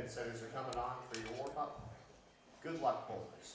Headsetters are coming on for your warm-up. Good luck, bowlers.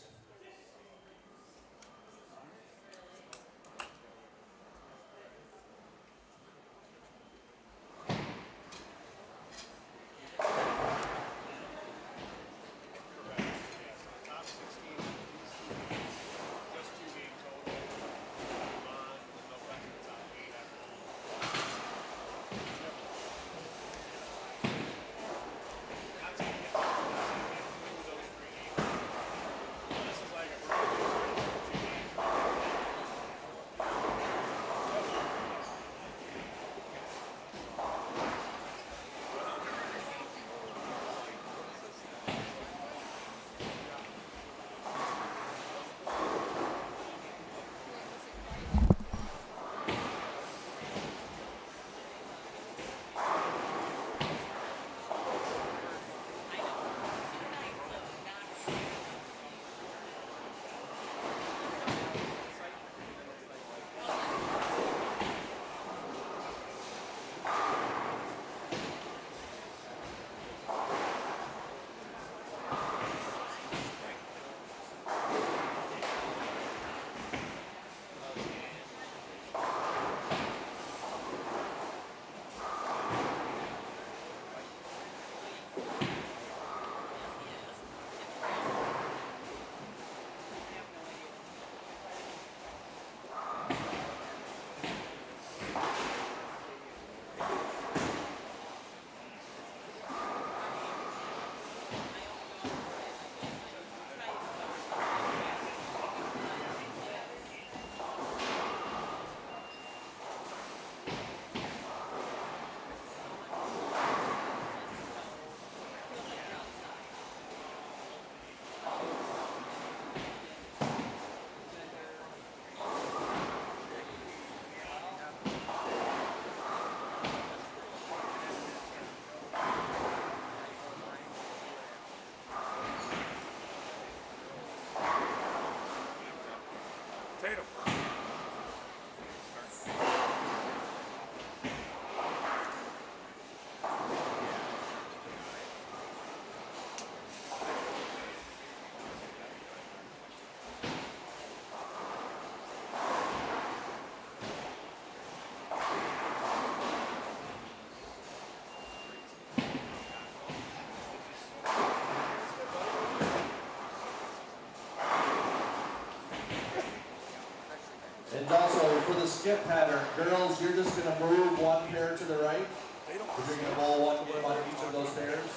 And also for the skip pattern, girls, you're just going to move one pair to the right. You're going to bowl one on each of those pairs.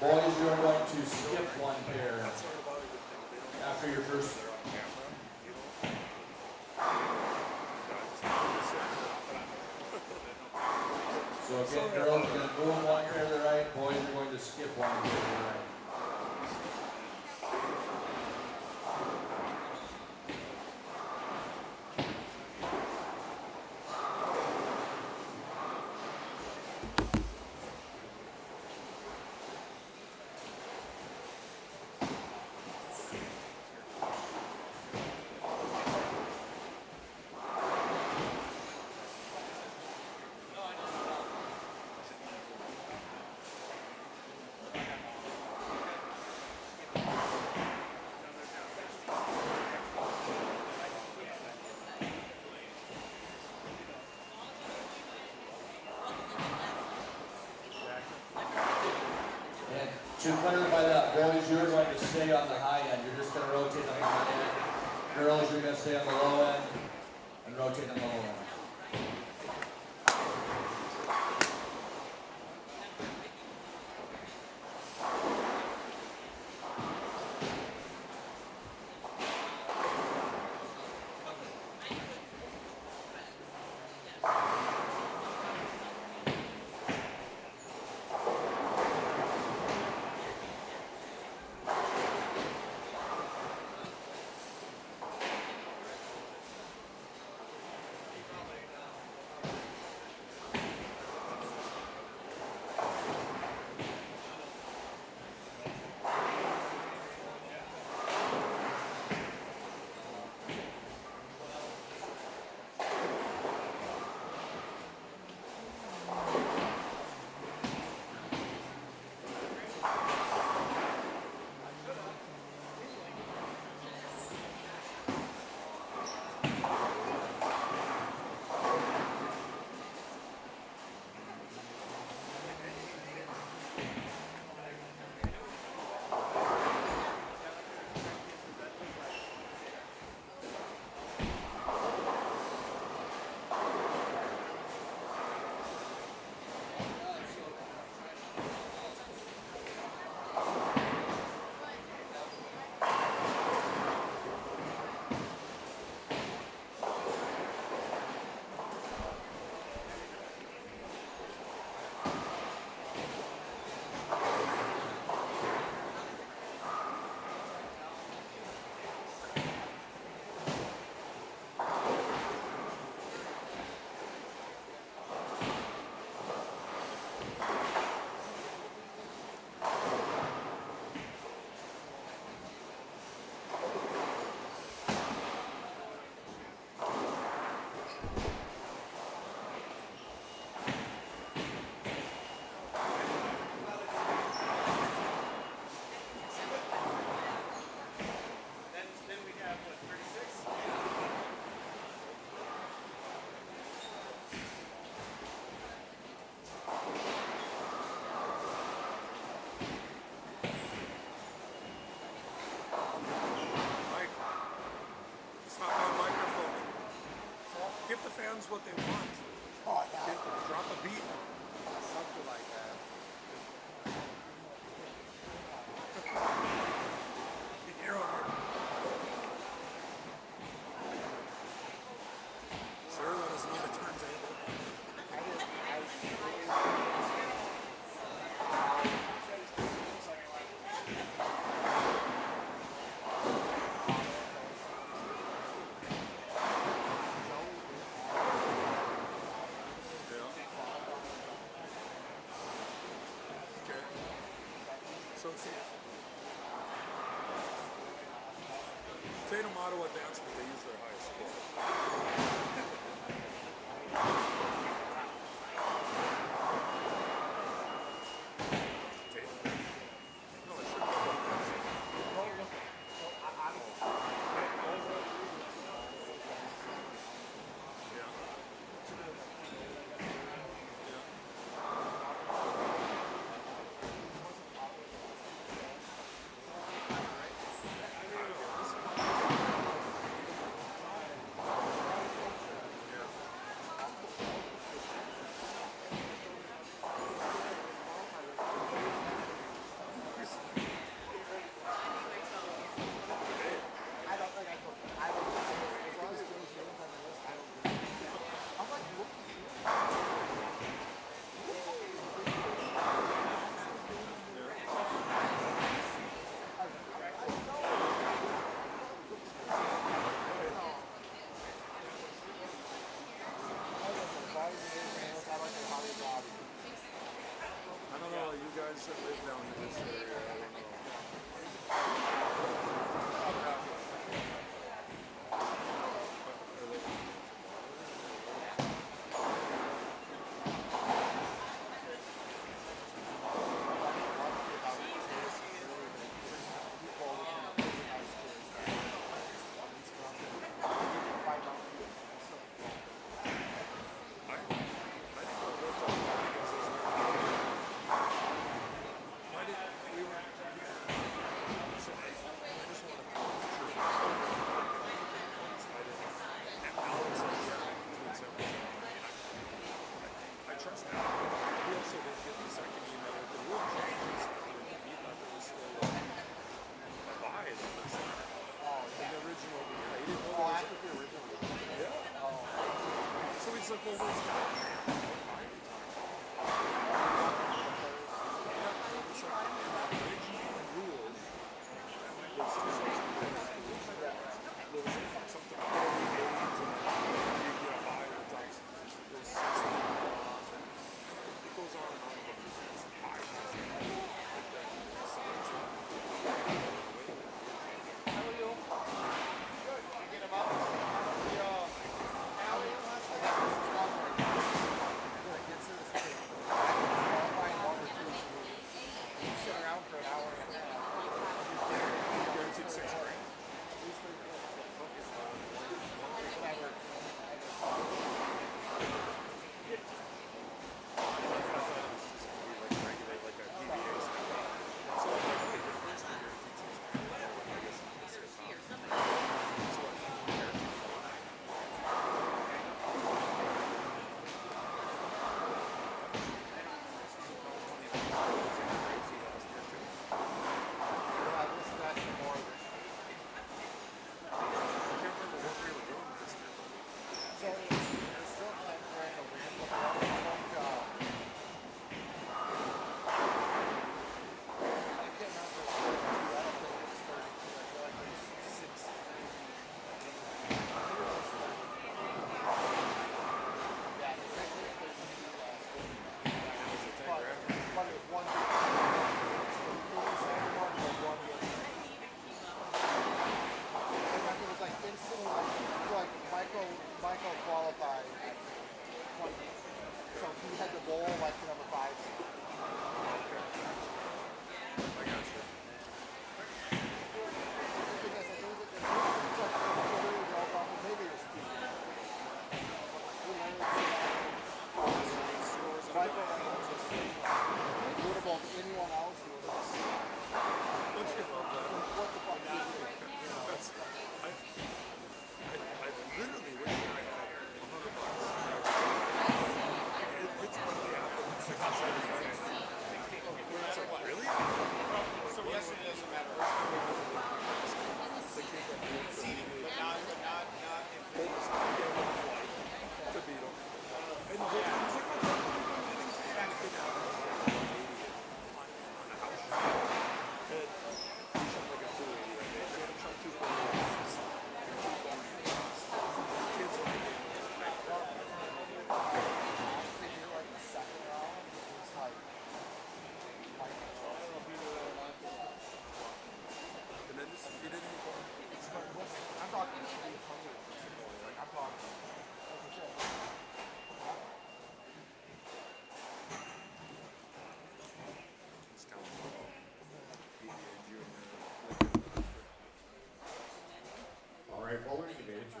Boys, you're going to skip one pair after your first. So again, girls, you're going to move one pair to the right. Boys, you're going to skip one pair to the right. To clarify that, boys, you're going to stay on the high end. You're just going to rotate on the high end. Girls, you're going to stay on the low end and rotate on the low end. what they want. Oh, yeah. Drop a beat. Something like that. Here over here. Sir, let us know the turntable. So Tatum Auto Advancement, they use their highest score. Tatum? No, it should be. Yeah. I don't know, you guys that live down in this area, I don't know.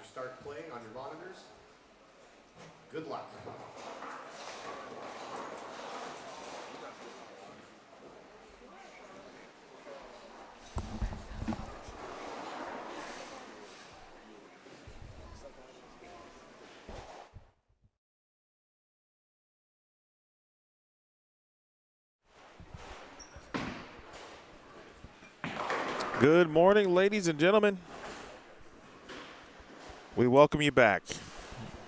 or start playing on your monitors. Good luck. Good morning, ladies and gentlemen. We welcome you back.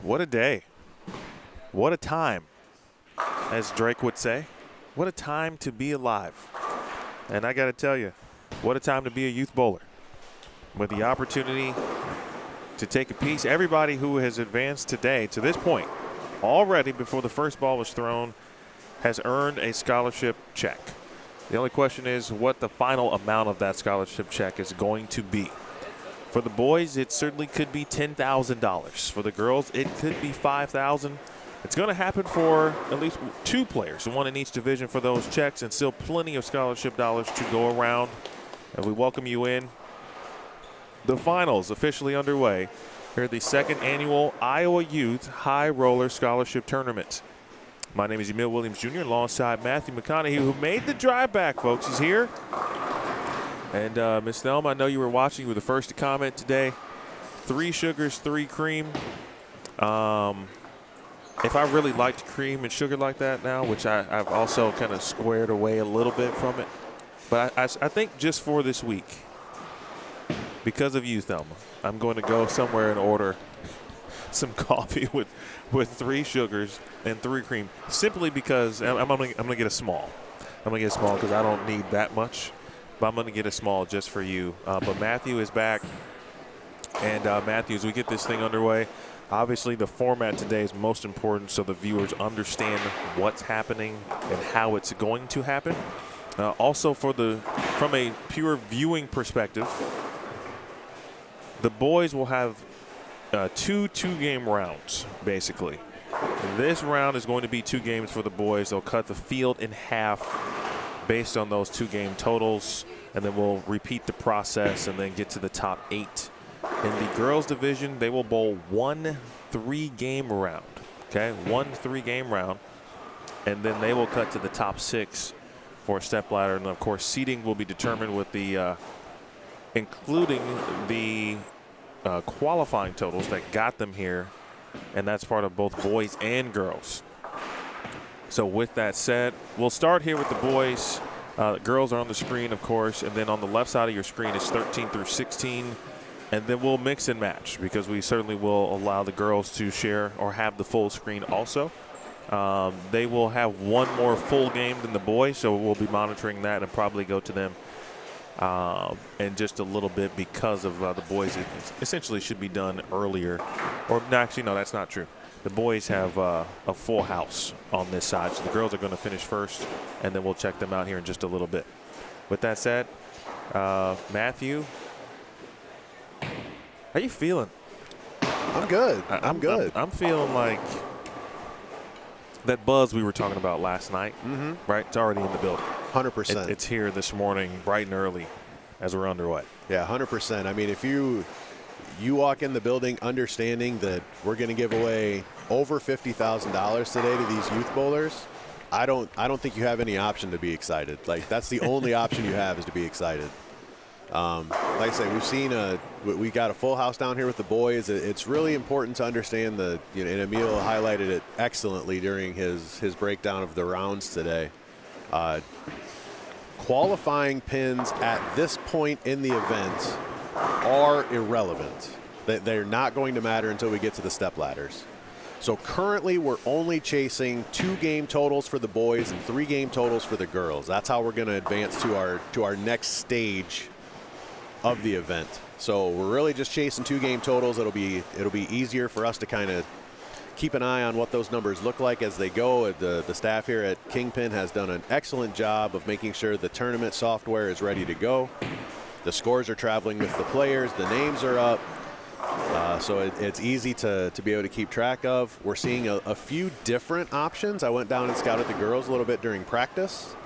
What a day. What a time, as Drake would say. What a time to be alive. And I got to tell you, what a time to be a youth bowler. With the opportunity to take a piece. Everybody who has advanced today to this point, already before the first ball was thrown, has earned a scholarship check. The only question is what the final amount of that scholarship check is going to be. For the boys, it certainly could be $10,000. For the girls, it could be $5,000. It's going to happen for at least 2 players, one in each division for those checks, and still plenty of scholarship dollars to go around. And we welcome you in. The finals officially underway here at the 2nd annual Iowa Youth High Roller Scholarship Tournament. My name is Neal Williams Jr. alongside Matthew McConaughy, who made the drive back, folks. He's here. And Miss Thelma, I know you were watching. You were the first to comment today. 3 sugars, 3 cream. If I really liked cream and sugar like that now, which I've also kind of squared away a little bit from it. But I think just for this week, because of you, Thelma, I'm going to go somewhere and order some coffee with 3 sugars and 3 cream, simply because I'm gonna get a small. I'm gonna get a small because I don't need that much, but I'm gonna get a small just for you. But Matthew is back, and Matthew, as we get this thing underway, obviously the format today is most important so the viewers understand what's happening and how it's going to happen. Also, from a pure viewing perspective, the boys will have 2 two-game rounds, basically. This round is going to be 2 games for the boys. They'll cut the field in half based on those 2-game totals, and then we'll repeat the process and then get to the top 8. In the girls' division, they will bowl 1 3-game round, okay? 1 3-game round, and then they will cut to the top 6 for a stepladder. And, of course, seeding will be determined with the including the qualifying totals that got them here, and that's part of both boys and girls. So with that said, we'll start here with the boys. Girls are on the screen, of course, and then on the left side of your screen is 13 through 16, and then we'll mix and match because we certainly will allow the girls to share or have the full screen also. They will have 1 more full game than the boys, so we'll be monitoring that and probably go to them in just a little bit because of the boys. It essentially should be done earlier. Or no, actually, no, that's not true. The boys have a full house on this side, so the girls are going to finish first, and then we'll check them out here in just a little bit. With that said, Matthew, how you feeling? I'm good. I'm good. I'm feeling like that buzz we were talking about last night, right? It's already in the building. 100%. It's here this morning, bright and early, as we're underway. Yeah, 100%. I mean, if you walk in the building understanding that we're going to give away over $50,000 today to these youth bowlers, I don't think you have any option to be excited. Like, that's the only option you have is to be excited. Like I say, we got a full house down here with the boys. It's really important to understand and Emil highlighted it excellently during his breakdown of the rounds today. Qualifying pins at this point in the event are irrelevant. They're not going to matter until we get to the step ladders. So currently we're only chasing 2-game totals for the boys and 3-game totals for the girls. That's how we're going to advance to our next stage of the event. So we're really just chasing 2-game totals. It'll be easier for us to kind of keep an eye on what those numbers look like as they go. The staff here at Kingpin has done an excellent job of making sure the tournament software is ready to go. The scores are traveling with the players. The names are up. So it's easy to be able to keep track of. We're seeing a few different options. I went down and scouted the girls a little bit during practice.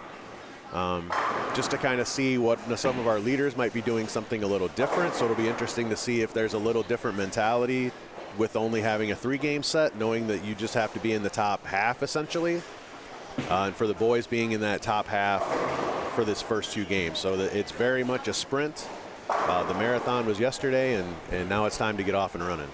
just to kind of see what some of our leaders might be doing something a little different. So it'll be interesting to see if there's a little different mentality with only having a 3-game set, knowing that you just have to be in the top half essentially. And for the boys being in that top half for this first 2 games. So that it's very much a sprint. The marathon was yesterday, and now it's time to get off and running.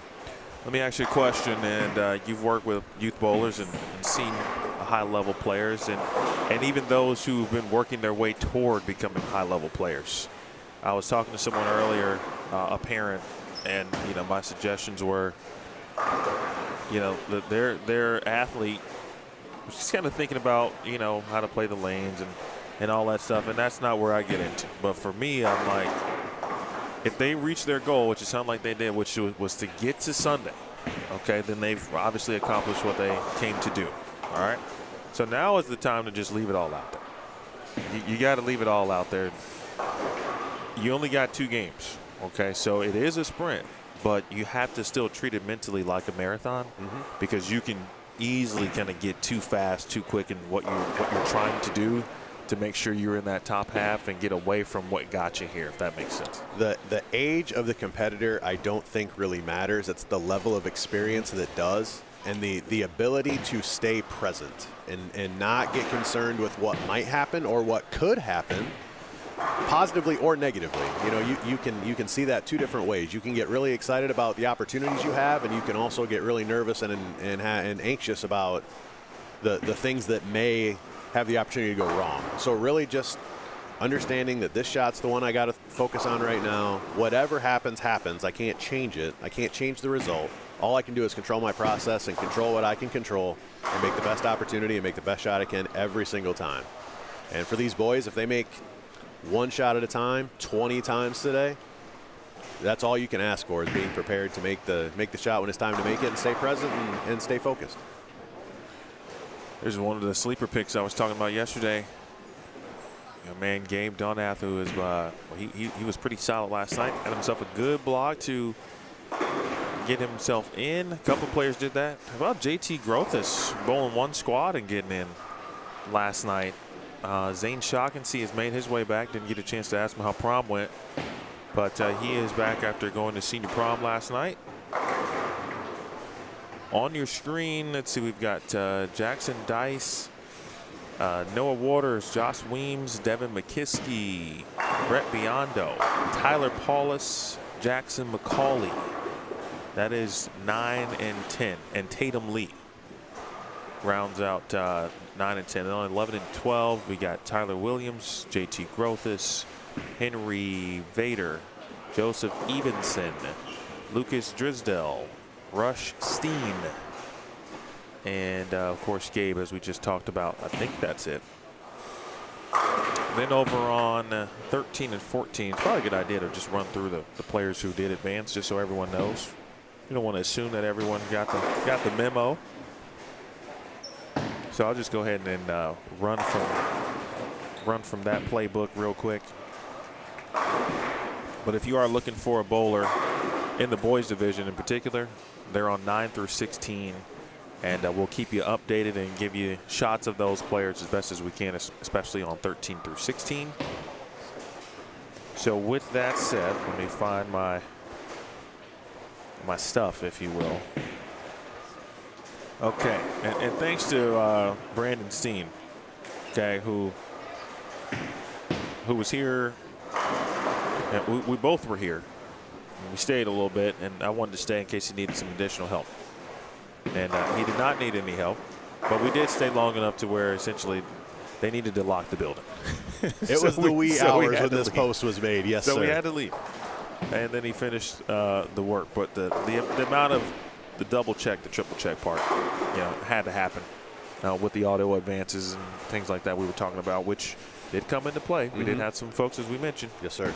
Let me ask you a question, and you've worked with youth bowlers and seen high-level players, and even those who've been working their way toward becoming high-level players. I was talking to someone earlier, a parent, and my suggestions were, their athlete was just kind of thinking about how to play the lanes and all that stuff, and that's not where I get into. But for me, I'm like, if they reach their goal, which it sounded like they did, which was to get to Sunday, okay, then they've obviously accomplished what they came to do. All right. So now is the time to just leave it all out there. You got to leave it all out there. You only got 2 games. Okay. So it is a sprint, but you have to still treat it mentally like a marathon, because you can easily kind of get too fast, too quick in what you're trying to do to make sure you're in that top half and get away from what got you here, if that makes sense. The age of the competitor I don't think really matters. It's the level of experience that does, and the ability to stay present and not get concerned with what might happen or what could happen, positively or negatively. You can see that 2 different ways. You can get really excited about the opportunities you have, and you can also get really nervous and anxious about the things that may have the opportunity to go wrong. So really just understanding that this shot's the one I got to focus on right now. Whatever happens, happens. I can't change it. I can't change the result. All I can do is control my process and control what I can control and make the best opportunity and make the best shot I can every single time. And for these boys, if they make 1 shot at a time 20 times today, that's all you can ask for, is being prepared to make the shot when it's time to make it and stay present and stay focused. There's one of the sleeper picks I was talking about yesterday. Man, Gabe Donath, who is he was pretty solid last night. Had himself a good block to get himself in. A couple players did that. How about JT Grothis bowling 1 squad and getting in last night? Zane Shockency has made his way back. Didn't get a chance to ask him how prom went, but he is back after going to senior prom last night. On your screen, let's see, we've got Jackson Dice, Noah Waters, Josh Weems, Devin McCiski, Brett Biondo, Tyler Paulus, Jackson McConaughy. That is 9 and 10. And Tatum Lee rounds out 9 and 10. And on 11 and 12, we got Tyler Williams, JT Grothis, Henry Vader, Joseph Evenson, Lucas Drisdell, Rush Steen, and of course Gabe, as we just talked about. I think that's it. Then over on 13 and 14, it's probably a good idea to just run through the players who did advance, just so everyone knows. You don't want to assume that everyone got the memo. So I'll just go ahead and run from that playbook real quick. But if you are looking for a bowler in the boys division in particular, they're on 9 through 16, and we'll keep you updated and give you shots of those players as best as we can, especially on 13 through 16. So with that said, let me find my stuff, if you will. Okay, and thanks to Brandon Steen, okay, who was here. We both were here. We stayed a little bit, and I wanted to stay in case he needed some additional help. And he did not need any help, but we did stay long enough to where essentially they needed to lock the building. It was the wee hours when this post was made, yes, so sir. We had to leave. And then he finished the work, but the amount of the double check, the triple check part, had to happen with the auto advances and things like that we were talking about, which did come into play. We did have some folks, as we mentioned. Yes, sir.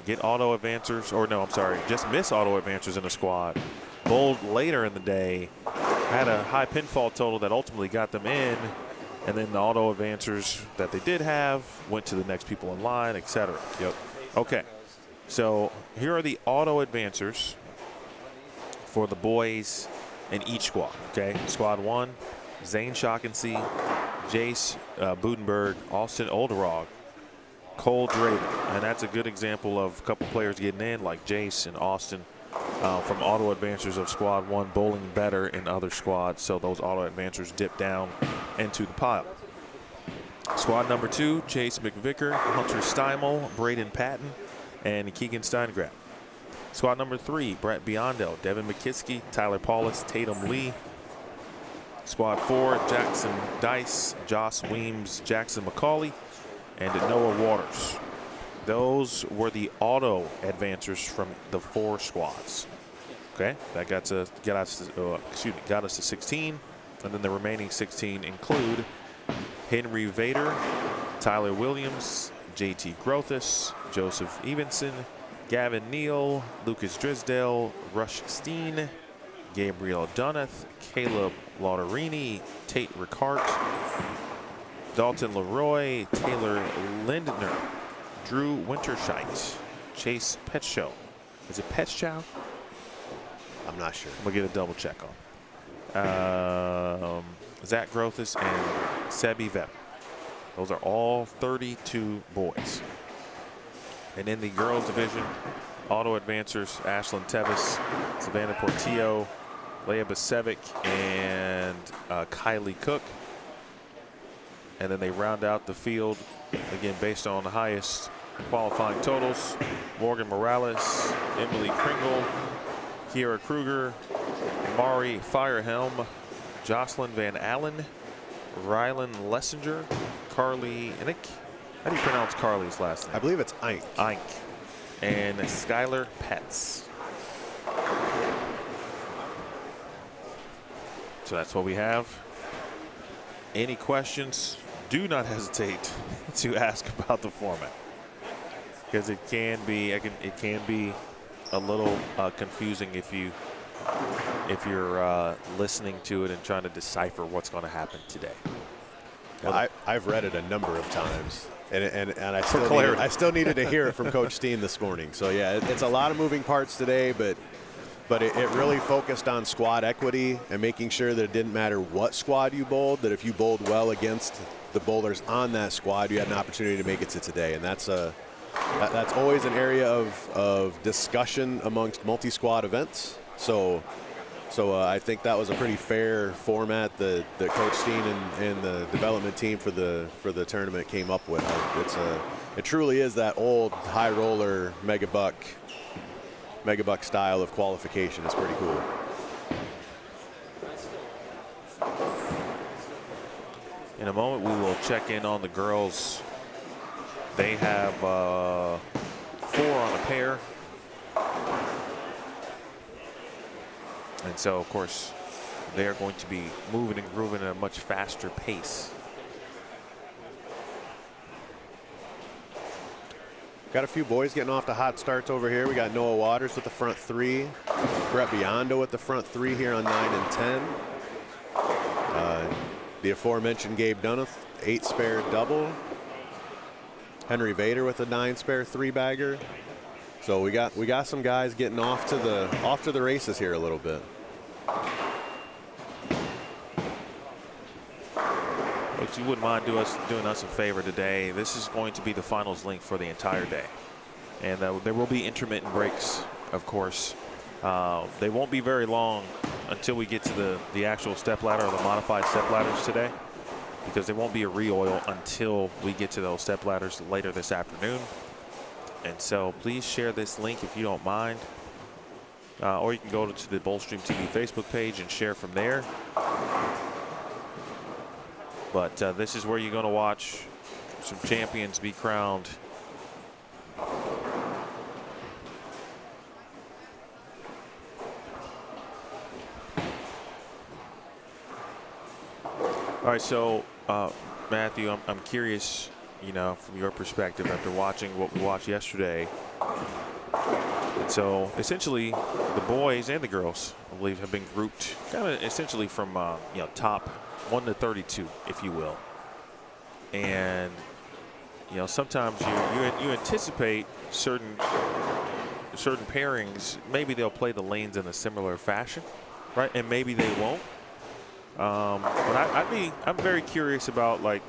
Get auto advancers, or no, I'm sorry, just miss auto advancers in the squad. Bowled later in the day, had a high pinfall total that ultimately got them in, and then the auto advancers that they did have went to the next people in line, etc. Yep. Okay, so here are the auto advancers for the boys in each squad. Okay, squad 1, Zane Shockency, Jace Budenberg, Austin Olderog, Cole Draven. And that's a good example of a couple players getting in, like Jace and Austin from auto advancers of squad 1, bowling better in other squads. So those auto advancers dip down into the pile. Squad number 2, Chase McVicker, Hunter Steimel, Braden Patton, and Keegan Steingrab. Squad number 3, Brett Biondo, Devin McKiskey, Tyler Paulus, Tatum Lee. Squad 4, Jackson Dice, Joss Weems, Jackson McCauley, and Noah Waters. Those were the auto advancers from the 4 squads. Okay, that got us to 16, and then the remaining 16 include Henry Vader, Tyler Williams, JT Grothus, Joseph Evenson, Gavin Neal, Lucas Drisdale, Rush Steen, Gabriel Dunneth, Caleb Lauderini, Tate Ricart, Dalton Leroy, Taylor Lindner, Drew Winterscheidt, Chase Petshow. Is it Petshow? I'm not sure. We'll get a double check on. Zach Grothus and Sebi Vep. Those are all 32 boys. And in the girls division, auto advancers, Ashlyn Teves, Savannah Portillo, Leah Besevic, and Kylie Cook. And then they round out the field, again, based on the highest qualifying totals. Morgan Morales, Emily Kringle, Kiera Kreuger, Mari Firehelm, Jocelyn Van Allen, Rylan Lessenger, Carly, how do you pronounce Carly's last name? I believe it's Ike. Ike, and Skylar Petz. So that's what we have. Any questions, do not hesitate to ask about the format, because it can be a little confusing if you're listening to it and trying to decipher what's going to happen today. Well, I've read it a number of times, and I still needed to hear it from Coach Steen this morning. So yeah, it's a lot of moving parts today, but it really focused on squad equity and making sure that it didn't matter what squad you bowled, that if you bowled well against the bowlers on that squad, you had an opportunity to make it to today. And that's always an area of discussion amongst multi-squad events. So I think that was a pretty fair format that Coach Steen and the development team for the tournament came up with. It truly is that old high roller megabuck style of qualification. It's pretty cool. In a moment, we will check in on the girls. They have 4 on a pair. And so, of course, they are going to be moving and grooving at a much faster pace. Got a few boys getting off to hot starts over here. We got Noah Waters with the front 3. Brett Biondo with the front 3 here on 9 and 10. The aforementioned Gabe Dunneth, 8 spare double. Henry Vader with a 9 spare 3-bagger. So we got some guys getting off to the races here a little bit. If you wouldn't mind doing us a favor today, this is going to be the finals link for the entire day. And there will be intermittent breaks, of course. They won't be very long until we get to the actual step ladder or the modified step ladders today, because there won't be a re-oil until we get to those step ladders later this afternoon. And so please share this link if you don't mind. Or you can go to the BowlStreamTV Facebook page and share from there. But this is where you're going to watch some champions be crowned. All right, so Matthew, I'm curious, you know, from your perspective after watching what we watched yesterday. And so essentially the boys and the girls, I believe, have been grouped kind of essentially from you know, top 1 to 32, if you will. And you know, sometimes you anticipate certain pairings, maybe they'll play the lanes in a similar fashion, right? And maybe they won't. But I'm very curious about like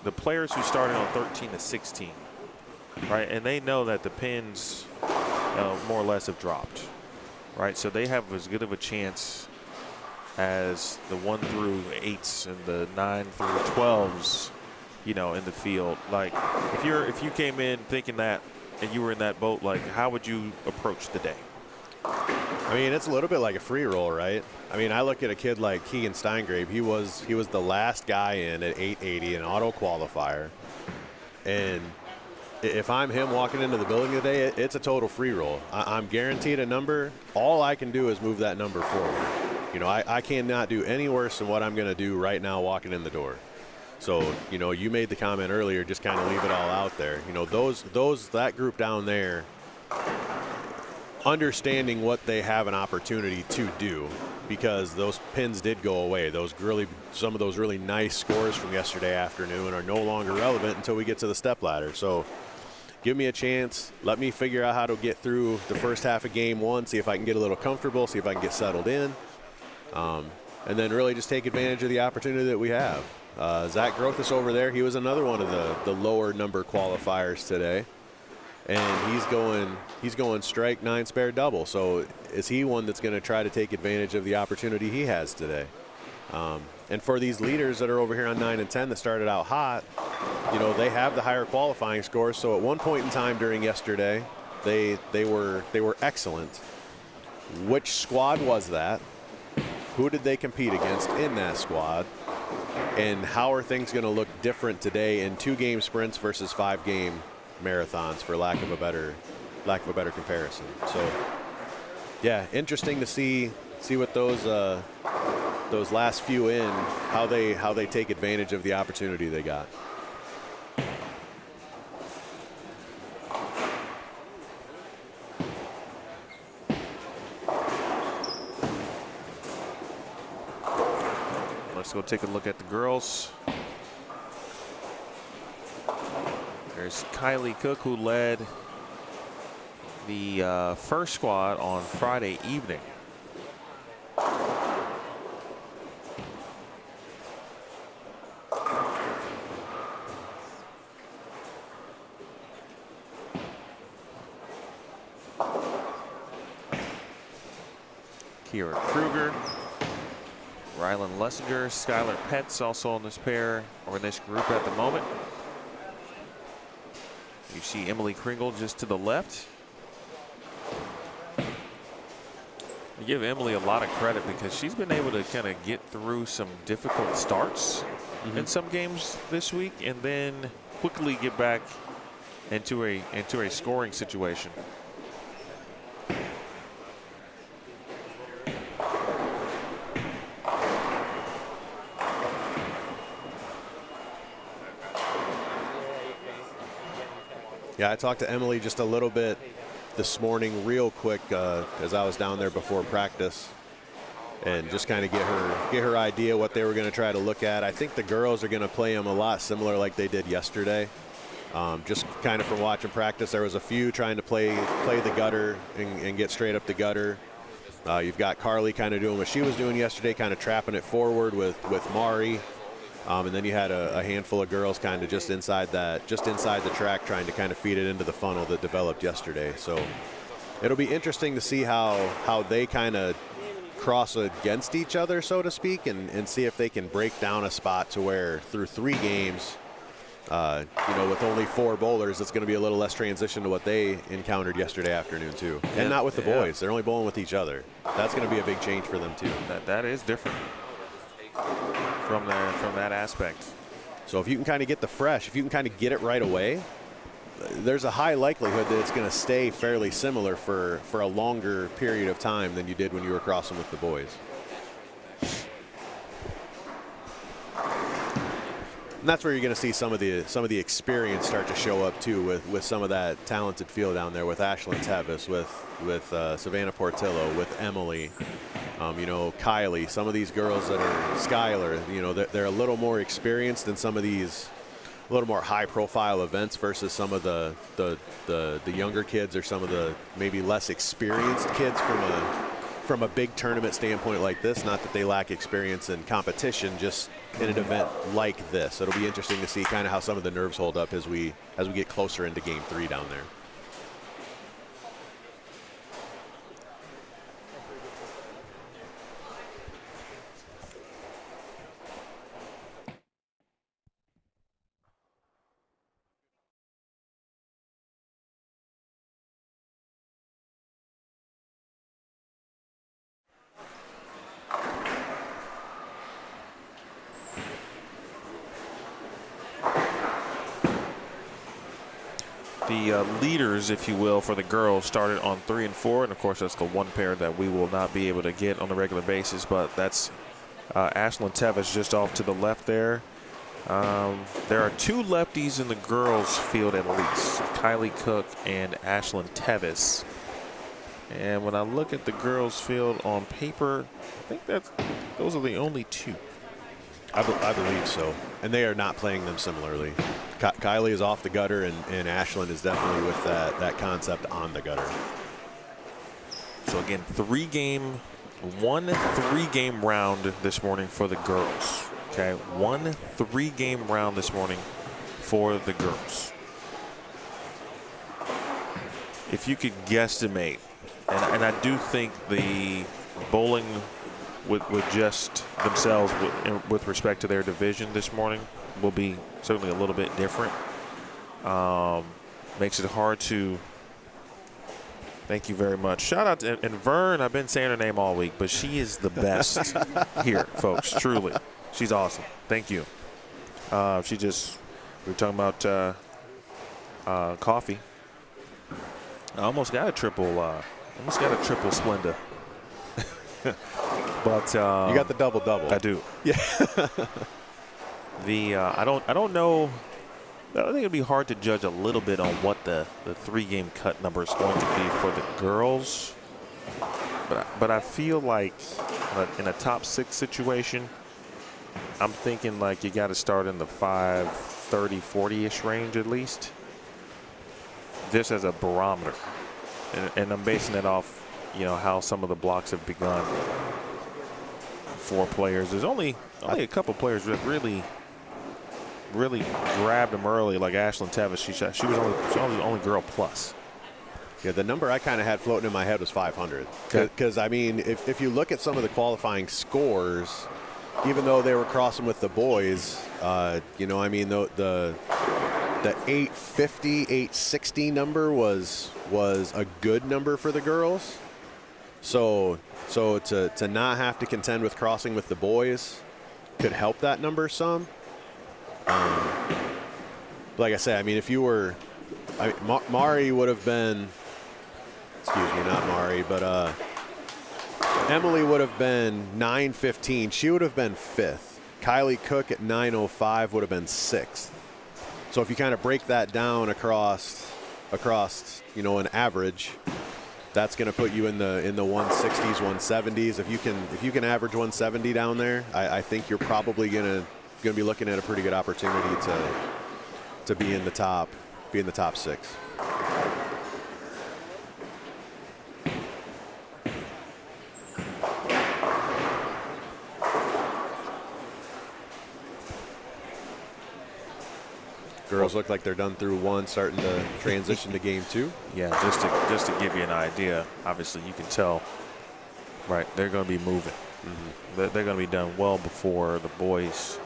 the players who started on 13 to 16, right? And they know that the pins more or less have dropped, right? So they have as good of a chance as the 1 through 8s and the 9 through 12s, you know, in the field. Like if you came in thinking that and you were in that boat, like how would you approach the day? I mean, it's a little bit like a free roll, right? I mean, I look at a kid like Keegan Steingrave. He was the last guy in at 880, an auto qualifier. And if I'm him walking into the building today, it's a total free roll. I'm guaranteed a number. All I can do is move that number forward. You know, I cannot do any worse than what I'm going to do right now walking in the door. So, you know, you made the comment earlier, just kind of leave it all out there. You know, that group down there, understanding what they have an opportunity to do, because those pins did go away. Some of those really nice scores from yesterday afternoon are no longer relevant until we get to the stepladder. So give me a chance. Let me figure out how to get through the first half of game 1, see if I can get a little comfortable, see if I can get settled in, and then really just take advantage of the opportunity that we have. Zach Grothus over there, he was another one of the lower number qualifiers today. And he's going strike 9 spare double. So is he one that's going to try to take advantage of the opportunity he has today? And for these leaders that are over here on 9 and 10 that started out hot, you know, they have the higher qualifying scores. So at one point in time during yesterday, they were excellent. Which squad was that? Who did they compete against in that squad? And how are things going to look different today in 2-game sprints versus 5-game marathons, for lack of a better comparison? So yeah, interesting to see what those last few in, how they take advantage of the opportunity they got. Let's go take a look at the girls. There's Kylie Cook, who led the first squad on Friday evening. Kira Kreuger, Rylan Lessenger, Skylar Petz also on this pair, or in this group at the moment. You see Emily Kringle just to the left. I give Emily a lot of credit because she's been able to kind of get through some difficult starts in some games this week, and then quickly get back into a scoring situation. Yeah, I talked to Emily just a little bit this morning real quick as I was down there before practice, and just kind of get her idea what they were going to try to look at. I think the girls are going to play them a lot similar like they did yesterday. Just kind of from watching practice, there was a few trying to play the gutter and get straight up the gutter. You've got Carly kind of doing what she was doing yesterday, kind of trapping it forward with Mari. And then you had a handful of girls kind of just inside the track, trying to kind of feed it into the funnel that developed yesterday. So it'll be interesting to see how they kind of cross against each other, so to speak, and see if they can break down a spot to where through 3 games, with only 4 bowlers, it's going to be a little less transition to what they encountered yesterday afternoon too. Yeah, and not with the boys. They're only bowling with each other. That's going to be a big change for them too. That is different from that aspect. So if you can kind of get if you can kind of get it right away, there's a high likelihood that it's going to stay fairly similar for a longer period of time than you did when you were crossing with the boys. And that's where you're going to see some of the experience start to show up too, with some of that talented field down there, with Ashlyn Teves, with Savannah Portillo, with Emily, Kylie. Some of these girls that are Skylar, they're a little more experienced in some of these a little more high-profile events versus some of the younger kids, or some of the maybe less experienced kids from a big tournament standpoint like this, not that they lack experience in competition, just in an event like this. It'll be interesting to see kind of how some of the nerves hold up as we get closer into game 3 down there. The leaders, if you will, for the girls started on 3 and 4, and of course that's the one pair that we will not be able to get on a regular basis, but that's Ashlyn Teves just off to the left there. There are 2 lefties in the girls field at least, Kylie Cook and Ashlyn Teves. And when I look at the girls field on paper, I think those are the only 2. I believe so. And they are not playing them similarly. Kylie is off the gutter, and Ashlyn is definitely with that concept on the gutter. So again, 3-game round this morning for the girls. Okay, 1 3-game round this morning for the girls. If you could guesstimate, and I do think the bowling with just themselves with respect to their division this morning will be certainly a little bit different. Makes it hard to. Thank you very much. Shout out to and Vern. I've been saying her name all week, but she is the best here, folks. Truly, she's awesome. Thank you. We were talking about coffee. I almost got a triple Splenda. But you got the double. I do. Yeah. I don't know. I think it'd be hard to judge a little bit on what the 3-game cut number is going to be for the girls. But I feel like in a top 6 situation, I'm thinking like you got to start in the 530, 40-ish range at least. This as a barometer, and I'm basing it off, how some of the blocks have begun for players. There's only a couple players that really grabbed them early, like Ashlyn Teves. She was only the only girl plus. Yeah, the number I kind of had floating in my head was 500. Because, I mean, if you look at some of the qualifying scores, even though they were crossing with the boys, I mean, the 850, 860 number was a good number for the girls. So to not have to contend with crossing with the boys could help that number some. Like I said, I mean, if you were, Mari would have been, excuse me, not Mari, but Emily would have been 915. She would have been 5th. Kylie Cook at 905 would have been 6th. So if you kind of break that down across, an average, that's going to put you in the 160s, 170s. If you can average 170 down there, I think you're probably going to be looking at a pretty good opportunity to be in the top 6. Girls look like they're done through 1, starting to transition to game 2. Yeah, just to give you an idea, obviously you can tell, right, they're going to be moving. Mm-hmm. They're going to be done well before the boys.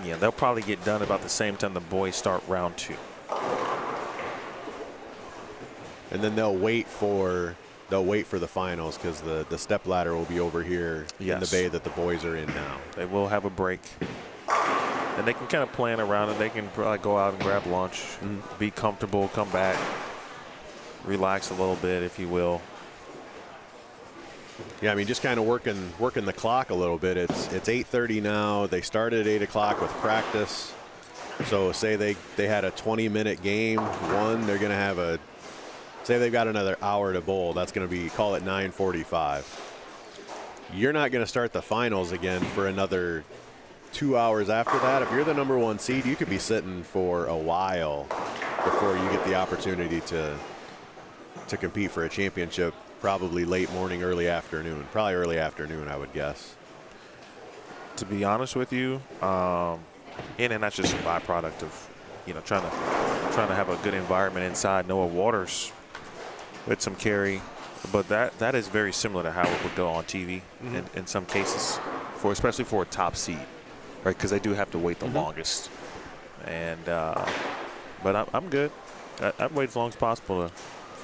Yeah, they'll probably get done about the same time the boys start round 2. And then they'll wait for the finals, because the step ladder will be over here in the bay that the boys are in now. They will have a break. And they can kind of plan around it. They can probably go out and grab lunch, be comfortable, come back, relax a little bit, if you will. Yeah, I mean, just kind of working the clock a little bit. It's 8:30 now. They started at 8 o'clock with practice. So say they had a 20-minute game. They're going to have say they've got another hour to bowl. That's going to be, call it 9:45. You're not going to start the finals again for another 2 hours after that. If you're the number 1 seed, you could be sitting for a while before you get the opportunity to compete for a championship probably late morning, early afternoon. Probably early afternoon, I would guess. To be honest with you, and that's just a byproduct of, trying to have a good environment inside. Noah Waters with some carry, but that is very similar to how it would go on TV in some cases, especially for a top seed, right? Because they do have to wait the longest. And but I'm good. I'd wait as long as possible to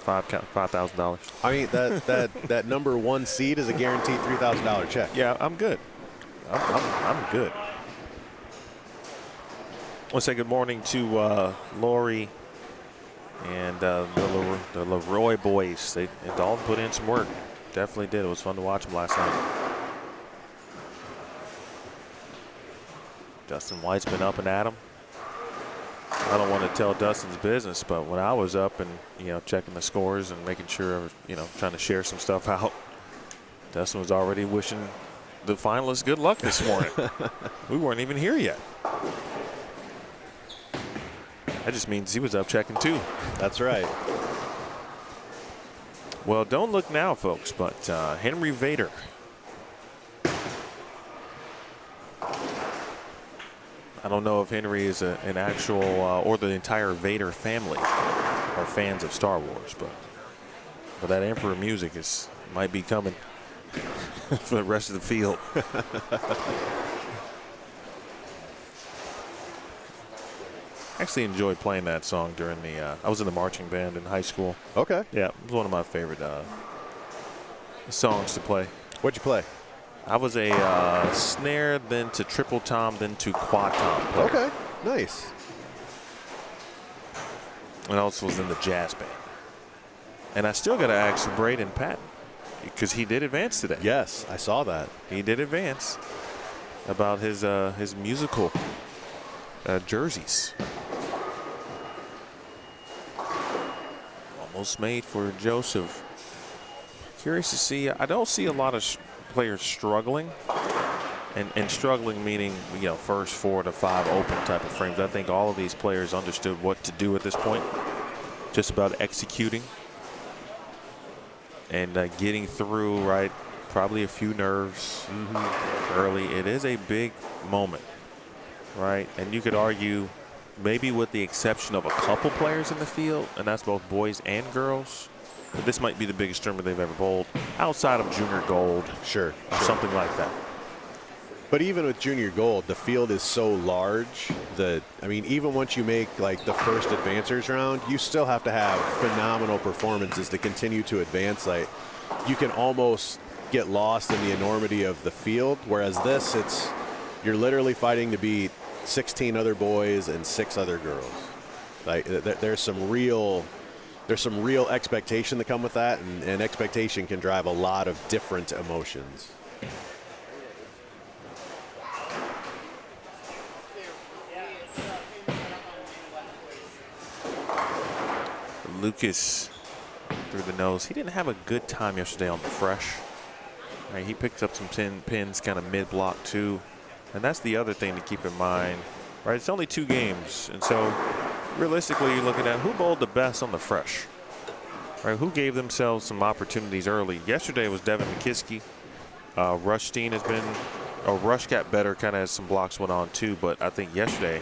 $5,000. I mean, that number 1 seed is a guaranteed $3,000 check. Yeah, I'm good. I'm good. I want to say good morning to Lori and the Leroy boys. They all put in some work. Definitely did. It was fun to watch them last night. Dustin White's been up and at 'em. I don't want to tell Dustin's business, but when I was up and checking the scores and making sure, trying to share some stuff out, Dustin was already wishing the finalists good luck this morning. We weren't even here yet. That just means he was up checking too. That's right. Well, don't look now, folks, but Henry Vader. I don't know if Henry is an actual or the entire Vader family are fans of Star Wars, but that Emperor music might be coming for the rest of the field. Actually enjoyed playing that song during I was in the marching band in high school. Okay. Yeah, it was one of my favorite songs to play. What'd you play? I was a snare, then to triple tom, then to quad tom player. Okay, nice. And I also was in the jazz band. And I still got to ask Braden Patton, because he did advance today. Yes, I saw that. He did advance about his musical jerseys. Almost made for Joseph. Curious to see. I don't see a lot of players struggling, and struggling meaning first 4 to 5 open type of frames. I think all of these players understood what to do at this point. Just about executing and getting through, right? Probably a few nerves early. It is a big moment, right? And you could argue, maybe with the exception of a couple players in the field, and that's both boys and girls, but this might be the biggest tournament they've ever bowled outside of Junior Gold. Sure. Or something like that. But even with Junior Gold, the field is so large that, I mean, even once you make like the first advancers round, you still have to have phenomenal performances to continue to advance. Like, you can almost get lost in the enormity of the field, whereas this, you're literally fighting to beat 16 other boys and 6 other girls. Like, there's some real expectation that come with that, and expectation can drive a lot of different emotions. Lucas through the nose. He didn't have a good time yesterday on the fresh. Right, he picked up some 10 pins kind of mid-block too. And that's the other thing to keep in mind. Right, it's only 2 games. And so realistically, you're looking at who bowled the best on the fresh. Right, who gave themselves some opportunities early. Yesterday was Devin MckIski. Rushstein has been, Rush got better kind of as some blocks went on too. But I think yesterday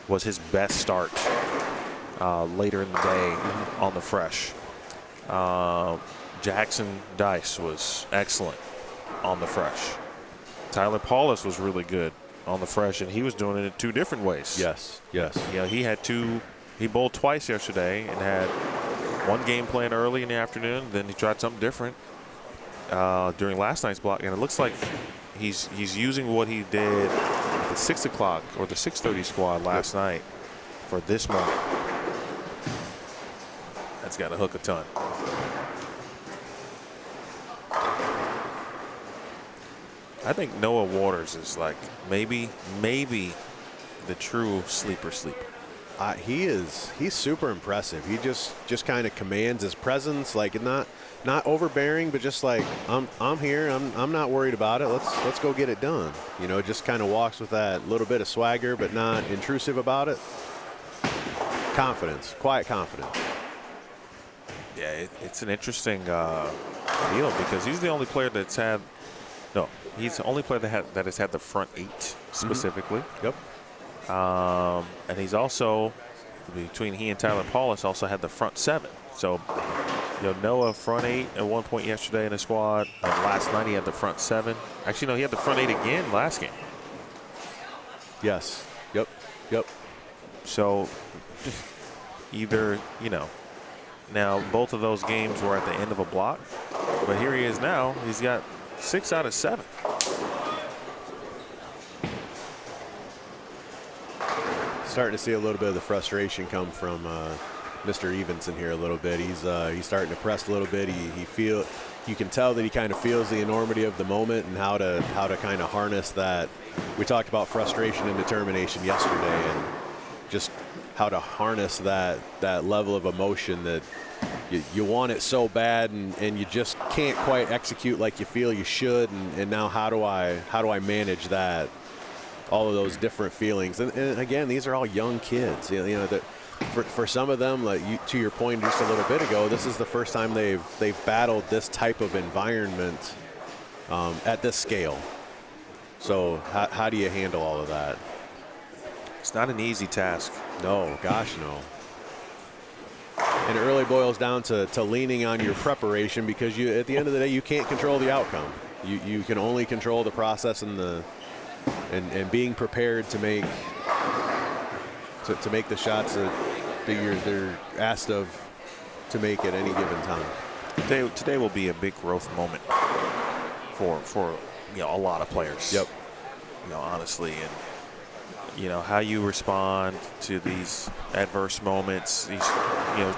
was his best start later in the day on the fresh. Jackson Dice was excellent on the fresh. Tyler Paulus was really good on the fresh, and he was doing it in 2 different ways. Yes, yes. Yeah, he bowled twice yesterday and had 1 game plan early in the afternoon, then he tried something different during last night's block, and it looks like he's using what he did at the 6 o'clock or the 6:30 squad last night for this moment. That's got to hook a ton. I think Noah Waters is like maybe the true sleeper. He's super impressive. He just kind of commands his presence, like not overbearing, but just like I'm here. I'm not worried about it. Let's go get it done. Just kind of walks with that little bit of swagger, but not intrusive about it. Confidence, quiet confidence. Yeah, it's an interesting field because he's the only player that's had. No, he's the only player that has had the front 8 specifically. Yep. And he's also, between he and Tyler Paulus, also had the front 7. So, Noah front 8 at one point yesterday in the squad. And last night he had the front 7. Actually, no, he had the front 8 again last game. Yes. Yep. Yep. So, either, now both of those games were at the end of a block. But here he is now. He's got 6 out of 7. Starting to see a little bit of the frustration come from Mr. Evenson here a little bit. He's starting to press a little bit. You can tell that he kind of feels the enormity of the moment and how to kind of harness that. We talked about frustration and determination yesterday, and just how to harness that level of emotion that you want it so bad and you just can't quite execute like you feel you should. And now how do I manage that? All of those different feelings, and again, these are all young kids. That for some of them, like to your point just a little bit ago, this is the first time they've battled this type of environment at this scale. So how do you handle all of that? It's not an easy task. No, gosh, no. And it really boils down to leaning on your preparation, because at the end of the day, you can't control the outcome. You can only control the process and being prepared to make the shots that they're asked of to make at any given time. Today will be a big growth moment for a lot of players. Yep. Honestly, and how you respond to these adverse moments, these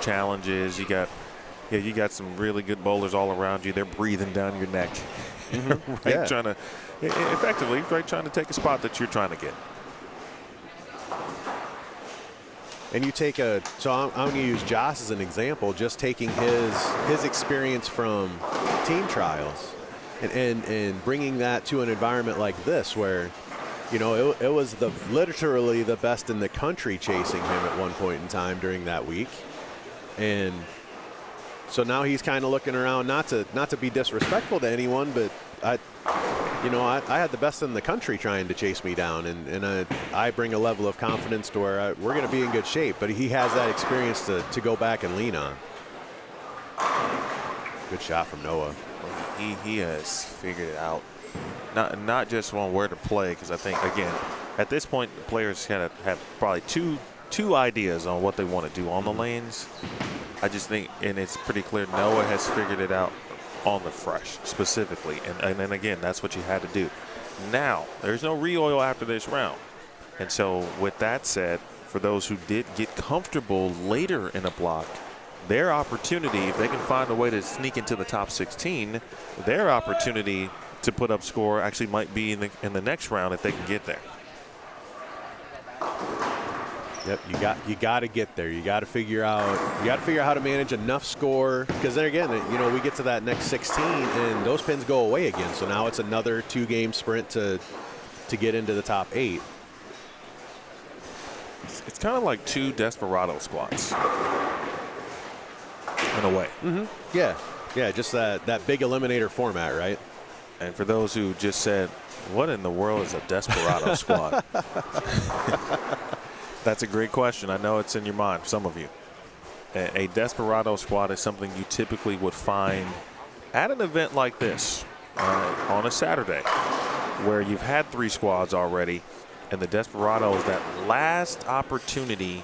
challenges. You got some really good bowlers all around you. They're breathing down your neck, right? Yeah. Trying to take a spot that you're trying to get. And you take so I'm going to use Josh as an example, just taking his experience from team trials and bringing that to an environment like this where, it was literally the best in the country chasing him at one point in time during that week. And so now he's kind of looking around, not to be disrespectful to anyone, but I had the best in the country trying to chase me down, and I bring a level of confidence to where we're going to be in good shape. But he has that experience to go back and lean on. Good shot from Noah. He has figured it out, not just on where to play, because I think, again, at this point, the players have probably two ideas on what they want to do on the lanes. I just think, and it's pretty clear, Noah has figured it out on the fresh specifically, and then again, that's what you had to do. Now there's no re-oil after this round, and so with that said, for those who did get comfortable later in a block, their opportunity, if they can find a way to sneak into the top 16, their opportunity to put up score actually might be in the next round if they can get there. Yep, you got to get there. You got to figure out how to manage enough score, because then again, we get to that next 16 and those pins go away again. So now it's another 2-game sprint to get into the top 8. It's kind of like 2 Desperado squads in a way. Mm-hmm. Yeah, just that big eliminator format, right? And for those who just said, what in the world is a Desperado squad? That's a great question. I know it's in your mind, some of you. A Desperado squad is something you typically would find at an event like this on a Saturday, where you've had 3 squads already, and the Desperado is that last opportunity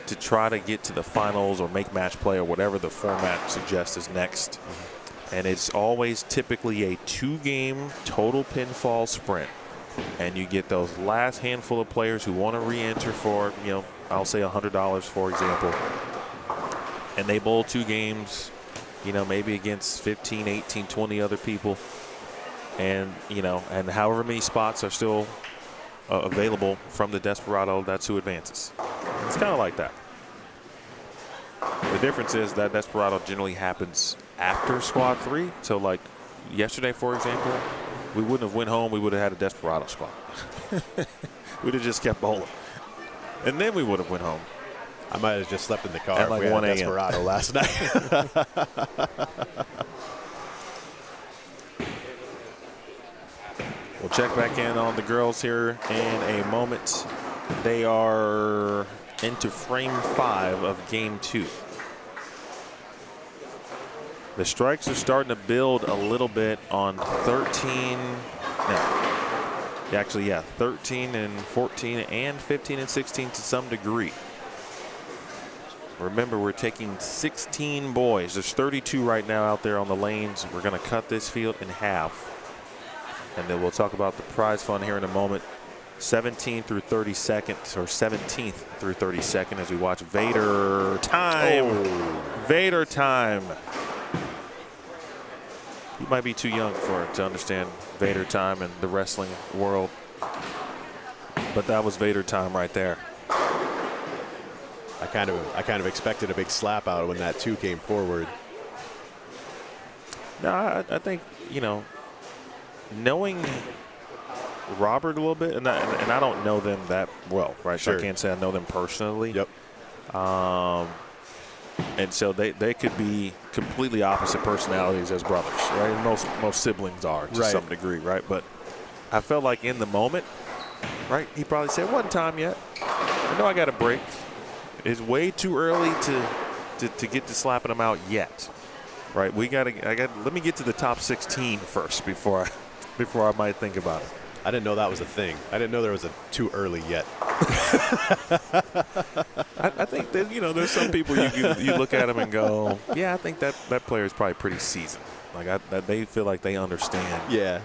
to try to get to the finals or make match play or whatever the format suggests is next. And it's always typically a 2-game total pinfall sprint. And you get those last handful of players who want to re-enter for, I'll say $100, for example. And they bowl 2 games, maybe against 15, 18, 20 other people. And, and however many spots are still available from the Desperado, that's who advances. It's kind of like that. The difference is that Desperado generally happens after squad 3. So like yesterday, for example, we wouldn't have went home. We would have had a Desperado squad. We'd have just kept bowling. And then we would have went home. I might have just slept in the car at like 1 a.m. Desperado last night. check back in on the girls here in a moment. They are into frame 5 of game 2. The strikes are starting to build a little bit on 13. No. Actually, yeah, 13 and 14 and 15 and 16 to some degree. Remember, we're taking 16 boys. There's 32 right now out there on the lanes. We're going to cut this field in half. And then we'll talk about the prize fund here in a moment. 17 through 32nd, or 17th through 32nd, as we watch Vader time. Oh. Vader time. You might be too young to understand Vader time and the wrestling world. But that was Vader time right there. I kind of expected a big slap out when that 2 came forward. No, I think, you know, knowing Robert a little bit, and I don't know them that well, right? Sure. So I can't say I know them personally. Yep. And so they could be completely opposite personalities as brothers, right? And most siblings are to some degree, right? But I felt like in the moment, right, he probably said, "One time yet. I know I got a break. It's way too early to get to slapping them out yet, right? Let me get to the top 16 first before I might think about it." I didn't know that was a thing. I didn't know there was a too early yet. I think that, you know, there's some people you look at them and go, yeah, I think that player is probably pretty seasoned. Like that they feel like they understand. Yeah.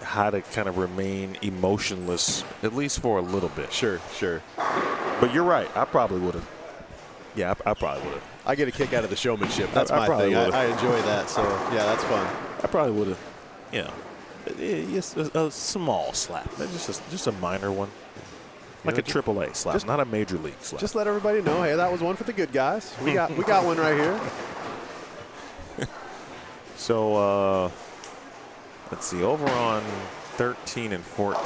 How to kind of remain emotionless, at least for a little bit. Sure. But you're right. I probably would have. Yeah, I probably would have. I get a kick out of the showmanship. That's I my probably thing. would've. I enjoy that. So yeah, that's fun. I probably would have. You know, just a small slap, just a minor one, like a AAA slap, not a major league slap. Just let everybody know, hey, that was one for the good guys. We got one right here. So let's see, over on 13 and 14.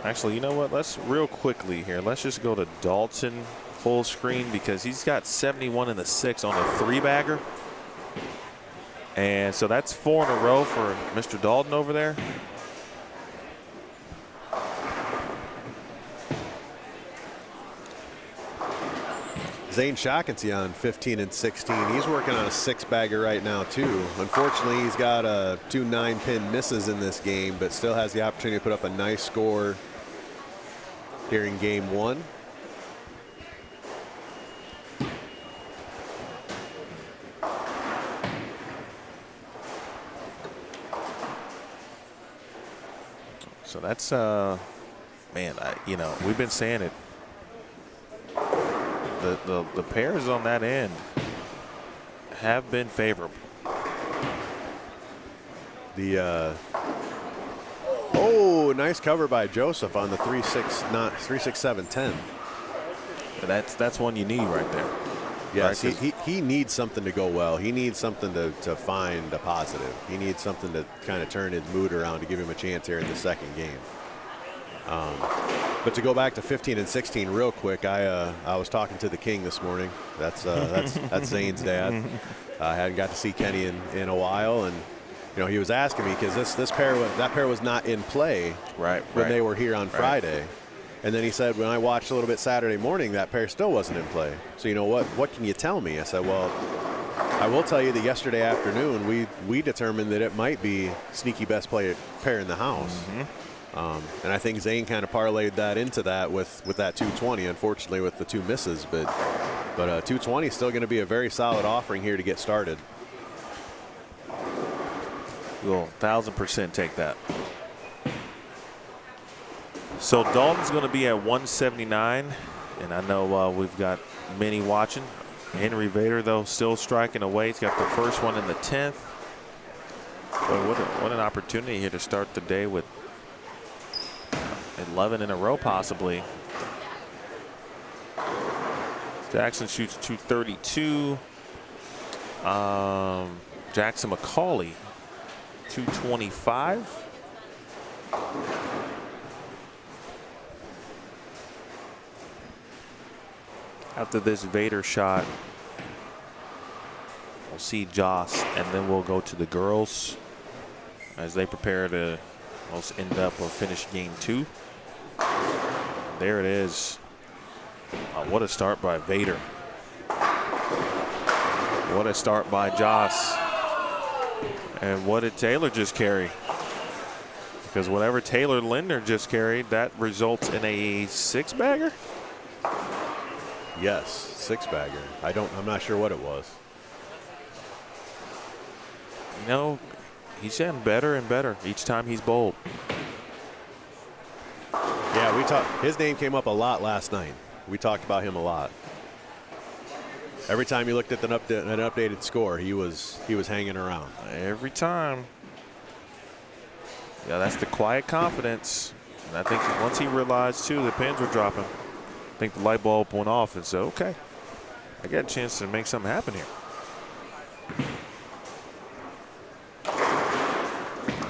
Actually, you know what? Let's real quickly here. Let's just go to Dalton full screen because he's got 71 in the 6 on a 3-bagger. And so that's 4 in a row for Mr. Dalton over there. Zane Shockency on 15 and 16. He's working on a 6-bagger right now, too. Unfortunately, he's got 2 9-pin misses in this game, but still has the opportunity to put up a nice score here in game 1. So that's, man, you know, we've been saying it. The pairs on that end have been favorable. Oh, nice cover by Joseph on the 3-6-7-10. That's one you need right there. Yes, right? he needs something to go well. He needs something to find a positive. He needs something to kind of turn his mood around to give him a chance here in the second game. But to go back to 15 and 16 real quick, I was talking to the King this morning. That's Zane's dad. I hadn't got to see Kenny in a while, and you know he was asking me because that pair was not in play when they were here on Friday. And then he said, when I watched a little bit Saturday morning, that pair still wasn't in play. So you know what can you tell me? I said, well, I will tell you that yesterday afternoon we determined that it might be sneaky best pair in the house. And I think Zane kind of parlayed that into that with that 220, unfortunately with the 2 misses. But 220 is still going to be a very solid offering here to get started. We'll 1000% take that. So Dalton's going to be at 179, and I know we've got many watching. Henry Vader, though, still striking away. He's got the first one in the 10th. Boy, what an opportunity here to start the day with 11 in a row, possibly. Jackson shoots 232. Jackson McConaughy, 225. After this Vader shot, we'll see Joss, and then we'll go to the girls as they prepare to Most end up or finish game 2. There it is. What a start by Vader. What a start by Joss. And what did Taylor just carry? Because whatever Taylor Linder just carried, that results in a 6-bagger? Yes, 6-bagger. I'm not sure what it was. You know, he's getting better and better each time he's bowled. Yeah, his name came up a lot last night. We talked about him a lot. Every time you looked at an updated score, he was hanging around. Every time. Yeah, that's the quiet confidence. And I think once he realized, too, the pins were dropping, I think the light bulb went off and said, okay, I got a chance to make something happen here.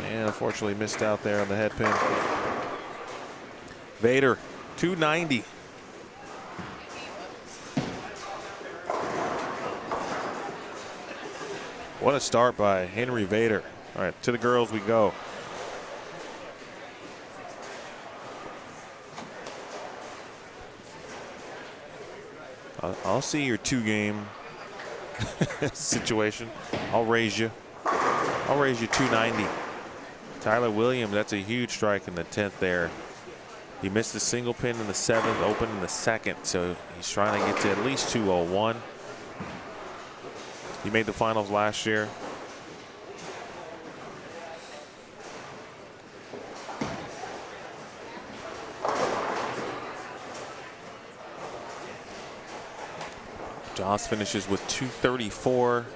And unfortunately missed out there on the head pin. Vader, 290. What a start by Henry Vader. All right, to the girls we go. I'll see your 2-game situation. I'll raise you 290. Tyler Williams, that's a huge strike in the 10th there. He missed the single pin in the 7th, open in the 2nd, so he's trying to get to at least 201. He made the finals last year. Joss finishes with 234.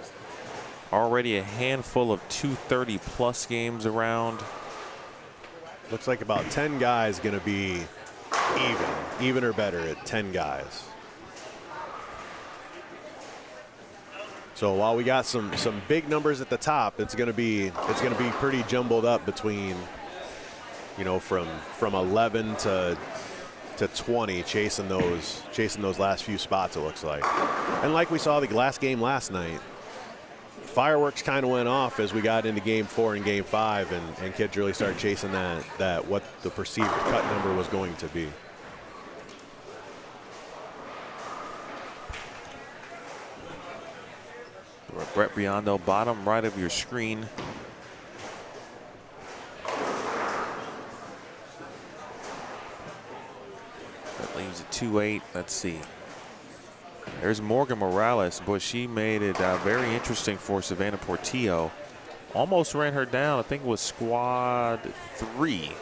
Already a handful of 230-plus games around. Looks like about 10 guys going to be even or better at 10 guys. So while we got some big numbers at the top, it's going to be pretty jumbled up between, you know, from 11 to 20 chasing those last few spots, it looks like. And like we saw the last game last night, fireworks kind of went off as we got into game 4 and game 5, and kids really started chasing that what the perceived cut number was going to be. Brett Biondo, bottom right of your screen. That leaves a 2-8. Let's see. There's Morgan Morales. Boy, she made it very interesting for Savannah Portillo. Almost ran her down. I think it was squad 3.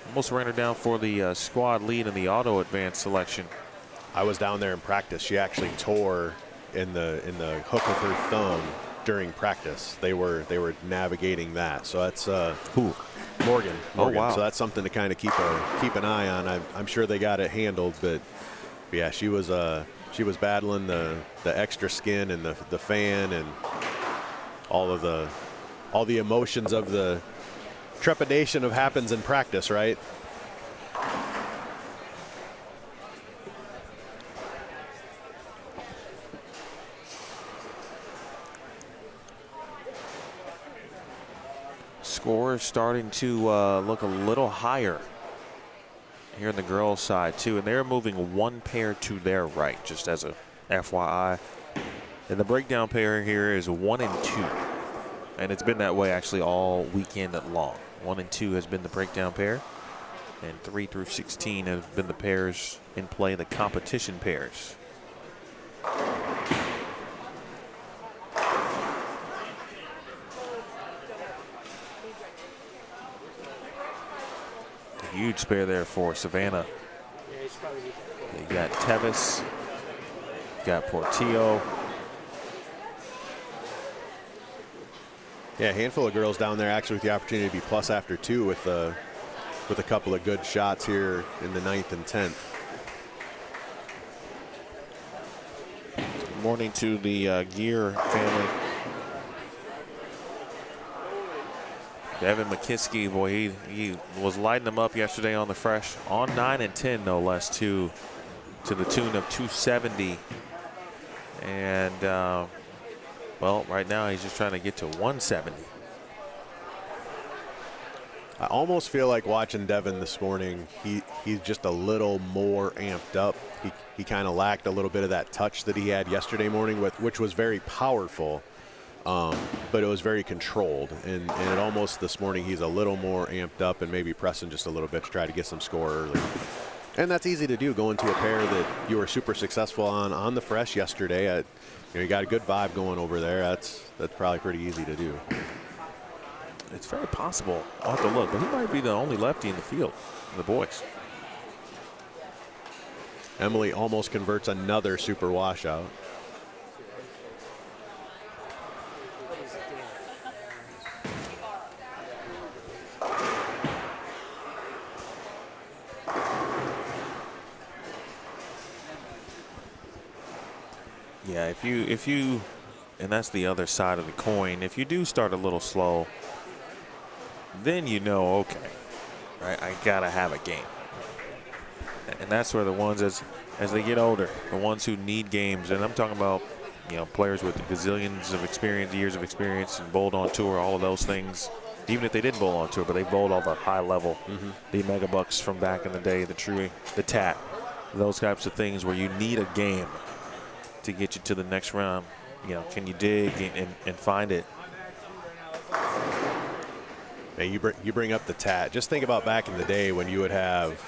Almost ran her down for the squad lead in the auto advance selection. I was down there in practice. She actually tore in the hook of her thumb during practice. They were navigating that. So that's Morgan. Oh, wow. So that's something to kind of keep an eye on. I'm sure they got it handled, but yeah, she was battling the extra skin and the fan and all the emotions of the trepidation of happens in practice, right? Score is starting to look a little higher here on the girls' side too, and they're moving 1 pair to their right, just as a FYI. And the breakdown pair here is 1 and 2, and it's been that way actually all weekend long. 1 and 2 has been the breakdown pair, and 3 through 16 have been the pairs in play, the competition pairs. Huge spare there for Savannah. You got Teves, you got Portillo. Yeah, a handful of girls down there actually with the opportunity to be plus after 2 with a couple of good shots here in the 9th and 10th. Good morning to the Gear family. Devin McKiski, boy, he was lighting them up yesterday on the fresh, on 9 and 10 no less, to the tune of 270. And well, right now he's just trying to get to 170. I almost feel like watching Devin this morning. He's just a little more amped up. He kind of lacked a little bit of that touch that he had yesterday morning, which was very powerful, but it was very controlled. And it almost this morning he's a little more amped up and maybe pressing just a little bit to try to get some score early. And that's easy to do, going to a pair that you were super successful on the fresh yesterday. You got a good vibe going over there. That's probably pretty easy to do. It's very possible. I'll have to look, but he might be the only lefty in the field, the boys. Emily almost converts another super washout. Yeah, if you, and that's the other side of the coin. If you do start a little slow, then you know, okay, right, I gotta have a game. And that's where the ones as they get older, the ones who need games, and I'm talking about, players with gazillions of experience, years of experience, and bowled on tour, all of those things. Even if they didn't bowl on tour, but they bowled all the high level, the mega bucks from back in the day, the true, the tat, those types of things where you need a game to get you to the next round. Can you dig and find it? Hey, you bring up the tat. Just think about back in the day when you would have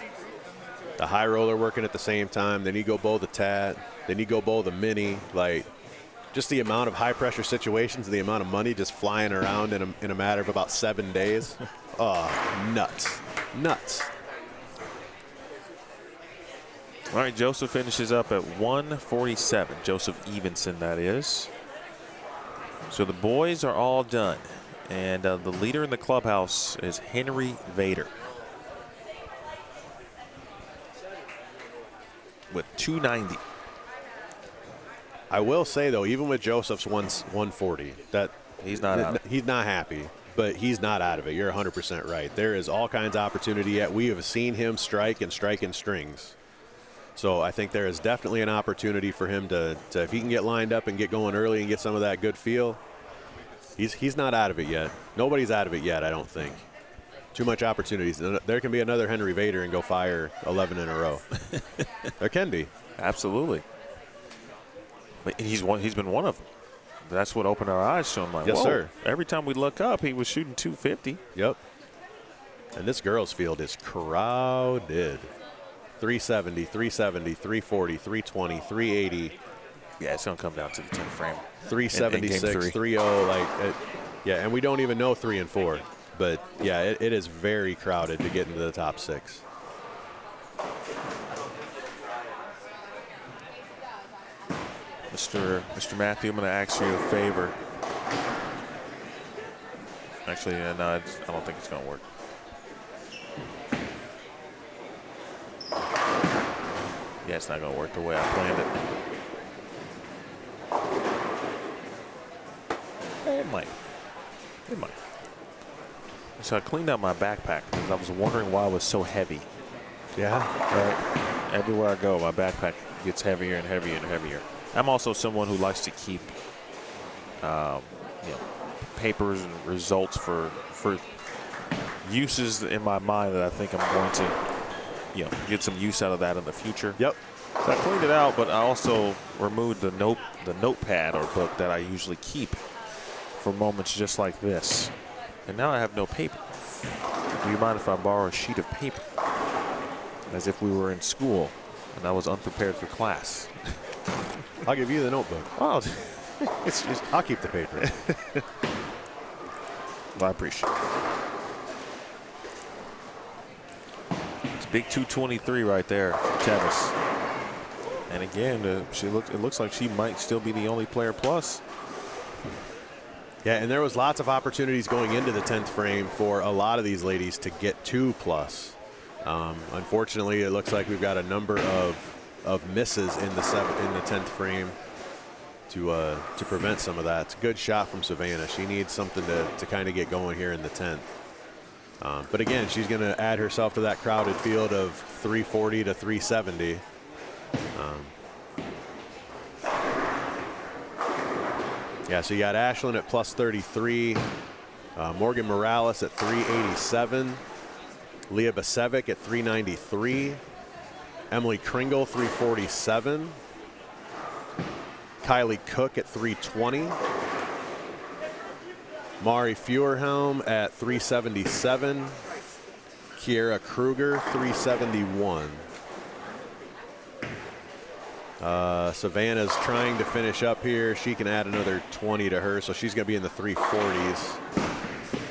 the high roller working at the same time, then you go bowl the tat, then you go bowl the mini. Like, just the amount of high pressure situations, the amount of money just flying around in a matter of about 7 days. Oh, nuts. All right, Joseph finishes up at 147. Joseph Evenson, that is. So the boys are all done. And the leader in the clubhouse is Henry Vader with 290. I will say, though, even with Joseph's 140, that he's not happy, but he's not out of it. You're 100% right. There is all kinds of opportunity yet. We have seen him strike in strings. So I think there is definitely an opportunity for him to if he can get lined up and get going early and get some of that good feel, he's not out of it yet. Nobody's out of it yet, I don't think. Too much opportunities. There can be another Henry Vader and go fire 11 in a row. There can be. Absolutely. But he's been one of them. That's what opened our eyes to him. Like, yes, whoa. Sir. Every time we look up, he was shooting 250. Yep. And this girls' field is crowded. 370, 370, 340, 320, 380. Yeah, it's going to come down to the 10th frame. 376, 30. Yeah, and we don't even know 3 and 4. But, yeah, it is very crowded to get into the top 6. Mr. Matthew, I'm going to ask you a favor. Actually, no, I don't think it's going to work. Yeah, it's not going to work the way I planned it. It might. So I cleaned out my backpack because I was wondering why it was so heavy. Yeah. Right. Everywhere I go, my backpack gets heavier and heavier and heavier. I'm also someone who likes to keep, papers and results for uses in my mind that I think I'm going to, get some use out of that in the future. Yep. So I cleaned it out, but I also removed the notepad or book that I usually keep for moments just like this. And now I have no paper. Do you mind if I borrow a sheet of paper? As if we were in school and I was unprepared for class. I'll give you the notebook. Oh, I'll keep the paper. Well, I appreciate it. It's big 223 right there from Teves. And again, it looks like she might still be the only player plus. Yeah, and there was lots of opportunities going into the 10th frame for a lot of these ladies to get 2+. Unfortunately, it looks like we've got a number of misses in the 10th frame to prevent some of that. It's a good shot from Savannah. She needs something to kind of get going here in the 10th. But again, she's going to add herself to that crowded field of 340 to 370. Yeah, so you got Ashlyn at plus 33. Morgan Morales at 387. Leah Besevic at 393. Emily Kringle, 347. Kylie Cook at 320. Mari Feuerhelm at 377. Kiera Kreuger, 371. Savannah's trying to finish up here. She can add another 20 to her, so she's going to be in the 340s.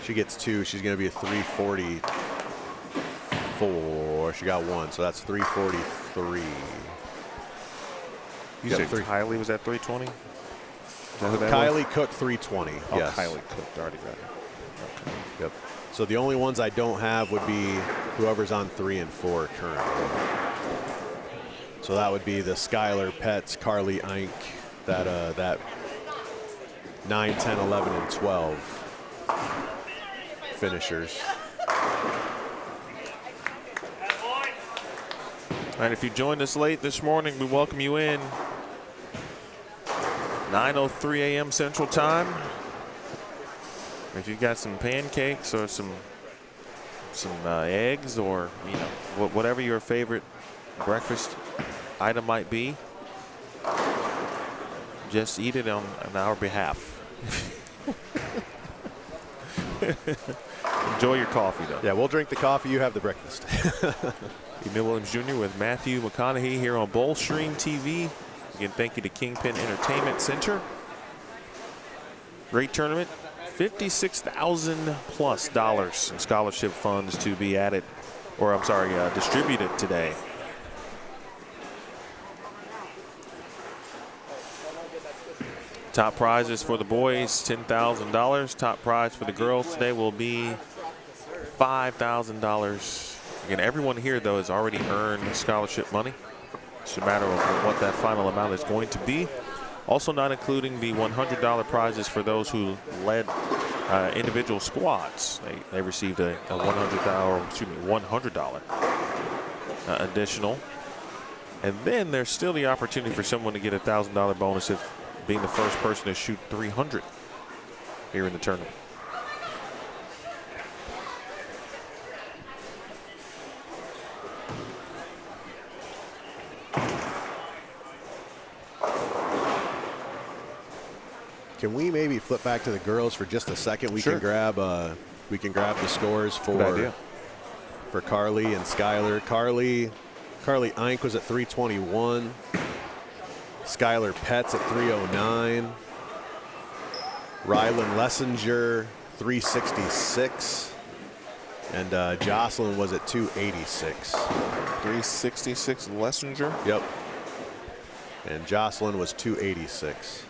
She gets 2. She's going to be a 344. She got 1, so that's 343. You said Kylie was at 320? Kylie Cook, 320. Oh, yes. Kylie Cook, already got it. Okay. Yep. So the only ones I don't have would be whoever's on 3 and 4 currently. So that would be the Skylar Petts, Carly Eink, that 9, 10, 11, and 12 finishers. All right, if you joined us late this morning, we welcome you in. 9:03 a.m. Central Time. If you've got some pancakes or some eggs, or whatever your favorite breakfast item might be, just eat it on our behalf. Enjoy your coffee, though. Yeah, we'll drink the coffee. You have the breakfast. Emil Williams Jr. with Matthew McConaughy here on BowlStreamTV. Again, thank you to Kingpin Entertainment Center. Great tournament. $56,000+ in scholarship funds to be added, or I'm sorry, distributed today. Top prizes for the boys, $10,000. Top prize for the girls today will be $5,000. Again, everyone here, though, has already earned scholarship money. It's a matter of what that final amount is going to be. Also not including the $100 prizes for those who led individual squads. They received a $100 additional. And then there's still the opportunity for someone to get a $1,000 bonus if being the first person to shoot 300 here in the tournament. Can we maybe flip back to the girls for just a second? We can grab the scores for Carly and Skylar. Carly Eink was at 321. Skylar Petts at 309. Rylan Lessenger 366. And Jocelyn was at 286. 366 Lessenger? Yep. And Jocelyn was 286.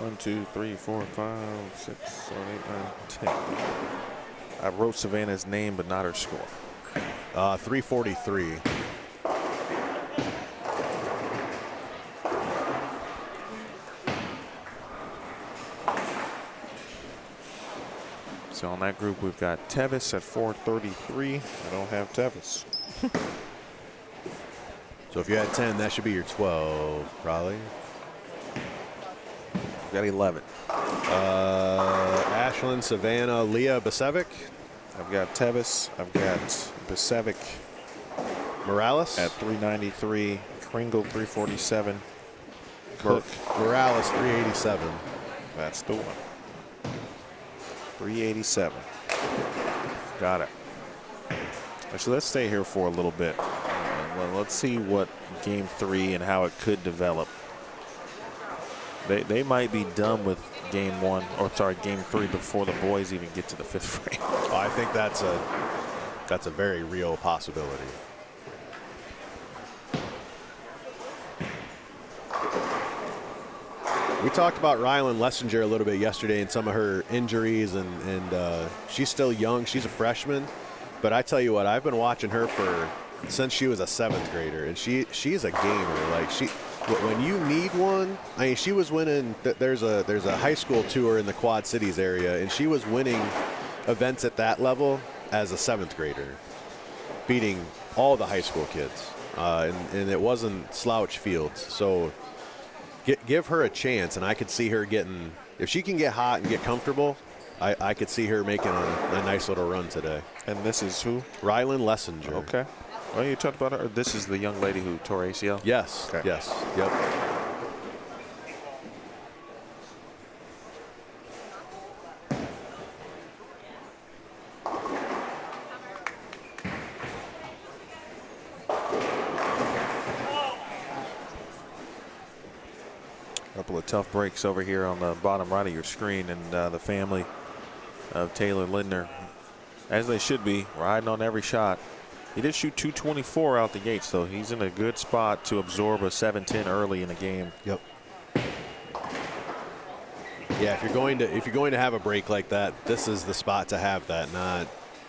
1, 2, 3, 4, 5, 6, 7, 8, 9, 10. I wrote Savannah's name, but not her score. 343. So on that group, we've got Teves at 433. I don't have Teves. So if you had 10, that should be your 12, probably. Got 11. Ashlyn, Savannah, Leah, Besevic. I've got Teves. I've got Besevic. Morales at 393. Kringle 347. Cook. Morales 387. That's the one. 387. Got it. Actually, let's stay here for a little bit. Let's see what game 3 and how it could develop. They might be done with game 3 before the boys even get to the 5th frame. Oh, I think that's a very real possibility. We talked about Rylan Lessenger a little bit yesterday and some of her injuries, and she's still young. She's a freshman, but I tell you what, I've been watching her since she was a 7th grader, and she's a gamer. Like when you need one, I mean, she was winning. There's a high school tour in the Quad Cities area, and she was winning events at that level as a 7th grader, beating all the high school kids, and it wasn't slouch fields. So give her a chance, and I could see her getting, if she can get hot and get comfortable, I could see her making a nice little run today. And this is who? Rylan Lessenger. Okay. Well, you talked about her. This is the young lady who tore ACL? Yes. Okay. Yes. Yep. Couple of tough breaks over here on the bottom right of your screen, and the family of Taylor Lindner, as they should be, riding on every shot. He did shoot 224 out the gates, though. He's in a good spot to absorb a 7-10 early in the game. Yep. Yeah, if you're going to have a break like that, this is the spot to have that,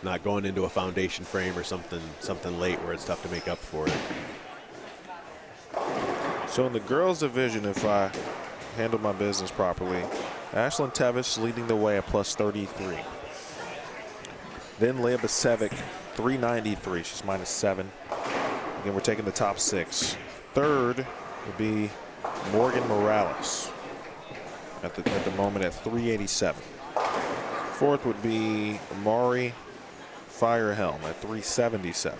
not going into a foundation frame or something late where it's tough to make up for it. So in the girls division, if I handle my business properly, Ashlyn Teves leading the way at +33. Then Leah Besevic, 393. She's -7. Again, we're taking the top 6. Third would be Morgan Morales at the moment at 387. Fourth would be Mari Firehelm at 377.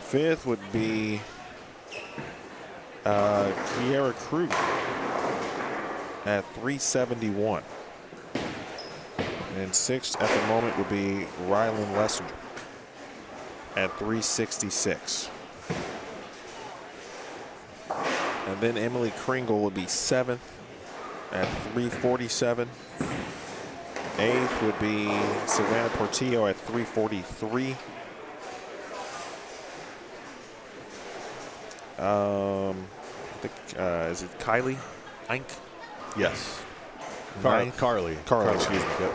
Fifth would be Kreuger at 371. And sixth at the moment would be Rylan Lessenger at 366. And then Emily Kringle would be 7th at 347. 8th would be Savannah Portillo at 343. I think, is it Kylie Ink? Yes. Carly, excuse me. Yep.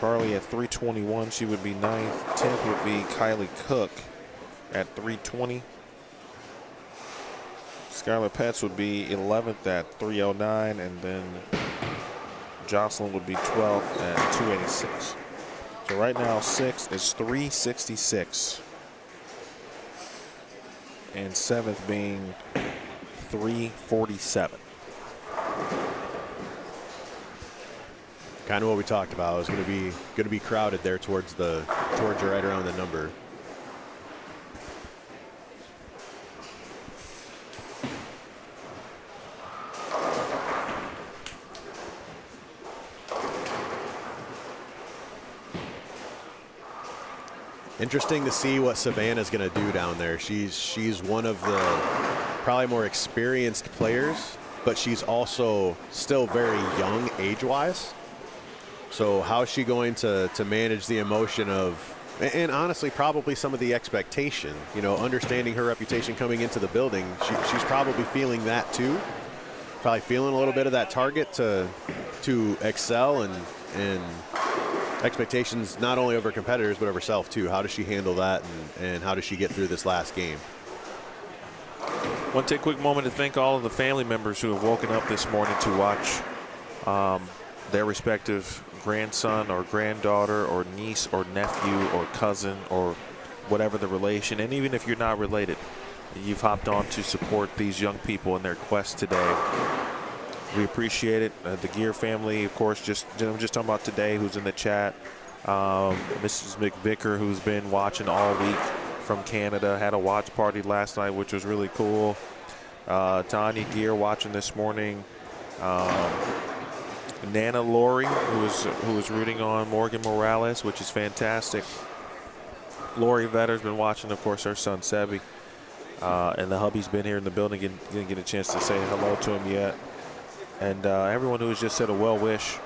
Carly at 321. She would be 9th. 10th would be Kylie Cook at 320. Skylar Petts would be 11th at 309, and then Jocelyn would be 12th at 286. So right now, 6th is 366. And 7th being 347. Kind of what we talked about. It was going to be crowded there towards right around the number. Interesting to see what Savannah's going to do down there. She's one of the probably more experienced players, but she's also still very young age-wise. So how's she going to manage the emotion of, and honestly probably some of the expectation, understanding her reputation coming into the building. She's probably feeling that too. Probably feeling a little bit of that target to excel and expectations not only of her competitors but of herself too. How does she handle that, and how does she get through this last game? I want to take a quick moment to thank all of the family members who have woken up this morning to watch their respective grandson or granddaughter or niece or nephew or cousin or whatever the relation, and even if you're not related, you've hopped on to support these young people in their quest today. We appreciate it. The Gear family, of course, I'm just talking about today, who's in the chat. Mrs. McVicker, who's been watching all week from Canada, had a watch party last night, which was really cool. Tanya Gear watching this morning. Nana Lori, who was rooting on Morgan Morales, which is fantastic. Lori Vetter's been watching, of course, her son Sebi. And the hubby's been here in the building, didn't get a chance to say hello to him yet. And everyone who has just said a well wish.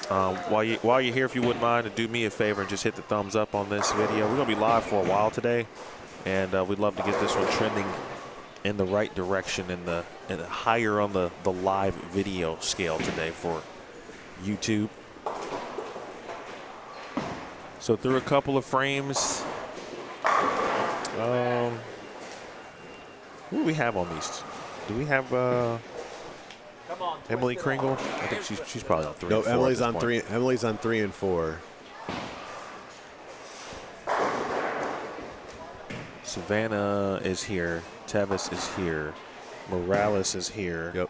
While you're here, if you wouldn't mind, to do me a favor and just hit the thumbs up on this video. We're going to be live for a while today, and we'd love to get this one trending in the right direction and higher on the live video scale today for YouTube. So through a couple of frames, who do we have on these? Do we have Emily Kringle? I think she's probably on 3 no, and 4. Emily's on 3. Emily's on 3 and 4. Savannah is here. Teves is here. Morales is here. Yep.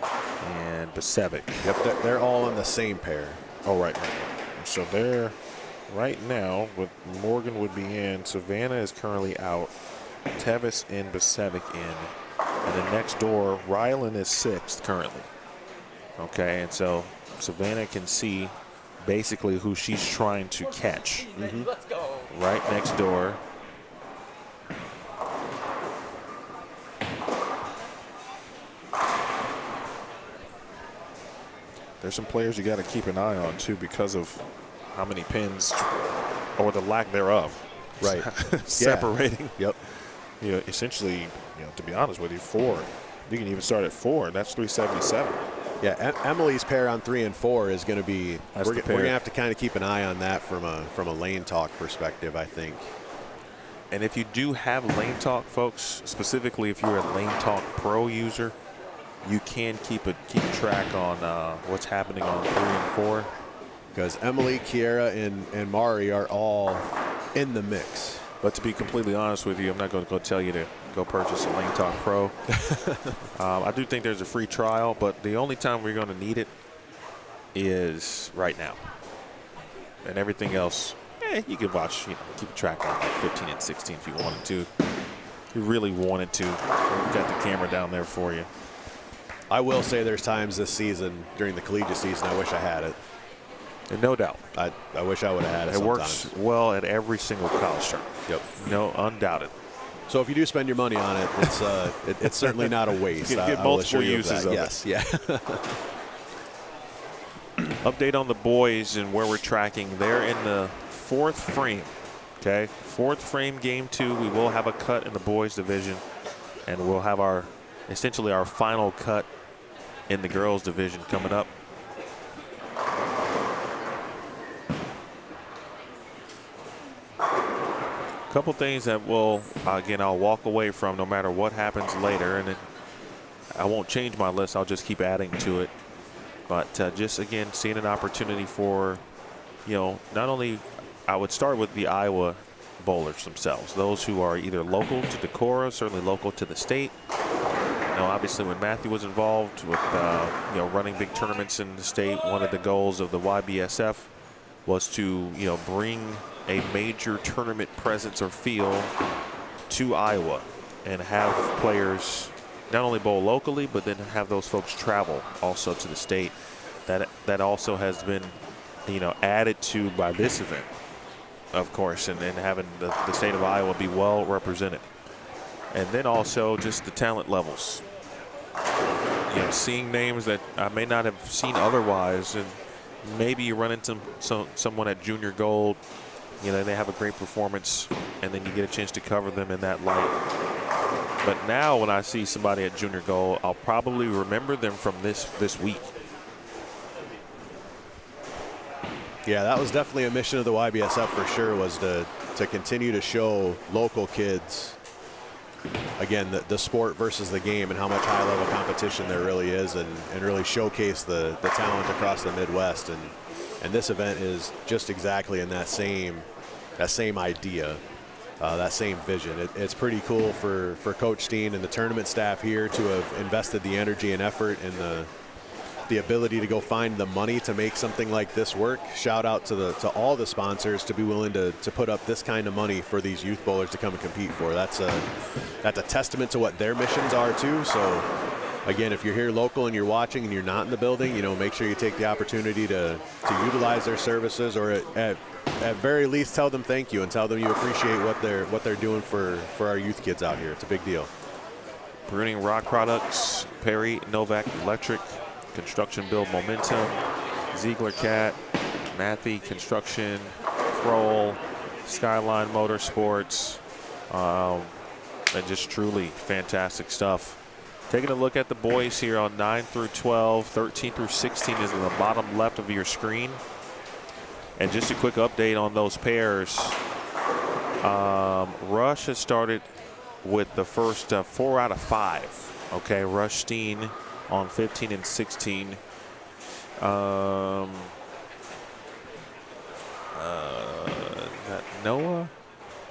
And Besevic. Yep, they're all on the same pair. Oh, right. So they're right now, with Morgan would be in. Savannah is currently out. Teves and Besevic in. And then next door, Rylan is 6th currently. Okay, and so Savannah can see basically who she's trying to catch. Let's go. Right next door. There's some players you got to keep an eye on too because of how many pins or the lack thereof. Right. Separating. Yep. You know, essentially, to be honest with you, 4. You can even start at 4. That's 377. Yeah, Emily's pair on 3 and 4 is going to be. That's We're the going pair. to have to kind of keep an eye on that from a lane talk perspective, I think. And if you do have Lane Talk, folks, specifically if you're a Lane Talk Pro user, you can keep a track on what's happening on 3 and 4. Because Emily, Kiera, and Mari are all in the mix. But to be completely honest with you, I'm not going to go tell you to go purchase a Lane Talk Pro. I do think there's a free trial, but the only time we're going to need it is right now. And everything else, you can watch, keep track on like 15 and 16 if you wanted to. If you really wanted to, we got the camera down there for you. I will say there's times this season, during the collegiate season, I wish I had it. And no doubt. I wish I would have had it. It works well at every single college tournament. Yep. No, undoubted. So if you do spend your money on it, it's certainly not a waste. You can get I will multiple assure you uses that. of Yes, yeah. Update on the boys and where we're tracking. They're in the 4th frame. Okay, 4th frame, game 2. We will have a cut in the boys division, and we'll have essentially our final cut in the girls division coming up. A couple things that will, again, I'll walk away from no matter what happens later, and I won't change my list. I'll just keep adding to it. But just, again, seeing an opportunity for, not only, I would start with the Iowa bowlers themselves, those who are either local to Decorah, certainly local to the state. Obviously when Matthew was involved with, running big tournaments in the state, one of the goals of the YBSF was to, bring a major tournament presence or feel to Iowa and have players not only bowl locally, but then have those folks travel also to the state. That also has been, added to by this event, of course, and having the state of Iowa be well represented. And then also just the talent levels. Seeing names that I may not have seen otherwise, and maybe you run into someone at Junior Gold, they have a great performance, and then you get a chance to cover them in that light. But now when I see somebody at Junior Gold, I'll probably remember them from this week. Yeah, that was definitely a mission of the YBSF for sure, was to continue to show local kids, again, the sport versus the game and how much high-level competition there really is, and really showcase the talent across the Midwest. And this event is just exactly in that same idea, that same vision. It's pretty cool for Coach Steen and the tournament staff here to have invested the energy and effort and the ability to go find the money to make something like this work. Shout out to all the sponsors to be willing to put up this kind of money for these youth bowlers to come and compete for. That's a testament to what their missions are too. So again, if you're here local and you're watching and you're not in the building, make sure you take the opportunity to utilize their services, or at very least tell them thank you and tell them you appreciate what they're doing for our youth kids out here. It's a big deal. Pruning Rock Products, Perry, Novak Electric, Construction Build Momentum, Ziegler Cat, Matthew Construction, Kroll, Skyline Motorsports, and just truly fantastic stuff. Taking a look at the boys here on 9 through 12, 13 through 16 is in the bottom left of your screen. And just a quick update on those pairs. Rush has started with the first 4 out of 5. Okay, Rush Steen on 15 and 16. Is that Noah?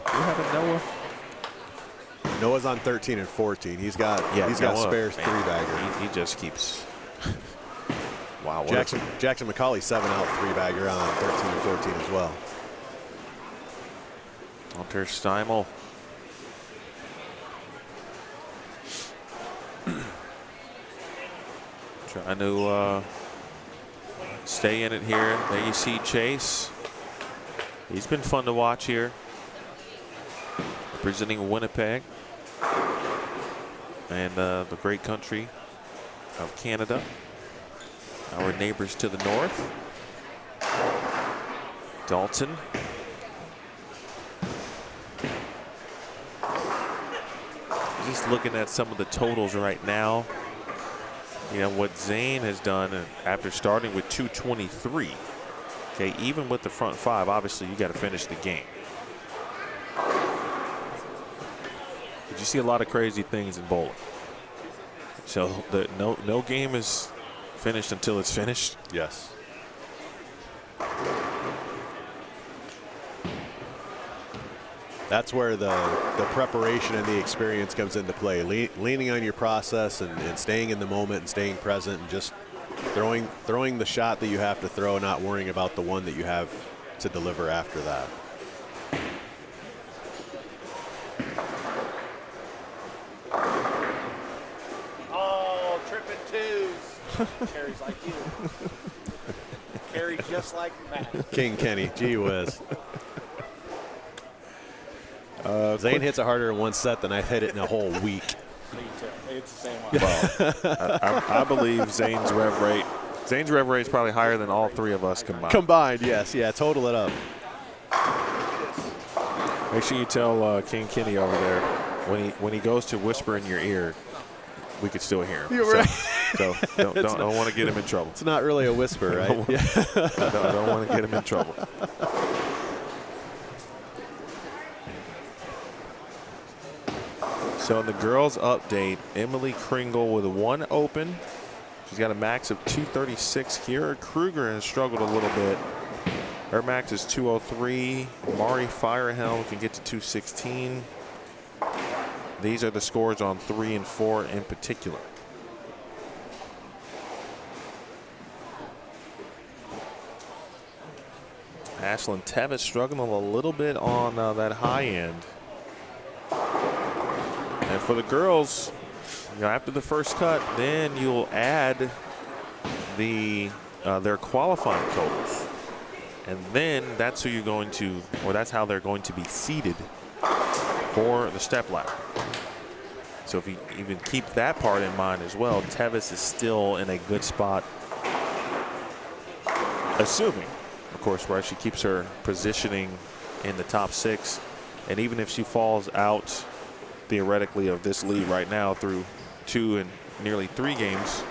Do you have a Noah? Noah's on 13 and 14. He's got spares 3-bagger. He just keeps. Wow. Jackson McConaughy 7-out 3-bagger on 13 and 14 as well. Hunter Steimel. Trying to stay in it here. There you see Chase. He's been fun to watch here. Representing Winnipeg and the great country of Canada. Our neighbors to the north. Dalton. Just looking at some of the totals right now. You know what Zane has done after starting with 223. Okay, even with the front five, obviously you got to finish the game. But you see a lot of crazy things in bowling. So no game is finished until it's finished. Yes. That's where the preparation and the experience comes into play. Leaning on your process and staying in the moment and staying present and just throwing the shot that you have to throw, not worrying about the one that you have to deliver after that. Oh, tripping twos. Carries like you. Carry just like Matt. King Kenny, gee whiz. Zane hits it harder in one set than I hit it in a whole week. Me too. It's the same way. Well, I believe Zane's rev rate. Zane's rev rate is probably higher than all three of us combined. Combined, yes. Yeah, total it up. Make sure you tell King Kenny over there when he goes to whisper in your ear, we could still hear him. You're right. So don't want to get him in trouble. It's not really a whisper, right? Yeah. don't want to get him in trouble. So in the girls' update, Emily Kringle with 1 open. She's got a max of 236 here. Kreuger has struggled a little bit. Her max is 203. Mari Firehelm can get to 216. These are the scores on 3 and 4 in particular. Ashlyn Teves struggling a little bit on that high end. And for the girls, you know, after the first cut, then you'll add their qualifying totals, and then that's who you're going to, or that's how they're going to be seeded for the step ladder. So if you even keep that part in mind as well, Teves is still in a good spot, assuming, of course, where she keeps her positioning in the top 6, and even if she falls out theoretically of this lead right now through 2 and nearly 3 games,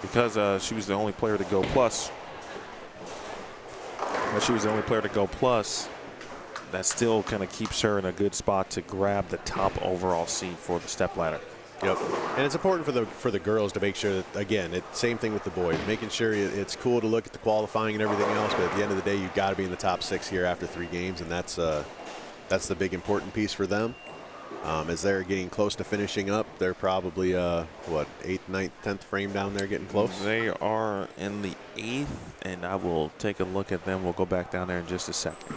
because she was the only player to go plus. That still kind of keeps her in a good spot to grab the top overall seed for the step ladder. Yep, and it's important for the girls to make sure that, again, same thing with the boys, making sure it's cool to look at the qualifying and everything else, but at the end of the day, you've got to be in the top 6 here after 3 games, and that's the big important piece for them. As they're getting close to finishing up, they're probably, 8th, 9th, 10th frame down there getting close? They are in the 8th, and I will take a look at them. We'll go back down there in just a second.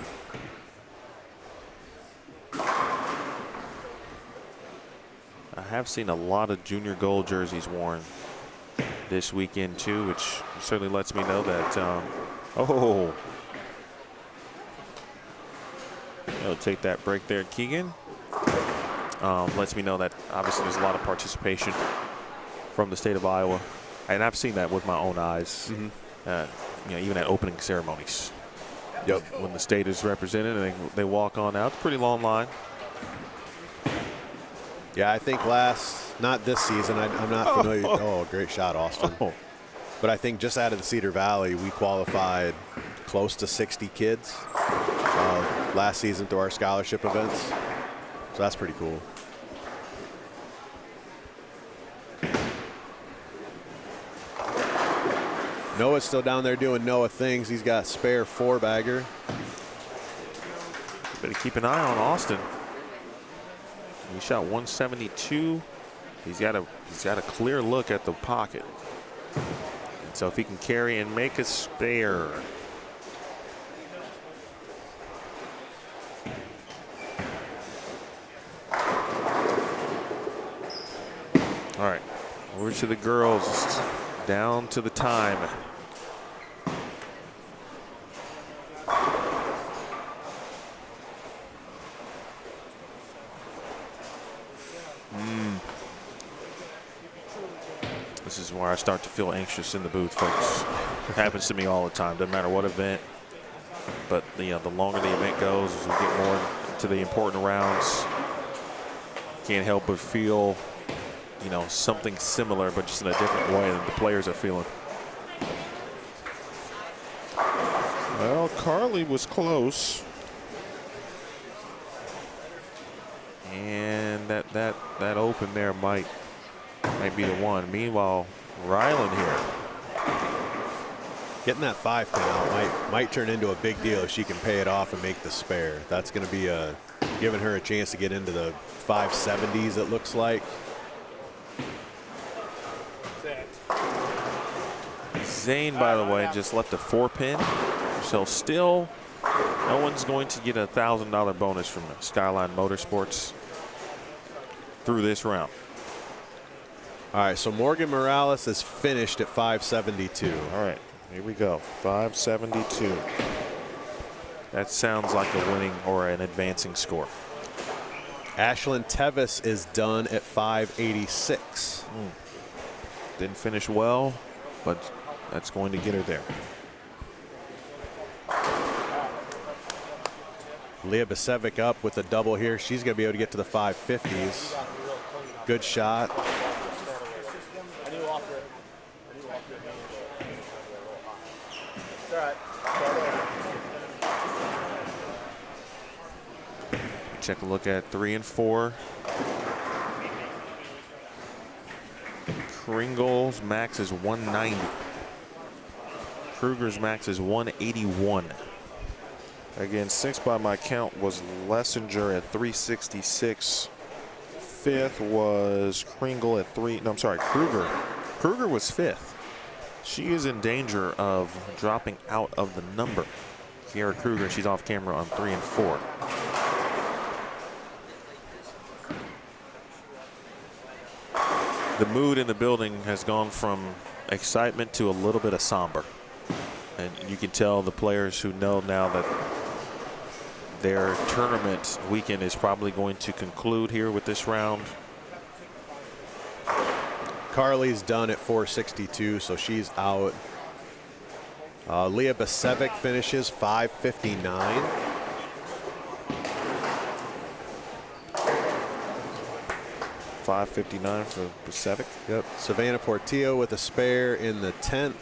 I have seen a lot of junior gold jerseys worn this weekend, too, which certainly lets me know that, I'll take that break there, Keegan. Lets me know that obviously there's a lot of participation from the state of Iowa, and I've seen that with my own eyes. Mm-hmm. Even at opening ceremonies. Yep. When the state is represented and they walk on out, it's a pretty long line. Yeah, I think not this season. I'm not familiar. Oh, great shot, Austin. Oh. But I think just out of the Cedar Valley, we qualified close to 60 kids last season through our scholarship events. So that's pretty cool. Noah's still down there doing Noah things. He's got spare 4-bagger. Better keep an eye on Austin. He shot 172. He's got a clear look at the pocket. And so if he can carry and make a spare. All right, over to the girls, down to the time. This is where I start to feel anxious in the booth, folks. It happens to me all the time, doesn't matter what event. But the longer the event goes, as we get more to the important rounds, can't help but feel, something similar, but just in a different way than the players are feeling. Well, Carly was close. And that open there might be the one. Meanwhile, Ryland here. Getting that 5 pin out might turn into a big deal if she can pay it off and make the spare. That's going to be giving her a chance to get into the 570s, it looks like. Zane, by the way, just left a 4-pin. So still, no one's going to get a $1,000 bonus from Skyline Motorsports through this round. All right, so Morgan Morales is finished at 572. All right, here we go. 572. That sounds like a winning or an advancing score. Ashlyn Teves is done at 586. Didn't finish well, but that's going to get her there. Leah Besevic up with a double here. She's going to be able to get to the 550s. Good shot. Check a look at 3 and 4. Kringle's max is 190. Kreuger's max is 181. Again, 6th by my count was Lessenger at 366. 5th was Kringle at Kreuger. Kreuger was 5th. She is in danger of dropping out of the number. Kiara Kreuger, she's off camera on 3 and 4. The mood in the building has gone from excitement to a little bit of somber. And you can tell the players who know now that their tournament weekend is probably going to conclude here with this round. Carly's done at 462, so she's out. Leah Besevic finishes 559. $5.59 for Besevic. Yep. Savannah Portillo with a spare in the 10th.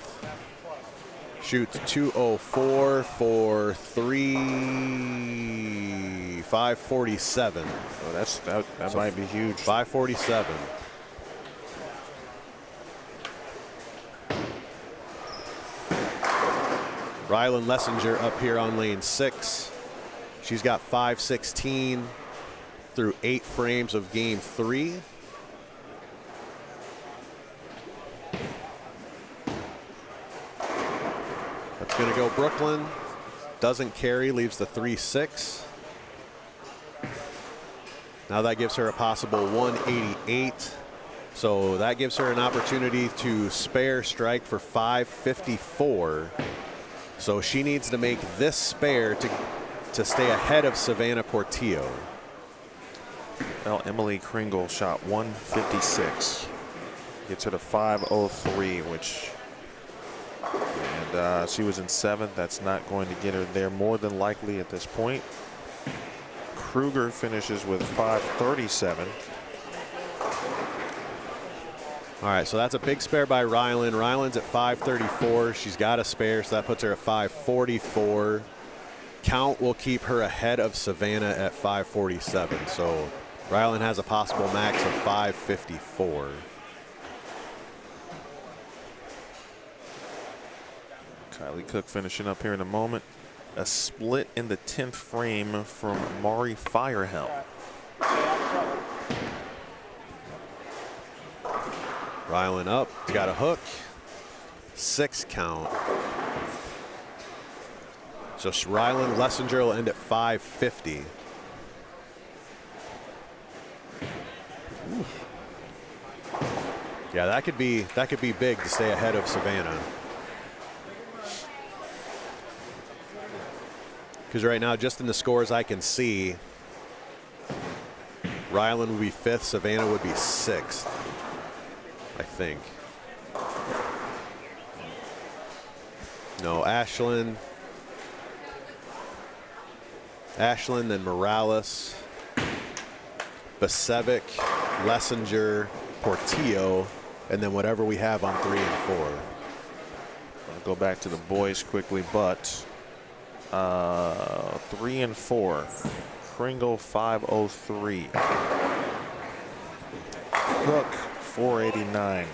Shoots 204 for 547. Oh, that might be huge. 547. Ryland Lessenger up here on lane 6. She's got 516 through 8 frames of game 3. That's going to go Brooklyn. Doesn't carry, leaves the 3-6. Now that gives her a possible 188. So that gives her an opportunity to spare strike for 554. So she needs to make this spare to stay ahead of Savannah Portillo. Well, Emily Kringle shot 156. Gets her to 503, which, and she was in 7th. That's not going to get her there more than likely at this point. Kreuger finishes with 537. All right, so that's a big spare by Ryland. Ryland's at 534. She's got a spare, so that puts her at 544. Count will keep her ahead of Savannah at 547. So Ryland has a possible max of 554. Kylie Cook finishing up here in a moment. A split in the 10th frame from Mari Firehelm. Rylan up, he's got a hook. 6 count. So Rylan Lessenger will end at 550. Yeah, that could be big to stay ahead of Savannah. Because right now, just in the scores I can see, Rylan would be 5th, Savannah would be 6th, I think. No, Ashland, then Morales, Besevic, Lessenger, Portillo, and then whatever we have on 3 and 4. I'll go back to the boys quickly, but 3 and 4. Kringle 503. Cook 489.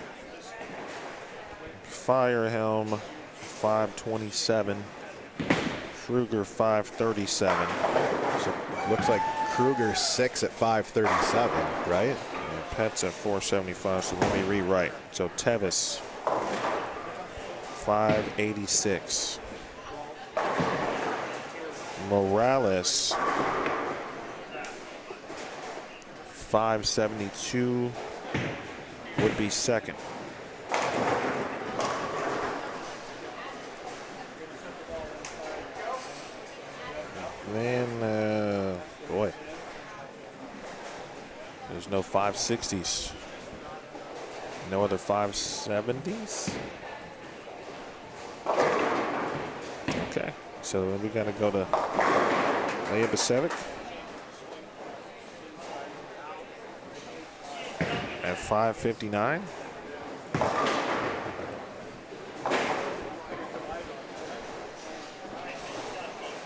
Firehelm 527. Kreuger 537. So looks like Kreuger 6 at 537, right? And Pet's at 475, so let me rewrite. So Teves 586. Morales 572 would be second. Then, boy, there's no 560s. No other 570s? Okay, so we got to go to Leah Besevic at 559.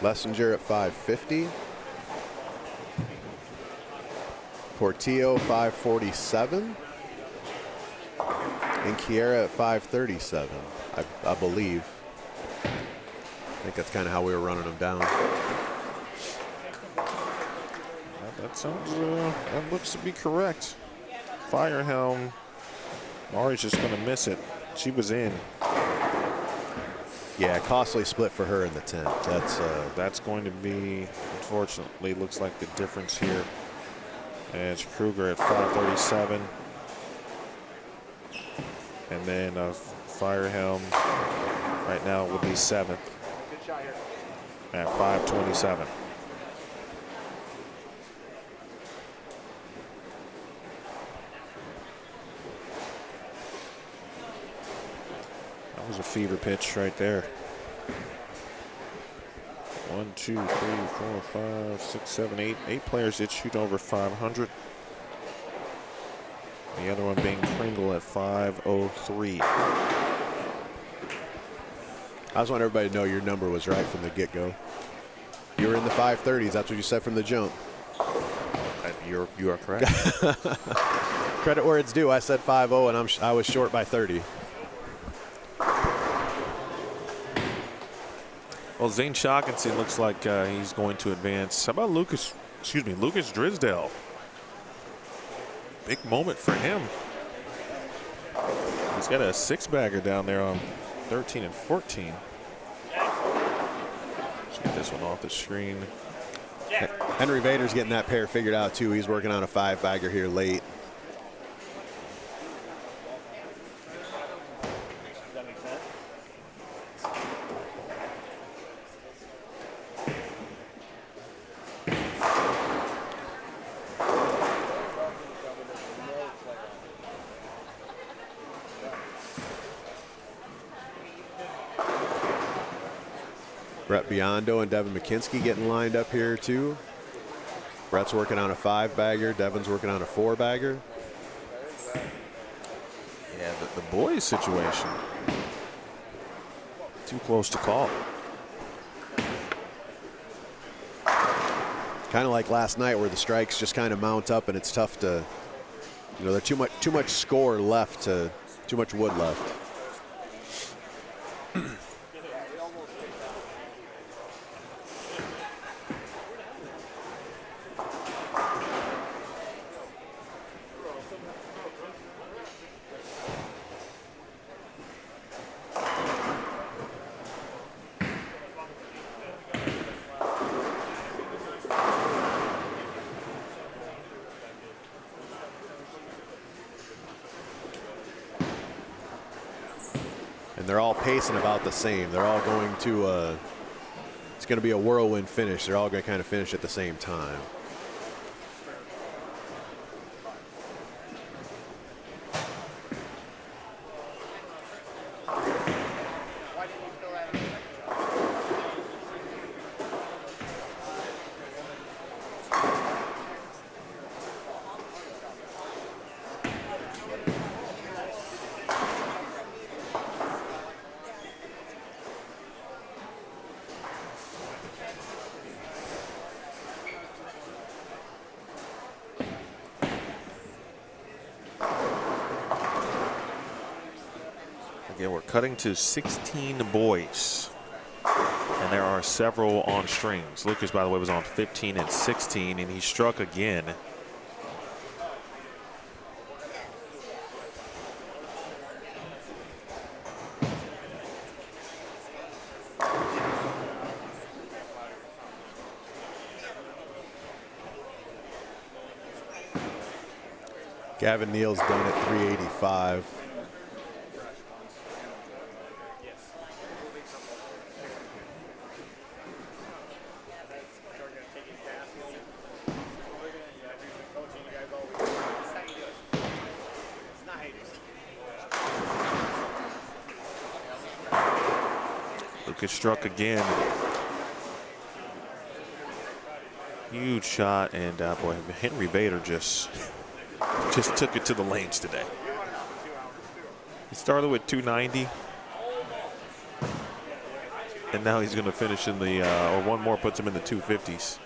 Lessenger at 550. Portillo 547. And Kiera at 537, I believe. I think that's kind of how we were running them down. That sounds, that looks to be correct. Firehelm, Mari's just going to miss it. She was in. Yeah, costly split for her in the 10th. That's going to be, unfortunately, looks like the difference here. And it's Kreuger at 537. And then Firehelm right now will be 7th at 527. That was a fever pitch right there. 1, 2, 3, 4, 5, 6, 7, 8. 8 players did shoot over 500. The other one being Kringle at 503. I just want everybody to know your number was right from the get-go. You were in the 530s. That's what you said from the jump. You are correct. Credit where it's due. I said 5-0, and I was short by 30. Well, Zane Shockency looks like he's going to advance. How about Lucas Drisdale? Big moment for him. He's got a 6-bagger down there on 13 and 14. Let's get this one off the screen. Henry Vader's getting that pair figured out, too. He's working on a 5-bagger here late. Brett Biondo and Devin McKinsky getting lined up here too. Brett's working on a 5-bagger. Devin's working on a 4-bagger. Yeah, the boys situation. Too close to call. Kind of like last night where the strikes just kind of mount up and it's tough to, you know, there's too much score left, too much wood left. And they're all pacing about the same. They're all going to, it's going to be a whirlwind finish. They're all going to kind of finish at the same time. Again, we're cutting to 16 boys. And there are several on strings. Lucas, by the way, was on 15 and 16, and he struck again. Gavin Neal's done at 385. Lucas struck again. Huge shot, and boy, Henry Vader just took it to the lanes today. He started with 290, and now he's going to finish in the, or one more puts him in the 250s.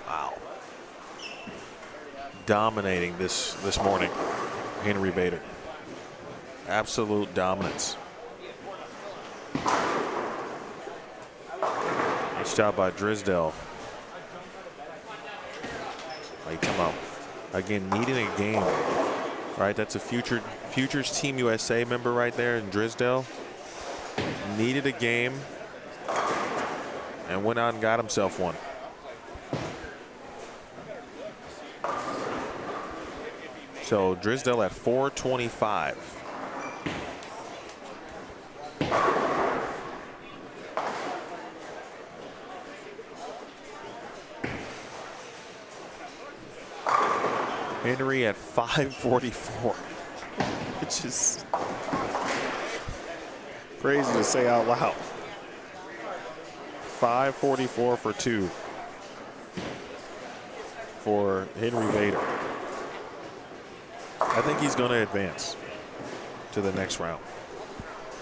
Wow. Dominating this morning, Henry Vader. Absolute dominance. Nice job by Drisdale. Like, come on. Again, needing a game, right? That's a Futures Team USA member right there in Drisdale. Needed a game and went out and got himself one. So Drisdale at 425. Henry at 544, which is crazy to say out loud. 544 for two for Henry Vader. I think he's going to advance to the next round.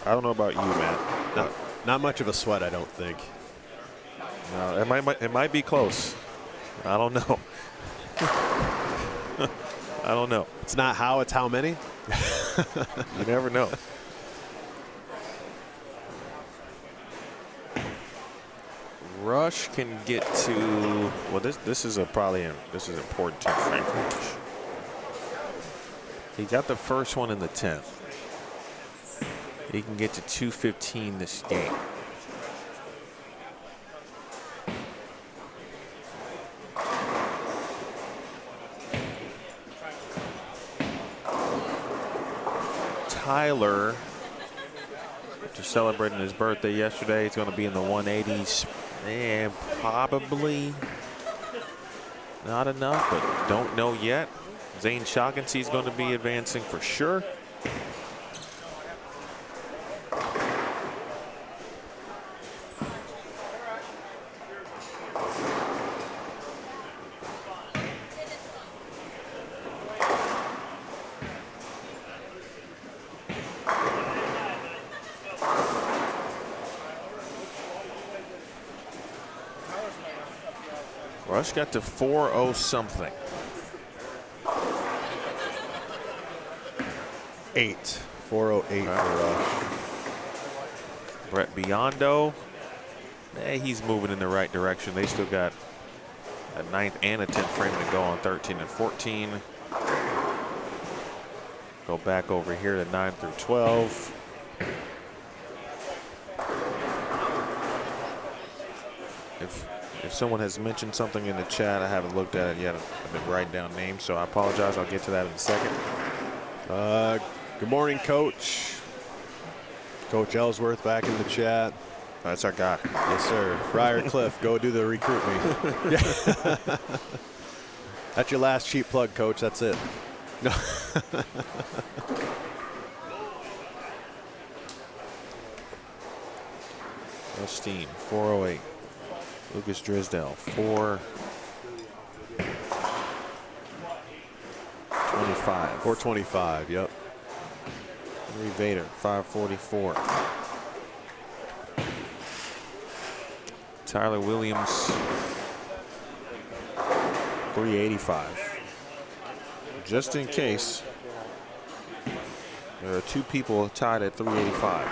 I don't know about you, man. Not much of a sweat, I don't think. No, it might be close. I don't know. I don't know. It's not how, it's how many. You never know. Rush can get to, well, this is important to Frank Rush. He got the first one in the 10th. He can get to 215 this game. Tyler, just celebrating his birthday yesterday, he's going to be in the 180s. And probably not enough, but don't know yet. Zane Shockency is going to be advancing for sure. Rush got to 4-0 something. 408 for Rush. Brett Biondo, he's moving in the right direction. They still got a 9th and a 10th frame to go on 13 and 14. Go back over here to 9 through 12. If someone has mentioned something in the chat, I haven't looked at it yet. I've been writing down names, so I apologize. I'll get to that in a second. Good morning, Coach. Coach Ellsworth back in the chat. That's our guy. Yes, sir. Briar Cliff, go do the recruit me. That's your last cheap plug, Coach. That's it. No. Osteen, 408. Lucas Drisdale, 425. 425, yep. Henry Vader, 544. Tyler Williams, 385. Just in case, there are 2 people tied at 385.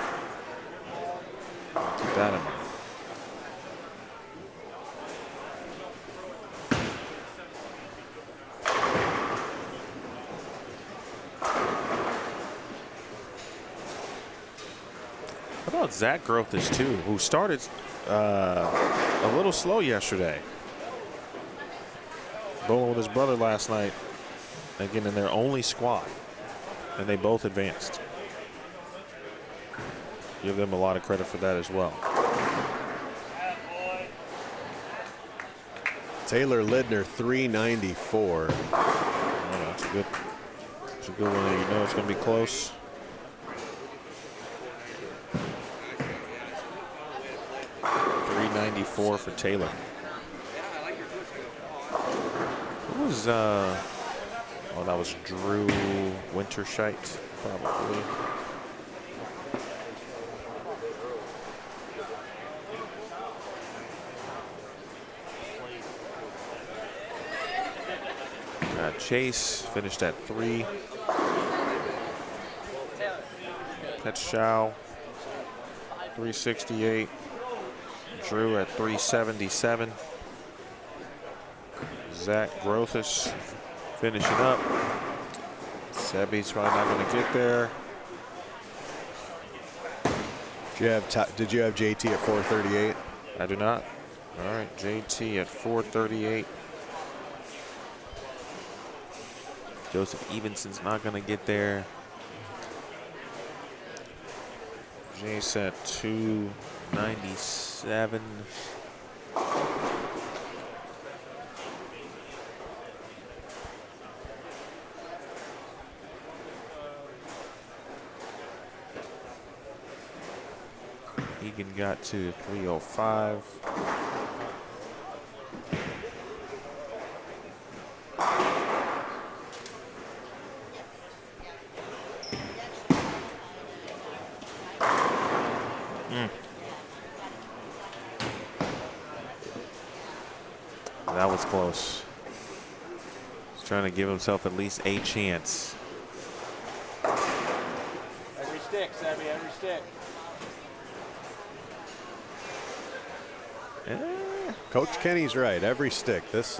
Keep that in mind. How about Zach Grothis too, who started a little slow yesterday. Bowling with his brother last night, again in their only squad, and they both advanced. Give them a lot of credit for that as well. Taylor Lidner, 394. Oh, that's a good one. You know it's going to be close. $394 for Taylor. Who was oh, that was Drew Winterscheidt, probably. Chase finished at 3. Pet Shao, 368. Drew at 377. Zach Grothis finishing up. Sebi's probably not going to get there. Did you have JT at 438? I do not. All right, JT at 438. Joseph Evenson's not going to get there. Jace at 297. Egan got to 305. That was close. He's trying to give himself at least a chance. Every stick, Sebby, every stick. Coach Kenny's right. Every stick. This,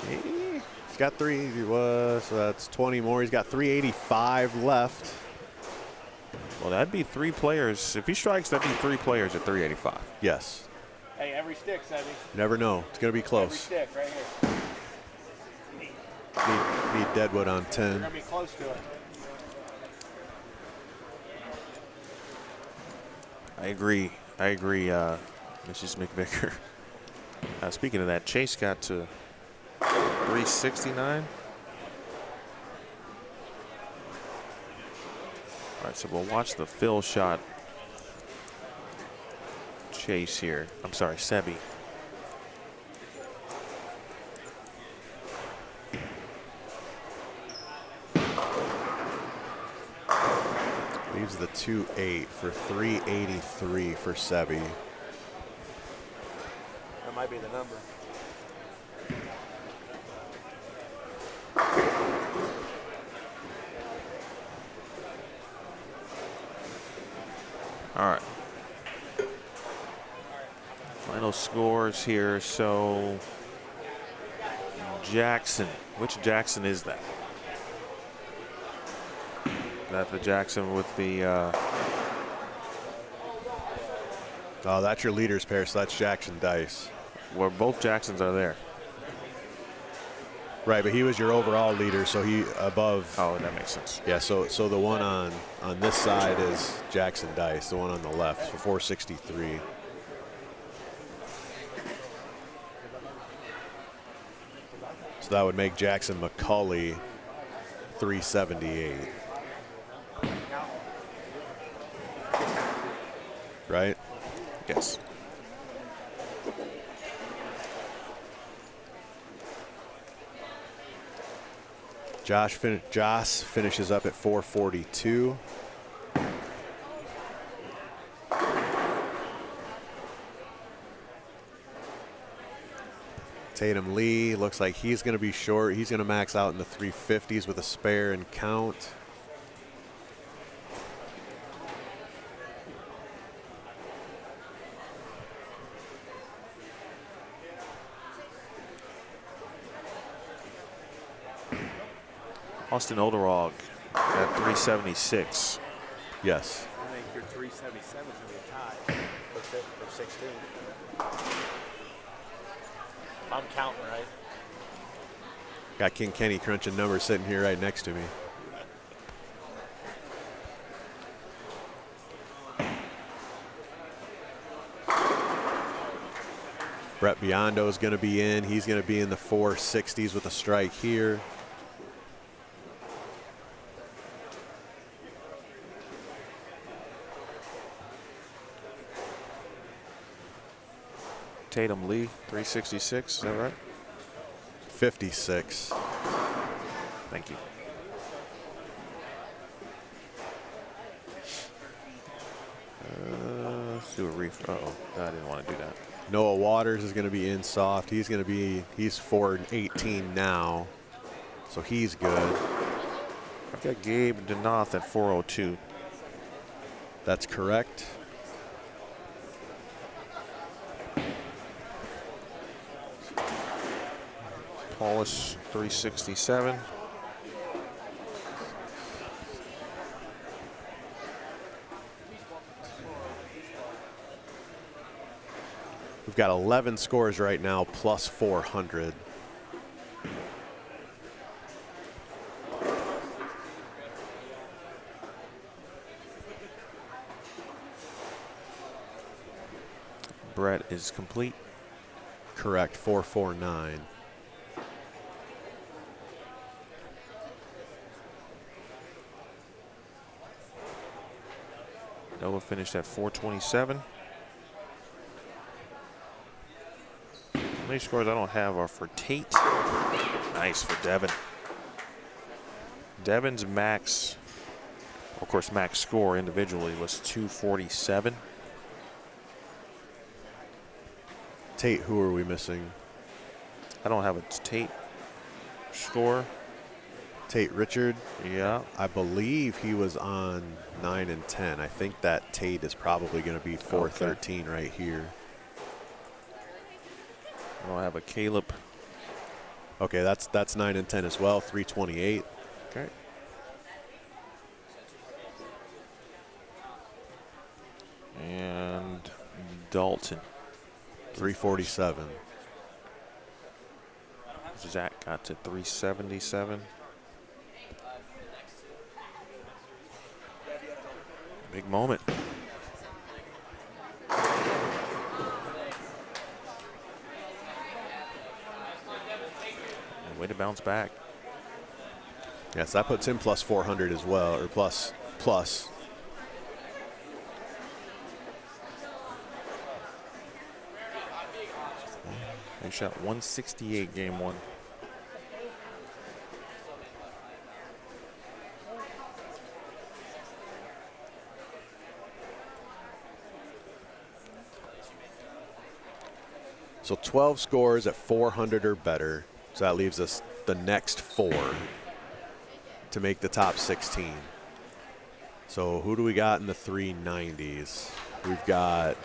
he's got 3. So that's 20 more. He's got 385 left. Well, that'd be 3 players. If he strikes, that'd be 3 players at 385. Yes. Hey, every stick, Sebby. You never know. It's going to be Every close. stick, right here. Need Deadwood on You're 10. gonna be close to it. I agree, Mrs. McVicker. Speaking of that, Chase got to 369. All right, so we'll watch the fill shot. Chase here. I'm sorry, Sebi. Leaves the 2-8 for 383 for Sebi. That might be the number. All right. Final scores here. So Jackson. Which Jackson is that? Is that the Jackson with the Oh, that's your leaders pair, so that's Jackson Dice. Where both Jacksons are there. Right, but he was your overall leader, so he above. Oh, that makes sense. Yeah, so the one on this side is Jackson Dice, the one on the left, so 463. So that would make Jackson McConaughy 378. Right? Yes. Josh finishes up at 442. Tatum Lee looks like he's going to be short. He's going to max out in the 350s with a spare and count. Austin Olderog at 376. Yes. I think your 377 is going to be a tie for 16. If I'm counting right. Got King Kenny crunching numbers sitting here right next to me. Brett Biondo is going to be in. He's going to be in the 460s with a strike here. Tatum Lee, 366. Is that right? 56. Thank you. Let's do a reef. Uh-oh. I didn't want to do that. Noah Waters is going to be in soft. He's 418 now, so he's good. I've got Gabe Denoth at 402. That's correct. Paulus, 367. We've got 11 scores right now, plus 400. Brett is complete. Correct, 449. Noah finished at 427. How many scores I don't have are for Tate. Nice for Devin. Devin's max, of course, max score individually was 247. Tate, who are we missing? I don't have a Tate score. Tate Richard. Yeah. I believe he was on 9 and 10. I think that Tate is probably going to be 413 right here. I don't have a Caleb. Okay, that's 9 and 10 as well, 328. Okay. And Dalton. 347. Zach got to 377. Big moment. And way to bounce back. Yes, that puts him plus 400 as well, or plus. They shot 168 game one. So 12 scores at 400 or better. So that leaves us the next 4 to make the top 16. So who do we got in the 390s? We've got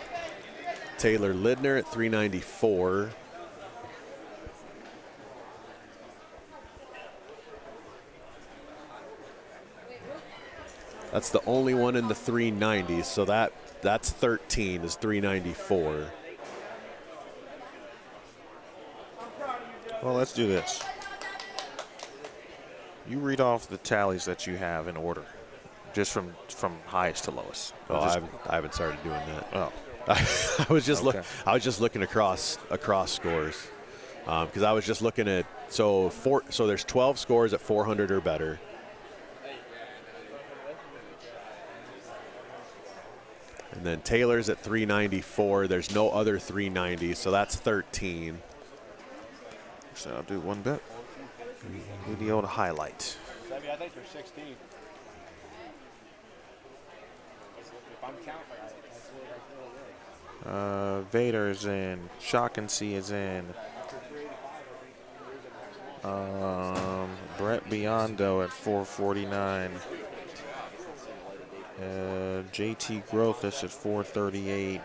Taylor Lidner at 394. That's the only one in the 390s, so that's 13 is 394. Well, let's do this. You read off the tallies that you have in order, just from highest to lowest. Oh, I haven't started doing that. Oh, I was just Okay. I was just looking across scores because I was just looking at so there's 12 scores at 400 or better. And then Taylor's at 394. There's no other 390, so that's 13. so I'll do one bet. Do the old highlight. Sebby, I think you're 16. If I'm counting right, that's really good. Vader's in. Shockency is in. Brett Biondo at 449. JT Grothus at 438.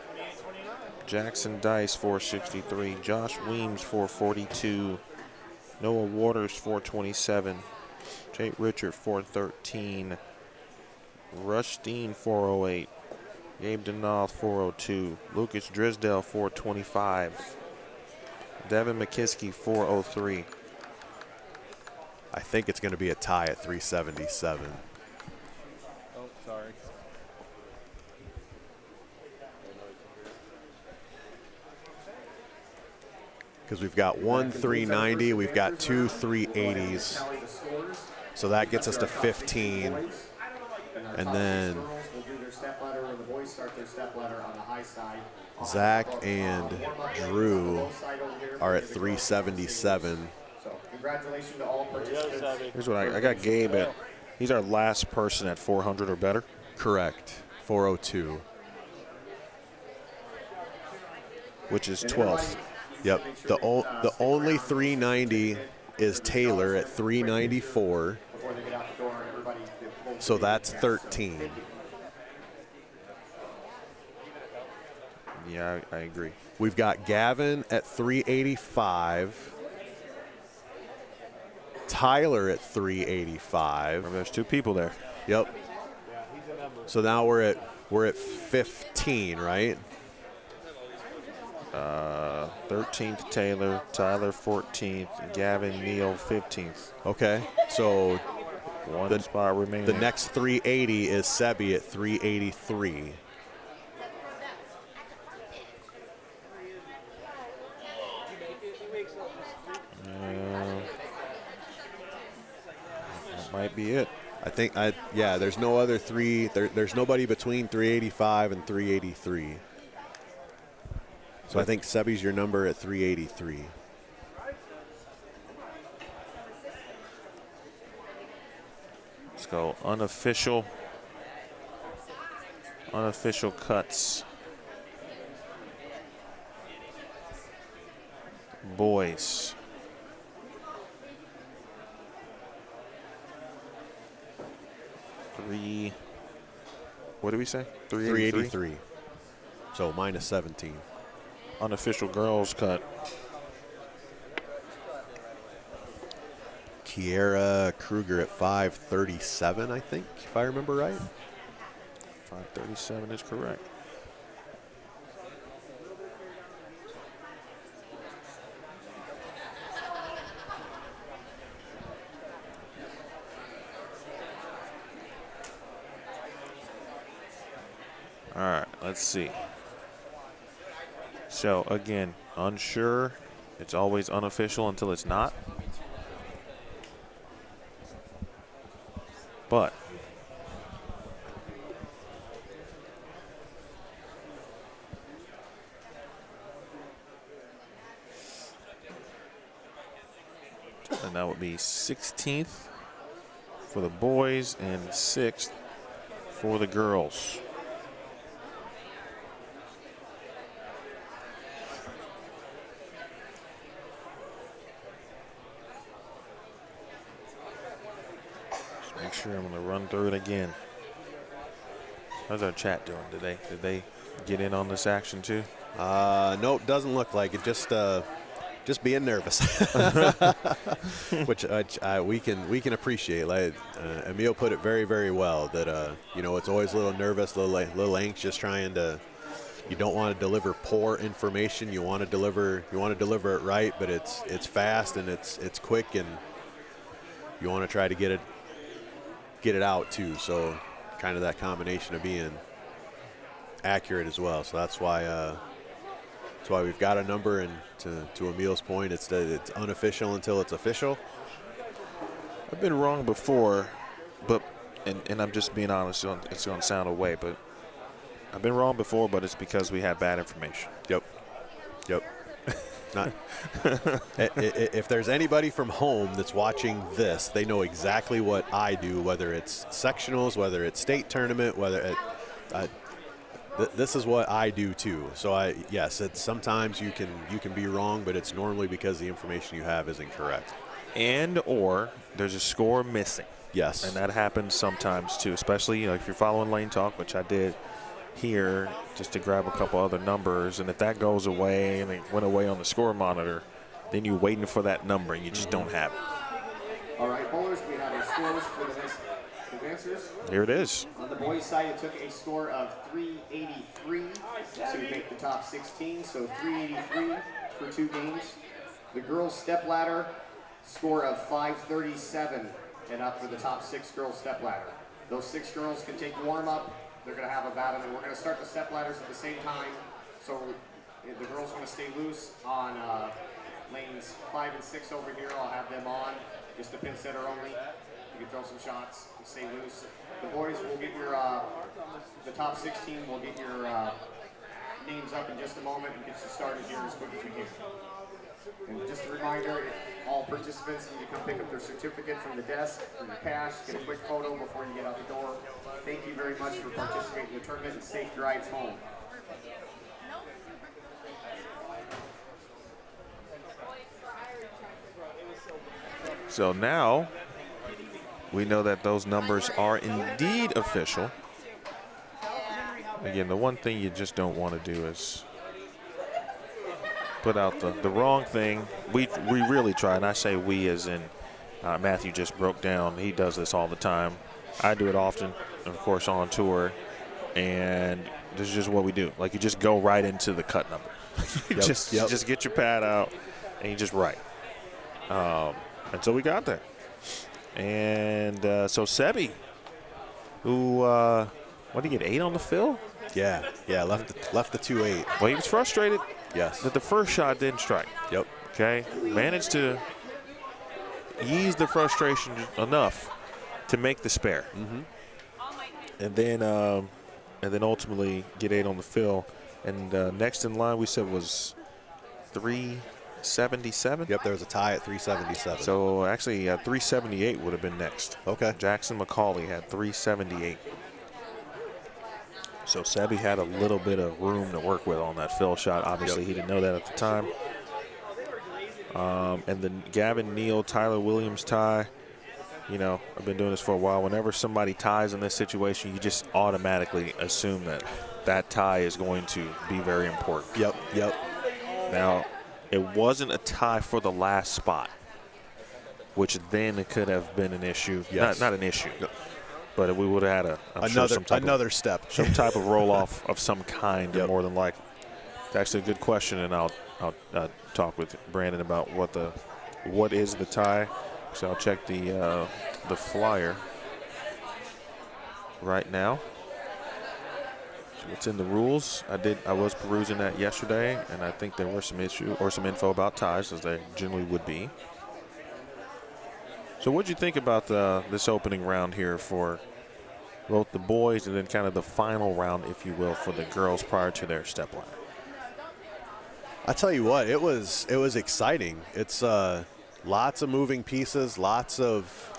Jackson Dice 463. Josh Weems 442. Noah Waters 427. Jake Richart 413. Rushdeen 408. Gabe Denault 402. Lucas Drisdale 425. Devin McKiski 403. I think it's going to be a tie at 377. Oh, sorry. Because we've got one 390, we've got two 380s. So that gets us to 15. And then Zach and Drew are at 377. So congratulations to all participants. Here's what I got Gabe at. He's our last person at 400 or better. Correct. 402. Which is 12th. Yep. The only 390 is Taylor at 394. Before they get out the door, everybody. So that's 13. Yeah, I agree. We've got Gavin at 385. Tyler at 385. Remember, there's two people there. Yep. So now we're at 15, right? 13th Taylor, Tyler 14th, Gavin Neal 15th. Okay. So One spot remaining. the next 380 is Sebi at 383. That might be it. I think yeah, there's no other three. There's nobody between 385 and 383. So I think Sebi's your number at 383. Let's go unofficial cuts. Boys. What did we say? 383. So minus 17. Unofficial girls cut. Kiera Kreuger at 537, I think, if I remember right. 537 is correct. All right, let's see. So again, unsure. It's always unofficial until it's not. But and that would be 16th for the boys and 6th for the girls. Make sure I'm going to run through it again. How's our chat doing today? Did they get in on this action too? Nope, doesn't look like it. Just just being nervous, which we can appreciate. Like Emil put it very, very well. That you know, it's always a little nervous, little anxious, trying to. You don't want to deliver poor information. You want to deliver it right, but it's fast and it's quick, and you want to try to get it out too. So kind of that combination of being accurate as well. So that's why we've got a number, and to Emil's point, it's unofficial until it's official. I've been wrong before, but and I'm just being honest. It's going to sound away, but I've been wrong before, but it's because we had bad information. Yep. Not. If there's anybody from home that's watching this, they know exactly what I do, whether it's sectionals, whether it's state tournament, whether this is what I do too. So yes, it's sometimes you can be wrong, but it's normally because the information you have is incorrect. Or there's a score missing. Yes. And that happens sometimes too, especially if you're following Lane Talk, which I did here just to grab a couple other numbers, and if that goes away and it went away on the score monitor, then you're waiting for that number and you just don't have it. All right, bowlers, we have our scores for the next advancers. Here it is. On the boys' side, it took a score of 383 to make the top 16, so 383 for 2 games. The girls' stepladder score of 537 and up for the top 6 girls' stepladder. Those 6 girls can take warm-up. They're going to have a battle, and we're going to start the step ladders at the same time. So the girls are going to stay loose on lanes 5 and 6 over here. I'll have them on, just a pin setter only. You can throw some shots and stay loose. The boys will get your, the top 16 will get your names up in just a moment and get you started here as quick as we can. And just a reminder, all participants need to come pick up their certificate from the desk, from your cash, get a quick photo before you get out the door. Thank you very much for participating in the tournament and safe drives home. So now we know that those numbers are indeed official. Again, the one thing you just don't want to do is put out the wrong thing. We really try, and I say we as in Matthew just broke down. He does this all the time. I do it often, of course, on tour, and this is just what we do. Like, you just go right into the cut number. Just get your pad out, and you just write. And so we got there. And so Sebi, who, what did he get, 8 on the fill? Yeah, left the 2-8. Well, he was frustrated. Yes. That the first shot didn't strike. Yep. Okay. Managed to ease the frustration enough to make the spare. Mm-hmm. And then ultimately get 8 on the fill. And next in line we said was 377. Yep. There was a tie at 377. So actually 378 would have been next. Okay. Jackson McConaughy had 378. So Sebi had a little bit of room to work with on that fill shot. Obviously, he didn't know that at the time. And then Gavin Neal, Tyler Williams tie. You know, I've been doing this for a while. Whenever somebody ties in this situation, you just automatically assume that that tie is going to be very important. Yep. Now, it wasn't a tie for the last spot, which then it could have been an issue. Yes. Not an issue. But we would have had another step. Some type of roll-off of some kind, more than likely. It's actually a good question, and I'll talk with Brandon about what is the tie. So I'll check the flyer right now. It's in the rules. I was perusing that yesterday, and I think there were some info about ties, as there generally would be. So what did you think about this opening round here for both the boys and then kind of the final round, if you will, for the girls prior to their step ladder? I tell you what, it was exciting. It's lots of moving pieces, lots of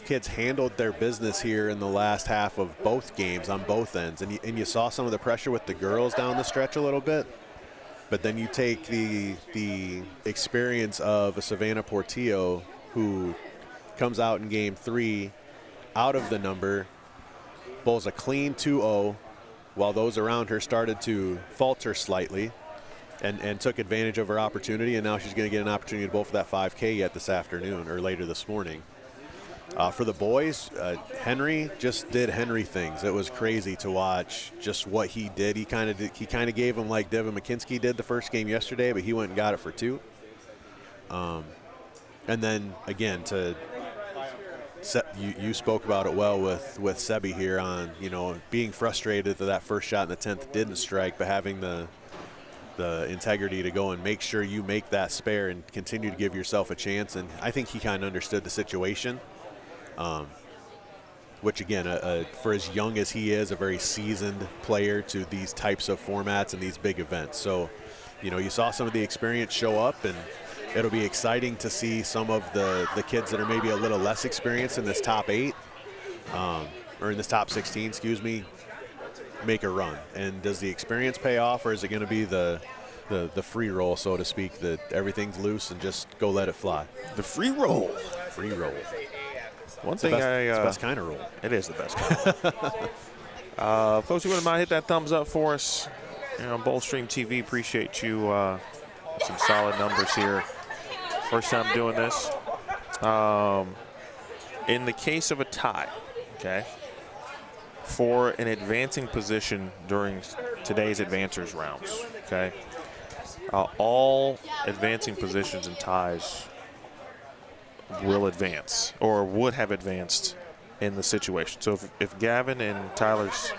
kids handled their business here in the last half of both games on both ends, and you saw some of the pressure with the girls down the stretch a little bit. But then you take the experience of a Savannah Portillo who comes out in game 3 out of the number, bowls a clean 2-0 while those around her started to falter slightly. and took advantage of her opportunity, and now she's going to get an opportunity to bowl for that 5K yet this afternoon or later this morning. For the boys, Henry just did Henry things. It was crazy to watch just what he did. He kind of gave him like Devin MckIski did the first game yesterday, but he went and got it for 2. And then again, you spoke about it well with Sebi here on, you know, being frustrated that that first shot in the 10th didn't strike, but having the integrity to go and make sure you make that spare and continue to give yourself a chance. And I think he kind of understood the situation, which again, for as young as he is, a very seasoned player to these types of formats and these big events. So, you know, you saw some of the experience show up, and it'll be exciting to see some of the kids that are maybe a little less experienced in this top 8, or in this top 16, excuse me, make a run. And does the experience pay off, or is it going to be the free roll, so to speak, that everything's loose and just go let it fly? The free roll. Free roll. One thing it's the best kind of roll. It is the best kind. Folks, you wouldn't mind hit that thumbs up for us. You know, BowlStreamTV, appreciate you. Some solid numbers here. First time doing this. In the case of a tie, okay, for an advancing position during today's advancers rounds, okay, all advancing positions and ties will advance or would have advanced in the situation. So if Gavin and Tyler's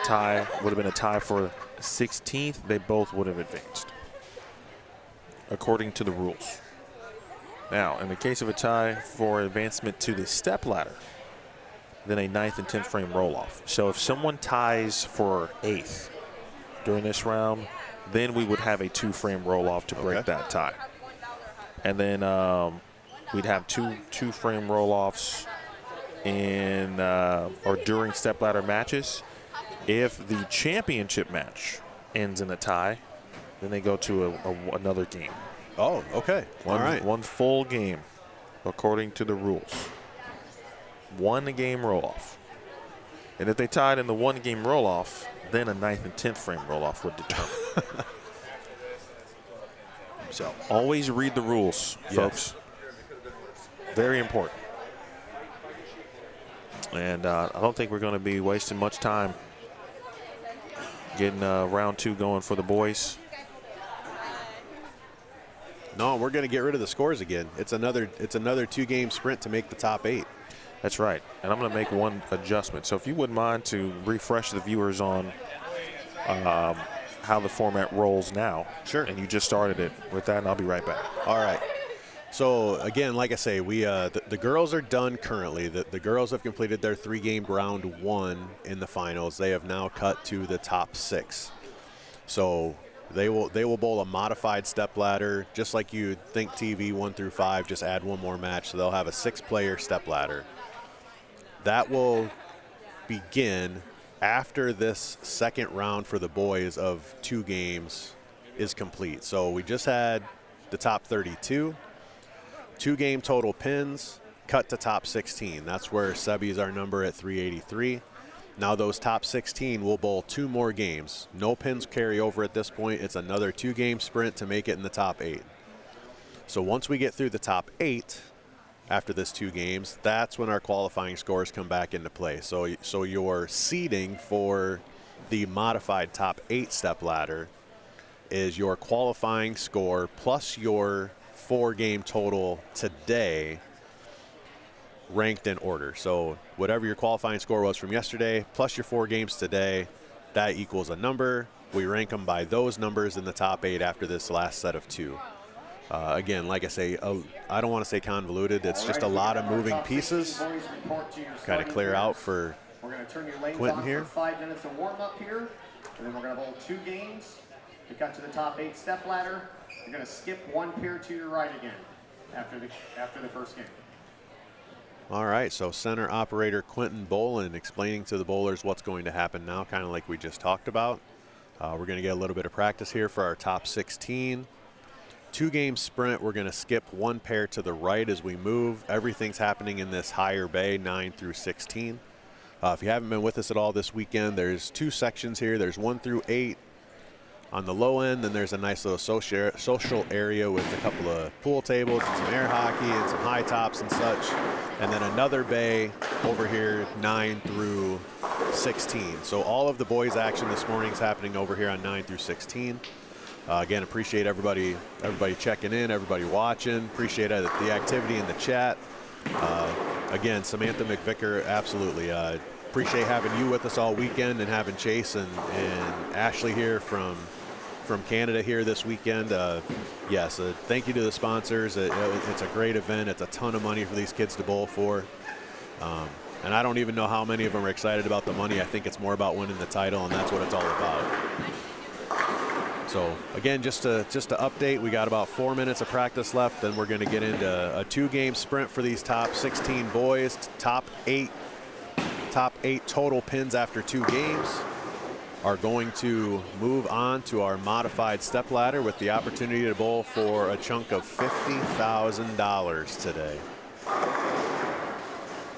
tie would have been a tie for 16th, they both would have advanced according to the rules. Now, in the case of a tie for advancement to the step ladder, then a 9th and 10th frame roll-off. So if someone ties for 8th during this round, then we would have a 2-frame roll-off to break that tie. And then we'd have two frame roll-offs in or during step ladder matches. If the championship match ends in a tie, then they go to another game. Oh, okay. All right. One full game, according to the rules. 1 game roll-off. And if they tied in the 1 game roll-off, then a 9th and 10th frame roll-off would determine. So always read the rules, folks. Very important. And I don't think we're going to be wasting much time getting round 2 going for the boys. No, we're going to get rid of the scores again. It's another 2-game sprint to make the top 8. That's right. And I'm going to make one adjustment. So if you wouldn't mind to refresh the viewers on how the format rolls now. Sure. And you just started it with that, and I'll be right back. All right. So again, like I say, we the girls are done currently. The girls have completed their 3-game round 1 in the finals. They have now cut to the top 6. So they will bowl a modified step ladder, just like you'd think TV 1 through 5. Just add 1 more match, so they'll have a 6-player step ladder. That will begin after this second round for the boys of 2 games is complete. So we just had the top 32. 2-game total pins, cut to top 16. That's where Sebi's our number at 383. Now those top 16 will bowl 2 more games. No pins carry over at this point. It's another 2-game sprint to make it in the top 8. So once we get through the top 8 after this 2 games, that's when our qualifying scores come back into play. So your seeding for the modified top 8 step ladder is your qualifying score plus your 4-game total today ranked in order. So whatever your qualifying score was from yesterday plus your 4 games today, that equals a number. We rank them by those numbers in the top 8 after this last set of 2. Again, like I say, I don't want to say convoluted. It's just a lot of moving pieces. Kind of clear out for We're going to turn your lanes Quentin on here. for 5 minutes of warm-up here, and then we're going to bowl 2 games. We got to the top 8 step ladder. You're going to skip 1 pair to your right again after the first game. All right, so center operator Quentin Bolin explaining to the bowlers what's going to happen now, kind of like we just talked about. We're going to get a little bit of practice here for our top 16. 2-game sprint, we're going to skip 1 pair to the right as we move. Everything's happening in this higher bay, 9 through 16. If you haven't been with us at all this weekend, there's 2 sections here. There's 1 through 8. On the low end, then there's a nice little social area with a couple of pool tables and some air hockey and some high tops and such. And then another bay over here, 9 through 16. So all of the boys action this morning is happening over here on 9 through 16. Again, appreciate everybody checking in, everybody watching. Appreciate the activity in the chat. Again, Samantha McVicker, absolutely. Appreciate having you with us all weekend and having Chase and Ashley here from Canada here this weekend. Yes, thank you to the sponsors. It's a great event. It's a ton of money for these kids to bowl for. And I don't even know how many of them are excited about the money. I think it's more about winning the title, and that's what it's all about. So again, just to update, we got about 4 minutes of practice left. Then we're going to get into a 2-game sprint for these top 16 boys. Top eight total pins after 2 games are going to move on to our modified step ladder with the opportunity to bowl for a chunk of $50,000 today.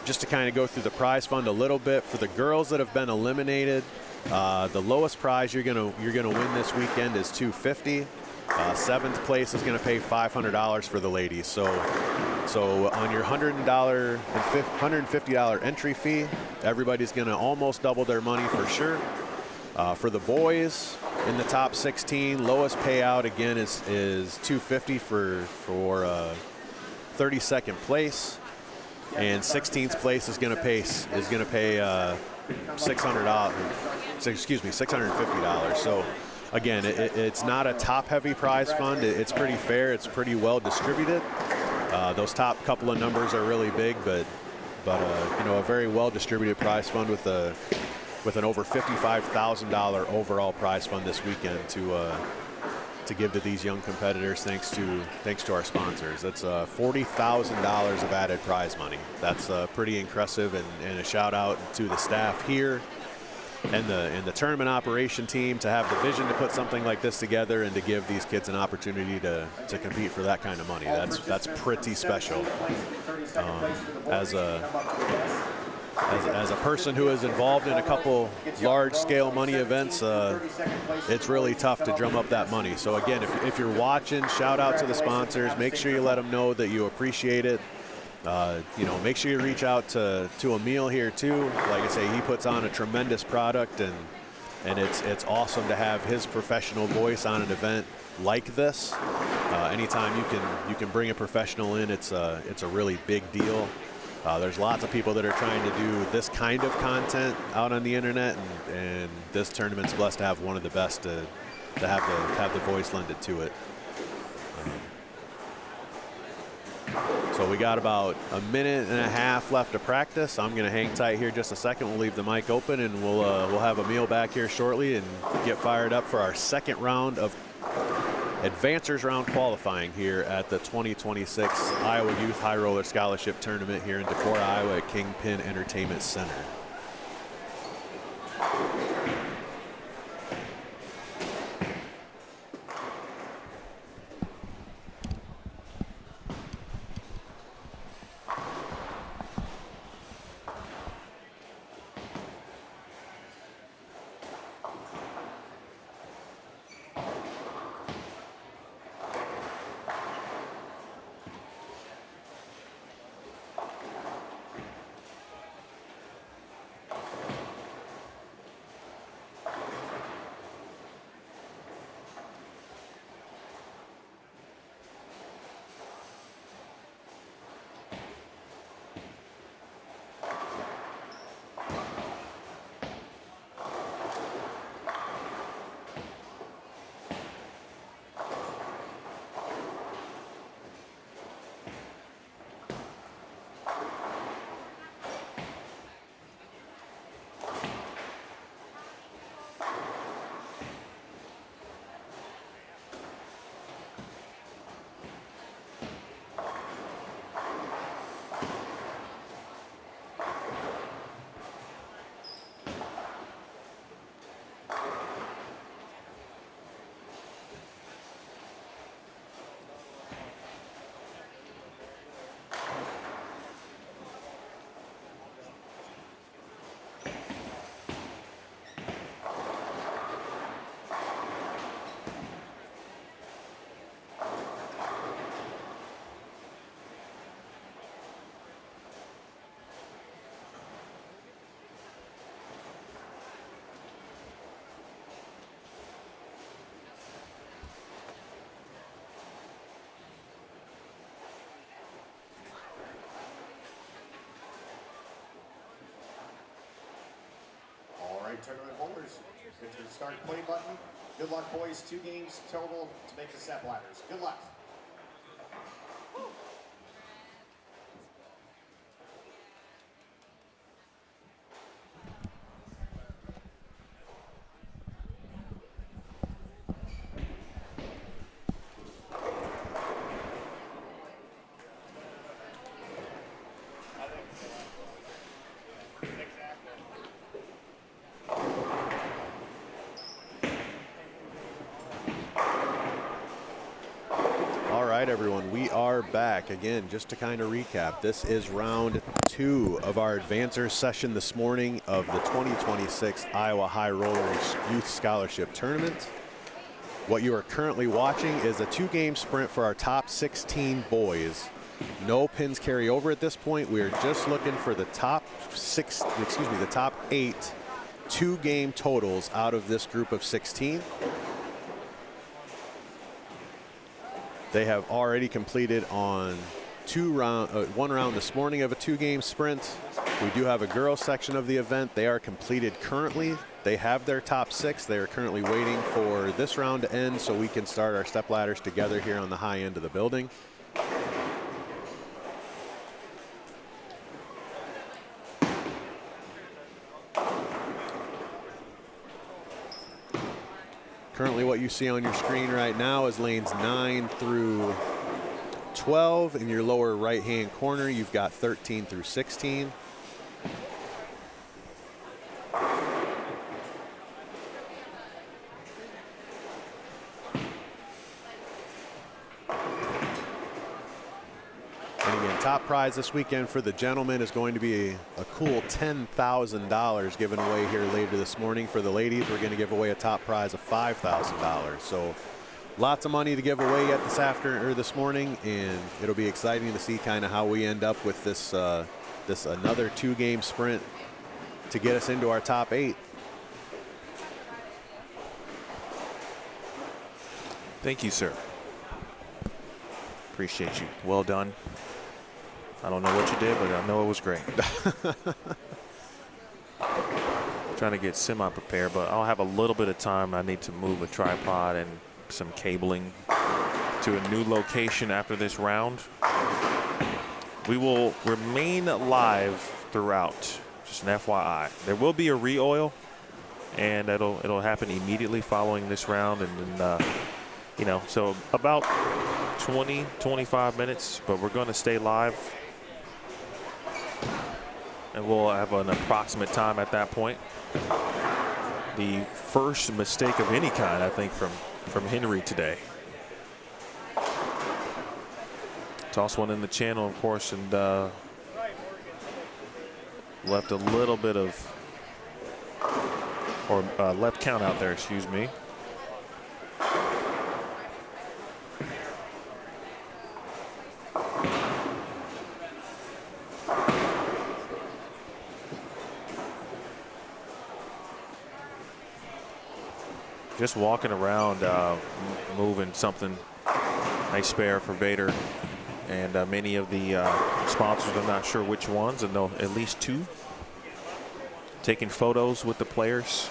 Just to kind of go through the prize fund a little bit, for the girls that have been eliminated, the lowest prize you're gonna win this weekend is $250. 7th place is gonna pay $500 for the ladies. So on your $150 entry fee, everybody's gonna almost double their money for sure. For the boys in the top 16, lowest payout again is $250 for 32nd place, and 16th place is gonna pay $650. So again, it's not a top-heavy prize fund. It's pretty fair. It's pretty well distributed. Those top couple of numbers are really big, but you know, a very well distributed prize fund with an over $55,000 overall prize fund this weekend to give to these young competitors, thanks to our sponsors. That's $40,000 of added prize money. That's pretty impressive, and a shout out to the staff here and the tournament operation team to have the vision to put something like this together and to give these kids an opportunity to compete for that kind of money. That's pretty special. As a person who is involved in a couple large-scale money events, it's really tough to drum up that money. So again, if you're watching, shout out to the sponsors. Make sure you let them know that you appreciate it. You know, make sure you reach out to Emil here too. Like I say, he puts on a tremendous product, and it's awesome to have his professional voice on an event like this. Anytime you can bring a professional in, it's a really big deal. There's lots of people that are trying to do this kind of content out on the internet, and this tournament's blessed to have one of the best to have the voice lended to it. So we got about a minute and a half left to practice. I'm going to hang tight here just a second. We'll leave the mic open, and we'll have Emil back here shortly and get fired up for our second round of Advancers round qualifying here at the 2026 Iowa Youth High Roller Scholarship Tournament here in Decorah, Iowa at Kingpin Entertainment Center. enter start play button. Good luck, boys. 2 games total to make the step ladders. Good luck. All right, everyone, we are back again. Just to kind of recap, this is round 2 of our advancer session this morning of the 2026 Iowa High Roller Youth Scholarship Tournament. What you are currently watching is a 2-game sprint for our top 16 boys. No pins carry over at this point. We are just looking for the top 8 2-game totals out of this group of 16. They have already completed on one round this morning of a 2-game sprint. We do have a girls section of the event. They are completed currently. They have their top 6. They are currently waiting for this round to end so we can start our step ladders together here on the high end of the building. Currently what you see on your screen right now is lanes 9 through 12. In your lower right-hand corner, you've got 13 through 16. And again, top prize this weekend for the gentlemen is going to be a cool $10,000 given away here later this morning. For the ladies, we're going to give away a top prize of $5,000. So lots of money to give away yet this morning, and it'll be exciting to see kind of how we end up with this another 2-game sprint to get us into our top 8. Thank you, sir. Appreciate you. Well done. I don't know what you did, but I know it was great. Trying to get semi-prepared, but I'll have a little bit of time. I need to move a tripod and some cabling to a new location after this round. We will remain live throughout, just an FYI. There will be a re-oil, and it'll happen immediately following this round, and then you know, so about 20-25 minutes, but we're going to stay live, and we'll have an approximate time at that point. The first mistake of any kind, I think, from Henry today. Toss one in the channel, of course, and left a little bit of, or left count out there, excuse me. Just walking around, moving something, nice spare for Vader, and many of the sponsors, I'm not sure which ones, and at least 2, taking photos with the players,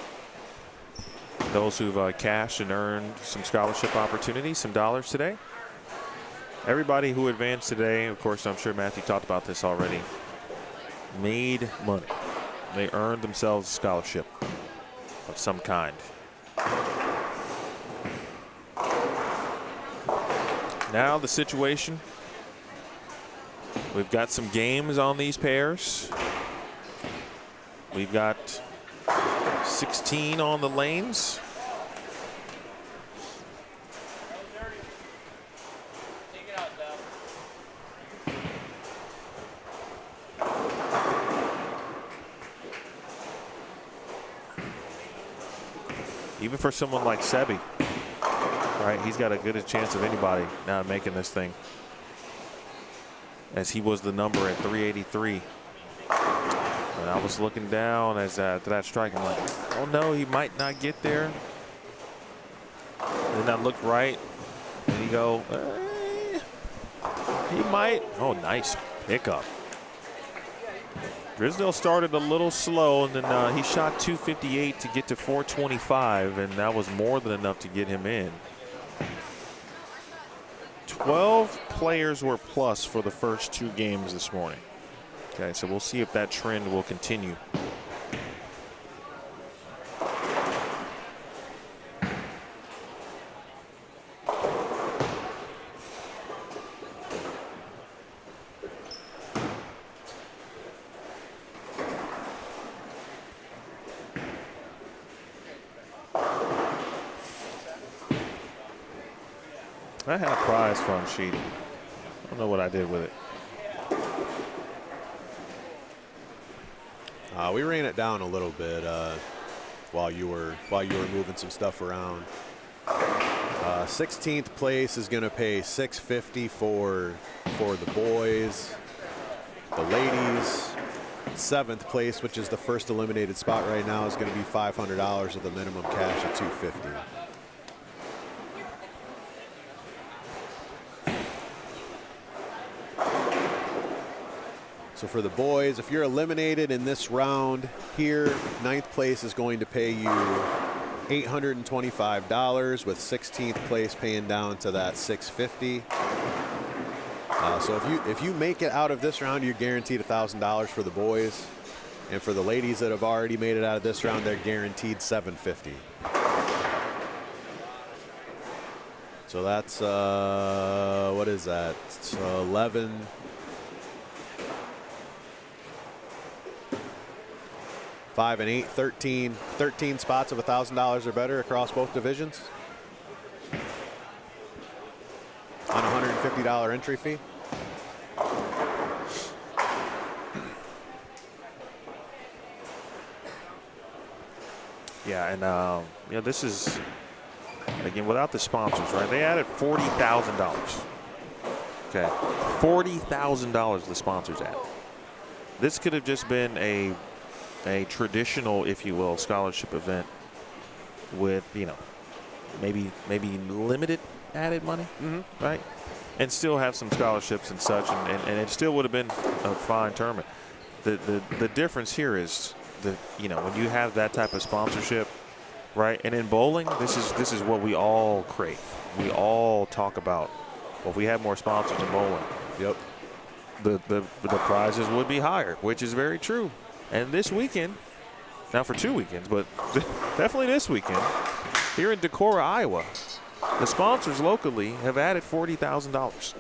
those who've cashed and earned some scholarship opportunities, some dollars today. Everybody who advanced today, of course, I'm sure Matthew talked about this already, made money. They earned themselves a scholarship of some kind. Now the situation, we've got some games on these pairs. We've got 16 on the lanes. Even for someone like Sebi, right? He's got a good chance of anybody now making this thing, as he was the number at 383. And I was looking down as that strike. I'm like, oh no, he might not get there. And then I looked right, and you go, he might. Oh, nice pickup. Drisdale started a little slow, and then he shot 258 to get to 425, and that was more than enough to get him in. 12 players were plus for the first 2 games this morning. Okay, so we'll see if that trend will continue. I had a prize fund sheet. I don't know what I did with it. We ran it down a little bit while you were moving some stuff around. 16th place is going to pay $650 for the boys. The ladies, 7th place, which is the first eliminated spot right now, is going to be $500 with a minimum cash of $250. So for the boys, if you're eliminated in this round here, 9th place is going to pay you $825, with 16th place paying down to that $650. So if you make it out of this round, you're guaranteed $1,000 for the boys, and for the ladies that have already made it out of this round, they're guaranteed $750. So that's what is that? 11. 5 and 8, 13 spots of $1,000 or better across both divisions on a $150 entry fee. Yeah, and you know, this is, again, without the sponsors, right? They added $40,000. Okay, $40,000 the sponsors added. This could have just been a traditional, if you will, scholarship event with, you know, maybe limited added money, right? And still have some scholarships and such, and it still would have been a fine tournament. The difference here is you know, when you have that type of sponsorship, right? And in bowling, this is what we all crave. We all talk about. Well, if we had more sponsors in bowling, yep, the prizes would be higher, which is very true. And this weekend, now for 2 weekends, but definitely this weekend, here in Decorah, Iowa, the sponsors locally have added $40,000.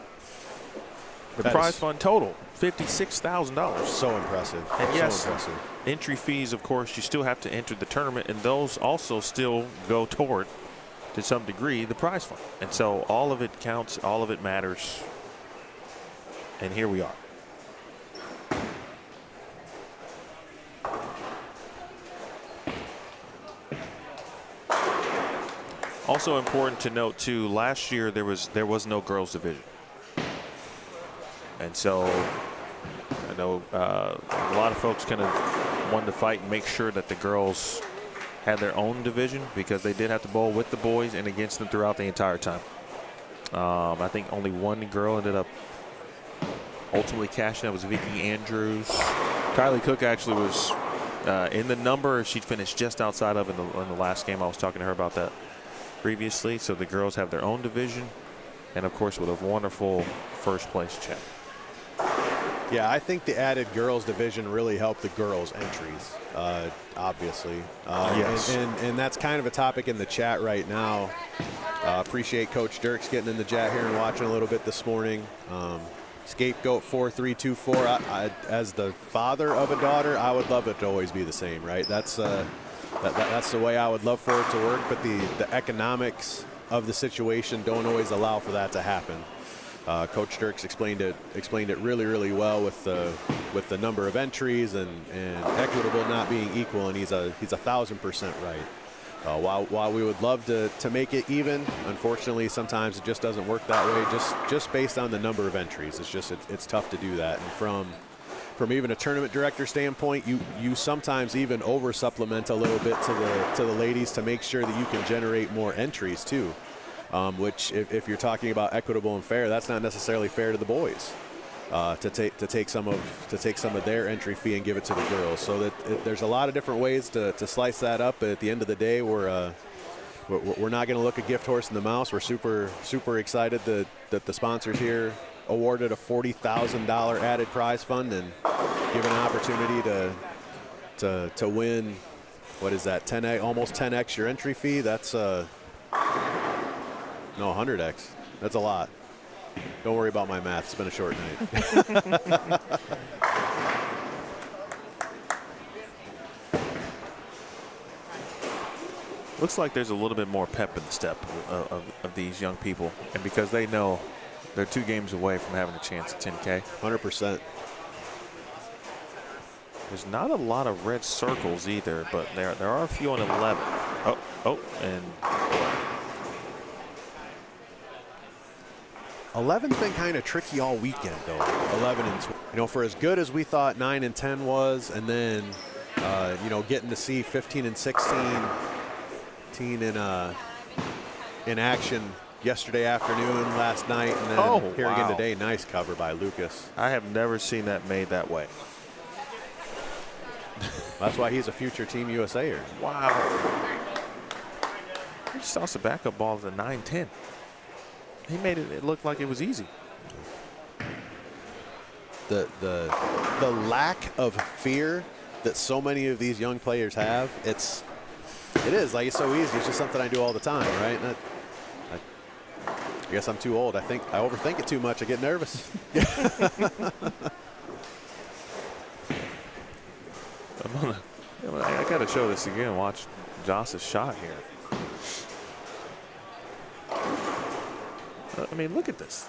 The prize fund total, $56,000. So impressive. And yes, so impressive. Entry fees, of course, you still have to enter the tournament, and those also still go toward, to some degree, the prize fund. And so all of it counts, all of it matters. And here we are. Also important to note too, last year there was no girls division, and so I know a lot of folks kind of wanted to fight and make sure that the girls had their own division, because they did have to bowl with the boys and against them throughout the entire time. I think only one girl ended up ultimately cashing. That was Vicky Andrews. Kylie Cook actually was in the number. She finished just outside of in the last game. I was talking to her about that previously. So the girls have their own division, and of course with a wonderful first place check. Yeah, I think the added girls division really helped the girls entries, obviously. Yes. And that's kind of a topic in the chat right now. Appreciate Coach Dirks getting in the chat here and watching a little bit this morning. Scapegoat 4324. As the father of a daughter, I would love it to always be the same, right? That's the way I would love for it to work, but the economics of the situation don't always allow for that to happen. Coach Dirks explained it really, really well with the number of entries and equitable not being equal, and he's 1,000% right. While we would love to make it even, unfortunately sometimes it just doesn't work that way. Just based on the number of entries, it's tough to do that. And from even a tournament director standpoint, you sometimes even over supplement a little bit to the ladies to make sure that you can generate more entries too. Which if you're talking about equitable and fair, that's not necessarily fair to the boys. to take some of their entry fee and give it to the girls. So that there's a lot of different ways to slice that up. But at the end of the day, we're not going to look a gift horse in the mouth. We're super excited that the sponsors here awarded a $40,000 added prize fund and given an opportunity to win. What is that? Almost 10x your entry fee. That's no 100x. That's a lot. Don't worry about my math. It's been a short night. Looks like there's a little bit more pep in the step of these young people, and because they know they're 2 games away from having a chance at 10K. 100%. There's not a lot of red circles either, but there are a few on 11. And 11's been kind of tricky all weekend, though. 11 and 12. For as good as we thought 9 and 10 was, and then getting to see 15 and 16 in action yesterday afternoon, last night, and then here again today. Nice cover by Lucas. I have never seen that made that way. That's why he's a future Team USA'er. Wow. He just tossed a backup ball to 9-10. He made it look like it was easy. The lack of fear that so many of these young players have, it is like it's so easy. It's just something I do all the time, right? I guess I'm too old. I think I overthink it too much. I get nervous. I got to show this again. Watch Joss's shot here. I mean, look at this.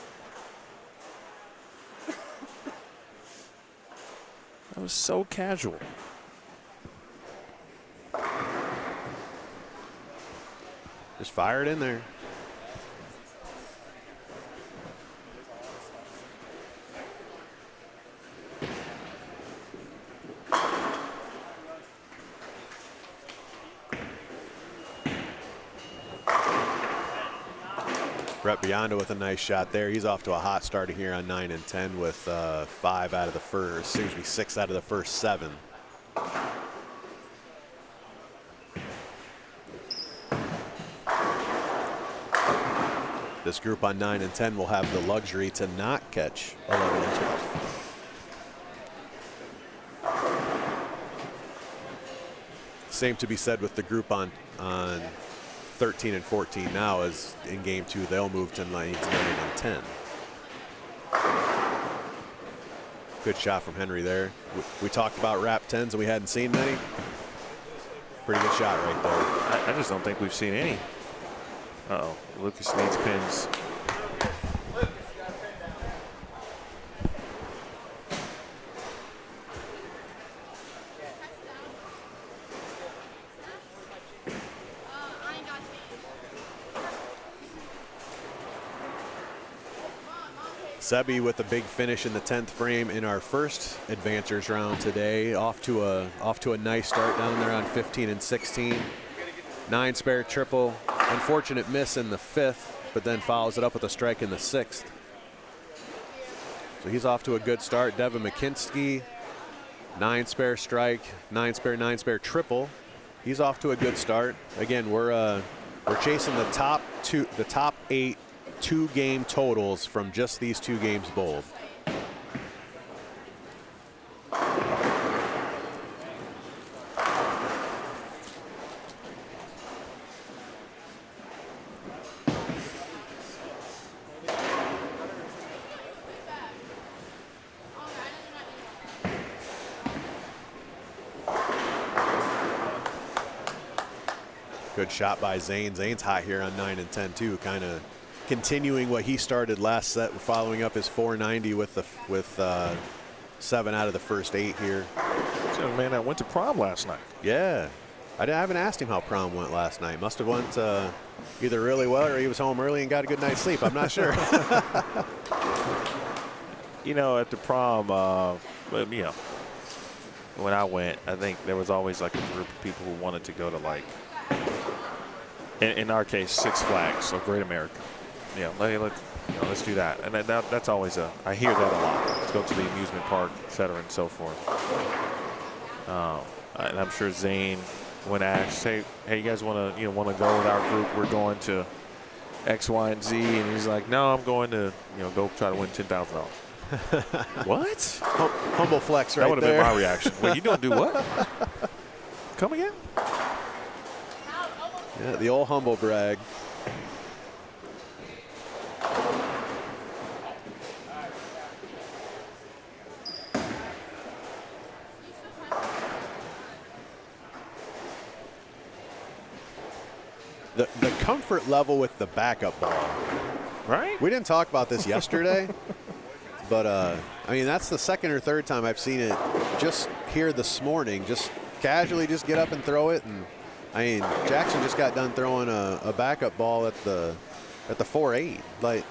That was so casual. Just fire it in there. Brett Biondo with a nice shot there. He's off to a hot start here on 9 and 10 with 6 out of the first 7. This group on 9 and 10 will have the luxury to not catch 11 and 12. Same to be said with the group on 13 and 14 now, as in game 2 they'll move to 9 and 10. Good shot from Henry there. We talked about wrap 10s and we hadn't seen many. Pretty good shot right there. I just don't think we've seen any. Uh-oh, Lucas needs pins. Sebi with a big finish in the 10th frame in our first advancers round today. Off to a nice start down there on 15 and 16. 9 spare triple. Unfortunate miss in the 5th, but then follows it up with a strike in the 6th. So he's off to a good start. Devin MckIski, 9 spare strike, 9 spare triple. He's off to a good start. Again, we're chasing the top 8 2-game totals from just these 2 games bowled. Good shot by Zane. Zane's hot here on 9 and 10 too, kind of continuing what he started last set, following up his 490 with 7 out of the first 8 here. So, man, that went to prom last night. Yeah, I haven't asked him how prom went last night. Must have went either really well or he was home early and got a good night's sleep. I'm not sure. At the prom, when I went, I think there was always like a group of people who wanted to go to, like, in our case, Six Flags, so Great America. let's do that. And that's always I hear that a lot. Let's go to the amusement park, et cetera, and so forth. And I'm sure Zane, when asked, hey, you guys want to go with our group? We're going to X, Y, and Z, and he's like, no, I'm going to go try to win $10,000. What? Humble flex right there. That would have been my reaction. Wait, you don't do what? Come again? Yeah, the old humble brag. The comfort level with the backup ball. Right? We didn't talk about this yesterday, but I mean, that's the second or third time I've seen it just here this morning. Just casually just get up and throw it. And I mean, Jackson just got done throwing a backup ball at the 4-8. Like,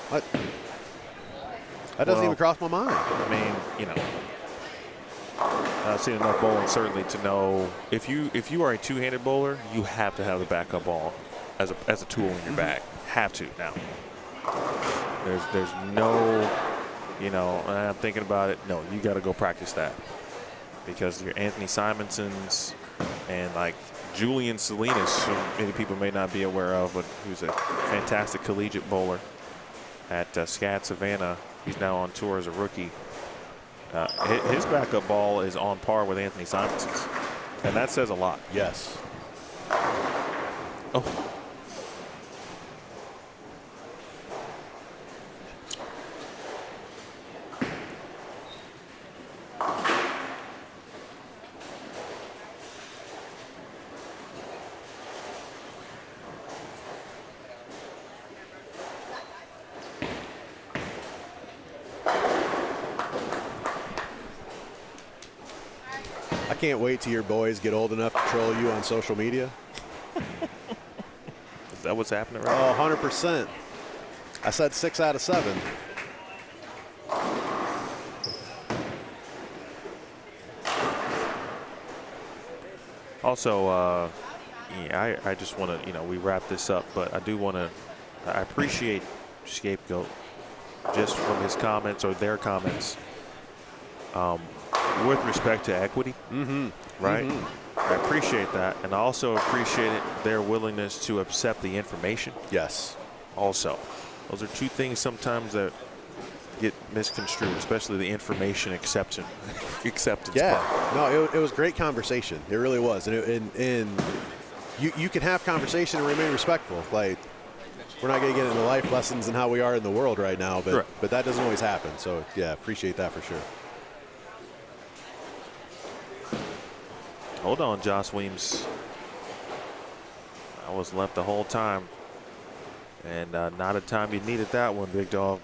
what? That doesn't even cross my mind. I mean, I've seen enough bowling certainly to know if you are a two-handed bowler, you have to have the backup ball as a tool in your bag. Have to now. There's no, I'm thinking about it. No, you got to go practice that because your Anthony Simonsons and like Julian Salinas, who many people may not be aware of, but who's a fantastic collegiate bowler at SCAD Savannah. He's now on tour as a rookie. His backup ball is on par with Anthony Simonson's, and that says a lot. Yes. Oh. I can't wait till your boys get old enough to troll you on social media. Is that what's happening right now? Oh, 100%. I said 6 out of 7. Also, I just want to, we wrap this up, but I do want to, I appreciate Scapegoat just from his comments or their comments with respect to equity, right? I appreciate that, and I also appreciate their willingness to accept the information. Yes. Also, those are two things sometimes that get misconstrued, especially the information acceptance Yeah, part. no, it was great conversation. It really was, and you can have conversation and remain respectful. Like, we're not going to get into life lessons and how we are in the world right now, but that doesn't always happen. So yeah, appreciate that for sure. Hold on, Josh Weems. I was left the whole time, and not a time you needed that one, big dog.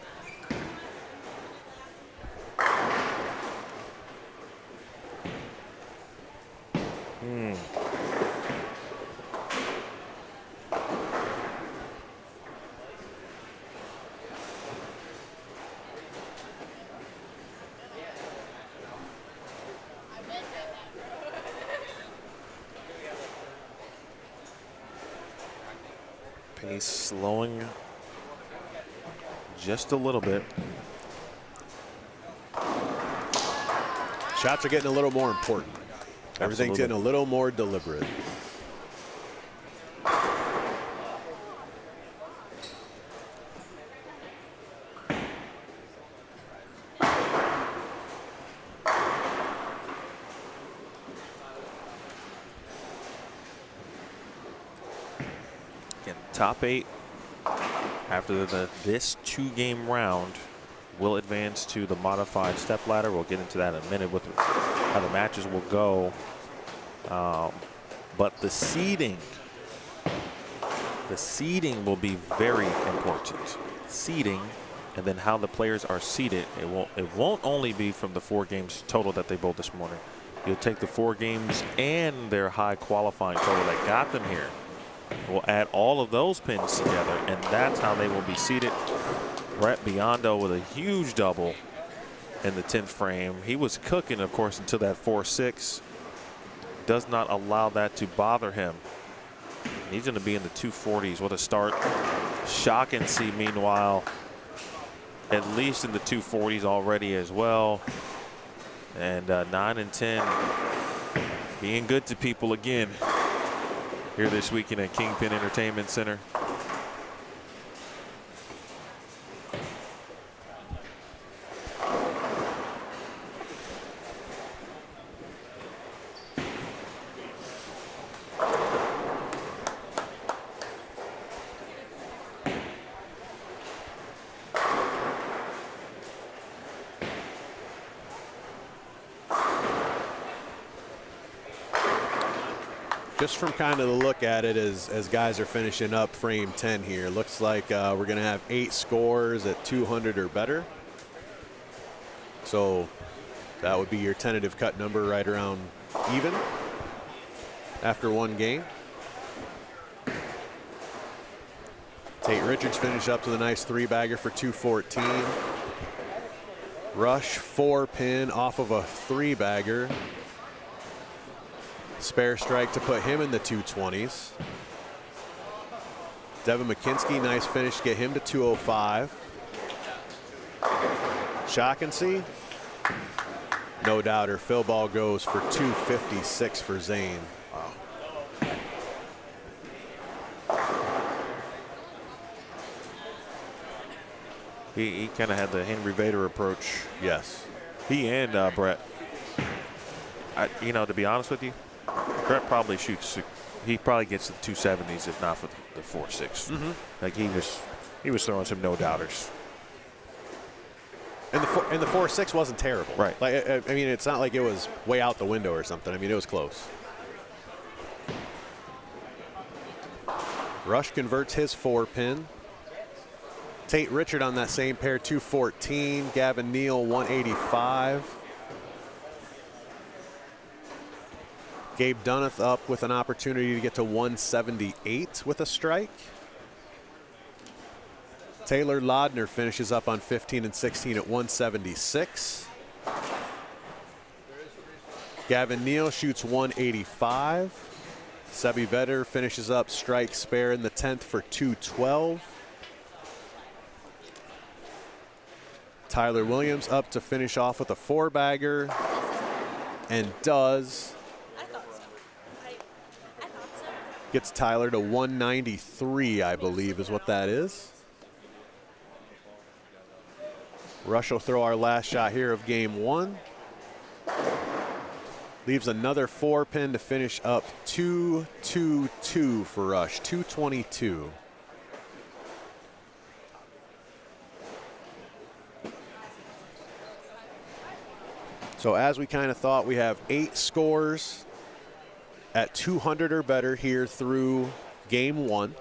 Pace slowing just a little bit. Shots are getting a little more important. Everything's getting a little more deliberate. Top 8 after this 2-game round will advance to the modified step ladder. We'll get into that in a minute with how the matches will go. But the seeding will be very important. Seeding, and then how the players are seeded. It won't only be from the 4 games total that they bowled this morning. You'll take the 4 games and their high qualifying total that got them here. We'll add all of those pins together, and that's how they will be seated. Brett Biondo with a huge double in the 10th frame. He was cooking, of course, until that 4-6. Does not allow that to bother him. He's going to be in the 240s. What a start. Shockency, meanwhile, at least in the 240s already as well. And 9 and 10 being good to people again here this weekend at Kingpin Entertainment Center. Just from kind of the look at it as guys are finishing up frame 10 here, looks like we're going to have 8 scores at 200 or better. So that would be your tentative cut number right around even after one game. Tate Richards finished up with a nice 3-bagger for 214. Rush 4-pin off of a 3-bagger. Spare strike to put him in the 220s. Devin McKinsky, nice finish to get him to 205. Shockency, no doubter. Phil ball goes for 256 for Zane. He kind of had the Henry Vader approach. Yes. He and Brett. You know, to be honest with you, Brett probably shoots. He probably gets to the 270s if not for the 4.6. Like he was throwing some no doubters. And the 4.6 wasn't terrible. Right. Like I mean, it's not like it was way out the window or something. I mean, it was close. Rush converts his 4-pin. Tate Richard on that same pair, 214. Gavin Neal, 185. Gabe Dunneth up with an opportunity to get to 178 with a strike. Taylor Lodner finishes up on 15 and 16 at 176. Gavin Neal shoots 185. Sebi Vetter finishes up strike spare in the 10th for 212. Tyler Williams up to finish off with a 4-bagger, and does. Gets Tyler to 193, I believe is what that is. Rush will throw our last shot here of game 1. Leaves another 4-pin to finish up 222 for Rush, 222. So as we kind of thought, we have 8 scores at 200 or better here through game 1.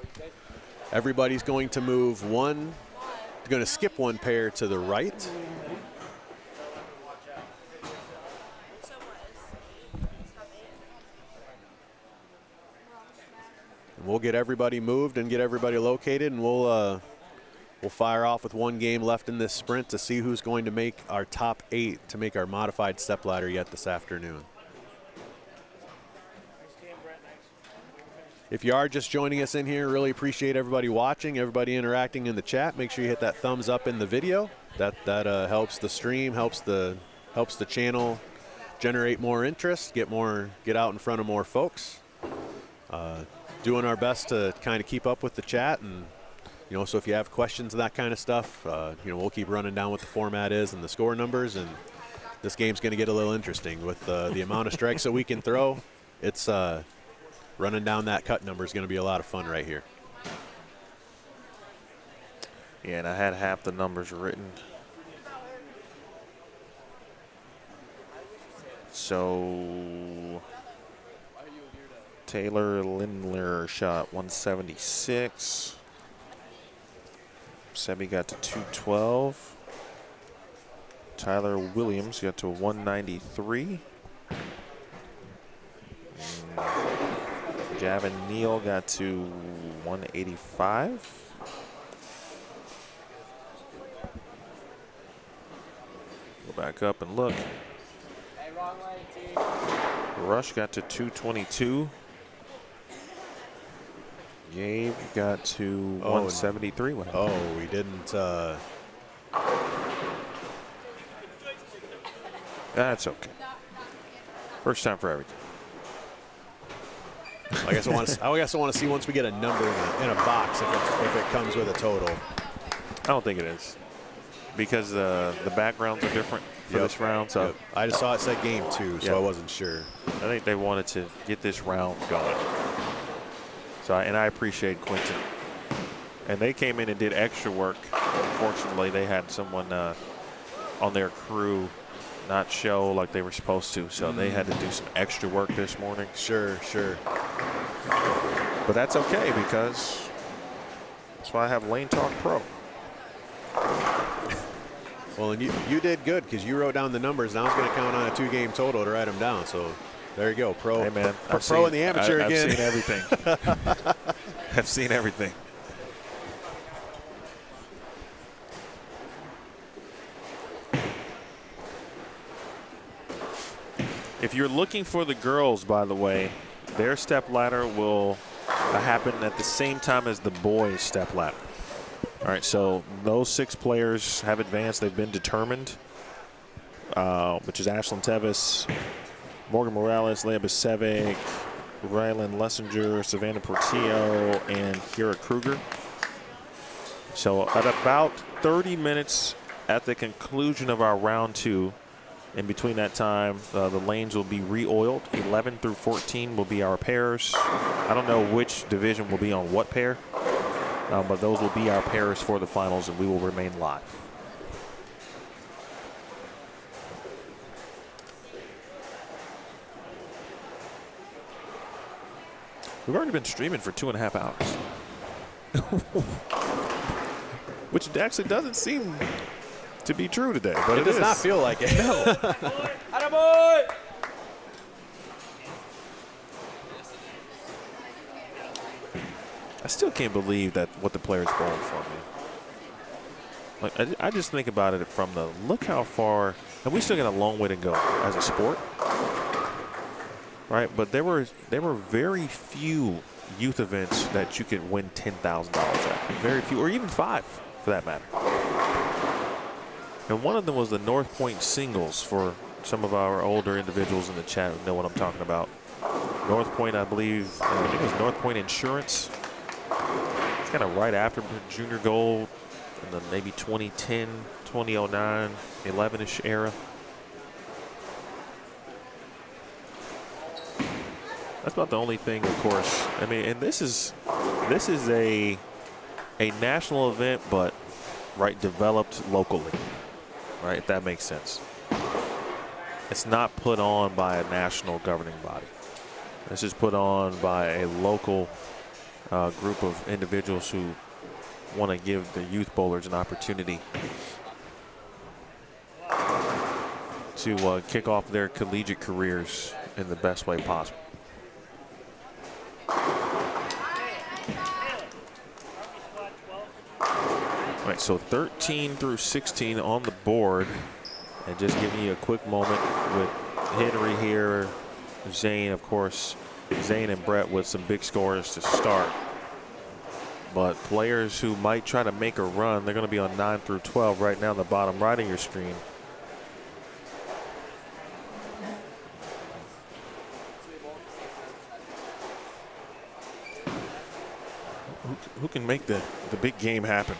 Everybody's going to move one, going to skip one pair to the right. And we'll get everybody moved and get everybody located, and we'll fire off with one game left in this sprint to see who's going to make our top 8 to make our modified stepladder yet this afternoon. If you are just joining us in here, really appreciate everybody watching, everybody interacting in the chat. Make sure you hit that thumbs up in the video. That helps the stream, helps the channel generate more interest, get out in front of more folks. Doing our best to kind of keep up with the chat, and so if you have questions and that kind of stuff, we'll keep running down what the format is and the score numbers, and this game's going to get a little interesting with the amount of strikes that we can throw. It's running down that cut number is going to be a lot of fun right here. Yeah, and I had half the numbers written. So Taylor Lindler shot 176. Sebi got to 212. Tyler Williams got to 193. Gavin Neal got to 185. Go back up and look. Rush got to 222. Gabe got to 173 with him. Oh, we didn't. That's okay. First time for everything. I guess I want to see once we get a number in a box if it comes with a total. I don't think it is, because the backgrounds are different for this round. So I just saw it said game 2, so I wasn't sure. I think they wanted to get this round going. So I appreciate Quentin. And they came in and did extra work. Unfortunately, they had someone on their crew not show like they were supposed to, so they had to do some extra work this morning. Sure. But that's okay, because that's why I have Lane Talk Pro. Well, and you did good, because you wrote down the numbers. Now I was going to count on a 2-game total to write them down. So there you go, pro. Hey man, pro in the amateur again. I've seen everything. I've seen everything. If you're looking for the girls, by the way, their step ladder will happen at the same time as the boys' step ladder. All right, so those 6 players have advanced. They've been determined, which is Ashlyn Teves, Morgan Morales, Leah Besevic, Rylan Lessenger, Savannah Portillo, and Kira Kreuger. So at about 30 minutes at the conclusion of our round 2, in between that time, the lanes will be re-oiled. 11 through 14 will be our pairs. I don't know which division will be on what pair, but those will be our pairs for the finals, and we will remain live. We've already been streaming for 2.5 hours. Which actually doesn't seem to be true today, but it does not feel like it. No. Attaboy! I still can't believe that what the players bowled for me. Like, I just think about it from the look how far, and we still got a long way to go as a sport, right? But there were very few youth events that you could win $10,000 at. Very few, or even 5 for that matter. And one of them was the North Point singles. For some of our older individuals in the chat who know what I'm talking about. North Point, I believe, I think it was North Point Insurance. It's kind of right after Junior Gold in the maybe 2010, 2009, 11-ish era. That's not the only thing, of course. I mean, and this is a national event, but right, developed locally. Right, if that makes sense. It's not put on by a national governing body. This is put on by a local group of individuals who want to give the youth bowlers an opportunity to kick off their collegiate careers in the best way possible. All right, so 13 through 16 on the board. And just giving you a quick moment with Henry here. Zane, of course, Zane and Brett with some big scores to start. But players who might try to make a run, they're going to be on 9 through 12 right now on the bottom right of your screen. Who can make the big game happen?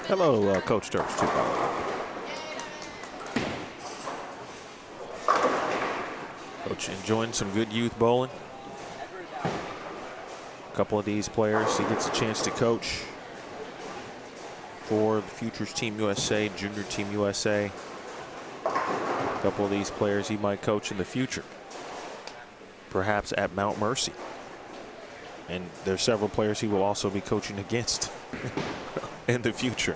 Hello, Coach Turks, too. Coach enjoying some good youth bowling. A couple of these players he gets a chance to coach for the Futures Team USA, Junior Team USA. A couple of these players he might coach in the future, perhaps at Mount Mercy. And there's several players he will also be coaching against in the future.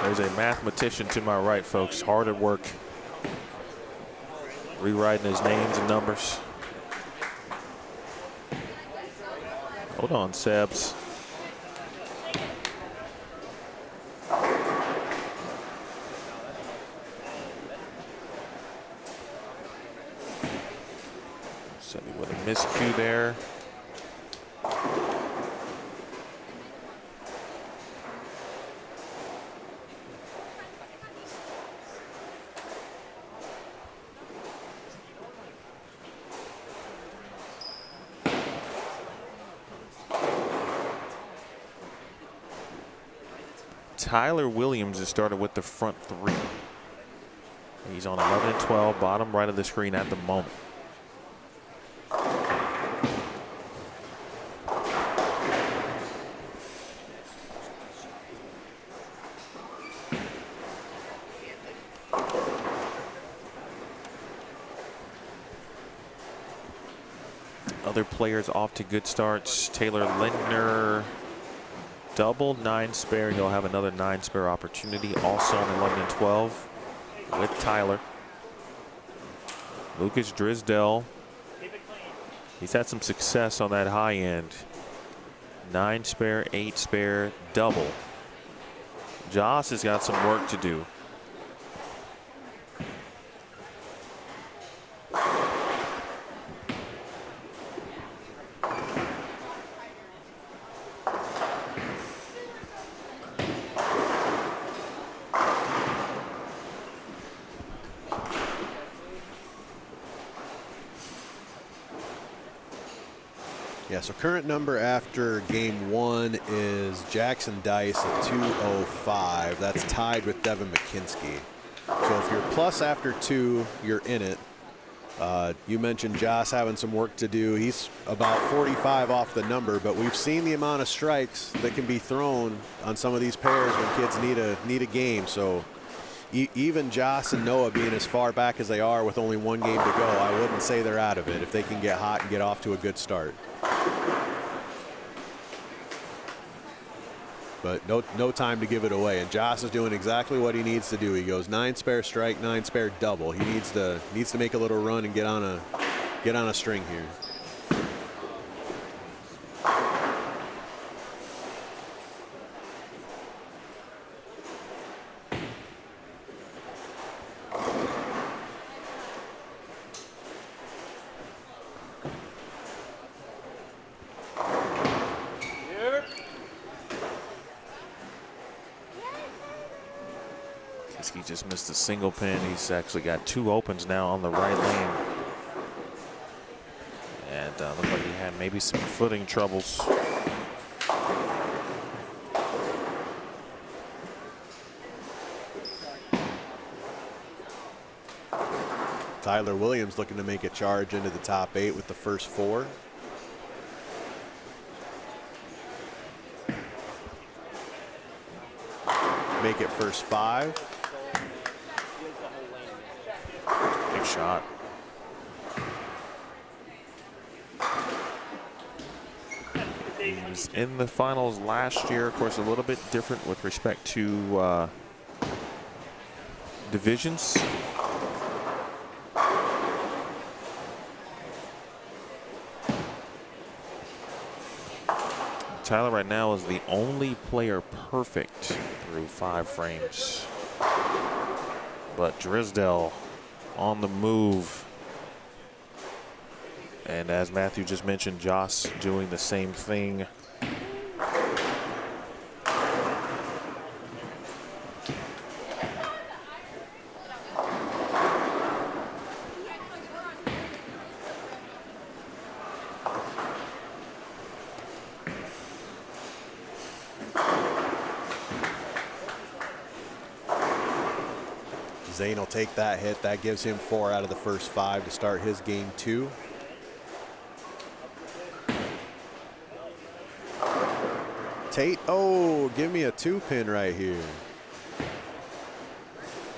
There's a mathematician to my right, folks, hard at work, rewriting his names and numbers. Hold on, Sebs. Sebi with a miscue there. Tyler Williams has started with the front three. He's on 11 and 12, bottom right of the screen at the moment. Other players off to good starts. Taylor Lindner, double 9 spare. He'll have another 9 spare opportunity. Also on 11 and 12 with Tyler. Lucas Drisdell. He's had some success on that high end. 9 spare, 8 spare, double. Joss has got some work to do. Yeah, so current number after game 1 is Jackson Dice at 205. That's tied with Devin MckIski. So if you're plus after 2, you're in it. You mentioned Joss having some work to do. He's about 45 off the number, but we've seen the amount of strikes that can be thrown on some of these pairs when kids need a game. So even Joss and Noah being as far back as they are with only 1 game to go, I wouldn't say they're out of it if they can get hot and get off to a good start. But no time to give it away, and Joss is doing exactly what he needs to do. He goes 9 spare strike, 9 spare double. He needs to make a little run and get on a string here. He just missed a single pin. He's actually got 2 opens now on the right lane. And looked like he had maybe some footing troubles. Tyler Williams looking to make a charge into the top 8 with the first 4. Make it first 5. Big shot. He was in the finals last year. Of course, a little bit different with respect to divisions. Tyler right now is the only player perfect through 5 frames. But Drisdell on the move. And as Matthew just mentioned, Joss doing the same thing. Zane will take that hit. That gives him 4 out of the first 5 to start his game 2. Tate. Oh, give me a 2-pin right here.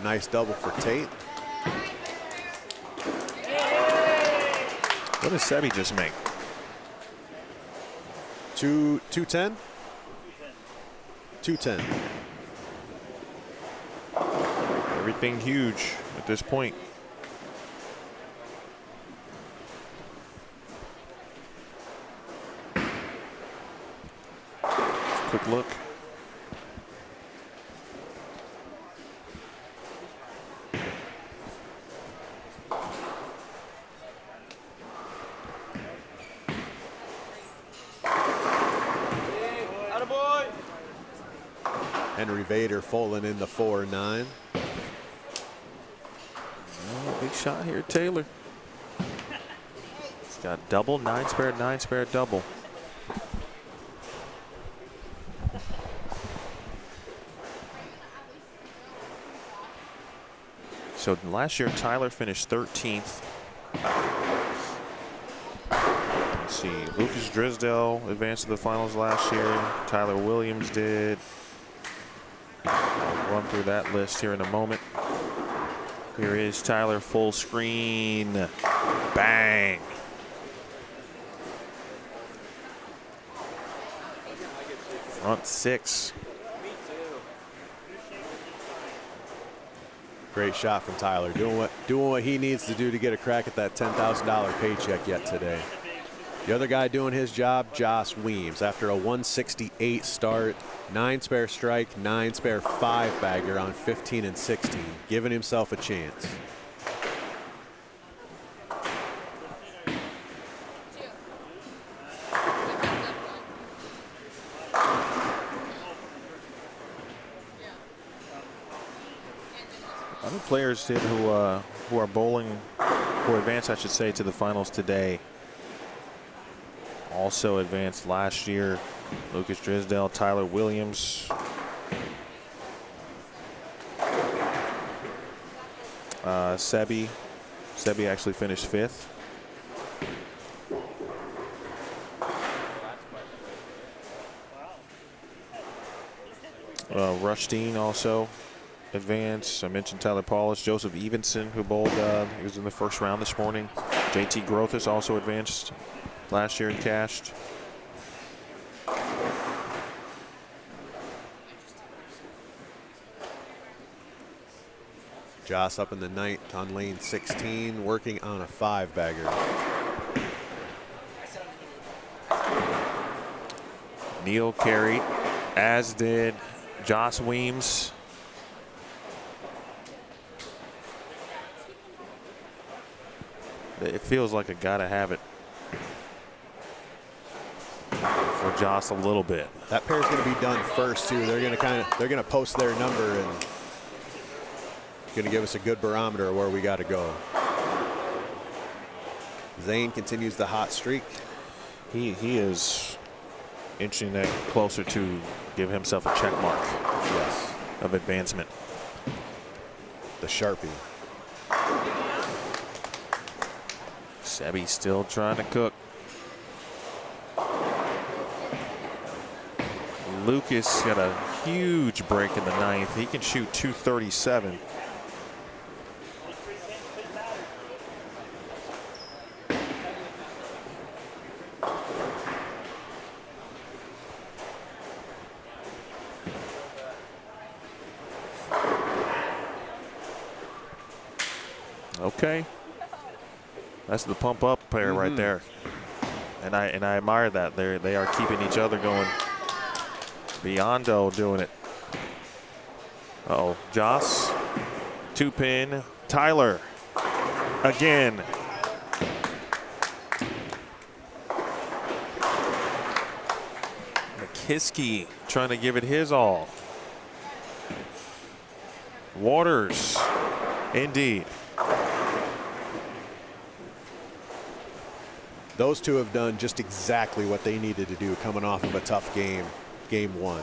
Nice double for Tate. What does Sebi just make? 210? 210. Everything huge at this point. Quick look. Henry Vader falling in the 4-9. Oh, big shot here, Taylor. He's got double, 9-spare, double. So last year, Tyler finished 13th. Let's see, Lucas Drisdale advanced to the finals last year. Tyler Williams did. I'll run through that list here in a moment. Here is Tyler, full screen. Bang. Front 6. Great shot from Tyler, doing what he needs to do to get a crack at that $10,000 paycheck yet today. The other guy doing his job, Josh Weems, after a 168 start, 9-spare strike, 9-spare 5-bagger on 15 and 16, giving himself a chance. Other players did who are bowling, who advanced, I should say, to the finals today. Also advanced last year. Lucas Drisdale, Tyler Williams. Sebi actually finished 5th. Rushteen also advanced. I mentioned Tyler Paulus, Joseph Evenson, who bowled, he was in the first round this morning. JT Grothus also advanced last year and cashed. Joss up in the 9th on lane 16, working on a 5-bagger. Neal carried, as did Joss Weems. It feels like a gotta have it for Joss a little bit. That pair's going to be done first too. They're going to post their number and going to give us a good barometer of where we got to go. Zane continues the hot streak. He is inching that closer to give himself a check mark. Yes. Of advancement. The Sharpie. Sebi still trying to cook. Lucas got a huge break in the 9th. He can shoot 237. Okay. That's the pump up pair right there. And I admire that. They are keeping each other going. Biondo doing it. Uh-oh, Joss, 2-pin, Tyler, again. MckIski trying to give it his all. Waters, indeed. Those two have done just exactly what they needed to do coming off of a tough game, game 1.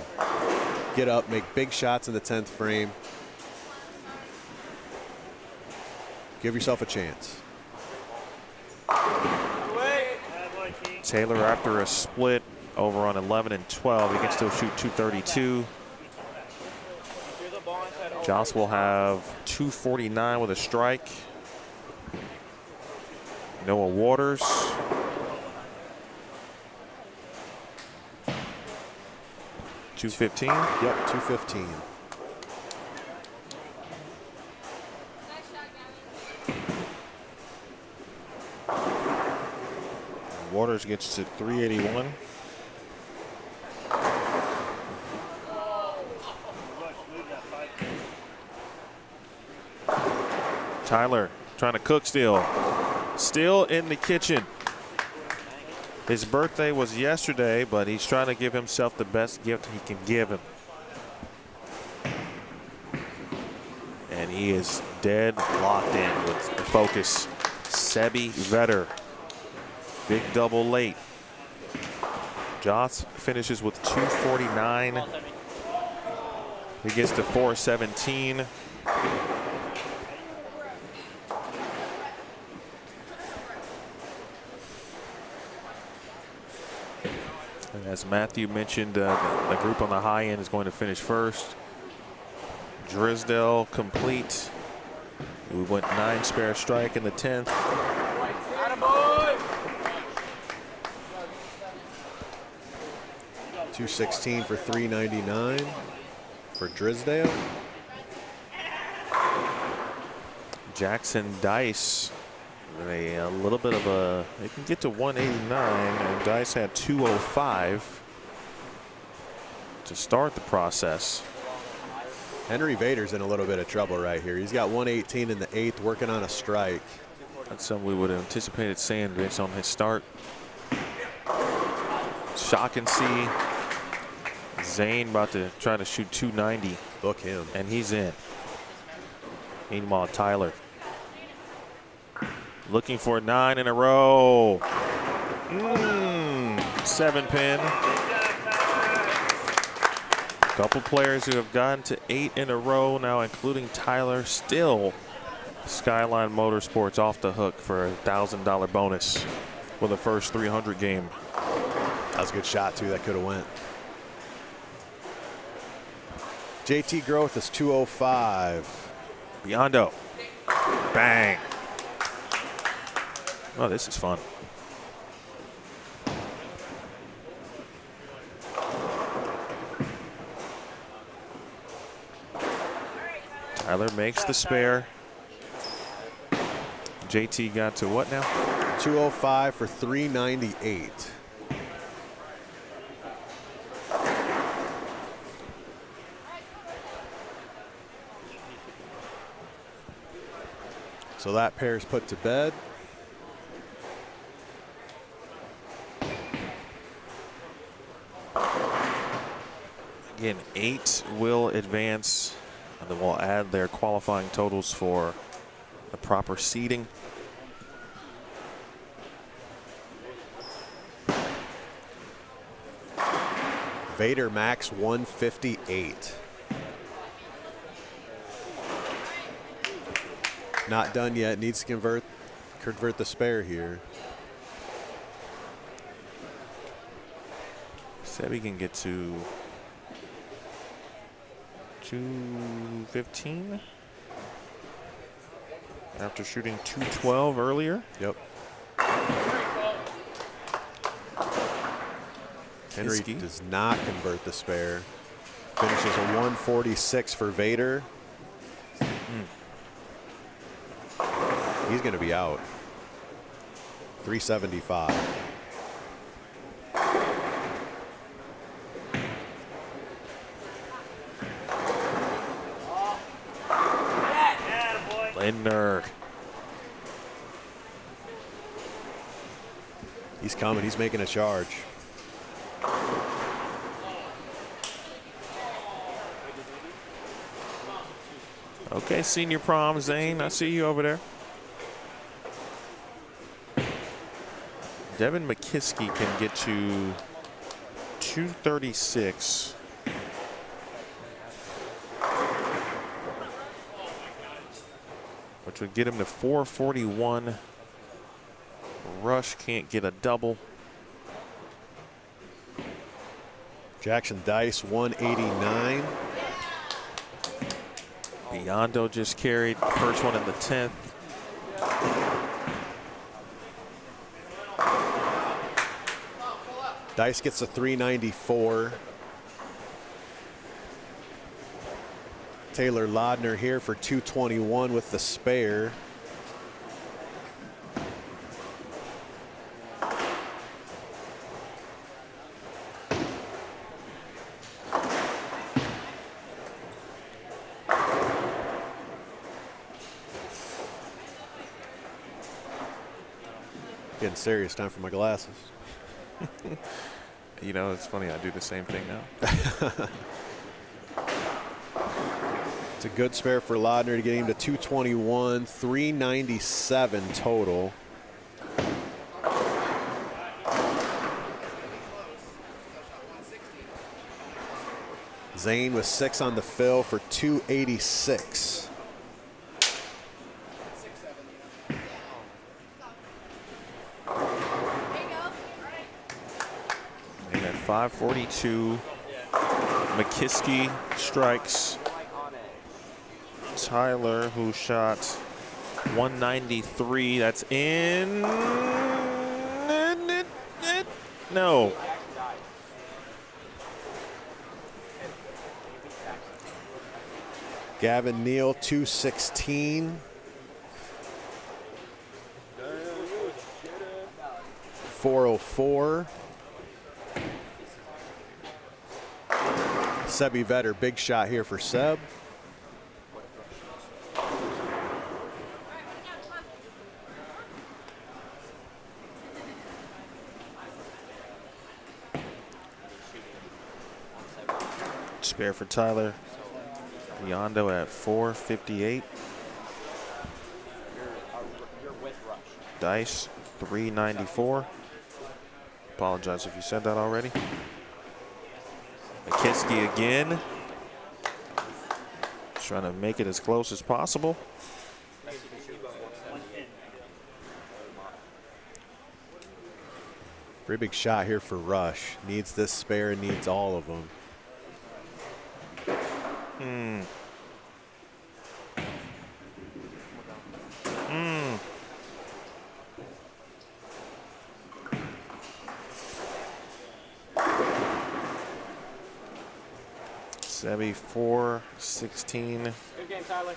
Get up, make big shots in the 10th frame. Give yourself a chance. Taylor after a split, over on 11 and 12. He can still shoot 232. Joss will have 249 with a strike. Noah Waters. $215. Yep, 215. Waters gets to 381. Tyler trying to cook still. Still in the kitchen. His birthday was yesterday, but he's trying to give himself the best gift he can give him. And he is dead locked in with focus. Sebi Vetter. Big double late. Joss finishes with 249. He gets to 417. And as Matthew mentioned, the group on the high end is going to finish first. Drisdale complete. We went 9 spare strike in the 10th. 216 for 399 for Drisdale. Jackson Dice, a little bit of a, they can get to 189, and Dice had 205 to start the process. Henry Vader's in a little bit of trouble right here. He's got 118 in the 8th, working on a strike. That's something we would have anticipated saying based on his start. Shockency. Zane about to try to shoot 290. Book him. And he's in. Meanwhile, Tyler looking for 9 in a row. 7-pin. A couple players who have gotten to 8 in a row now, including Tyler. Still, Skyline Motorsports off the hook for a $1,000 bonus for the first 300 game. That was a good shot, too. That could have went. JT Growth is 205. Biondo. Bang. Oh, this is fun. Tyler makes the spare. JT got to what now? 205 for 398. So that pair's put to bed. Again, 8 will advance, and then we'll add their qualifying totals for the proper seeding. Vader max 158. Not done yet. Needs to convert the spare here. Sebi can get to 215 after shooting 212 earlier. Yep. Henry MckIski does not convert the spare. Finishes a 146 for Vader. He's going to be out. 375. Lindner. He's coming. He's making a charge. Okay, senior prom, Zane. I see you over there. Devin MckIski can get to 236. Which would get him to 441. Rush can't get a double. Jackson Dice 189. Biondo just carried first one in the 10th. Dice gets a 394. Taylor Laudner here for 221 with the spare. Getting serious, time for my glasses. You know, it's funny, I do the same thing now. It's a good spare for Laudner to get him to 221, 397 total. Zane with 6 on the fill for 286. And at 542, MckIski strikes Tyler, who shot 193. That's in. No. Gavin Neal, 216. .404. Sebi Vetter, big shot here for Seb. Spare for Tyler. Biondo at 458. Dice 394. Apologize if you said that already. MckIski again. Trying to make it as close as possible. Pretty big shot here for Rush. Needs this spare, needs all of them. Sebi 416. Good game, Tyler.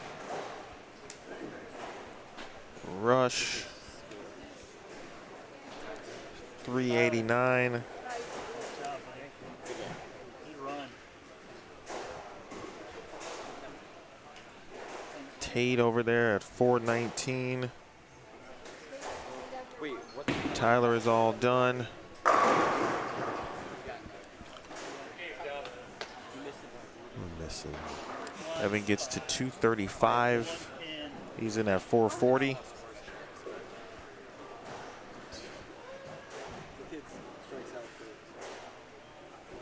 Rush 389. Tate over there at 419. Tyler is all done. Missing. Evan gets to 235. He's in at 440.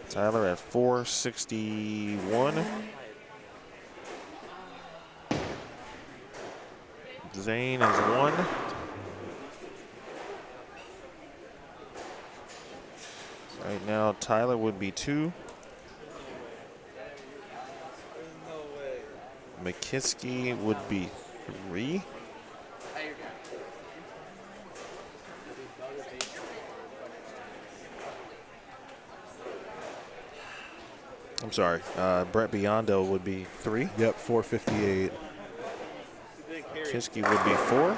Tyler at 461. Zane is 1. Right now, Tyler would be 2. MckIski would be 3. I'm sorry, Brett Biondo would be 3. Yep, 458. MckIski would be 4.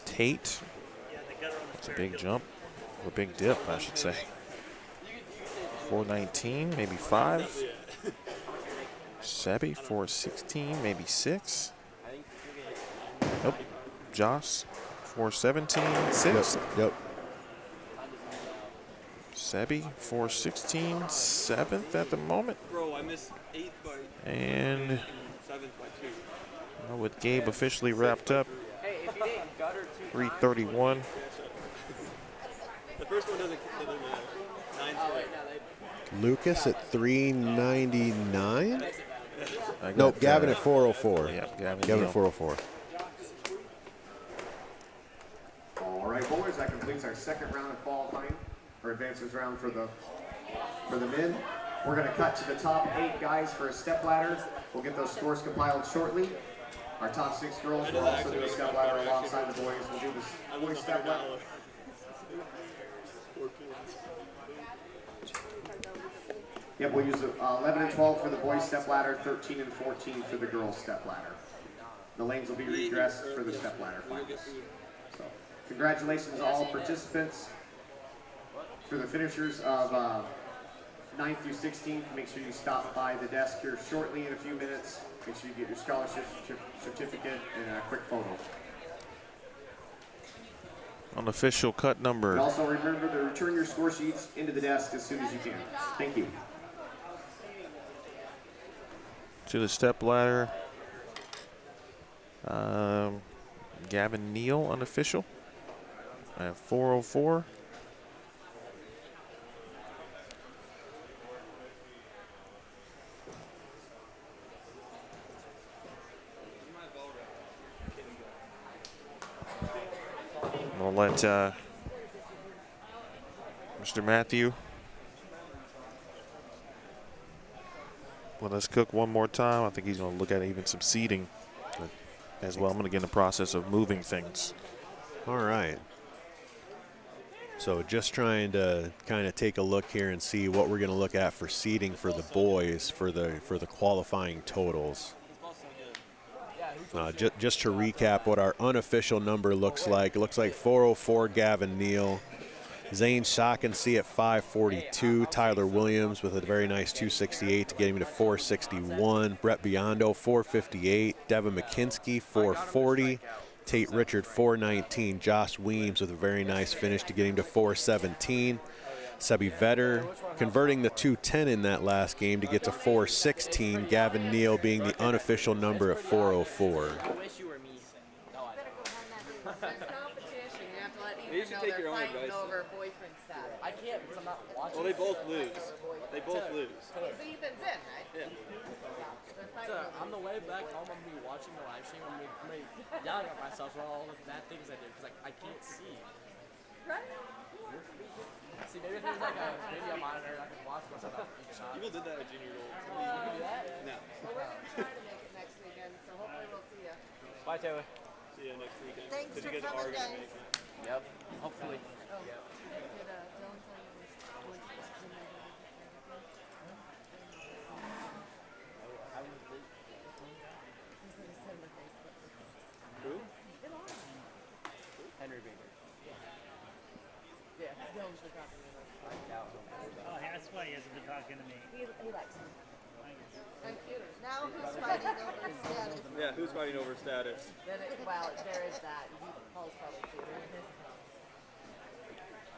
Tate. That's a big jump, or big dip, I should say. 419, maybe 5. Sebi, 416, maybe 6. Nope. Joss, 417, 6. Yep. Sebi, 416, 7th at the moment. Bro, I missed 8th by And 7th by 2. with Gabe officially wrapped up, 331. The first one doesn't matter. 9th. Lucas at 399. Nope, Gavin at 404. Yeah, Gavin at 404. All right, boys, that completes our second round of qualifying, or advancers round for the men. We're going to cut to the top 8 guys for a step ladder. We'll get those scores compiled shortly. Our top 6 girls will also do a step ladder alongside the boys. We'll do the boys step ladder. Yep, we'll use 11 and 12 for the boys step ladder, 13 and 14 for the girls step ladder. The lanes will be redressed for the step ladder finals. So, congratulations to all participants. For the finishers of 9th through 16th, make sure you stop by the desk here shortly in a few minutes. Make sure you get your scholarship certificate and a quick photo. Unofficial cut number. And also remember to return your score sheets into the desk as soon as you can. Thank you. To the step ladder. Gavin Neal, unofficial, at 404. We'll let Mr. Matthew let us cook one more time. I think he's going to look at even some seating as well. I'm going to get in the process of moving things. All right. So just trying to kind of take a look here and see what we're going to look at for seating for the boys for the qualifying totals. Just to recap what our unofficial number looks like. It looks like 404 Gavin Neal, Zane Shockency at 542, Tyler Williams with a very nice 268 to get him to 461, Brett Biondo 458, Devin MckIski 440, Tate Richard 419, Josh Weems with a very nice finish to get him to 417, Sebi Vetter converting the 210 in that last game to get to 416, Gavin Neal being the unofficial number at 404. You should take your own advice. I can't because I'm not watching. Well, they both lose. They both lose. Ethan's in, right? Yeah. On the way back home, I'm going to be watching the live stream. I'm going to be yelling at myself for all the bad things I did because I can't see. Right? See, maybe if there's like a video monitor, I can watch myself at each shot. People did that at junior gold. You can do that? No. Well, we're going to try to make it next weekend, so hopefully we'll see you. Bye, Taylor. See you next weekend. Thanks Because for you guys coming, are going to guys. make it. Yep. Hopefully. Oh, did Dylan tell you this? Who? Henry Bader. Yeah, Dylan's been talking to me. Oh, that's why he hasn't been talking to me. He likes me. Computers. Now who's fighting over status? Yeah, who's fighting over status? Well, there is that. Paul's probably too.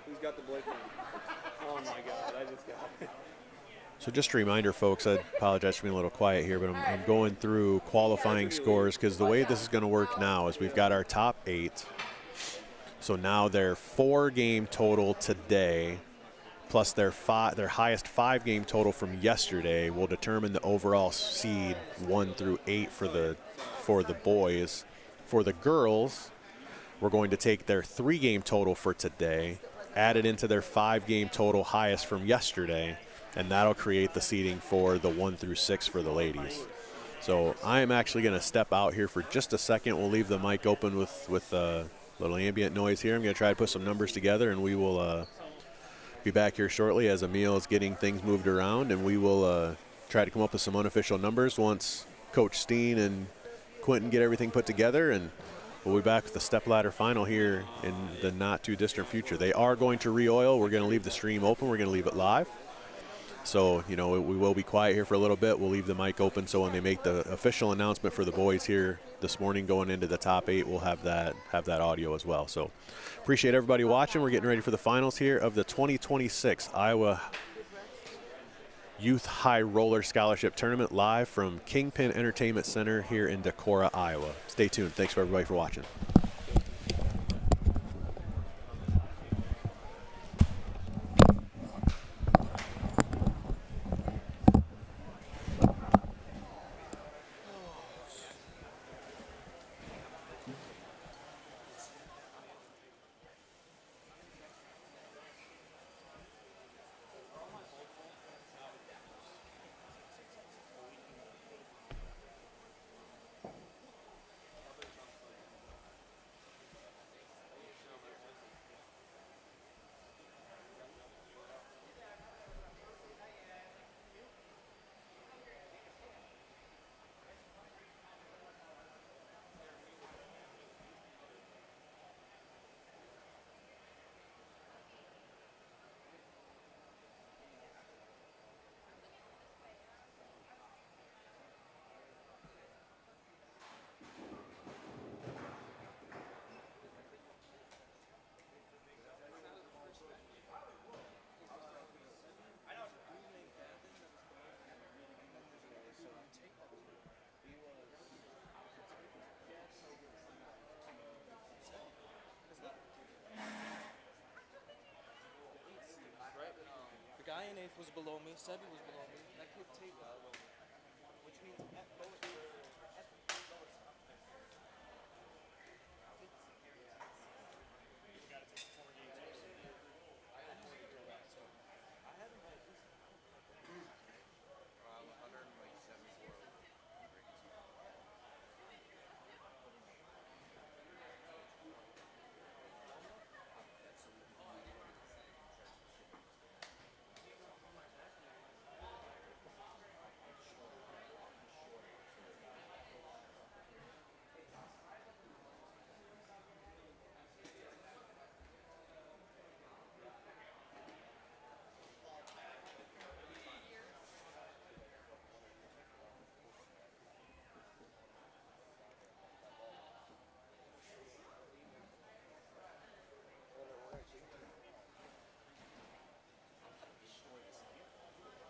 Who's got the boyfriend? Oh my God, I just got it. So just a reminder, folks, I apologize for being a little quiet here, but I'm going through qualifying scores because the way this is going to work now is we've got our top 8. So now their 4-game total today plus their highest 5-game total from yesterday will determine the overall seed 1 through 8 for the boys. For the girls, we're going to take their 3-game total for today, add it into their 5-game total highest from yesterday, and that'll create the seeding for the 1 through 6 for the ladies. So I am actually going to step out here for just a second. We'll leave the mic open with a little ambient noise here. I'm going to try to put some numbers together, and we will be back here shortly as Emil is getting things moved around, and we will try to come up with some unofficial numbers once Coach Steen and Quentin get everything put together, and we'll be back with the stepladder final here in the not too distant future. They are going to re-oil. We're going to leave the stream open. We're going to leave it live. So, you know, we will be quiet here for a little bit. We'll leave the mic open so when they make the official announcement for the boys here this morning going into the top 8, we'll have that audio as well. So appreciate everybody watching. We're getting ready for the finals here of the 2026 Iowa Youth High Roller Scholarship Tournament live from Kingpin Entertainment Center here in Decorah, Iowa. Stay tuned. Thanks for everybody for watching. Teves was below me. Sebi was below me. That kid Teves was below me. Which means at lowest. You got to take 4 games. I haven't had this. I'm 174.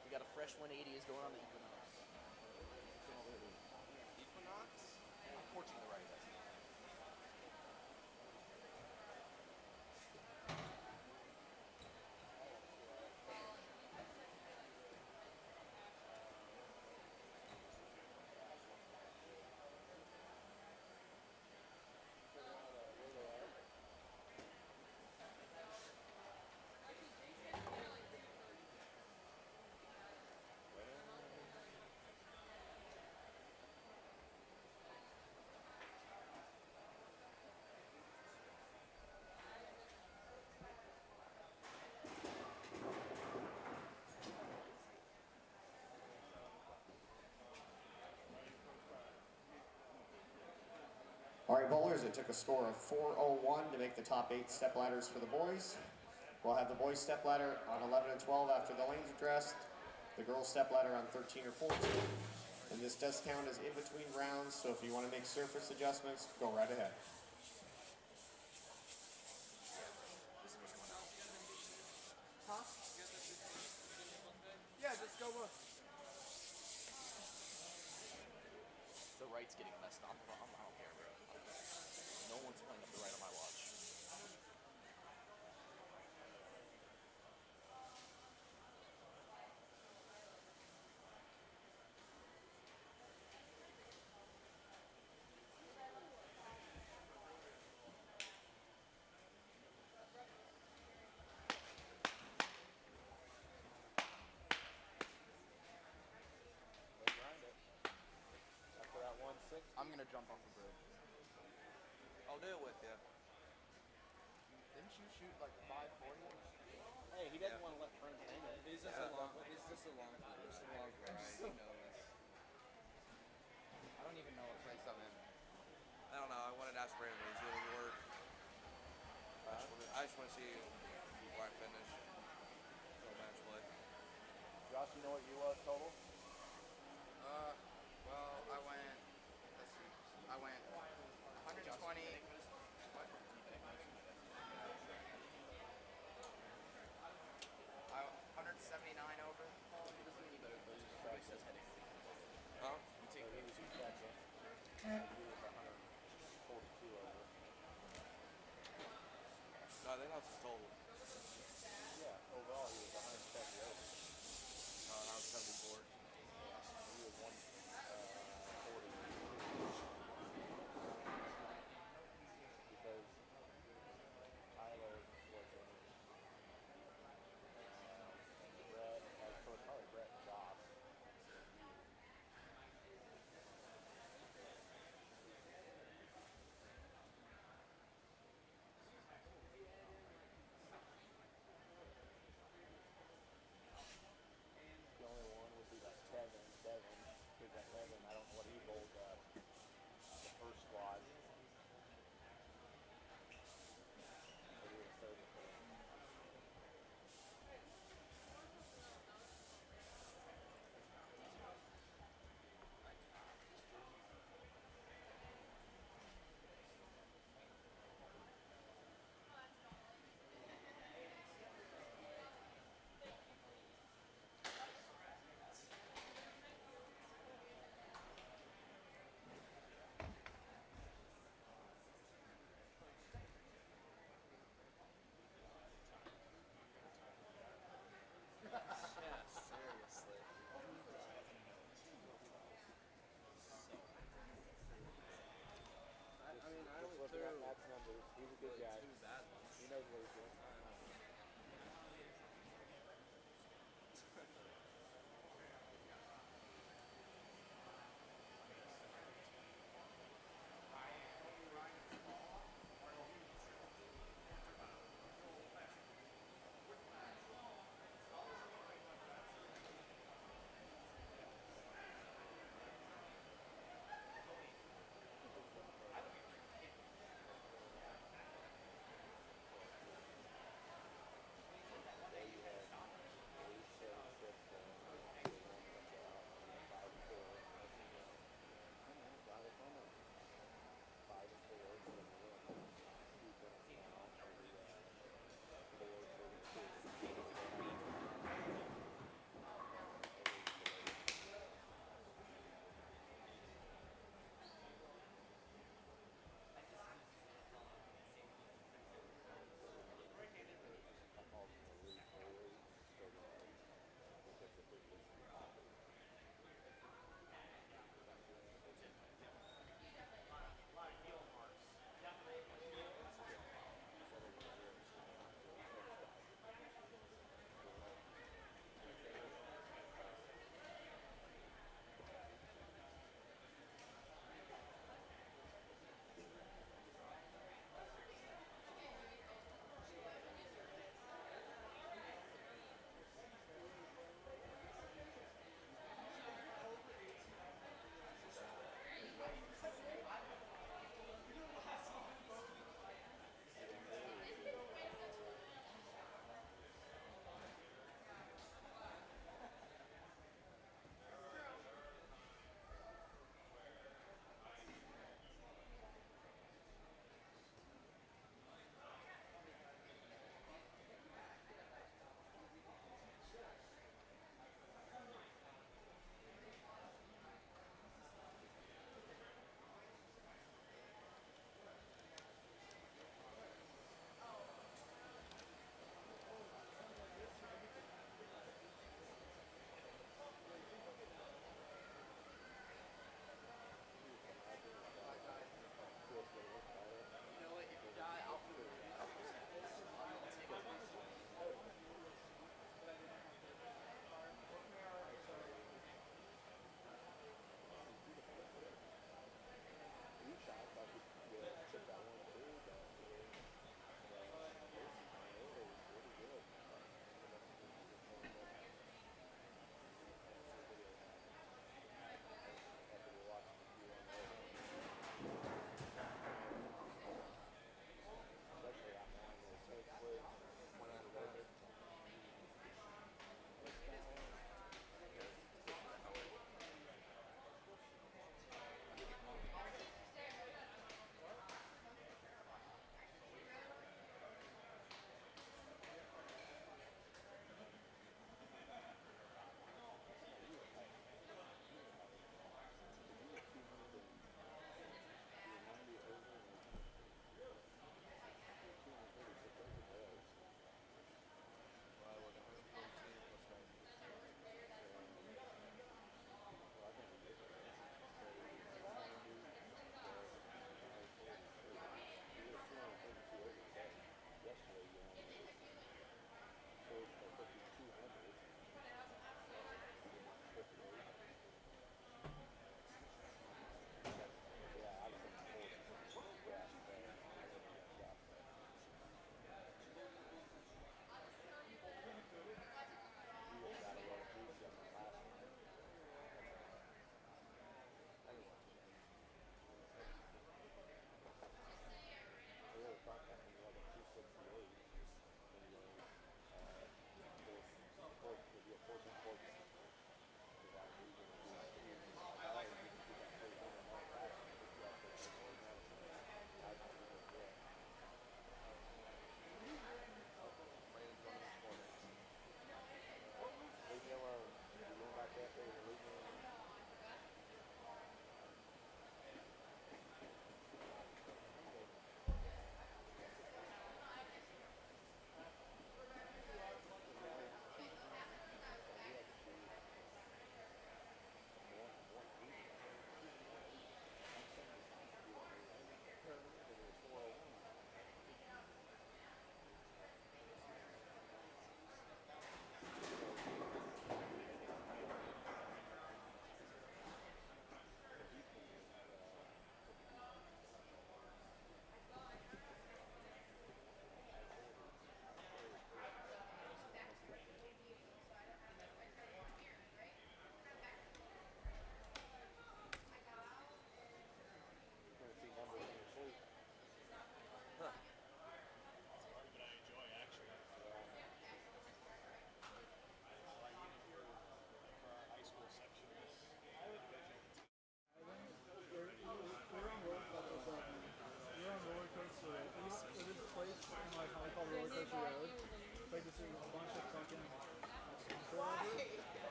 We got a fresh 180 is going on the Equinox. Equinox? I'm torching the right. All right, bowlers, it took a score of 401 to make the top 8 step ladders for the boys. We'll have the boys step ladder on 11 and 12 after the lanes are dressed, the girls step ladder on 13 or 14. And this does count as in between rounds, so if you want to make surface adjustments, go right ahead. Huh? Yeah, just go look. The right's getting messed up. I don't care, bro. No one's playing up the right on my watch. After that 160. I'm gonna jump off the bridge. I'll do it with you. Didn't you shoot like 540? Hey, he doesn't want to let friends hang it. It's just a long play. He knows. I don't even know what place I'm in. I don't know. I wanted to ask Brandon. He's doing work. I just want to see before I finish. So match play. Josh, you know what you was total? Well, I went, let's see, I went 120, what? 179 over. Huh? You take 2 checks in. He was 142 over. No, I think that's his total. Yeah, overall he was 170 over. No, that was 74. He was 140. Because Tyler was in Brett, so it's probably Brett and Josh. The only one would be that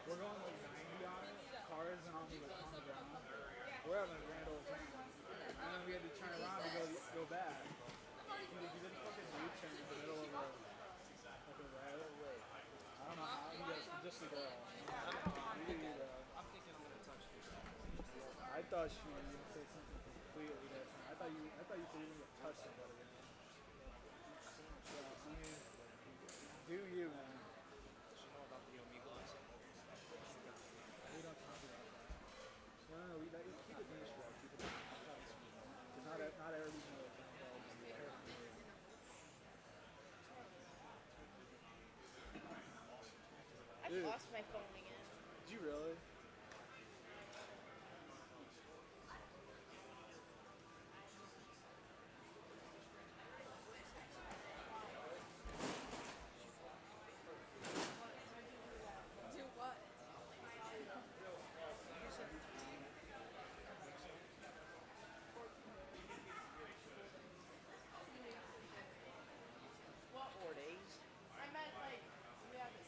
We're going like 90 on it, cars and on the ground. We're having a grand old time. And then we had to turn around and go back. He did a fucking U-turn in the middle of a red. I don't know how. He just a girl. I'm thinking I'm gonna touch this. I thought she was gonna say something completely different. I thought you said you were gonna touch somebody. So, I mean, do you, man? Does she know about the Omegle accident? We don't talk about that. No, keep it neutral. Keep it neutral. Because not everybody's know what's involved in the air. I lost my phone again. Did you really? Do what? What? 4 days? I meant like, we have this.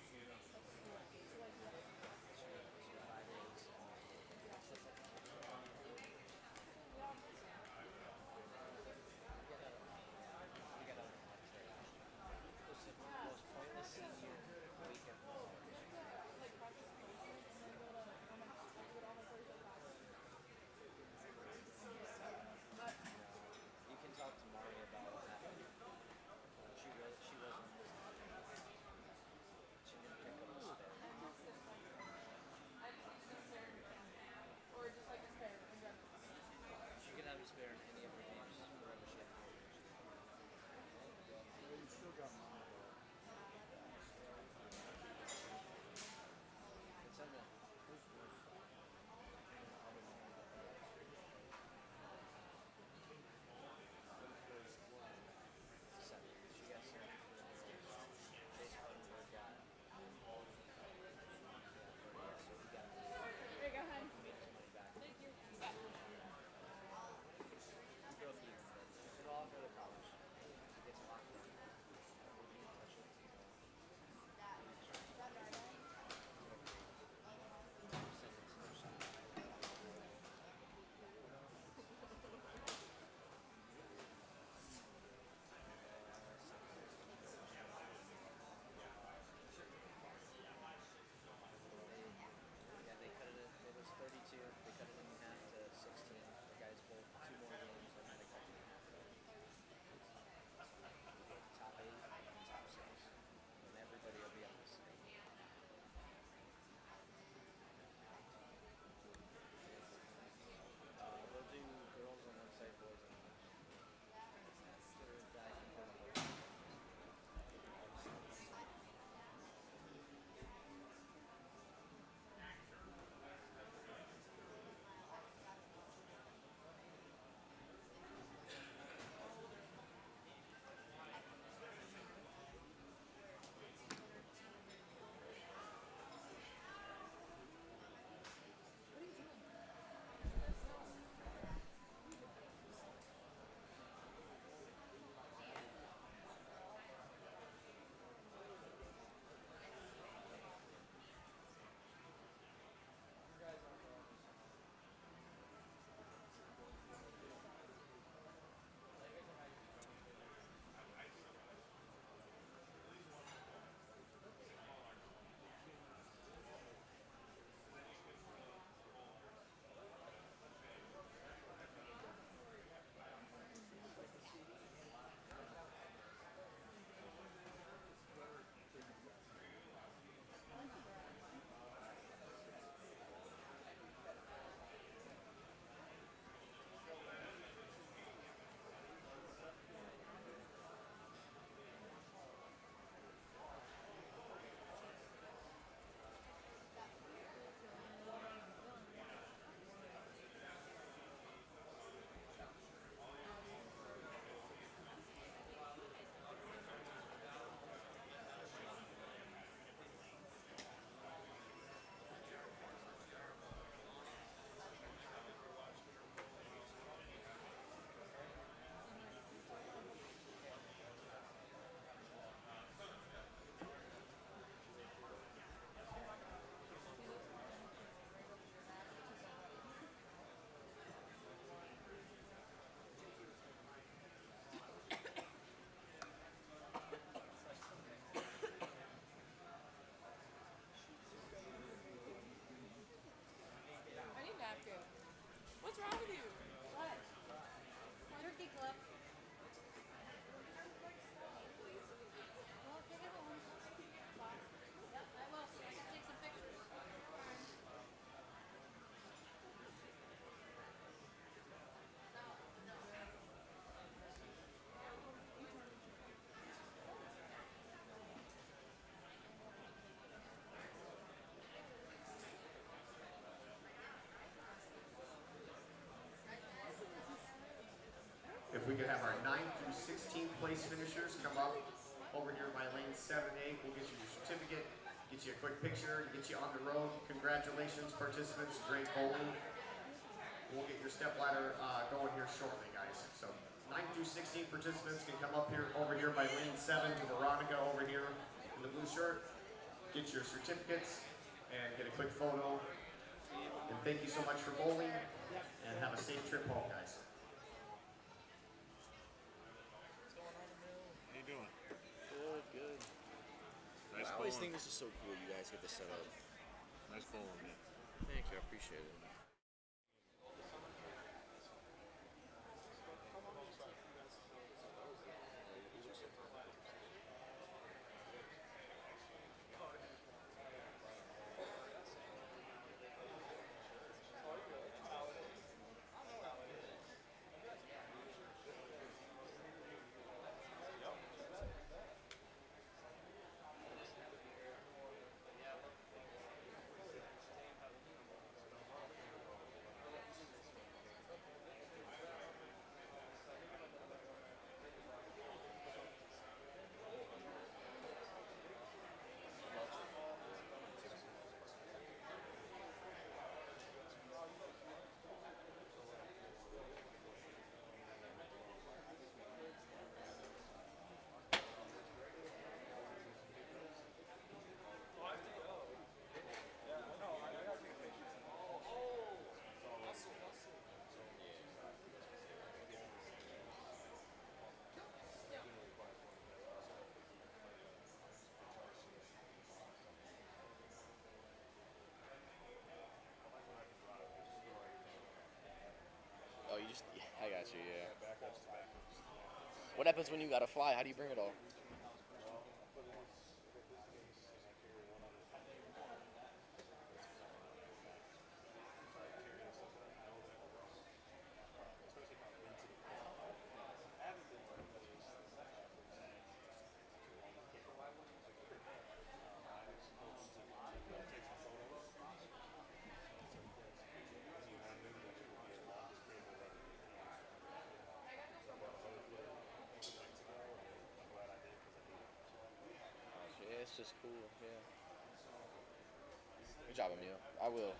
we could have our 9 through 16 place finishers come up over here by lane 7 and 8. We'll get you your certificate, get you a quick picture, get you on the road. Congratulations, participants. Great bowling. We'll get your step ladder going here shortly, guys. So 9 through 16 participants can come up here over here by lane 7 to Veronica over here in the blue shirt. Get your certificates and get a quick photo. And thank you so much for bowling, and have a safe trip home, guys. How you doing? Good, good. Nice I always bowling. think this is so cool. You guys get this set up. Nice bowling, man. Thank you. I appreciate it. Oh, you just, yeah, I got you, yeah. What happens when you gotta fly? How do you bring it all? Yeah, it's just cool, yeah. Good job, Emil. I will.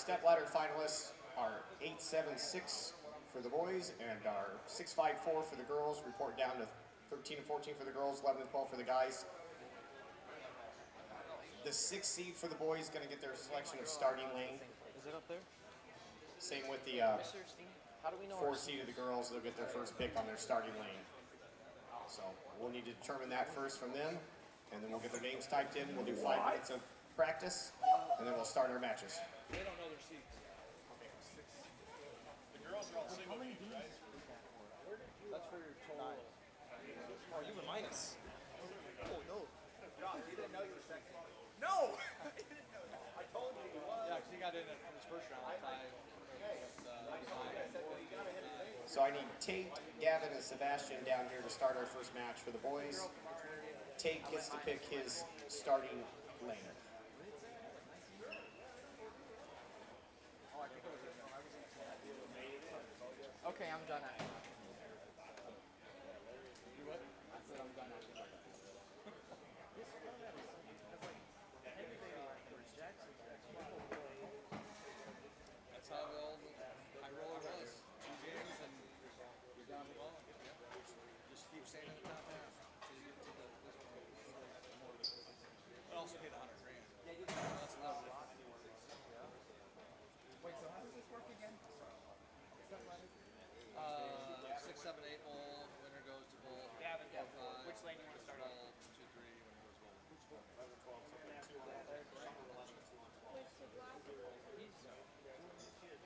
stepladder finalists are 876 for the boys and our 654 for the girls. Report down to 13 and 14 for the girls, 11 and 12 for the guys. The 6th seed for the boys is going to get their selection of starting lane. Is it up there? Same with the Mr. Steen, how do we know 4th seed of the girls. They'll get their first pick on their starting lane. So we'll need to determine that first from them, and then we'll get their names typed in. We'll do 5 minutes of practice, and then we'll start our matches. They don't know their seats. The girls are all single games, right? That's for your total. Oh, you were minus. Oh, no. Josh, you didn't know you were second. No! I told you he was. Yeah, because he got in on his first round at 5. So I need Tate, Gavin, and Sebastian down here to start our first match for the boys. Tate gets to pick his starting lane. Okay, I'm done. You what? I said I'm done. That's how the old high roller was. 2 games and you're down the ball. Just keep staying in the top half until you get to this one. But also paid $100,000. Yeah, you that's a little different. Wait, so how does this work again? 6, 7, 8 bowl. Winner goes to bowl. Gavin, which lane do you want to start on? Bowl 2, 3. Winner goes bowl.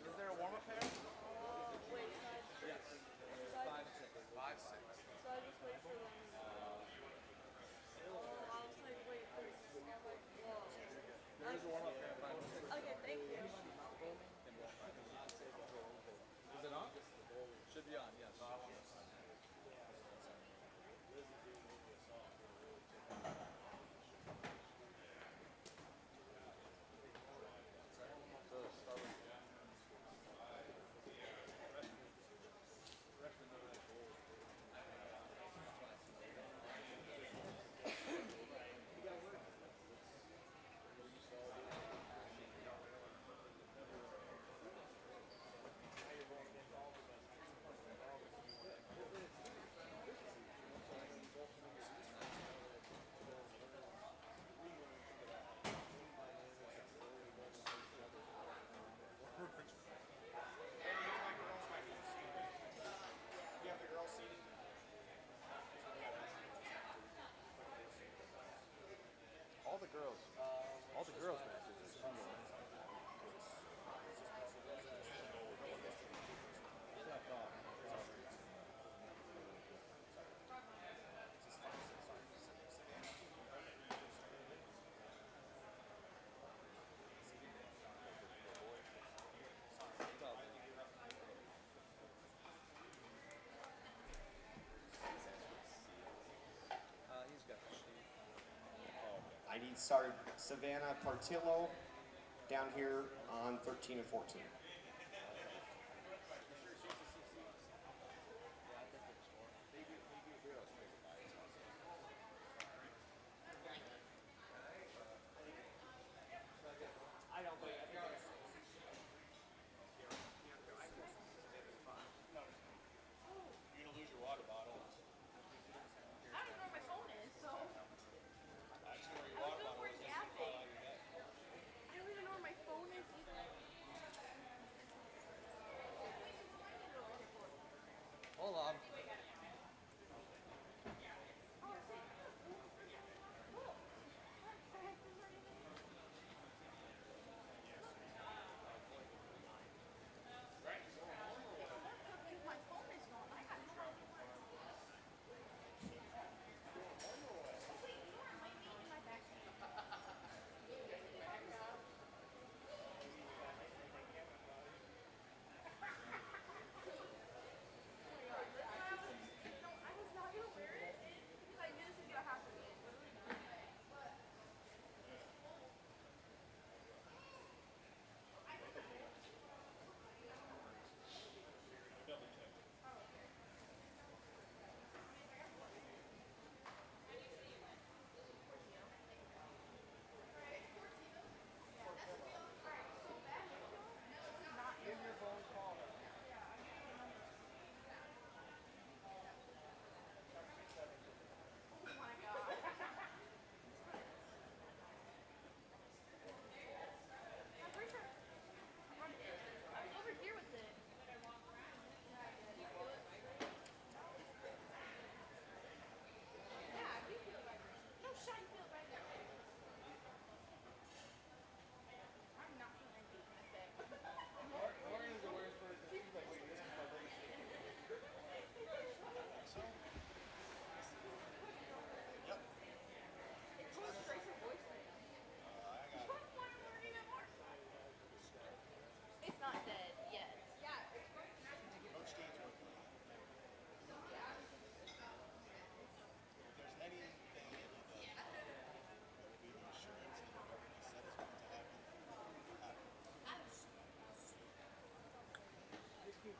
Is there a warm-up pair? Yes. 5, 6. 5, 6. So I just wait for them. I'll say wait for them. There is a warm-up pair. 5, 6. Okay, thank you. Is it on? Should be on, yes. All the girls matches are single. He's got the sheet. I need started Savannah, Portillo down here on 13 and 14. I don't believe it. You're gonna lose your water bottle. I don't know where my phone is, so. Actually, where your water bottle is, that's gonna fall out of your head. I don't even know where my phone is either.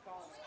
calls.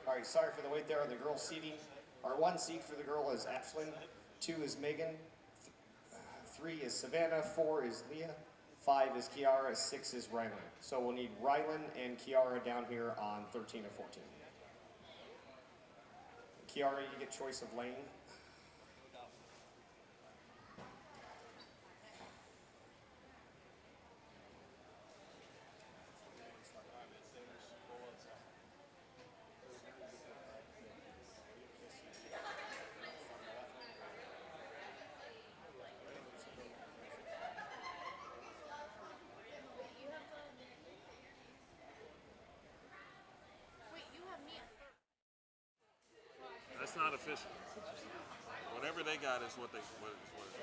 All right, sorry for the wait there on the girls' seating. Our 1 seed for the girl is Ashlyn, 2 is Megan, 3 is Savannah, 4 is Leah, 5 is Kiara, 6 is Rylan. So we'll need Rylan and Kiara down here on 13 or 14. Kiara, you get choice of lane. not official. Whatever they got is what they what is what is.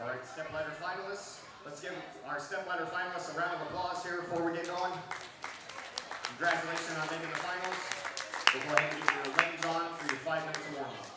All right, stepladder finalists. Let's give our stepladder finalists a round of applause here before we get going. Congratulations on making the finals. We'll go ahead and get your legs on for your 5 minutes of warm-up.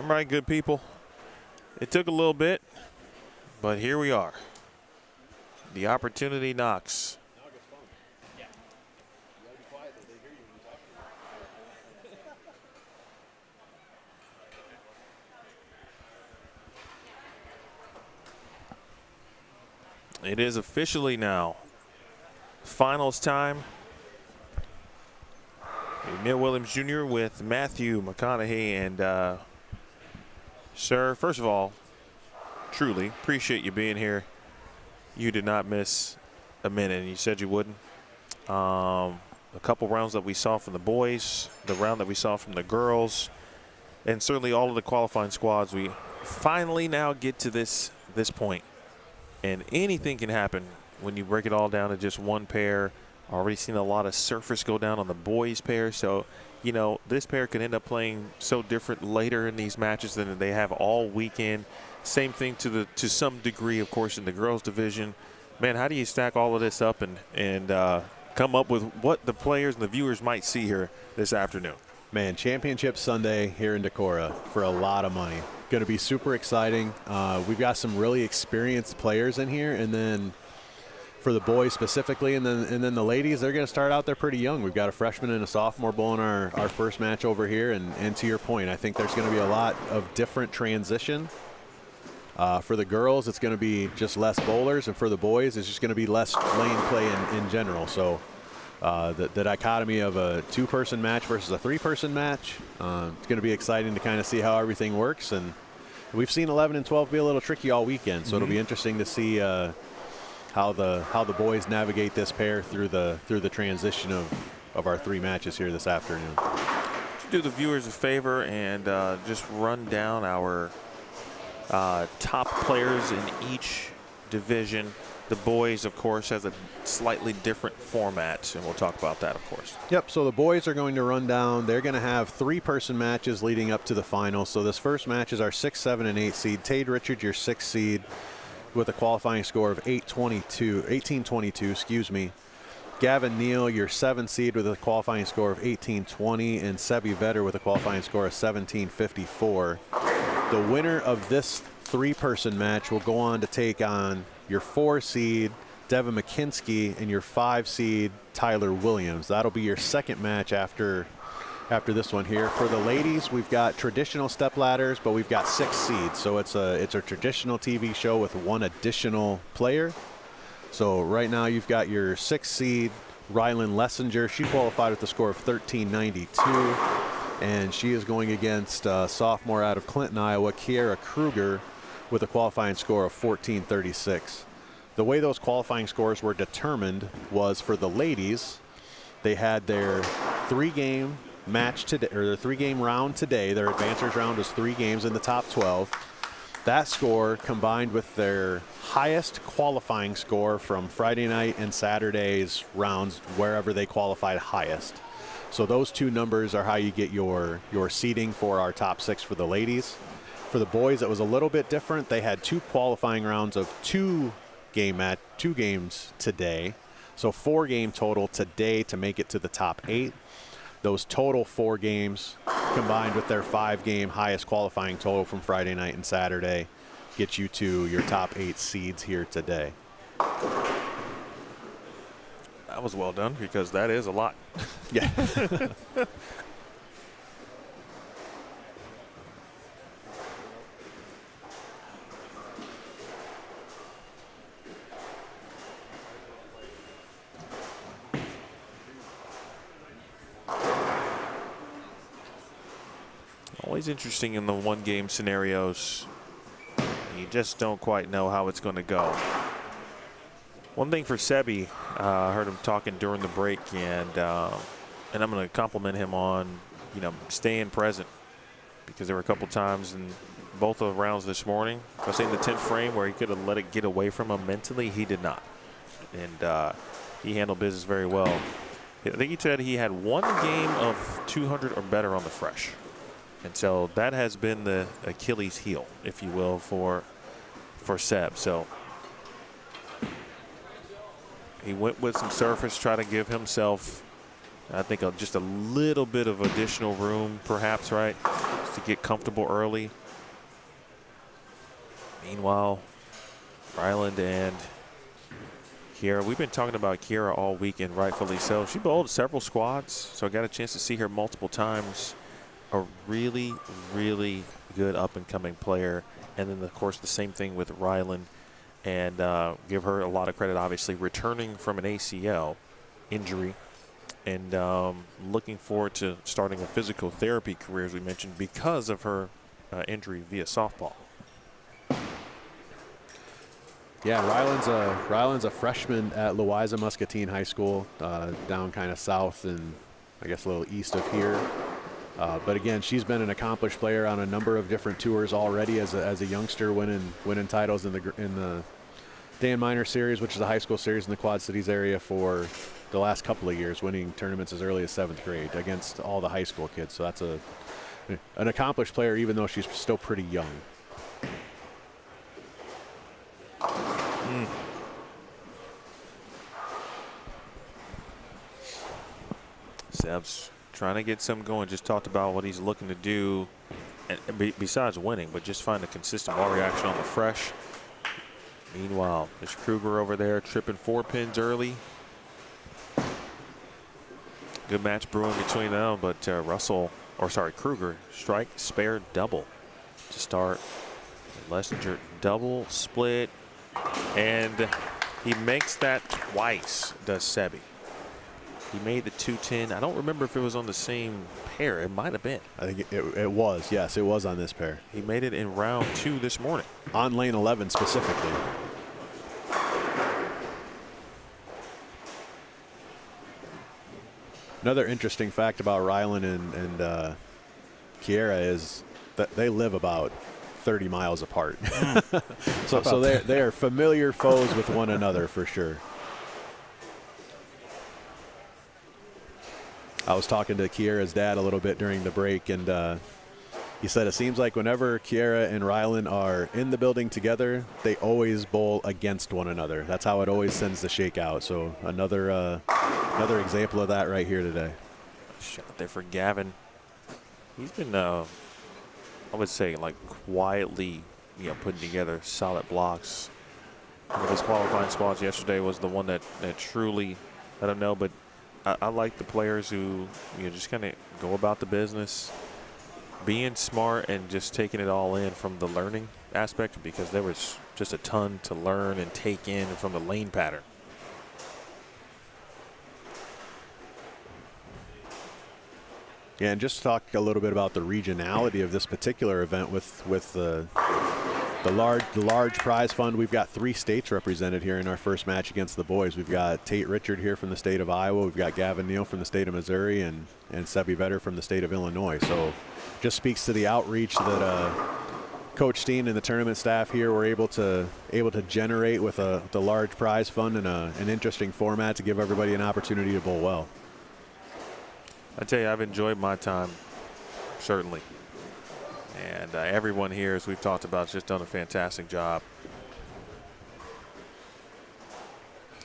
Damn right, good people. It took a little bit, but here we are. The opportunity knocks. It is officially now finals time. Neal Williams Jr. with Matthew McConaughy. And sir, first of all, truly appreciate you being here. You did not miss a minute, and you said you wouldn't. A couple rounds that we saw from the boys, the round that we saw from the girls, and certainly all of the qualifying squads. We finally now get to this point. And anything can happen when you break it all down to just one pair. Already seen a lot of surface go down on the boys pair. So, you know, this pair could end up playing so different later in these matches than they have all weekend. Same thing to some degree, of course, in the girls division. Man, how do you stack all of this up and come up with what the players and the viewers might see here this afternoon? Man, Championship Sunday here in Decorah for a lot of money. Going to be super exciting. We've got some really experienced players in here, and then for the boys specifically, and then the ladies, they're going to start out there pretty young. We've got a freshman and a sophomore bowling our first match over here, and to your point, I think there's going to be a lot of different transition. For the girls, it's going to be just less bowlers, and for the boys, it's just going to be less lane play in general. So the dichotomy of a two-person match versus a three-person match, it's going to be exciting to kind of see how everything works. And we've seen 11 and 12 be a little tricky all weekend, so it'll be interesting to see how the boys navigate this pair through the transition of our three matches here this afternoon. Do the viewers a favor and just run down our top players in each division. The boys, of course, has a slightly different format, and we'll talk about that, of course. Yep, so the boys are going to run down. They're going to have three-person matches leading up to the final. So this first match is our 6, 7, and 8 seed. Teves Richard, your 6 seed, with a qualifying score of 1822, excuse me. Gavin Neal, your 7 seed, with a qualifying score of 1820, and Sebi Vetter with a qualifying score of 1754. The winner of this three-person match will go on to take on your 4 seed, Devin MckIski, and your 5 seed, Tyler Williams. That'll be your second match after this one here. For the ladies, we've got traditional step ladders, but we've got 6 seeds. So it's a traditional TV show with 1 additional player. So right now you've got your 6 seed, Rylan Lessenger. She qualified with a score of 1392. And she is going against sophomore out of Clinton, Iowa, Kreuger, with a qualifying score of 1436. The way those qualifying scores were determined was for the ladies, they had their 3-game match today, or their 3-game round today. Their advancers round was 3 games in the top 12. That score combined with their highest qualifying score from Friday night and Saturday's rounds, wherever they qualified highest. So those 2 numbers are how you get your seeding for our top 6 for the ladies. For the boys, it was a little bit different. They had 2 qualifying rounds of 2 games today. So 4-game total today to make it to the top 8. Those total 4 games combined with their 5-game highest qualifying total from Friday night and Saturday get you to your top 8 seeds here today. That was well done, because that is a lot. Yeah. Always interesting in the 1-game scenarios. You just don't quite know how it's going to go. One thing for Sebi, I heard him talking during the break, and I'm going to compliment him on, staying present, because there were a couple times in both of the rounds this morning, I was saying the 10th frame, where he could have let it get away from him mentally. He did not, and he handled business very well. I think he said he had 1 game of 200 or better on the fresh. And so that has been the Achilles heel, if you will, for Seb. So he went with some surface, try to give himself, I think, just a little bit of additional room, perhaps, right? to get comfortable early. Meanwhile, Ryland and Kiera, we've been talking about Kiera all week, and rightfully so. She bowled several squads, so I got a chance to see her multiple times. A really, really good up-and-coming player. And then, of course, the same thing with Ryland. And give her a lot of credit, obviously, returning from an ACL injury. And looking forward to starting a physical therapy career, as we mentioned, because of her injury via softball. Yeah, Ryland's a freshman at Louisa Muscatine High School, down kind of south and I guess a little east of here. But again, she's been an accomplished player on a number of different tours already as a youngster, winning titles in the Dan Minor Series, which is a high school series in the Quad Cities area for the last couple of years, winning tournaments as early as 7th grade against all the high school kids. So that's an accomplished player, even though she's still pretty young. Seb's trying to get some going. Just talked about what he's looking to do, and besides winning, but just find a consistent ball reaction on the fresh. Meanwhile, there's Kreuger over there tripping 4 pins early. Good match brewing between them, but Kreuger strike, spare, double to start. Lessenger double split, and he makes that twice, does Sebi. He made the 210. I don't remember if it was on the same pair. It might have been. I think it was. Yes, it was on this pair. He made it in round 2 this morning. On lane 11 specifically. Another interesting fact about Ryland and Kiera is that they live about 30 miles apart. so they are familiar foes with one another for sure. I was talking to Kiera's dad a little bit during the break, and he said it seems like whenever Kiera and Ryland are in the building together, they always bowl against one another. That's how it always tends to shake out. So another example of that right here today. Shot there for Gavin. He's been, I would say, like quietly, putting together solid blocks. One of his qualifying squads yesterday was the one that truly, I don't know, but I like the players who just kind of go about the business, being smart and just taking it all in from the learning aspect, because there was just a ton to learn and take in from the lane pattern. Yeah, and just talk a little bit about the regionality of this particular event with the large prize fund. We've got 3 states represented here in our first match against the boys. We've got Tate Richard here from the state of Iowa. We've got Gavin Neal from the state of Missouri, and Sebi Vetter from the state of Illinois. So just speaks to the outreach that Coach Steen and the tournament staff here were able to generate with the large prize fund and an interesting format to give everybody an opportunity to bowl well. I tell you, I've enjoyed my time, certainly. And everyone here, as we've talked about, has just done a fantastic job.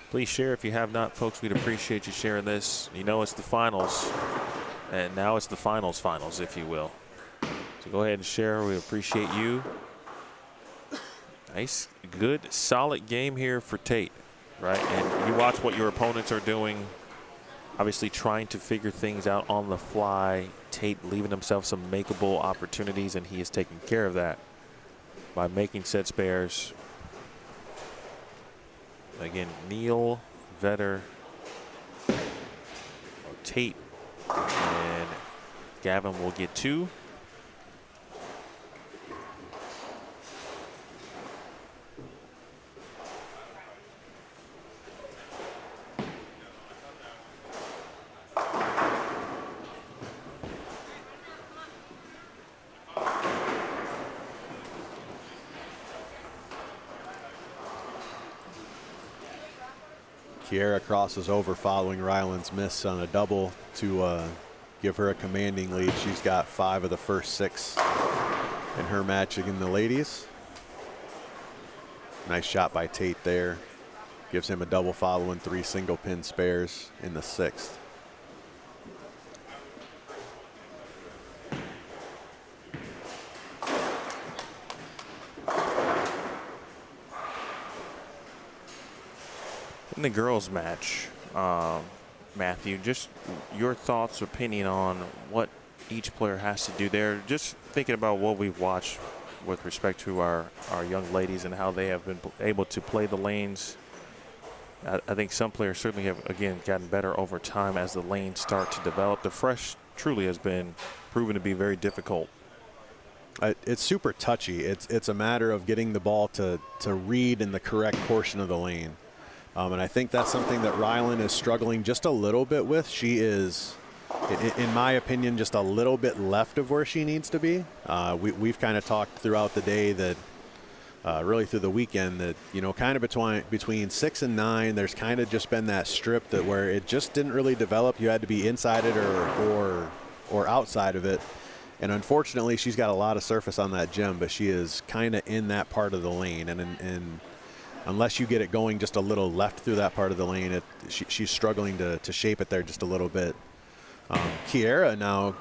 Please share if you have not, folks. We'd appreciate you sharing this. It's the finals, and now it's the finals, if you will. So go ahead and share. We appreciate you. Nice, good, solid game here for Tate, right? And you watch what your opponents are doing. Obviously trying to figure things out on the fly. Tate leaving himself some makeable opportunities, and he is taking care of that by making set spares. Again, Neal, Vetter, Tate, and Gavin will get 2. Kiera crosses over following Ryland's miss on a double to give her a commanding lead. She's got 5 of the first 6 in her match against the ladies. Nice shot by Tate there. Gives him a double following 3 single pin spares in the 6th. In the girls' match, Matthew, just your thoughts, opinion on what each player has to do there. Just thinking about what we've watched with respect to our young ladies and how they have been able to play the lanes. I think some players certainly have, again, gotten better over time as the lanes start to develop. The fresh truly has been proven to be very difficult. It's super touchy. It's a matter of getting the ball to read in the correct portion of the lane. And I think that's something that Rylan is struggling just a little bit with. She is, in my opinion, just a little bit left of where she needs to be. We've kind of talked throughout the day that, really through the weekend, that, you know, kind of between 6 and 9, there's kind of just been that strip that where it just didn't really develop. You had to be inside it or outside of it. And unfortunately, she's got a lot of surface on that gem, but she is kind of in that part of the lane. And unless you get it going just a little left through that part of the lane, she's struggling to shape it there just a little bit. Kiera now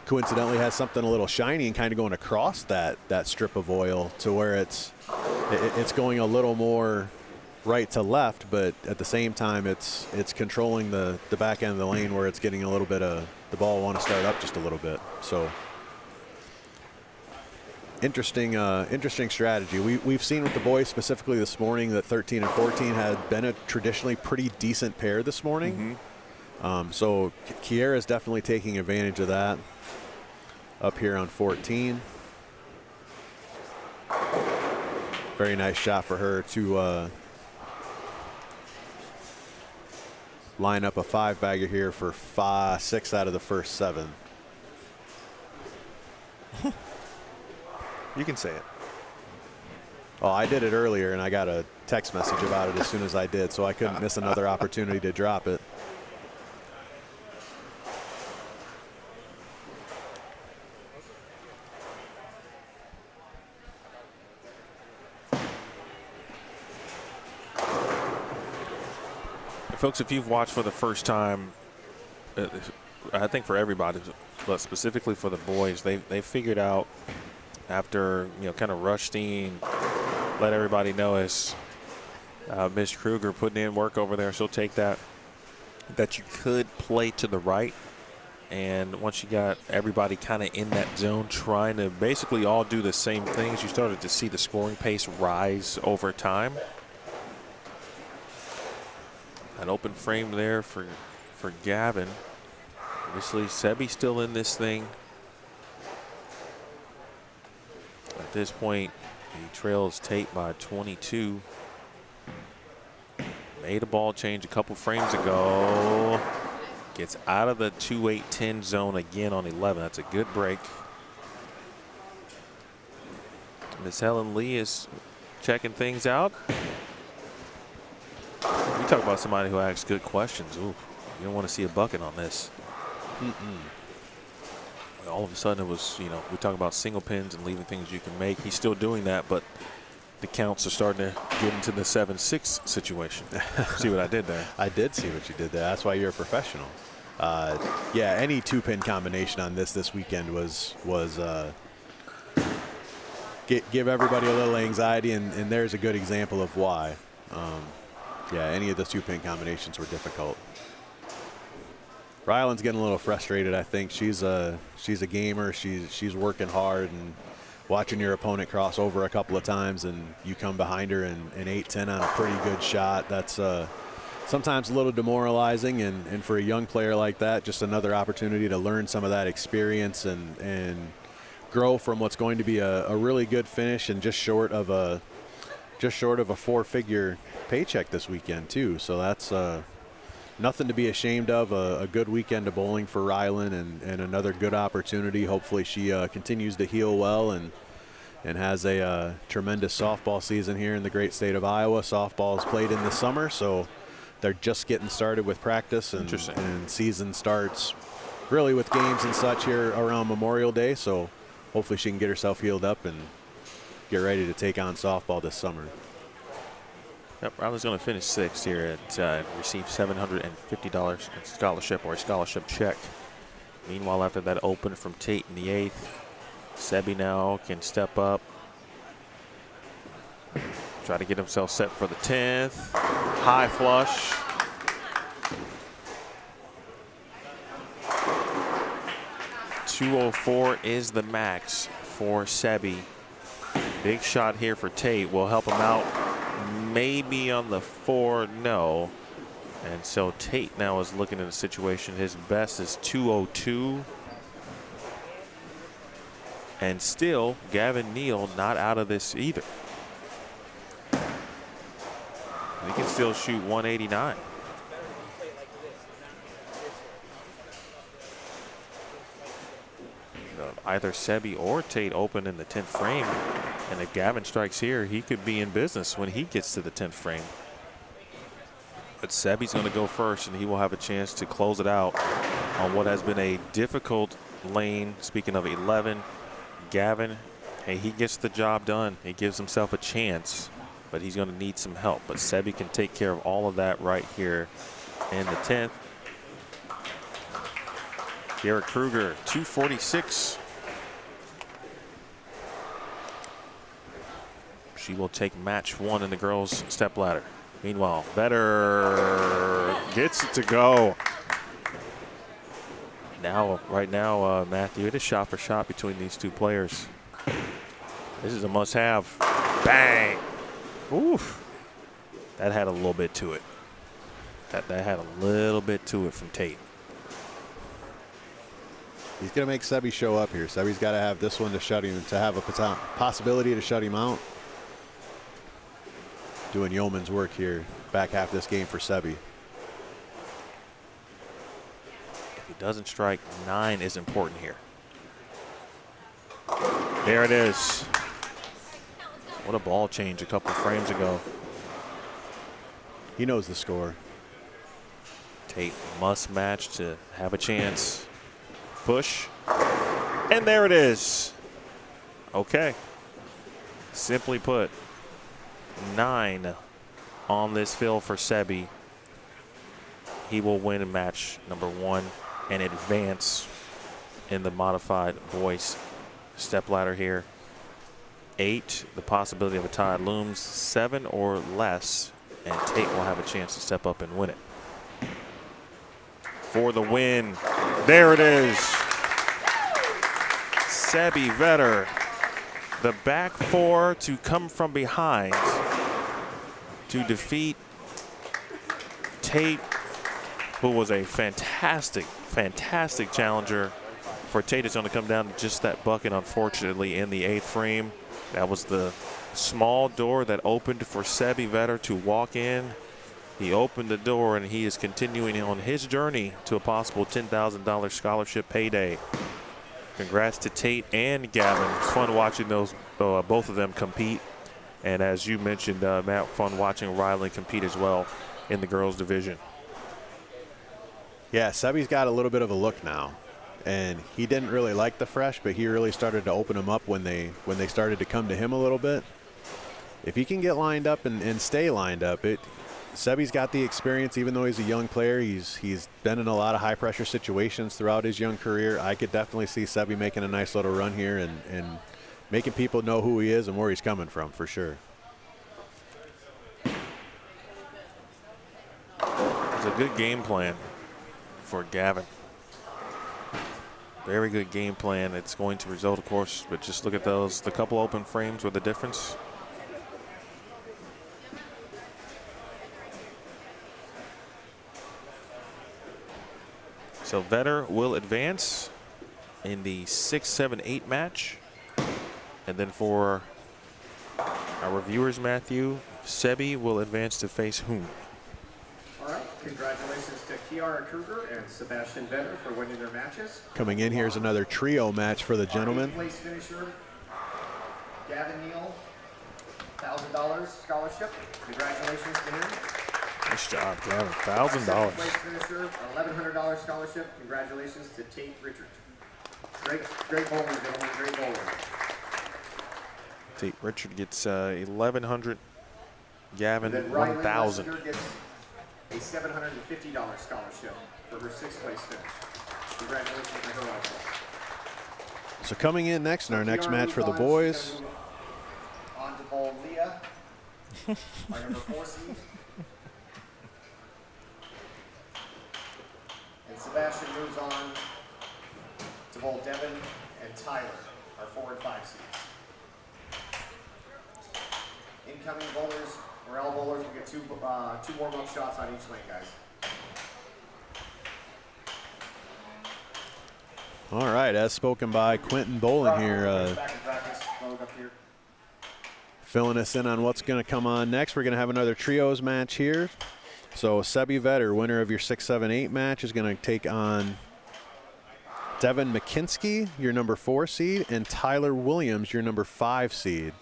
coincidentally has something a little shiny and kind of going across that strip of oil to where it's going a little more right to left, but at the same time it's controlling the back end of the lane where it's getting a little bit of the ball want to start up just a little bit. So interesting strategy. We've seen with the boys specifically this morning that 13 and 14 had been a traditionally pretty decent pair this morning. So Kiera is definitely taking advantage of that up here on 14. Very nice shot for her to line up a 5-bagger here for 6 out of the first 7. You can say it. Oh, I did it earlier, and I got a text message about it as soon as I did, so I couldn't miss another opportunity to drop it. Folks, if you've watched for the first time, I think for everybody, but specifically for the boys, they figured out after, you know, kind of rush steam, let everybody know as Miss Kreuger putting in work over there, she'll take that you could play to the right. And once you got everybody kind of in that zone trying to basically all do the same things, you started to see the scoring pace rise over time. An open frame there for Gavin. Obviously, Sebi still in this thing. At this point, he trails Tate by 22. Made a ball change a couple frames ago. Gets out of the 2-8-10 zone again on 11. That's a good break. Miss Helen Lee is checking things out. You talk about somebody who asks good questions. Ooh, you don't want to see a bucket on this. All of a sudden it was, you know, we talk about single pins and leaving things you can make. He's still doing that, but the counts are starting to get into the 7-6 situation. See what I did there? I did see what you did there. That's why you're a professional. Yeah, any 2-pin combination on this weekend was give everybody a little anxiety, and there's a good example of why. Yeah, any of the 2-pin combinations were difficult. Rylan's getting a little frustrated. I think she's a gamer. She's working hard, and watching your opponent cross over a couple of times and you come behind her and 8-10 on a pretty good shot. That's sometimes a little demoralizing, and for a young player like that, just another opportunity to learn some of that experience and grow from what's going to be a really good finish and just short of a 4-figure paycheck this weekend too. So that's nothing to be ashamed of. A good weekend of bowling for Rylan, and another good opportunity. Hopefully she continues to heal well and has a tremendous softball season here in the great state of Iowa. Softball is played in the summer, so they're just getting started with practice, and season starts really with games and such here around Memorial Day. So hopefully she can get herself healed up and get ready to take on softball this summer. Yep, Rylan's going to finish 6th here at receive $750 in scholarship or a scholarship check. Meanwhile, after that open from Tate in the 8th, Sebi now can step up. Try to get himself set for the 10th. High flush. .204 is the max for Sebi. Big shot here for Tate. Will help him out. Maybe on the 4, no. And so Tate now is looking at a situation. His best is .202. And still, Gavin Neal not out of this either. He can still shoot 189. Either Sebi or Tate open in the 10th frame. And if Gavin strikes here, he could be in business when he gets to the 10th frame. But Sebi's going to go first, and he will have a chance to close it out on what has been a difficult lane. Speaking of 11, Gavin, hey, he gets the job done. He gives himself a chance, but he's going to need some help. But Sebi can take care of all of that right here in the 10th. Kreuger, 246. She will take match 1 in the girls' stepladder. Meanwhile, Vetter gets it to go. Now, right now, Matthew, it is shot for shot between these two players. This is a must-have. Bang! Oof. That had a little bit to it. That had a little bit to it from Tate. He's going to make Sebi show up here. Sebi's got to have this one to shut him, to have a possibility to shut him out. Doing yeoman's work here, back half of this game for Sebi. If he doesn't strike, 9 is important here. There it is. What a ball change a couple frames ago. He knows the score. Tate must match to have a chance. Push. And there it is. Okay. Simply put, 9 on this fill for Sebi. He will win match number 1 and advance in the modified boys stepladder here. 8, the possibility of a tie looms. 7 or less, and Tate will have a chance to step up and win it. For the win. There it is. Sebi Vetter, the back 4 to come from behind to defeat Tate, who was a fantastic, fantastic challenger. For Tate, it's going to come down to just that bucket, unfortunately, in the 8th frame. That was the small door that opened for Sebi Vetter to walk in. He opened the door, and he is continuing on his journey to a possible $10,000 scholarship payday. Congrats to Tate and Gavin. It's fun watching those both of them compete. And as you mentioned, Matt, fun watching Riley compete as well in the girls division. Yeah, Sebi's got a little bit of a look now. And he didn't really like the fresh, but he really started to open them up when they started to come to him a little bit. If he can get lined up and stay lined up, Sebi's got the experience. Even though he's a young player, he's been in a lot of high pressure situations throughout his young career. I could definitely see Sebi making a nice little run here and making people know who he is and where he's coming from, for sure. It's a good game plan for Gavin. Very good game plan. It's going to result, of course, but just look at those. The couple open frames were the difference. So Vetter will advance in the 6, 7, 8 match. And then for our reviewers, Matthew, Sebi will advance to face whom? All right, congratulations to Kreuger and Sebastian Vetter for winning their matches. Coming in here is another trio match for the gentlemen. Place finisher, Gavin Neal, $1,000 scholarship. Congratulations to him. Nice job, Gavin. $1,000. Place finisher, $1,100 scholarship. Congratulations to Tate Richart. Great bowling, gentlemen. Great bowling. Tate Richart gets 1,100. Gavin, Then 1,000. Lessenger gets a $750 scholarship for her 6th place finish. Congratulations to her also. So coming in next in our next match for the boys. On to bowl Leah our number 4 seed. And Sebastian moves on to bowl Devin and Tyler, our 4 and 5 seeds. Incoming bowlers, or all bowlers, we get two warm-up shots on each lane, guys. All right, as spoken by Quentin Bolin here, Back in practice, load up here. filling us in on what's going to come on next. We're going to have another trios match here. So Sebi Vetter, winner of your 6-7-8 match, is going to take on Devin MckIski, your number 4 seed, and Tyler Williams, your number 5 seed.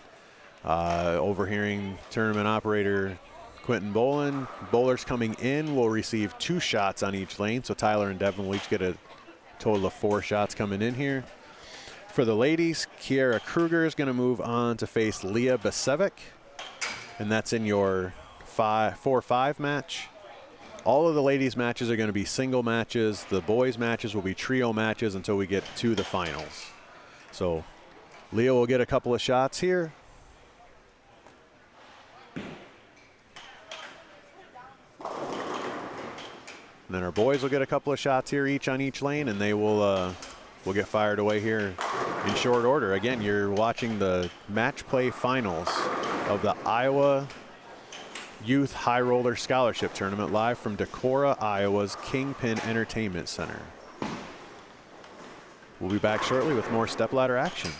Overhearing tournament operator Quentin Bolin, bowlers coming in will receive 2 shots on each lane. So Tyler and Devin will each get a total of 4 shots coming in here. For the ladies, Kiera Kreuger is going to move on to face Leah Besevic, and that's in your 4-5 match. All of the ladies' matches are going to be single matches. The boys' matches will be trio matches until we get to the finals. So Leah will get a couple of shots here. And then our boys will get a couple of shots here each on each lane, and they will get fired away here in short order. Again, you're watching the match play finals of the Iowa Youth High Roller Scholarship Tournament live from Decorah, Iowa's Kingpin Entertainment Center. We'll be back shortly with more stepladder action.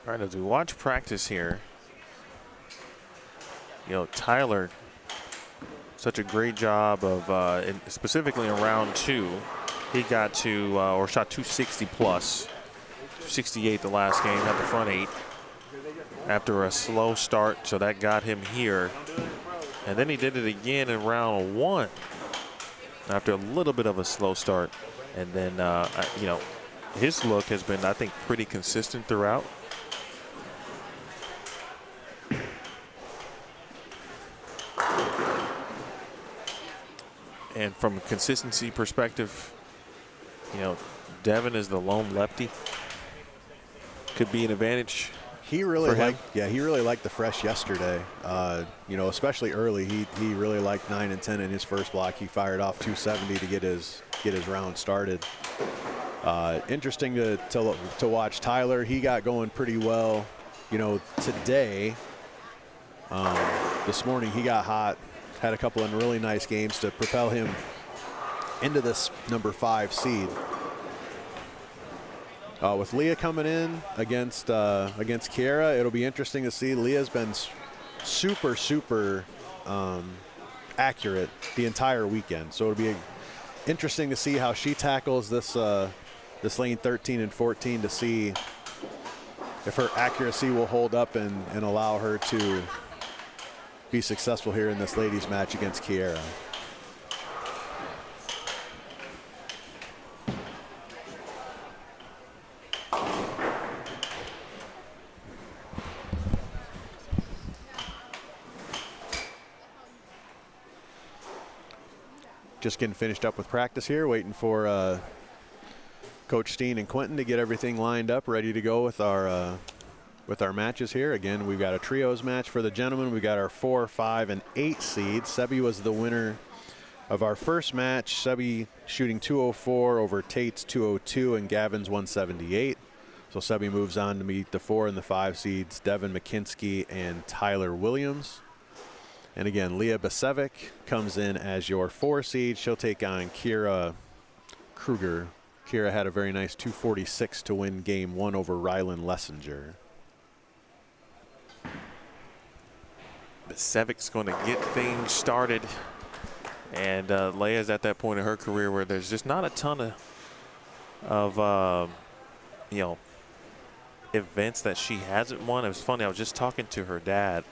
All right, as we watch practice here, you know, Tyler, such a great job of, specifically in round 2, he got to, or shot 260 plus, 68 the last game, had the front 8 after a slow start, so that got him here. And then he did it again in round 1 after a little bit of a slow start. And then, you know, his look has been, I think, pretty consistent throughout. And from a consistency perspective, you know, Devin is the lone lefty. Could be an advantage. He really liked, he really liked the fresh yesterday. You know, especially early. He really liked 9 and 10 in his first block. He fired off 270 to get his round started. Interesting to watch Tyler. He got going pretty well. You know, today, this morning he got hot. Had a couple of really nice games to propel him into this number 5 seed. With Leah coming in against Kiera, it'll be interesting to see. Leah's been super accurate the entire weekend, so it'll be interesting to see how she tackles this this lane 13 and 14 to see if her accuracy will hold up and allow her to be successful here in this ladies match against Kiera. Just getting finished up with practice here, waiting for Coach Steen and Quentin to get everything lined up, ready to go with our with our matches here. Again, we've got a trios match for the gentlemen. We got our 4, 5, and 8 seeds. Sebi was the winner of our first match. Sebi shooting 204 over Tate's 202 and Gavin's 178. So Sebi moves on to meet the 4 and the 5 seeds, Devin MckIski and Tyler Williams. And again, Leah Besevic comes in as your 4 seed. She'll take on Kreuger. Kira had a very nice 246 to win game 1 over Rylan Lessenger. Besevic's going to get things started. And Leia's at that point in her career where there's just not a ton of you know, events that she hasn't won. It was funny, I was just talking to her dad,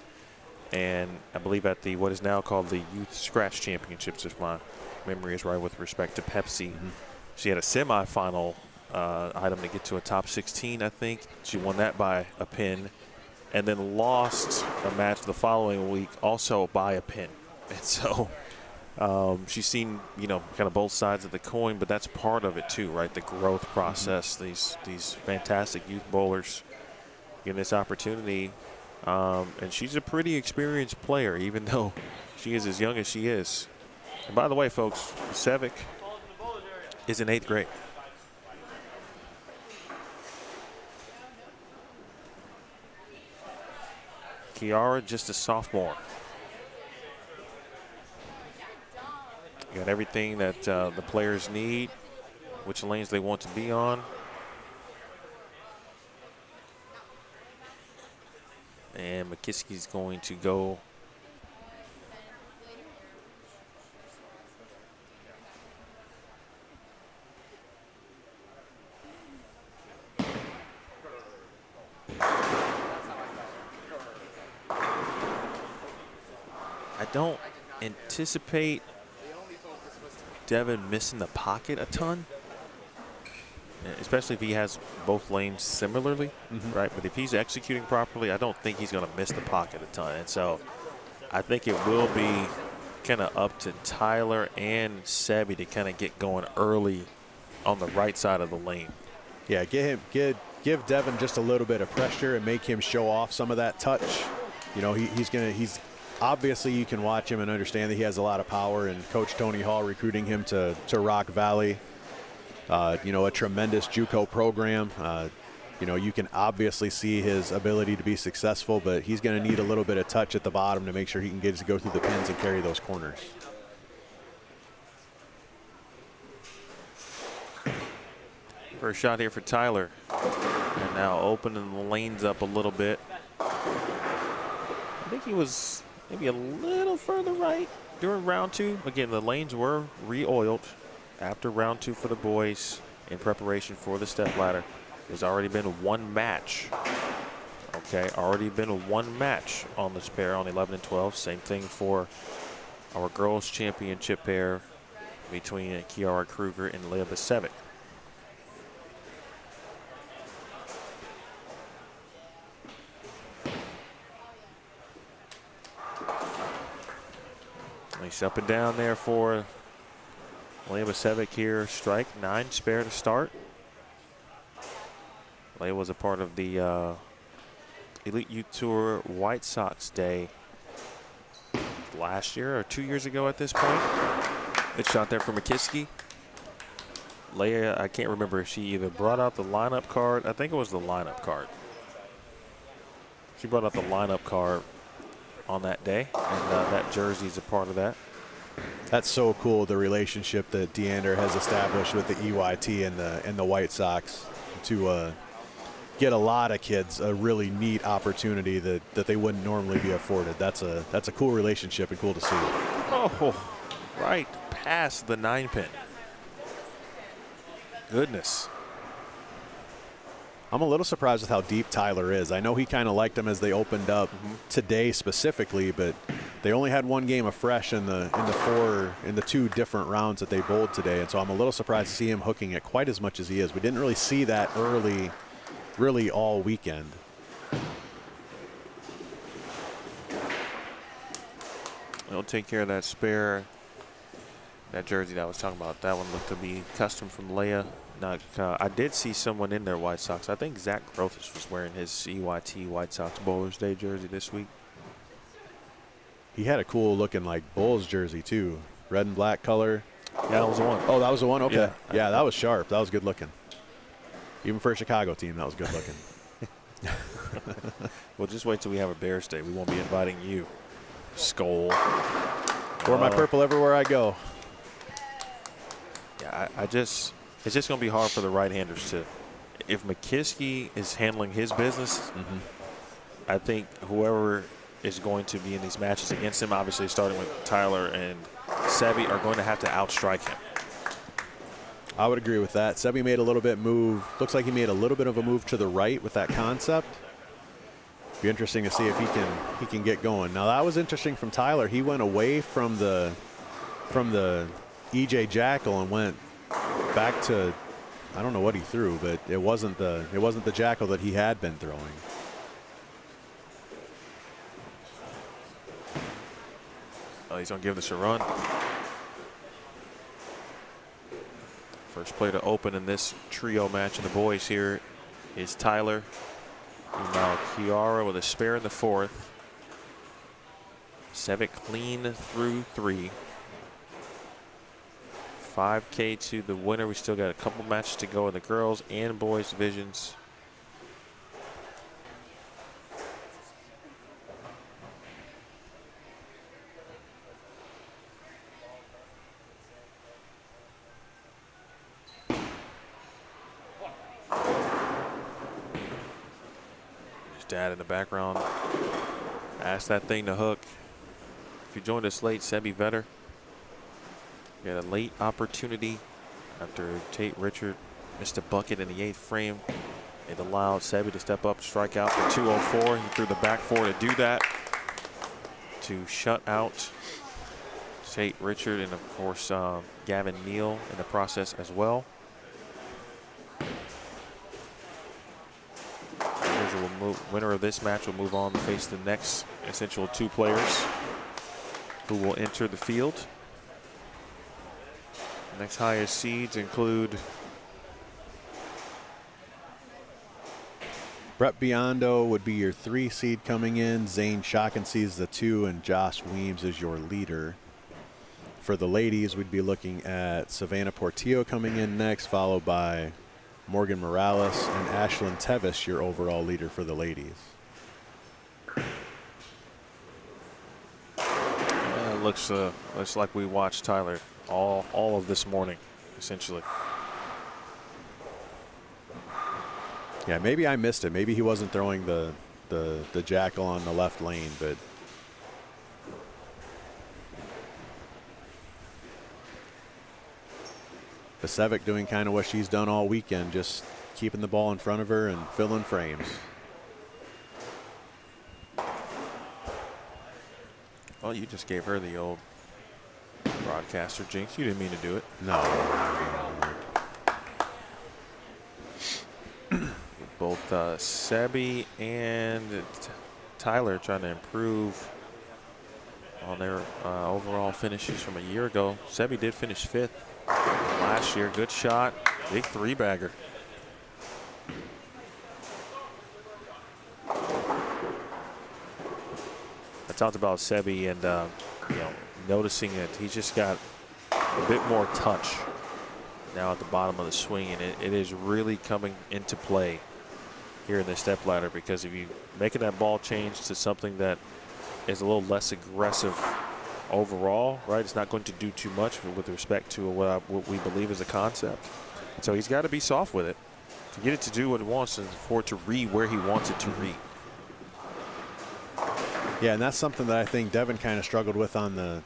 and I believe at the what is now called the Youth Scratch Championships, if my memory is right with respect to Pepsi. She had a semifinal item to get to a top 16, I think. She won that by a pin, and then lost a match the following week also by a pin. And so she's seen, you know, kind of both sides of the coin, but that's part of it too, right? The growth process. These fantastic youth bowlers getting this opportunity, and she's a pretty experienced player, even though she is as young as she is. And by the way, folks, Besevic is in 8th grade. Kiara just a sophomore. Got everything that the players need, which lanes they want to be on. And MckIski's going to go. I don't anticipate Devin missing the pocket a ton, especially if he has both lanes similarly, right? But if he's executing properly, I don't think he's going to miss the pocket a ton. And so I think it will be kind of up to Tyler and Sebi to kind of get going early on the right side of the lane. Yeah, give Devin just a little bit of pressure and make him show off some of that touch. You know, he's obviously, you can watch him and understand that he has a lot of power, and Coach Tony Hall recruiting him to Rock Valley, you know, a tremendous JUCO program. You know, you can obviously see his ability to be successful, but he's going to need a little bit of touch at the bottom to make sure he can get to go through the pins and carry those corners. First shot here for Tyler. And now opening the lanes up a little bit. I think he was maybe a little further right during round 2. Again, the lanes were re-oiled after round 2 for the boys in preparation for the stepladder. There's already been 1 match. Okay, already been 1 match on this pair on 11 and 12. Same thing for our girls championship pair between Kiara Kreuger and Leah Besevic. Nice up and down there for Leah Besevic here. Strike 9 spare to start. Leah was a part of the Elite Youth Tour White Sox Day last year or 2 years ago at this point. Good shot there for MckIski. Leah, I can't remember if she either brought out the lineup card. I think it was the lineup card. She brought out the lineup card on that day, and that jersey is a part of that. That's so cool, the relationship that Deander has established with the EYT and the White Sox to get a lot of kids a really neat opportunity that they wouldn't normally be afforded. That's a cool relationship and cool to see. Oh, right past the 9-pin. Goodness. I'm a little surprised with how deep Tyler is. I know he kind of liked them as they opened up today specifically, but they only had 1 game of fresh in the 2 different rounds that they bowled today, and so I'm a little surprised to see him hooking it quite as much as he is. We didn't really see that early, really all weekend. He'll take care of that spare That jersey that I was talking about, that one looked to be custom from Leia. Not, I did see someone in their White Sox. I think Zach Grothus was wearing his EYT White Sox Bowlers Day jersey this week. He had a cool looking like Bulls jersey too. Red and black color. Yeah, that was the one. Oh, that was the one? Okay. Yeah, that was sharp. That was good looking. Even for a Chicago team, that was good looking. Well, just wait till we have a Bears Day. We won't be inviting you, Skull. Wear my purple everywhere I go. Yeah, it's just going to be hard for the right-handers to, if MckIski is handling his business, I think whoever is going to be in these matches against him, obviously starting with Tyler and Sebi, are going to have to outstrike him. I would agree with that. Sebi made a little bit move. Looks like he made a little bit of a move to the right with that concept. Be interesting to see if he can get going. Now that was interesting from Tyler. He went away from the EJ Jackal and went back to, I don't know what he threw, but it wasn't the Jackal that he had been throwing. Oh, he's going to give this a run. First play to open in this trio match in the boys here is Tyler. Now Kiara with a spare in the fourth. Besevic clean through 3. 5K to the winner. We still got a couple matches to go in the girls and boys divisions. Dad in the background. Ask that thing to hook. If you joined us late, Sebi Vetter. We had a late opportunity after Richart missed a bucket in the 8th frame. It allowed Sebi to step up, strike out for 204. He threw the back 4 to do that, to shut out Richart and, of course, Gavin Neal in the process as well. Winner of this match will move on to face the next essential 2 players who will enter the field. The next highest seeds include Brett Biondo would be your 3 seed coming in. Zane Shockency is the 2, and Josh Weems is your leader. For the ladies, we'd be looking at Savannah Portillo coming in next, followed by Morgan Morales and Ashlyn Teves, your overall leader for the ladies. Looks like we watched Tyler all of this morning, essentially. Yeah, maybe I missed it. Maybe he wasn't throwing the Jackal on the left lane, but Besevic doing kind of what she's done all weekend, just keeping the ball in front of her and filling frames. Well, you just gave her the old broadcaster jinx. You didn't mean to do it. No. Both Sebi and Tyler trying to improve on their overall finishes from a year ago. Sebi did finish 5th last year. Good shot. Big 3-bagger. I talked about Sebi and noticing that he's just got a bit more touch now at the bottom of the swing, and it is really coming into play here in the step ladder, because if you making that ball change to something that is a little less aggressive overall, right, it's not going to do too much with respect to what we believe is a concept. So he's got to be soft with it to get it to do what it wants and for it to read where he wants it to read. Yeah, and that's something that I think Devin kind of struggled with on the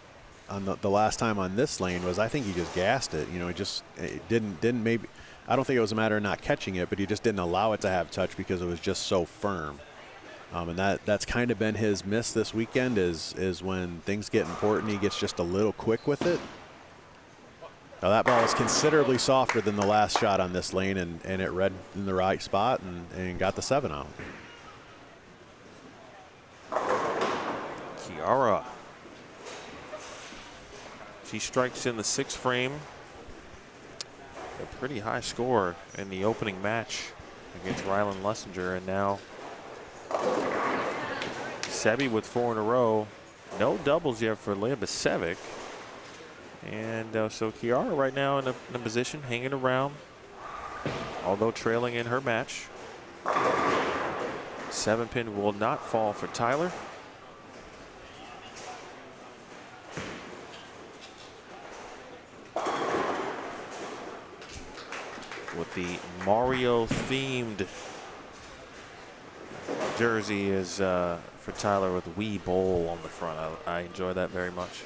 last time on this lane. Was I think he just gassed it. You know, it didn't maybe. I don't think it was a matter of not catching it, but he just didn't allow it to have touch because it was just so firm. And that's kind of been his miss this weekend is when things get important, he gets just a little quick with it. Now that ball is considerably softer than the last shot on this lane, and it read in the right spot and got the 7 out. She strikes in the 6th frame. A pretty high score in the opening match against Ryland Lessenger, and now Sebi with 4 in a row. No doubles yet for Leah Besevic. And so Kiara right now in a position, hanging around, although trailing in her match. 7-pin will not fall for Tyler. With the Mario-themed jersey is for Tyler with Wii Bowl on the front. I enjoy that very much.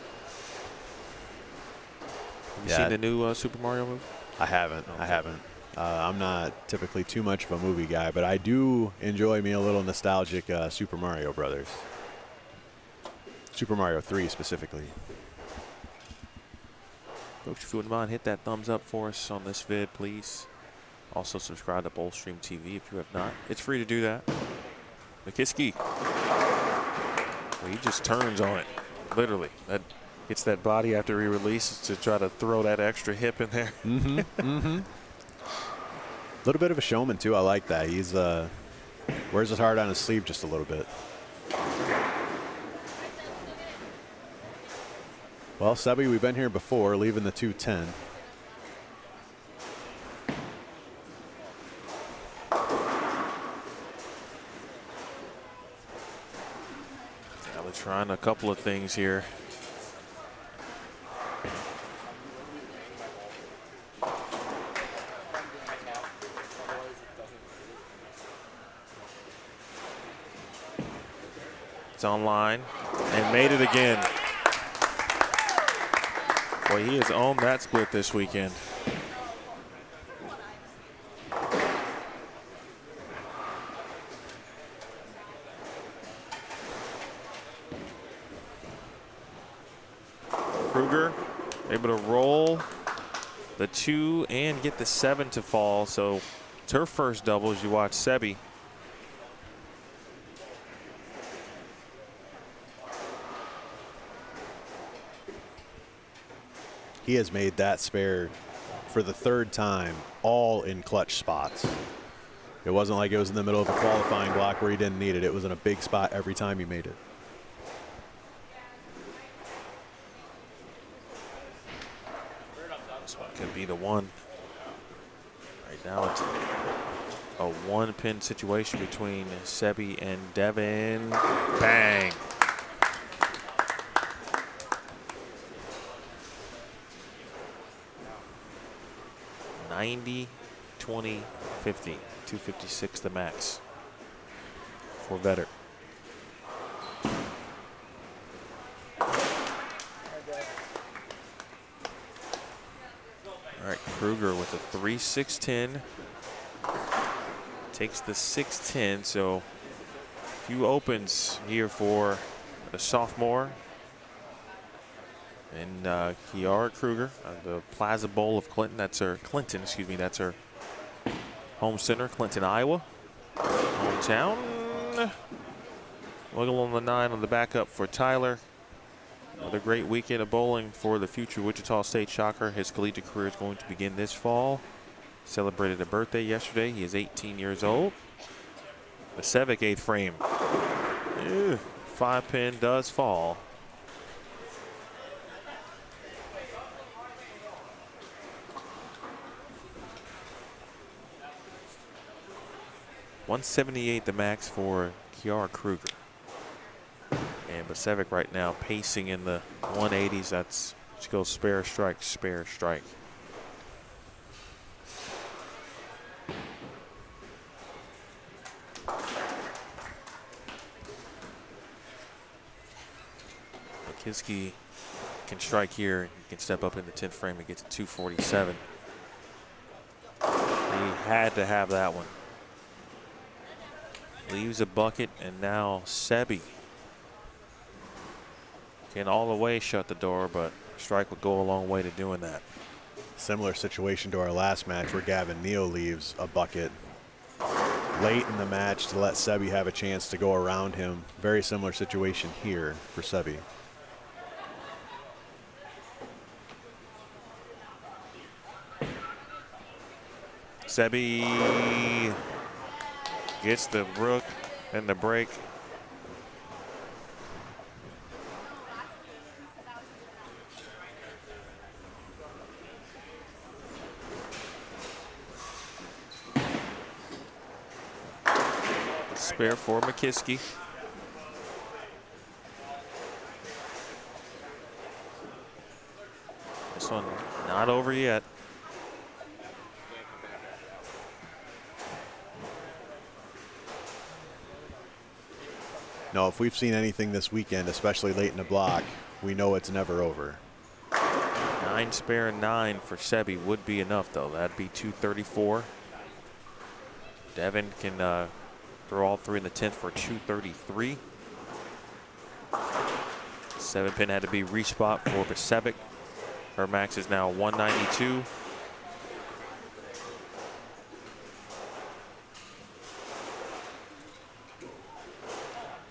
Have you seen the new Super Mario movie? I haven't. Okay. I haven't. I'm not typically too much of a movie guy, but I do enjoy me a little nostalgic Super Mario Brothers. Super Mario 3 specifically. Folks, if you wouldn't mind, hit that thumbs up for us on this vid, please. Also subscribe to BowlStreamTV if you have not. It's free to do that. MckIski. Well, he just turns on it, literally. That gets that body after he releases to try to throw that extra hip in there. Mm-hmm. Mm-hmm. A little bit of a showman too. I like that. He's wears his heart on his sleeve just a little bit. Well, Sebi, we've been here before, leaving the 210. Yeah, we're trying a couple of things here. It's online and made it again. Boy, he has owned that split this weekend. Kreuger able to roll the 2 and get the 7 to fall. So it's her first double as you watch Sebi. He has made that spare for the 3rd time, all in clutch spots. It wasn't like it was in the middle of a qualifying block where he didn't need it. It was in a big spot every time he made it. This one could be the one. Right now it's a 1-pin situation between Sebi and Devin. Bang. $90, $20, $50, $256 the max for Vetter. All right, Kreuger with a 3-6-10. Takes the 6-10, so a few opens here for the sophomore. And Kiara Kreuger, the Plaza Bowl of Clinton. That's her That's her home center, Clinton, Iowa. Hometown. Wiggle on the 9 on the backup for Tyler. Another great weekend of bowling for the future Wichita State Shocker. His collegiate career is going to begin this fall. Celebrated a birthday yesterday. He is 18 years old. Besevic 8th frame. 5-pin does fall. $178 the max for Kiara Kreuger. And Besevic right now pacing in the 180s. That's, she goes spare strike, spare strike. MckIski can strike here. He can step up in the 10th frame and get to 247. He had to have that one. Leaves a bucket, and now Sebi can all the way shut the door, but strike would go a long way to doing that. Similar situation to our last match where Gavin Neal leaves a bucket late in the match to let Sebi have a chance to go around him. Very similar situation here for Sebi. Sebi gets the brook and the break. Spare for MckIski. This one not over yet. No, if we've seen anything this weekend, especially late in the block, we know it's never over. 9 spare 9 for Sebi would be enough, though. That'd be 234. Devin can throw all 3 in the 10th for 233. 7-pin had to be respot for Besevic. Her max is now 192.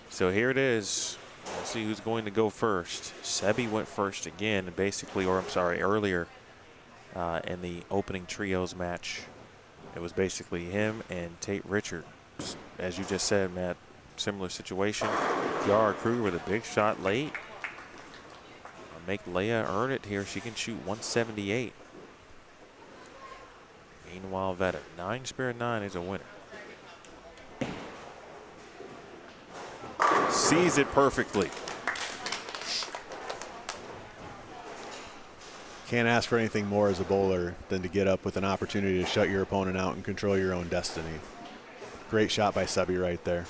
So here it is. We'll see who's going to go first. Sebi went first again, basically, or I'm sorry, earlier in the opening trios match. It was basically him and Richart. As you just said, Matt, similar situation. Kreuger with a big shot late. Make Leah earn it here. She can shoot 178. Meanwhile, Veta, 9 spare 9 is a winner. Sees it perfectly. Can't ask for anything more as a bowler than to get up with an opportunity to shut your opponent out and control your own destiny. Great shot by Sebi right there.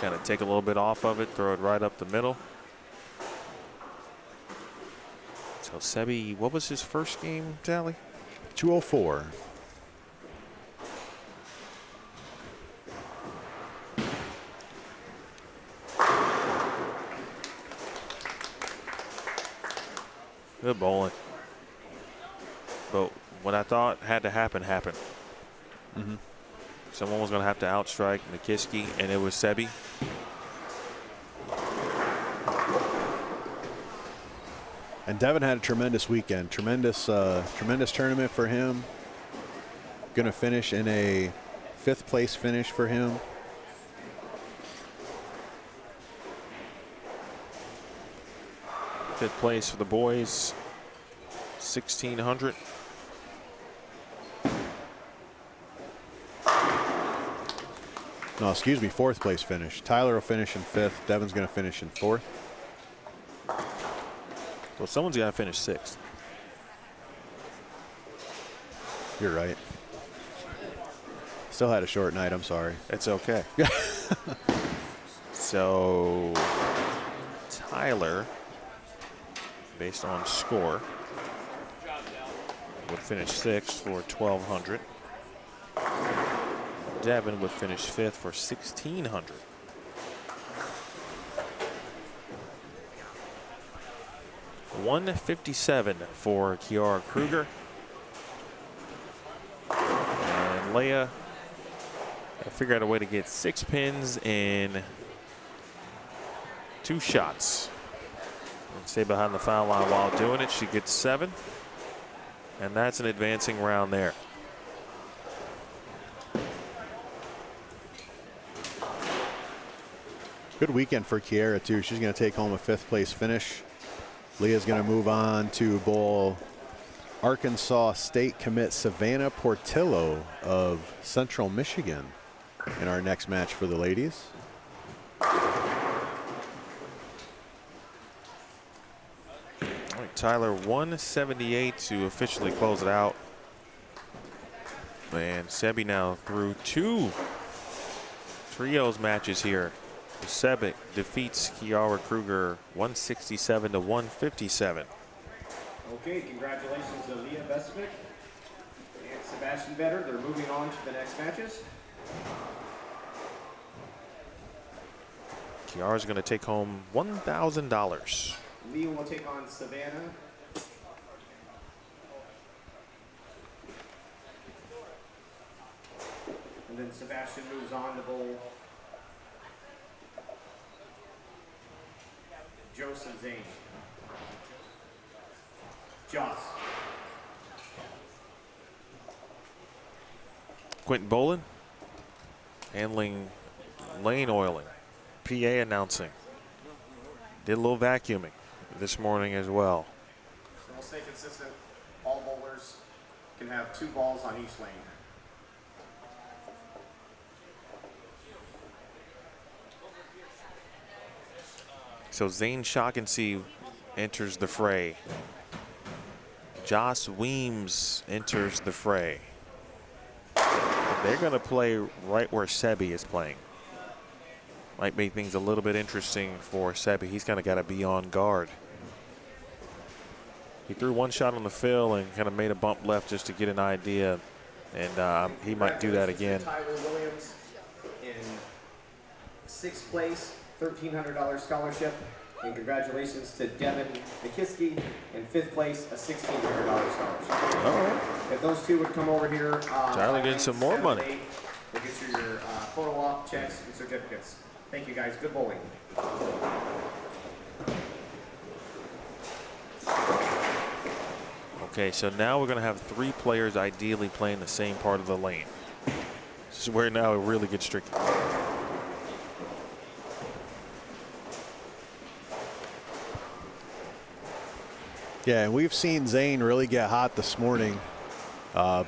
Kind of take a little bit off of it, throw it right up the middle. So Sebi, what was his first game tally? 204. Good bowling. But what I thought had to happen, happened. Mm-hmm. Someone was going to have to outstrike MckIski, and it was Sebi. And Devin had a tremendous weekend. Tremendous tournament for him. Going to finish in a 5th place finish for him. Fifth place for the boys, 1,600. No, excuse me, 4th place finish. Tyler will finish in 5th. Devin's going to finish in 4th. Well, someone's got to finish 6th. You're right. Still had a short night. I'm sorry. It's okay. So Tyler, based on score, would finish 6th for 1,200. Devin would finish 5th for 1,600. $157 for Kreuger. And Leah figured out a way to get 6 pins in 2 shots. And stay behind the foul line while doing it. She gets 7. And that's an advancing round there. Good weekend for Kiera, too. She's going to take home a 5th place finish. Leah's going to move on to bowl Arkansas State commit Savannah Portillo of Central Michigan in our next match for the ladies. All right, Tyler, 178 to officially close it out. And Sebi now through 2 trios matches here. Besevic defeats Kreuger 167 to 157. Okay, congratulations to Leah Besevic and Sebastian Vetter. They're moving on to the next matches. Kiara's going to take home $1,000. Leah will take on Savannah. And then Sebastian moves on to bowl Joseph Zane. Joss. Quentin Bolin handling lane oiling. PA announcing. Did a little vacuuming this morning as well. So we'll stay consistent. All bowlers can have 2 balls on each lane. So Zane Shockency enters the fray. Joss Weems enters the fray. They're going to play right where Sebi is playing. Might make things a little bit interesting for Sebi. He's kind of got to be on guard. He threw 1 shot on the fill and kind of made a bump left just to get an idea. And he might do that again. Tyler Williams in 6th place, $1,300 scholarship. And congratulations to Devin MckIski in 5th place, a $1,600 scholarship. All right. If those 2 would come over here. Tyler getting some more money. We'll get you your photo op, checks, and certificates. Thank you guys. Good bowling. Okay, so now we're going to have 3 players ideally playing the same part of the lane. This is where now it really gets tricky. Yeah, and we've seen Zane really get hot this morning. Had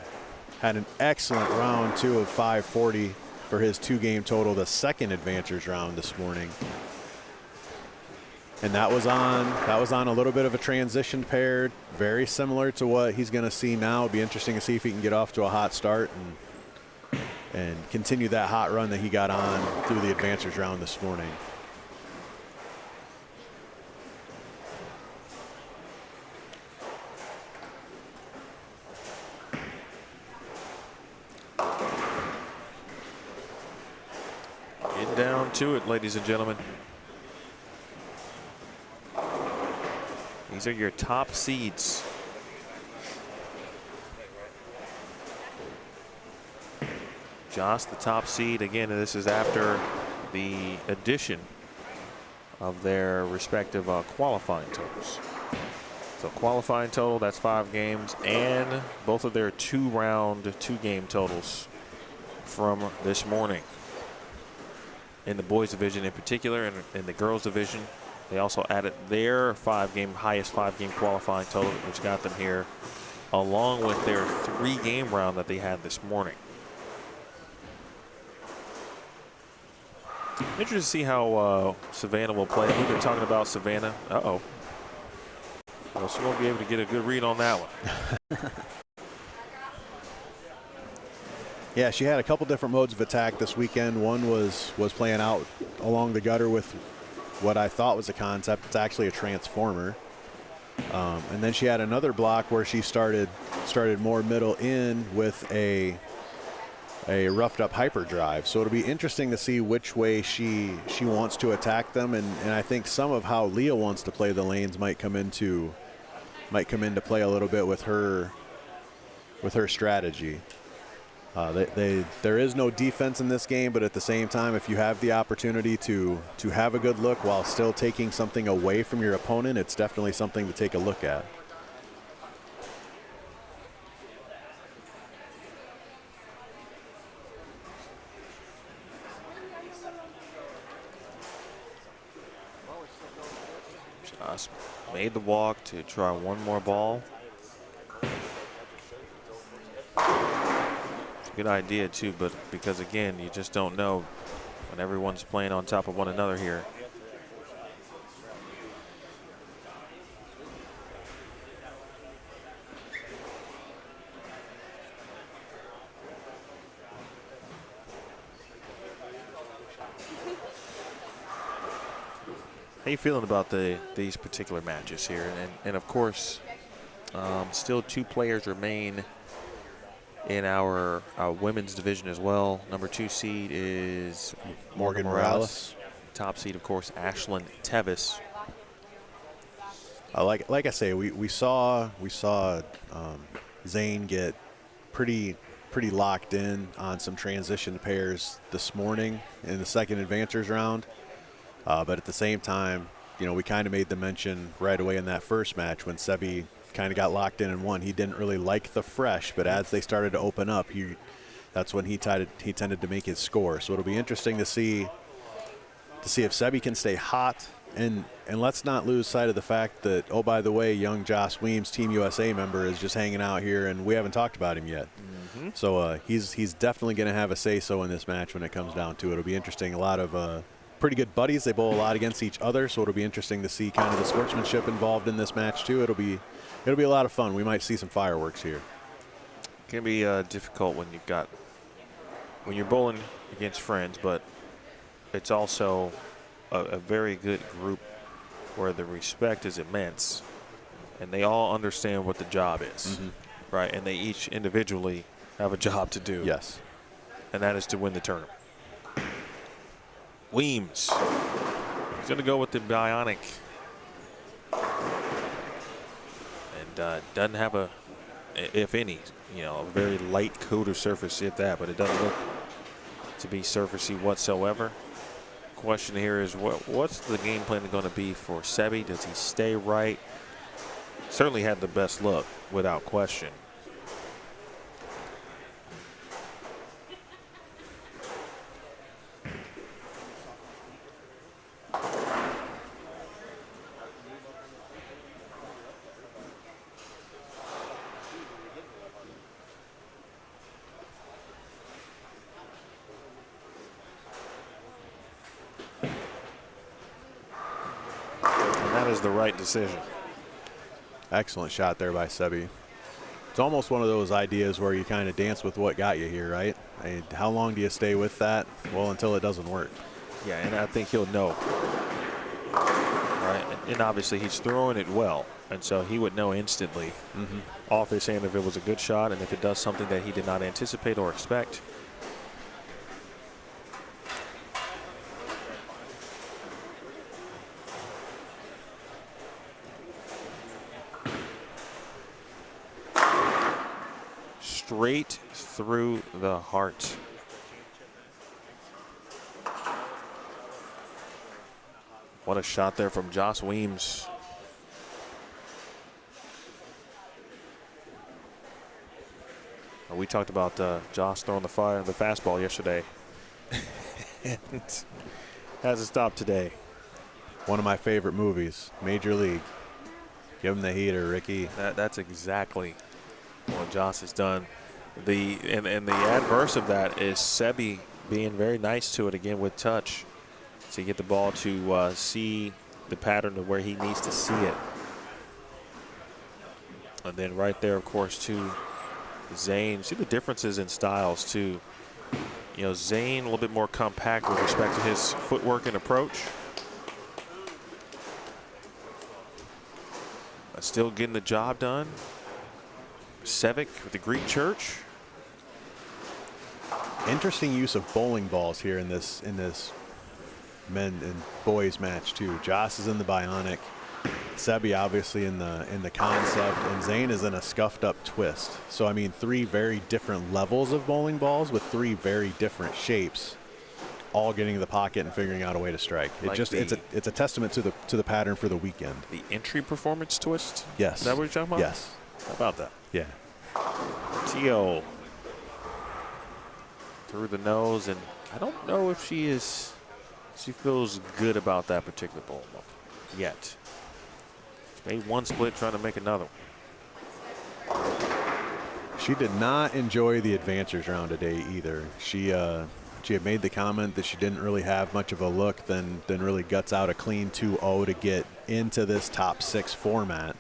an excellent round 2 of 540 for his 2-game total, the 2nd advancers round this morning. And that was on a little bit of a transition pair, very similar to what he's going to see now. It'll be interesting to see if he can get off to a hot start and continue that hot run that he got on through the advancers round this morning. Get down to it, ladies and gentlemen. These are your top seeds. Joss, the top seed. Again, this is after the addition of their respective qualifying totals. So qualifying total, that's 5 games, and both of their 2-round, 2-game totals from this morning. In the boys division in particular, and in the girls division, they also added their highest 5-game qualifying total, which got them here, along with their 3-game round that they had this morning. Interesting to see how Savannah will play. We've been talking about Savannah. Uh-oh. Well, she won't be able to get a good read on that one. Yeah, she had a couple different modes of attack this weekend. One was playing out along the gutter with what I thought was a concept. It's actually a transformer. And then she had another block where she started more middle in with a roughed up hyperdrive. So it'll be interesting to see which way she wants to attack them. And I think some of how Leah wants to play the lanes might come into play a little bit with her strategy. There is no defense in this game, but at the same time, if you have the opportunity to have a good look while still taking something away from your opponent, it's definitely something to take a look at. Joss made the walk to try one more ball. Good idea too, but because again, you just don't know when everyone's playing on top of one another here. How you feeling about these particular matches here? And of course, still 2 players remain in our women's division as well. Number 2 seed is Morgan Morales. Top seed, of course, Ashlyn Teves. Like I say, we saw Zane get pretty locked in on some transition pairs this morning in the 2nd advancers round. But at the same time, you know, we kind of made the mention right away in that first match when Sebi kind of got locked in and won. He didn't really like the fresh, but as they started to open up, that's when he tended to make his score. So it'll be interesting to see if Sebi can stay hot. And let's not lose sight of the fact that, oh, by the way, young Josh Weems, Team USA member, is just hanging out here, and we haven't talked about him yet. So he's definitely going to have a say-so in this match when it comes down to it. It'll be interesting. A lot of pretty good buddies. They bowl a lot against each other, so it'll be interesting to see kind of the sportsmanship involved in this match too. It'll be a lot of fun. We might see some fireworks here. It can be difficult when you're bowling against friends, but it's also a very good group where the respect is immense, and they all understand what the job is, right? And they each individually have a job to do. Yes. And that is to win the tournament. Weems. He's going to go with the bionic. And doesn't have if any, you know, a very light coat of surface, if that, but it doesn't look to be surfacey whatsoever. Question here is what's the game plan going to be for Sebi? Does he stay right? Certainly had the best look, without question. The right decision. Excellent shot there by Sebi. It's almost one of those ideas where you kind of dance with what got you here, right? I mean, how long do you stay with that? Well, until it doesn't work. Yeah, and I think he'll know. Right, and obviously he's throwing it well, and so he would know instantly off his hand if it was a good shot and if it does something that he did not anticipate or expect. Straight through the heart. What a shot there from Josh Weems. We talked about Josh throwing the fastball yesterday. And hasn't stopped today. One of my favorite movies, Major League. Give him the heater, Ricky. That's exactly what Josh has done. And the adverse of that is Sebi being very nice to it again with touch. So you get the ball to see the pattern of where he needs to see it. And then right there, of course, to Zane. See the differences in styles, too. You know, Zane a little bit more compact with respect to his footwork and approach. Still getting the job done. Besevic with the Greek church. Interesting use of bowling balls here in this men and boys match too. Josh is in the bionic, Sebi obviously in the concept, and Zane is in a scuffed up twist. So I mean, three very different levels of bowling balls with three very different shapes, all getting in the pocket and figuring out a way to strike. It's a testament to the pattern for the weekend. The entry performance twist. Yes. Is that what you're talking about? Yes. How about that? Yeah. Portillo through the nose, and I don't know if she feels good about that particular bowl yet. She made one split, trying to make another one. She did not enjoy the advancers round today either. She had made the comment that she didn't really have much of a look, then really guts out a clean 2-0 to get into this top 6 format,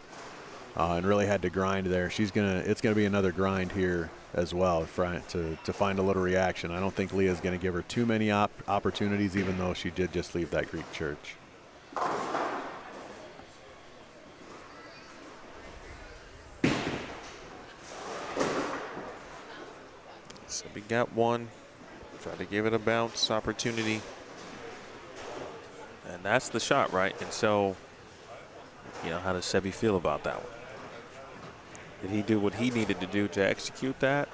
and really had to grind there. It's gonna be another grind here as well to find a little reaction. I don't think Leah's gonna give her too many opportunities, even though she did just leave that Greek church. So we got one. Try to give it a bounce opportunity. And that's the shot, right? And so, you know, how does Sebi feel about that one? Did he do what he needed to do to execute that?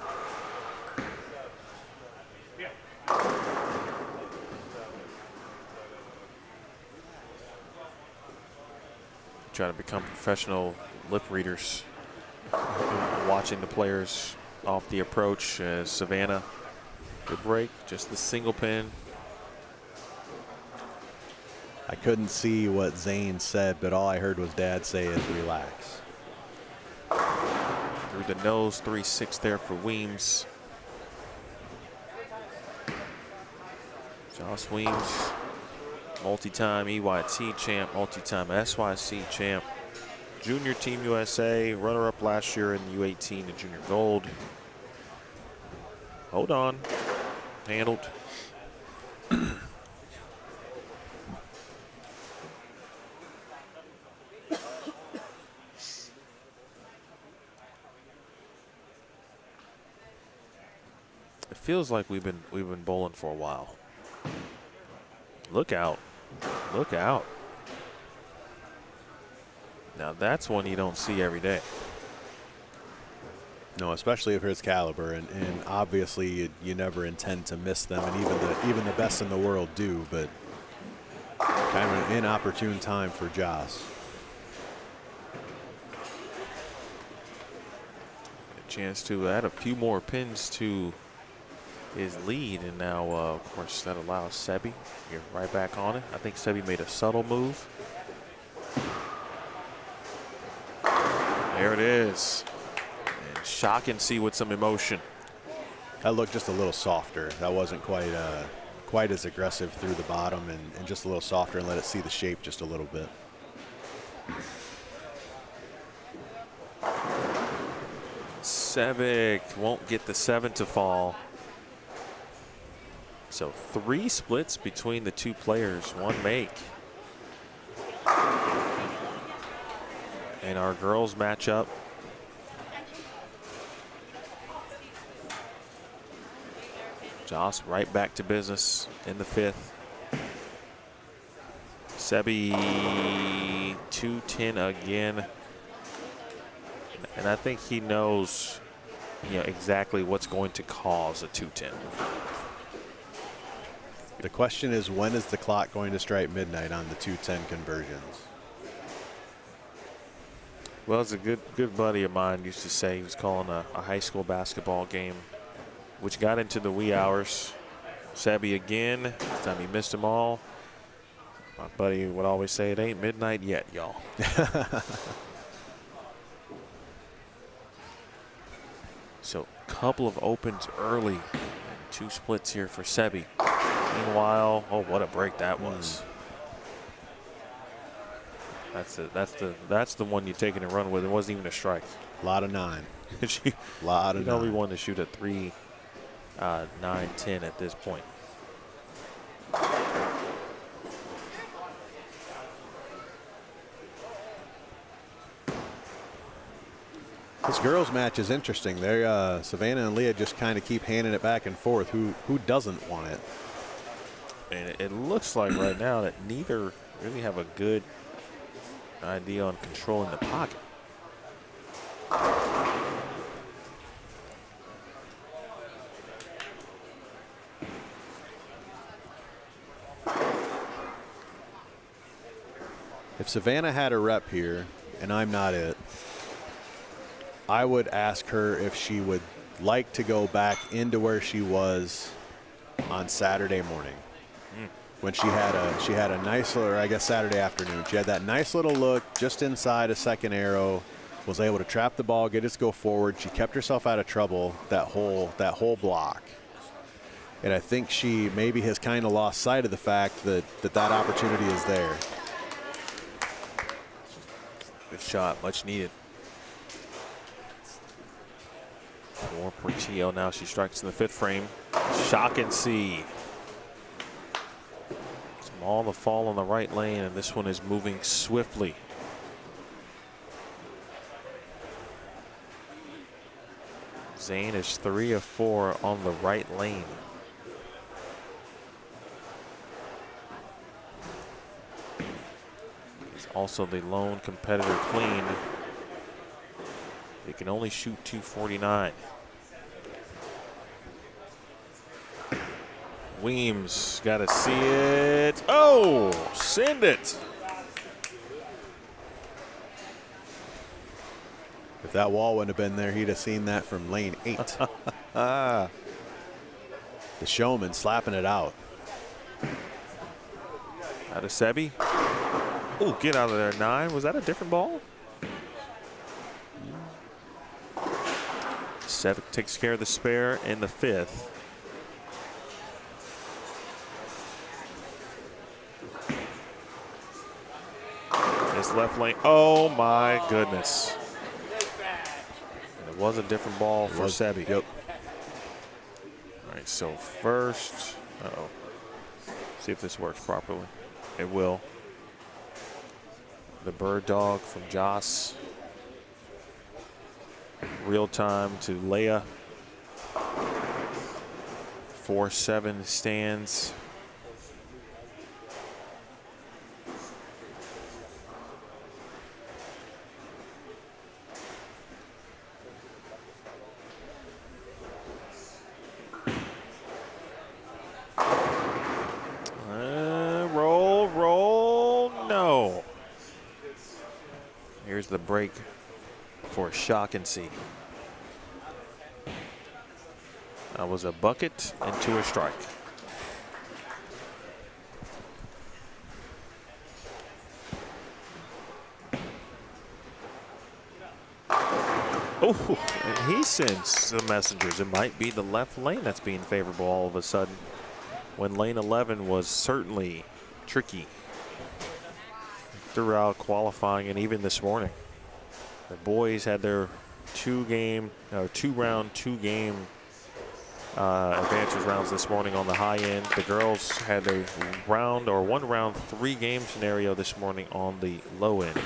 try to become professional lip readers, watching the players off the approach. Savannah, good break, just the single pin. I couldn't see what Zane said, but all I heard was Dad say is relax. Through the nose, 3-6 there for Weems. Josh Weems, multi-time EYT champ, multi-time SYC champ, Junior Team USA, runner-up last year in the U18 and Junior Gold. Hold on, handled. It feels like we've been bowling for a while. Look out. Look out. Now that's one you don't see every day. No, especially of his caliber, and obviously you never intend to miss them, and even the best in the world do, but kind of an inopportune time for Joss. A chance to add a few more pins to his lead, and now of course that allows Sebi. You're right back on it. I think Sebi made a subtle move. There it is. And Shockency with some emotion. That looked just a little softer. That wasn't quite as aggressive through the bottom, and just a little softer, and let it see the shape just a little bit. Besevic won't get the 7 to fall. So 3 splits between the two players, 1 make. And our girls match up. Joss right back to business in the 5th. Sebi 210 again. And I think he knows, exactly what's going to cause a 210. The question is, when is the clock going to strike midnight on the 210 conversions? Well, it's a good buddy of mine used to say he was calling a high school basketball game, which got into the wee hours. Sebi again, this time he missed them all. My buddy would always say, it ain't midnight yet, y'all. So a couple of opens early, and 2 splits here for Sebi. Meanwhile, oh, what a break that was. That's the one you're taking a run with. It wasn't even a strike. A lot of 9. Lot of 9. Only one to shoot a 3, 9, 10 at this point. This girls match is interesting. They're Savannah and Leah just kind of keep handing it back and forth. Who doesn't want it? And it looks like right now that neither really have a good idea on controlling the pocket. If Savannah had a rep here, and I'm not it, I would ask her if she would like to go back into where she was on Saturday morning. When she had a nice little, or I guess Saturday afternoon, she had that nice little look just inside a second arrow, was able to trap the ball, get it to go forward. She kept herself out of trouble that whole block. And I think she maybe has kind of lost sight of the fact that opportunity is there. Good shot, much needed. For Portillo, now she strikes in the 5th frame. Shockency. All the fall on the right lane, and this one is moving swiftly. Zane is 3 of 4 on the right lane. He's also the lone competitor clean. He can only shoot 249. Weems got to see it. Oh, send it. If that wall wouldn't have been there, he'd have seen that from lane 8. The showman slapping it out. Out of Sebi. Oh, get out of there, 9. Was that a different ball? Besevic takes care of the spare in the 5th. This left lane. Oh my goodness. And it was a different ball for Sebi. Yep. All right, so first, see if this works properly. It will. The bird dog from Joss. Real time to Leia. 4-7 stands. Roll, no. Here's the break for Shockency. That was a bucket into a strike. Oh, and he sends the messengers. It might be the left lane that's being favorable all of a sudden, when lane 11 was certainly tricky throughout qualifying and even this morning. The boys had their two-round, two-game advantage rounds this morning on the high end. The girls had a one-round, 3-game scenario this morning on the low end.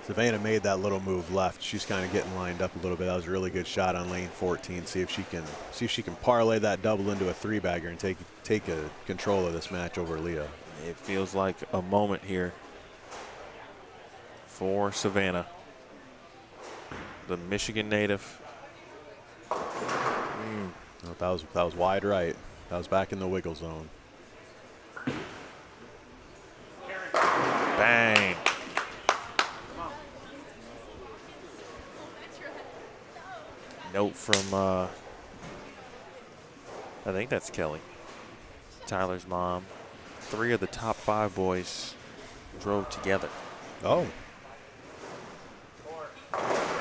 Savannah made that little move left. She's kind of getting lined up a little bit. That was a really good shot on lane 14. See if she can parlay that double into a 3-bagger and take a control of this match over Leah. It feels like a moment here for Savannah, the Michigan native. Oh, that was wide right. That was back in the wiggle zone. Bang. Note from, I think that's Kelly, Tyler's mom. 3 of the top 5 boys drove together. Oh.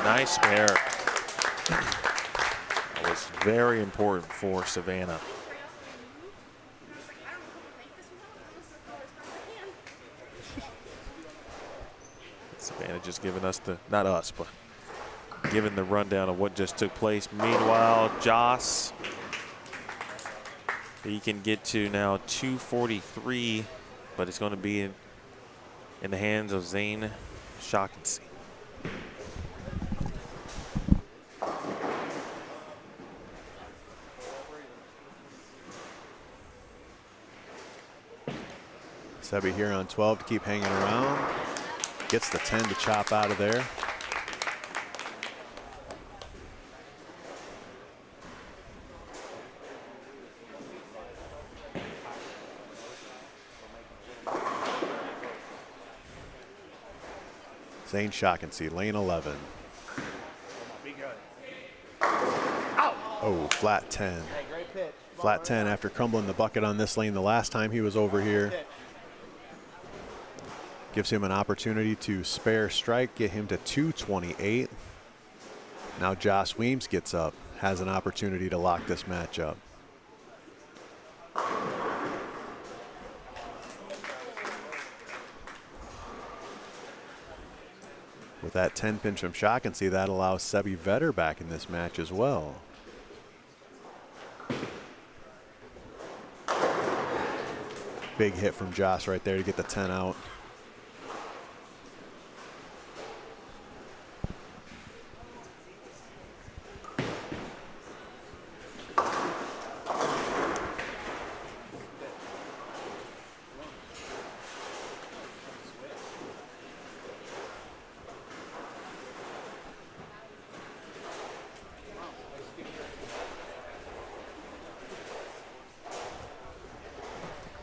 Nice pair. That was very important for Savannah. Savannah just giving us not us, but giving the rundown of what just took place. Meanwhile, Joss, he can get to now 243, but it's going to be in the hands of Zane Shockency. Sebi here on 12 to keep hanging around. Gets the 10 to chop out of there. Zane Shockency, lane 11. Oh, flat 10. Flat 10 after crumbling the bucket on this lane the last time he was over here. Gives him an opportunity to spare strike, get him to 228. Now Josh Weems gets up, has an opportunity to lock this match up. With that 10 pin from Shockency, that allows Sebi Vetter back in this match as well. Big hit from Josh right there to get the 10 out.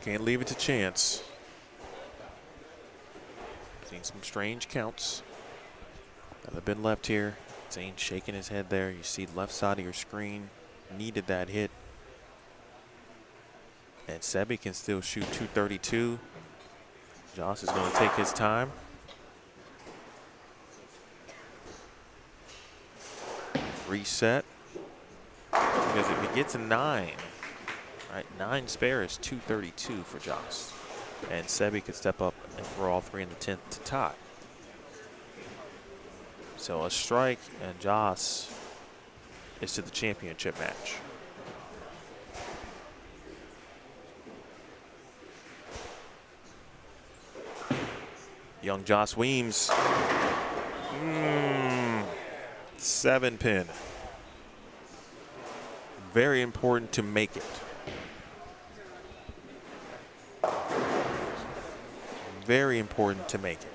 Can't leave it to chance. some strange counts that have been left here. Zane shaking his head there. You see left side of your screen. Needed that hit. And Sebi can still shoot 232. Josh is going to take his time. Reset. Because if he gets a 9, right, 9 spare is 232 for Josh. And Sebi could step up and throw all 3 in the 10th to tie. So a strike and Josh is to the championship match. Young Josh Weems. 7 pin. Very important to make it. Very important to make it.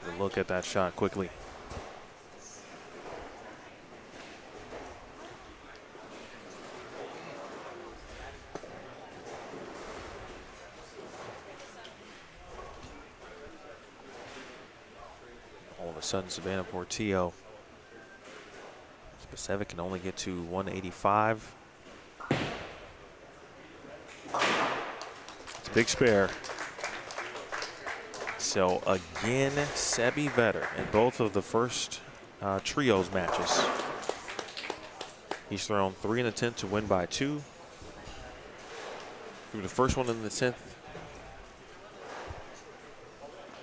We'll look at that shot quickly. All of a sudden, Savannah Portillo. Besevic can only get to 185. It's a big spare. So again, Sebi Vetter in both of the first trios matches. He's thrown 3 in the 10th to win by 2. Threw the first one in the 10th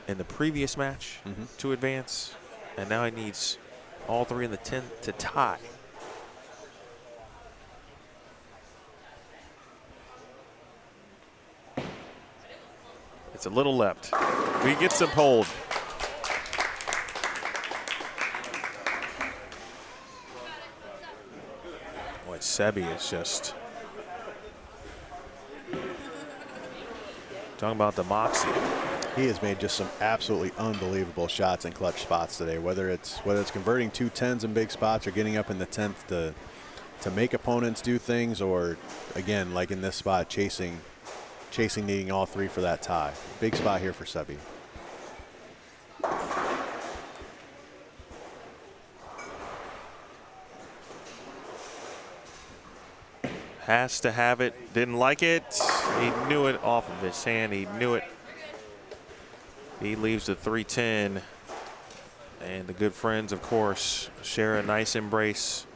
in the previous match to advance. And now he needs all 3 in the 10th to tie. It's a little left. We get some hold. Boy, Sebi is just talking about the moxie. He has made just some absolutely unbelievable shots and clutch spots today. Whether it's converting 2 10s in big spots or getting up in the 10th to make opponents do things, or again, like in this spot, chasing, needing all 3 for that tie. Big spot here for Sebi. Has to have it. Didn't like it. He knew it off of his hand. He knew it. He leaves the 310. And the good friends, of course, share a nice embrace.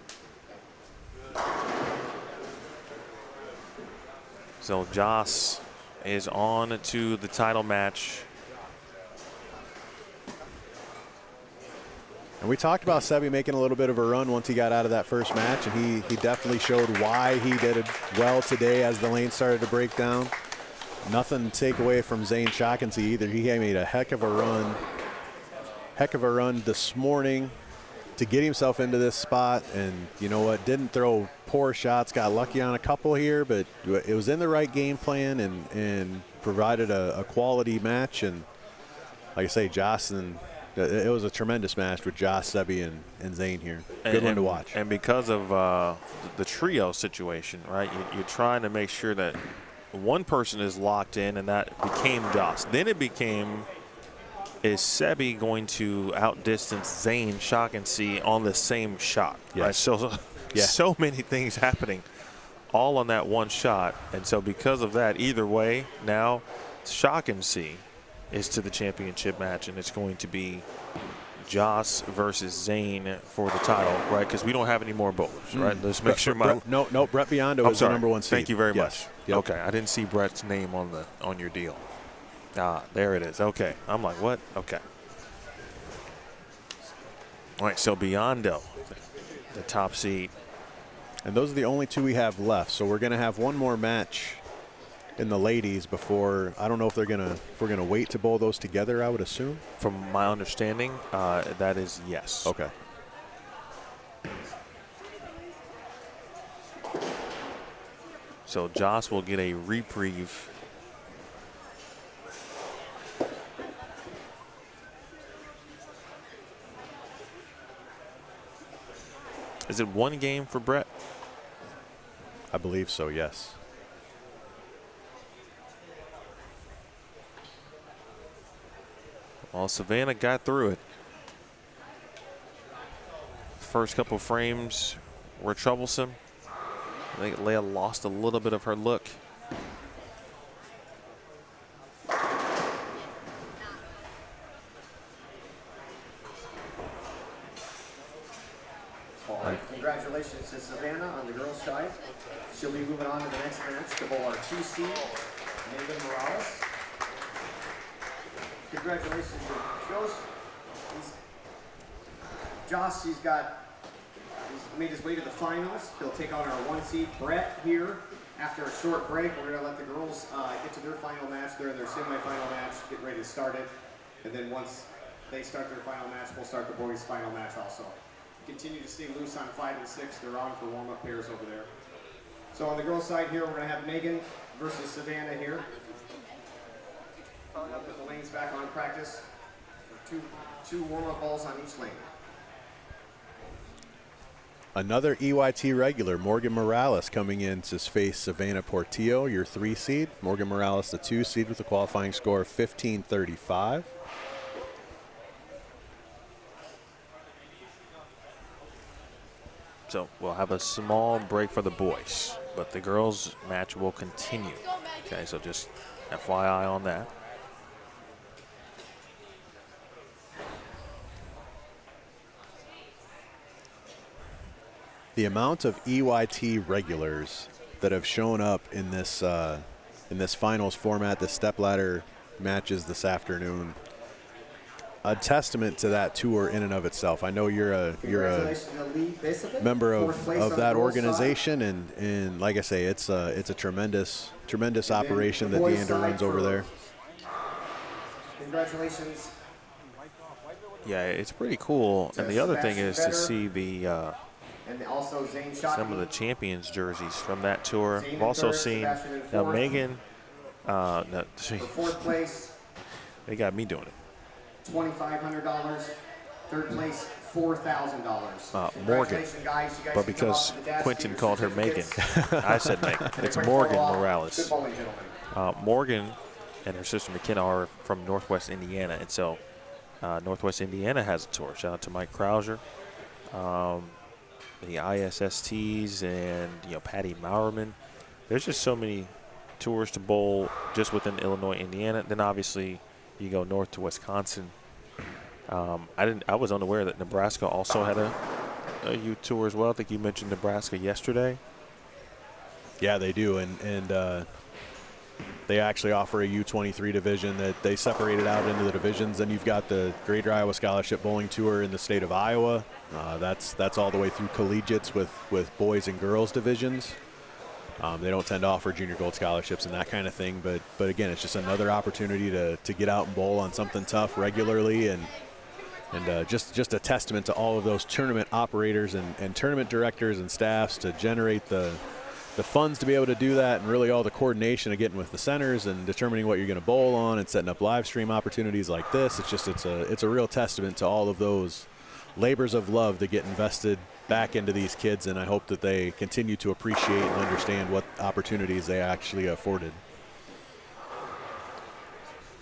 So Josh is on to the title match. And we talked about Sebi making a little bit of a run once he got out of that first match, and he definitely showed why he did it well today as the lane started to break down. Nothing to take away from Zane Shockency either. He made a heck of a run this morning to get himself into this spot, and you know what, didn't throw poor shots, got lucky on a couple here, but it was in the right game plan and provided a quality match. And like I say, Josh, and it was a tremendous match with Josh, Sebi, and Zane here. Good one to watch. And because of the trio situation, right, you're trying to make sure that one person is locked in, and that became Josh. Then it became, is Sebi going to outdistance Zane Shockency on the same shot? Yes. Right? So many things happening all on that one shot. And so because of that, either way, now Shockency is to the championship match, and it's going to be Josh versus Zane for the title, right? Because we don't have any more bowlers, right? Let's make sure my no, Brett Biondo is the #1 seed. Thank you very much. Yep. Okay, I didn't see Brett's name on your deal. Ah, there it is. Okay, I'm like, what? Okay. All right, so Biondo, the top seed, and those are the only 2 we have left. So we're going to have one more match in the ladies before. I don't know if we're gonna wait to bowl those together. I would assume. From my understanding, that is yes. Okay. So Josh will get a reprieve. Is it 1 game for Brett? I believe so, yes. Well, Savannah got through it. First couple frames were troublesome. I think Leah lost a little bit of her look. All right, congratulations to Savannah on the girls' side. She'll be moving on to the next match to bowl our 2 seed, Megan Morales. Congratulations to Josh. He's made his way to the finals. He'll take on our 1 seed, Brett, here. After a short break, we're going to let the girls get to their final match. They're in their semi-final match, get ready to start it. And then once they start their final match, we'll start the boys' final match also. Continue to stay loose on 5 and 6. They're on for warm-up pairs over there. So on the girls' side here, we're going to have Megan versus Savannah here. I'll put the lanes back on practice. Two warm-up balls on each lane. Another EYT regular, Morgan Morales, coming in to face Savannah Portillo, your 3 seed. Morgan Morales, the 2 seed, with a qualifying score of 1535. So we'll have a small break for the boys, but the girls' match will continue. Okay, so just FYI on that. The amount of EYT regulars that have shown up in this finals format, the stepladder matches this afternoon, a testament to that tour in and of itself. I know you're a member of that organization, and like I say, it's a tremendous operation that Deandra runs over there. Congratulations. Yeah, it's pretty cool. And the other thing is to see the and also Zane some of the champions jerseys from that tour. I've also seen now Megan. No, for 4th place, they got me doing it. $2,500. 3rd place, $4,000. Morgan, but because Quentin called her Megan, I said Megan. It's Morgan Morales. Morgan and her sister McKenna are from Northwest Indiana, and so Northwest Indiana has a tour. Shout out to Mike Kreuger, the ISSTs, and Patty Maurerman. There's just so many tours to bowl just within Illinois, Indiana. Then obviously you go north to Wisconsin. I was unaware that Nebraska also had a youth tour as well. I think you mentioned Nebraska yesterday. Yeah, they do, and they actually offer a U23 division that they separated out into the divisions. Then you've got the Greater Iowa Scholarship Bowling Tour in the state of Iowa. That's all the way through collegiates with boys and girls divisions. They don't tend to offer junior gold scholarships and that kind of thing, but again, it's just another opportunity to get out and bowl on something tough regularly, and just a testament to all of those tournament operators and tournament directors and staffs to generate the funds to be able to do that, and really all the coordination of getting with the centers and determining what you're going to bowl on and setting up live stream opportunities like this. It's a real testament to all of those labors of love that get invested back into these kids, and I hope that they continue to appreciate and understand what opportunities they actually afforded.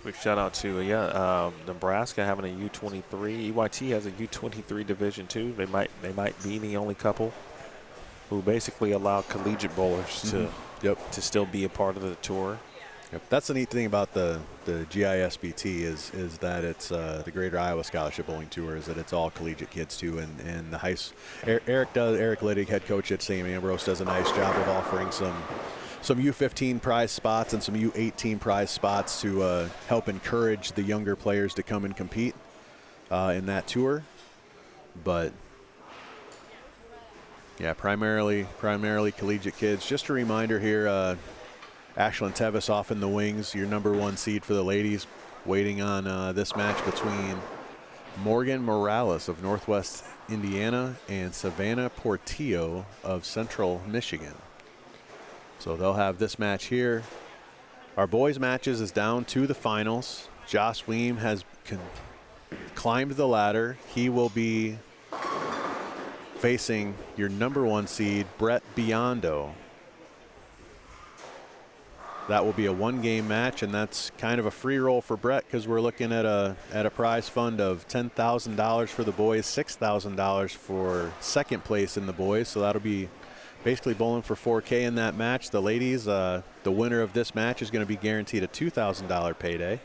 Quick shout out to Nebraska having a U23. EYT has a U23 division too. They might be the only couple who basically allow collegiate bowlers to still be a part of the tour. Yep. That's the neat thing about the GISBT is that it's the Greater Iowa Scholarship Bowling Tour, is that it's all collegiate kids too, and the Eric Liddig, head coach at St. Ambrose, does a nice job of offering some U15 prize spots and some U18 prize spots to help encourage the younger players to come and compete in that tour. But yeah, primarily collegiate kids. Just a reminder here, Ashlyn Teves off in the wings, your #1 seed for the ladies, waiting on this match between Morgan Morales of Northwest Indiana and Savannah Portillo of Central Michigan. So they'll have this match here. Our boys' matches is down to the finals. Josh Weems has climbed the ladder. He will be facing your #1 seed, Brett Biondo. that will be a 1-game match, and that's kind of a free roll for Brett because we're looking at a prize fund of $10,000 for the boys, $6,000 for second place in the boys. So that'll be basically bowling for $4K in that match. The ladies, the winner of this match is going to be guaranteed a $2,000 payday,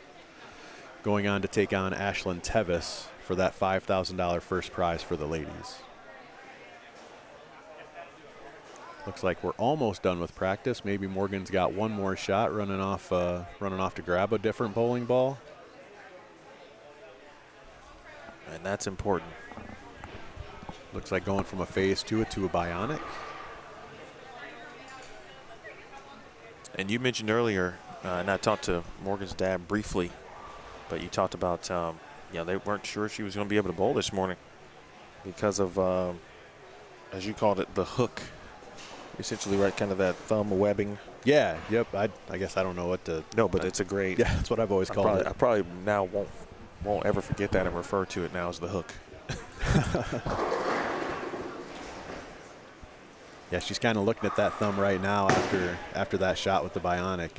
going on to take on Ashlyn Teves for that $5,000 first prize for the ladies. Looks like we're almost done with practice. Maybe Morgan's got one more shot, running off to grab a different bowling ball. And that's important. Looks like going from a phase to a bionic. And you mentioned earlier, and I talked to Morgan's dad briefly, but you talked about, they weren't sure she was going to be able to bowl this morning because of, as you called it, the hook. Essentially, right, kind of that thumb webbing. Yeah, yep. I guess I don't know what to. No, but it's a great. Yeah, that's what I've always called it. I probably now won't ever forget that and refer to it now as the hook. Yeah, she's kind of looking at that thumb right now after that shot with the bionic.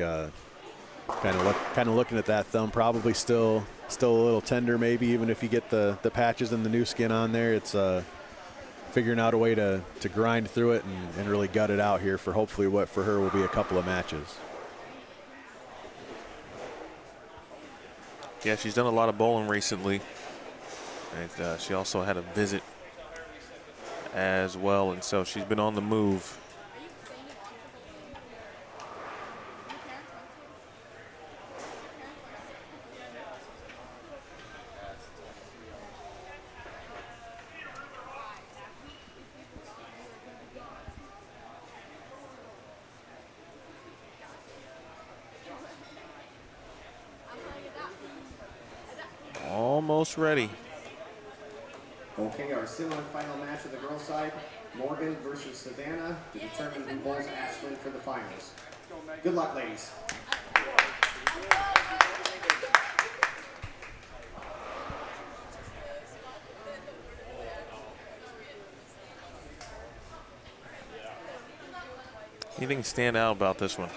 Kind of looking at that thumb. Probably still a little tender, maybe even if you get the patches and the new skin on there. It's figuring out a way to grind through it and really gut it out here for hopefully what for her will be a couple of matches. Yeah, she's done a lot of bowling recently. And she also had a visit as well, and so she's been on the move. Almost ready. Okay, our semi-final match of the girls' side, Morgan versus Savannah, to determine who bowls Ashlyn for the finals. Good luck, ladies. Anything stand out about this one?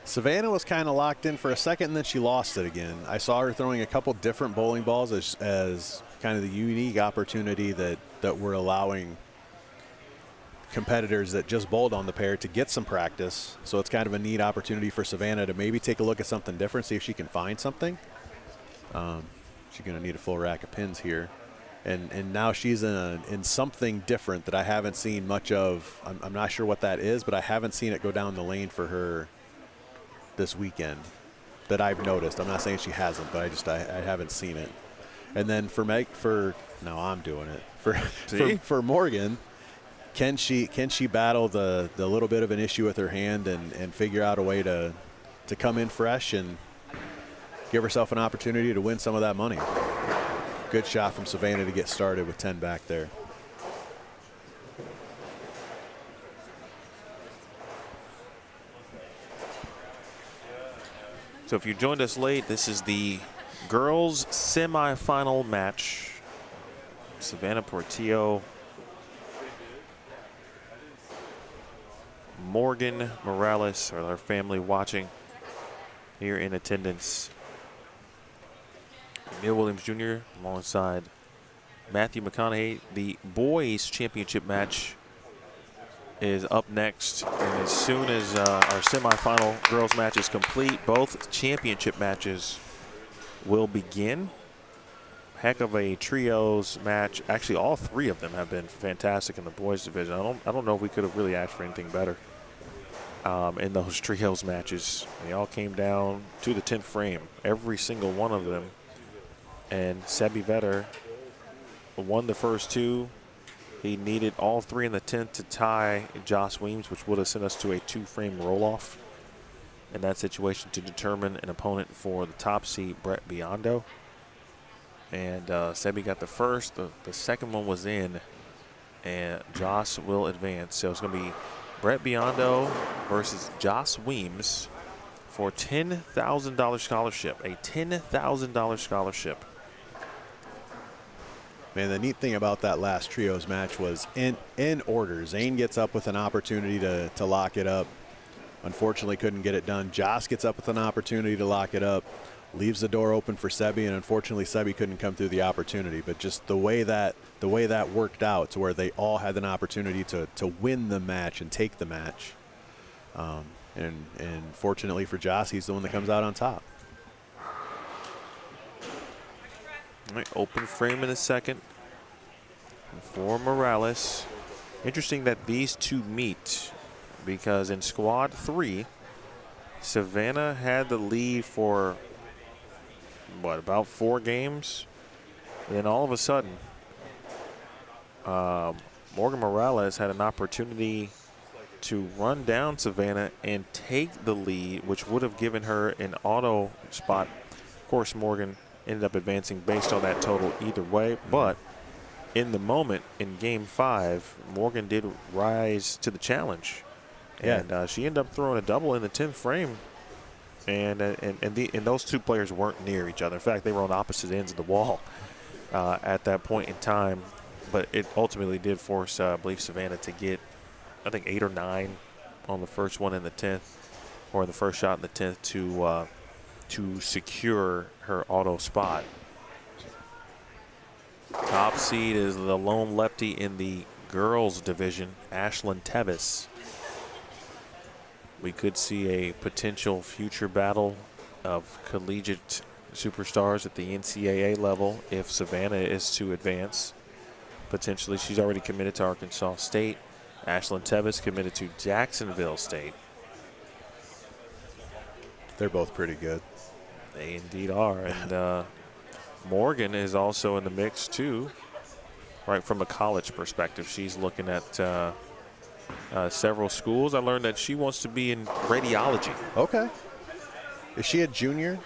Savannah was kind of locked in for a second, and then she lost it again. I saw her throwing a couple different bowling balls as kind of the unique opportunity that we're allowing competitors that just bowled on the pair to get some practice. So it's kind of a neat opportunity for Savannah to maybe take a look at something different, see if she can find something. She's going to need a full rack of pins here. And now she's in something different that I haven't seen much of. I'm not sure what that is, but I haven't seen it go down the lane for her this weekend that I've noticed. I'm not saying she hasn't, but I haven't seen it. And then for Morgan, can she battle the little bit of an issue with her hand and figure out a way to come in fresh and give herself an opportunity to win some of that money? Good shot from Savannah to get started with 10 back there. So if you joined us late, this is the girls semifinal match. Savannah Portillo, Morgan Morales, or their family watching here in attendance. Neal Williams Jr. alongside Matthew McConaughy. The boys championship match is up next, and as soon as our semifinal girls match is complete, both championship matches will begin. Heck of a trios match. Actually, all three of them have been fantastic in the boys division. I don't know if we could have really asked for anything better in those trios matches. They all came down to the 10th frame, every single one of them. And Sebi Vetter won the first two. He needed all three in the 10th to tie Josh Weems, which would have sent us to a 2-frame roll-off in that situation to determine an opponent for the top seed, Brett Biondo. And Sebi got the first. The second one was in, and Josh will advance. So it's going to be Brett Biondo versus Josh Weems for $10,000 scholarship, a $10,000 scholarship. Man, the neat thing about that last trios match was in order. Zane gets up with an opportunity to lock it up. Unfortunately, couldn't get it done. Joss gets up with an opportunity to lock it up, leaves the door open for Sebi, and unfortunately, Sebi couldn't come through the opportunity. But just the way that worked out to where they all had an opportunity to win the match and take the match. And fortunately for Joss, he's the one that comes out on top. All right, open frame in a second for Morales. Interesting that these two meet, because in squad 3, Savannah had the lead for, what, about 4 games? And then all of a sudden, Morgan Morales had an opportunity to run down Savannah and take the lead, which would have given her an auto spot. Of course, Morgan ended up advancing based on that total either way, but in the moment in game 5, Morgan did rise to the challenge. Yeah. And she ended up throwing a double in the 10th frame. And those two players weren't near each other. In fact, they were on opposite ends of the wall at that point in time. But it ultimately did force, I believe, Savannah to get, I think, 8 or 9 on the first one in the 10th, or the first shot in the 10th to secure her auto spot. Top seed is the lone lefty in the girls division, Ashlyn Teves. We could see a potential future battle of collegiate superstars at the NCAA level if Savannah is to advance. Potentially, she's already committed to Arkansas State. Ashlyn Teves committed to Jacksonville State. They're both pretty good. They indeed are. And Morgan is also in the mix too, right from a college perspective. She's looking at several schools. I learned that she wants to be in radiology. Okay. Is she a junior?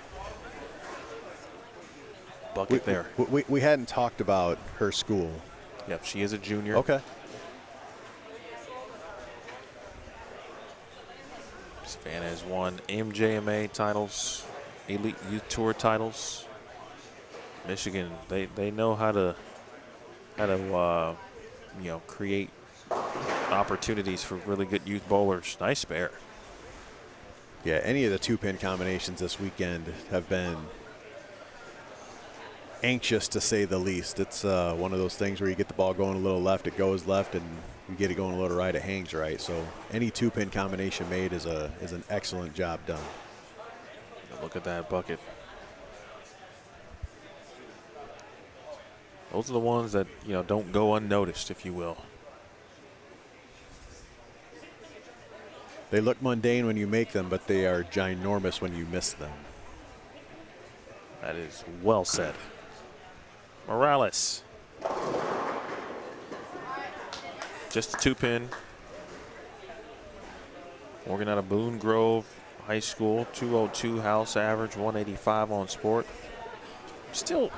Bucket there. We hadn't talked about her school. Yep, she is a junior. Okay. Savannah has won MJMA titles, Elite Youth Tour titles. Michigan, they know how to create opportunities for really good youth bowlers. Nice spare. Yeah, any of the 2-pin combinations this weekend have been anxious, to say the least. It's one of those things where you get the ball going a little left, it goes left, and you get it going a little right, it hangs right. So any 2-pin combination made is an excellent job done. Look at that bucket. Those are the ones that, don't go unnoticed, if you will. They look mundane when you make them, but they are ginormous when you miss them. That is well said. Morales. Just a 2-pin. Morgan out of Boone Grove High School, 202 house average, 185 on sport. Still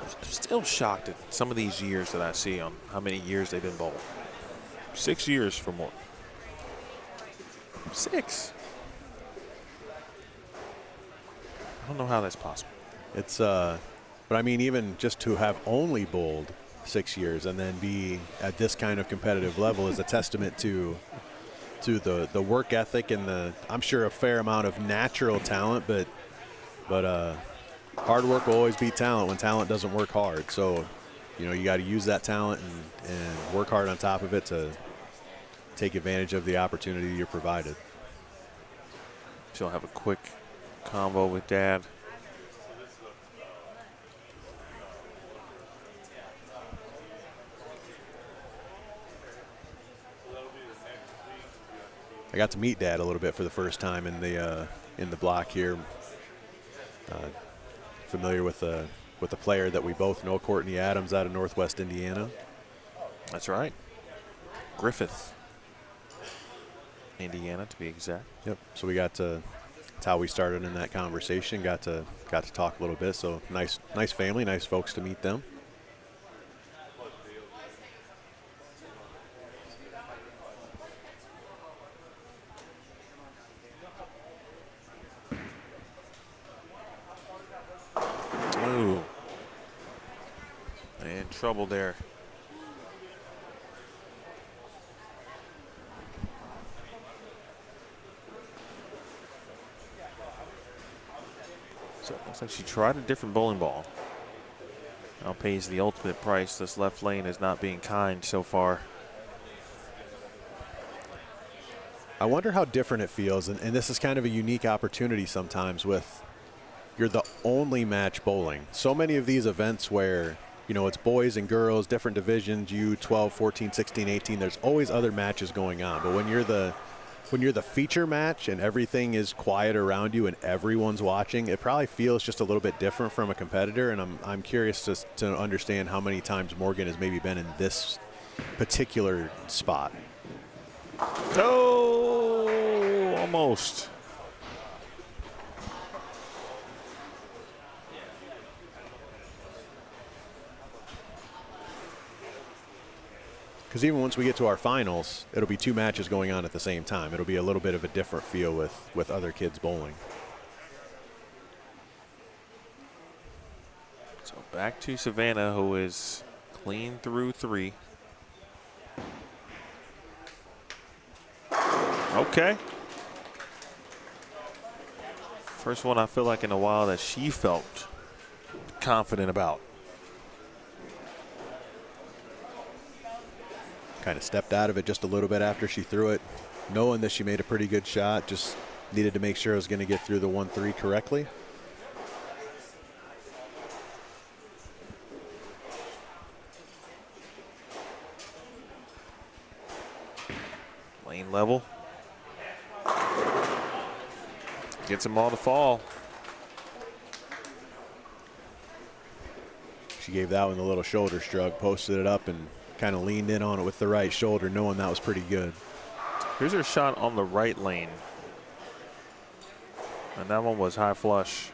shocked at some of these years that I see on how many years they've been bowling. 6 years for more. 6. I don't know how that's possible. It's but I mean, even just to have only bowled 6 years and then be at this kind of competitive level is a testament to the work ethic and I'm sure a fair amount of natural talent, but hard work will always beat talent when talent doesn't work hard. So, you got to use that talent and work hard on top of it to take advantage of the opportunity you're provided. She'll have a quick combo with Dad. I got to meet Dad a little bit for the first time in the block here. Familiar with the player that we both know, Courtney Adams, out of Northwest Indiana. That's right. Griffith, Indiana, to be exact. Yep. So we got to. That's how we started in that conversation. Got to talk a little bit. So nice family, nice folks to meet them. Ooh. In trouble there. Looks like she tried a different bowling ball. Now pays the ultimate price. This left lane is not being kind so far. I wonder how different it feels, and this is kind of a unique opportunity sometimes with you're the only match bowling. So many of these events where, you know, it's boys and girls, different divisions, U12, 14, 16, 18, there's always other matches going on. But when you're the feature match and everything is quiet around you and everyone's watching, it probably feels just a little bit different from a competitor, and I'm curious to understand how many times Morgan has maybe been in this particular spot. Oh, almost. Because even once we get to our finals, it'll be 2 matches going on at the same time. It'll be a little bit of a different feel with other kids bowling. So back to Savannah, who is clean through 3. Okay. First one I feel like in a while that she felt confident about. Kind of stepped out of it just a little bit after she threw it, knowing that she made a pretty good shot, just needed to make sure I was going to get through the 1-3 correctly. Lane level. Gets them all to fall. She gave that one a little shoulder shrug, posted it up, and kind of leaned in on it with the right shoulder, knowing that was pretty good. Here's her shot on the right lane. And that one was high flush.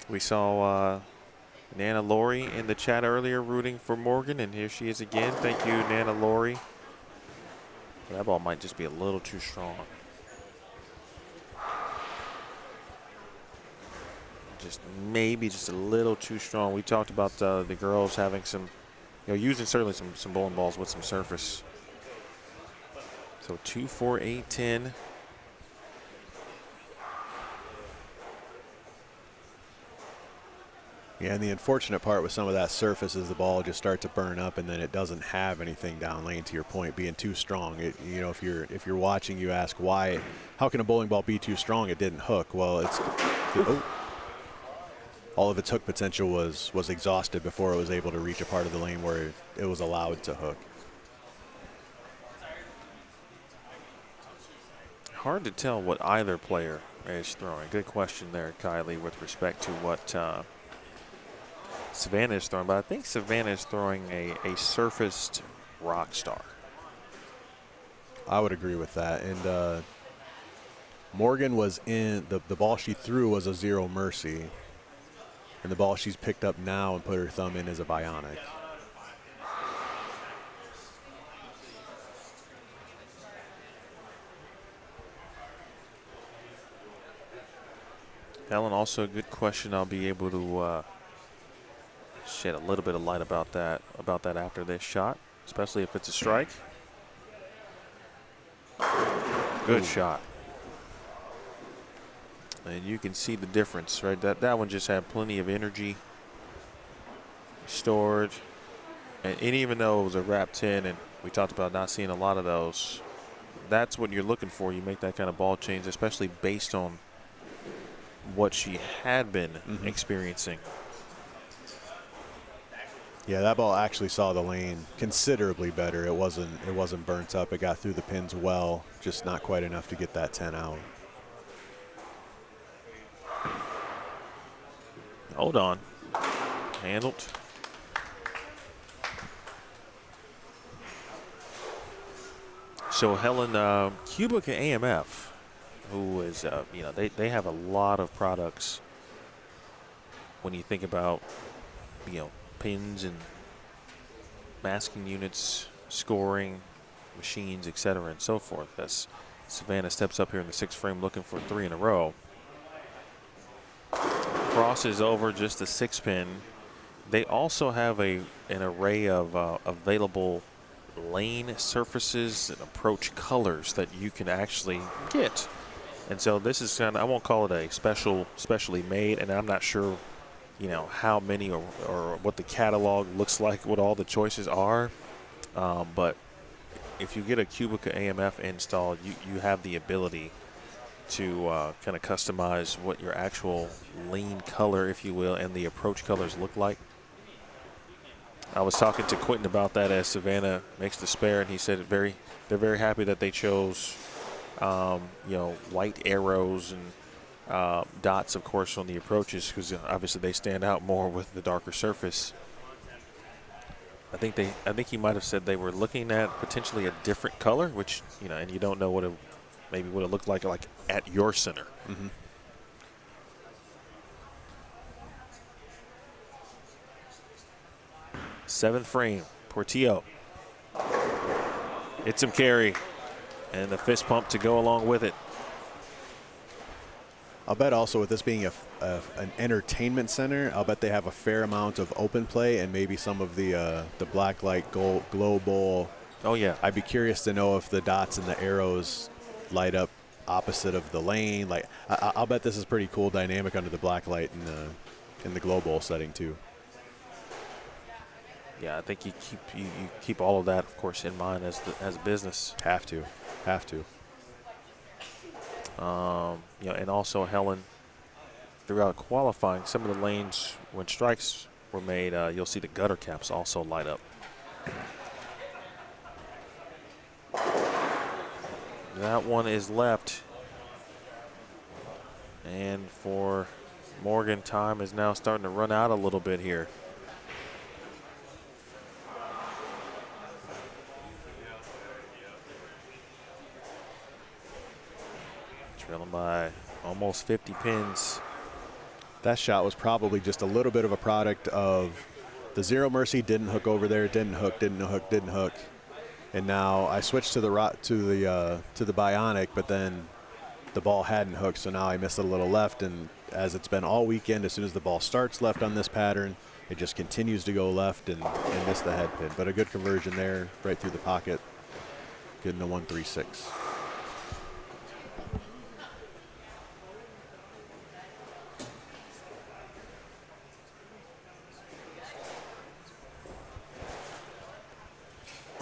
We saw Nana Lori in the chat earlier rooting for Morgan, and here she is again. Thank you, Nana Lori. That ball might just be a little too strong. Just maybe just a little too strong. We talked about the girls having some, you know, using certainly some bowling balls with some surface. So 2, 4, 8, 10. Yeah, and the unfortunate part with some of that surface is the ball just starts to burn up, and then it doesn't have anything down lane. To your point, being too strong. You know, if you're watching, you ask why. How can a bowling ball be too strong? It didn't hook. Well, all of its hook potential was exhausted before it was able to reach a part of the lane where it was allowed to hook. Hard to tell what either player is throwing. Good question there, Kylie, with respect to what Savannah is throwing, but I think Savannah is throwing a surfaced rock star. I would agree with that. And Morgan was in, the ball she threw was a Zero Mercy. And the ball she's picked up now and put her thumb in is a Bionic. Helen, also a good question. I'll be able to shed a little bit of light about that after this shot, especially if it's a strike. Good shot. And you can see the difference, right? That one just had plenty of energy stored. And even though it was a wrap 10, and we talked about not seeing a lot of those, that's what you're looking for. You make that kind of ball change, especially based on what she had been experiencing. Yeah, that ball actually saw the lane considerably better. It wasn't burnt up. It got through the pins well, just not quite enough to get that 10 out. Hold on. Handled. So Helen, Cubica AMF, who is, you know, they have a lot of products when you think about, you know, pins and masking units, scoring, machines, etc., and so forth. As Savannah steps up here in the 6th frame looking for 3 in a row. crosses over just a 6-pin. They also have an array of available lane surfaces and approach colors that you can actually get. And so this is kind of, I won't call it a specially made, and I'm not sure, you know, how many or what the catalog looks like, what all the choices are. But if you get a Cubica AMF installed, you have the ability to kind of customize what your actual lane color, if you will, and the approach colors look like. I was talking to Quentin about that as Savannah makes the spare, and he said they're very happy that they chose, you know, white arrows and dots, of course, on the approaches, because obviously they stand out more with the darker surface. I think he might have said they were looking at potentially a different color, which, you know, and you don't know what it maybe would have looked like at your center. Mm-hmm. Seventh frame, Portillo. Hits him carry, and the fist pump to go along with it. I'll bet also with this being an entertainment center, I'll bet they have a fair amount of open play and maybe some of the black light glow bowl. Oh yeah. I'd be curious to know if the dots and the arrows light up opposite of the lane. Like I'll bet this is pretty cool dynamic under the black light in the glow bowl setting too. Yeah, I think you keep all of that, of course, in mind as a business. Have to. You know, and also Helen, throughout qualifying, some of the lanes when strikes were made, you'll see the gutter caps also light up. That one is left, and for Morgan, time is now starting to run out a little bit here. Trailing by almost 50 pins. That shot was probably just a little bit of a product of the Zero Mercy didn't hook over there, didn't hook. And now I switched to the Bionic, but then the ball hadn't hooked, so now I missed it a little left. And as it's been all weekend, as soon as the ball starts left on this pattern, it just continues to go left and miss the head pin. But a good conversion there, right through the pocket, getting a 1-3-6.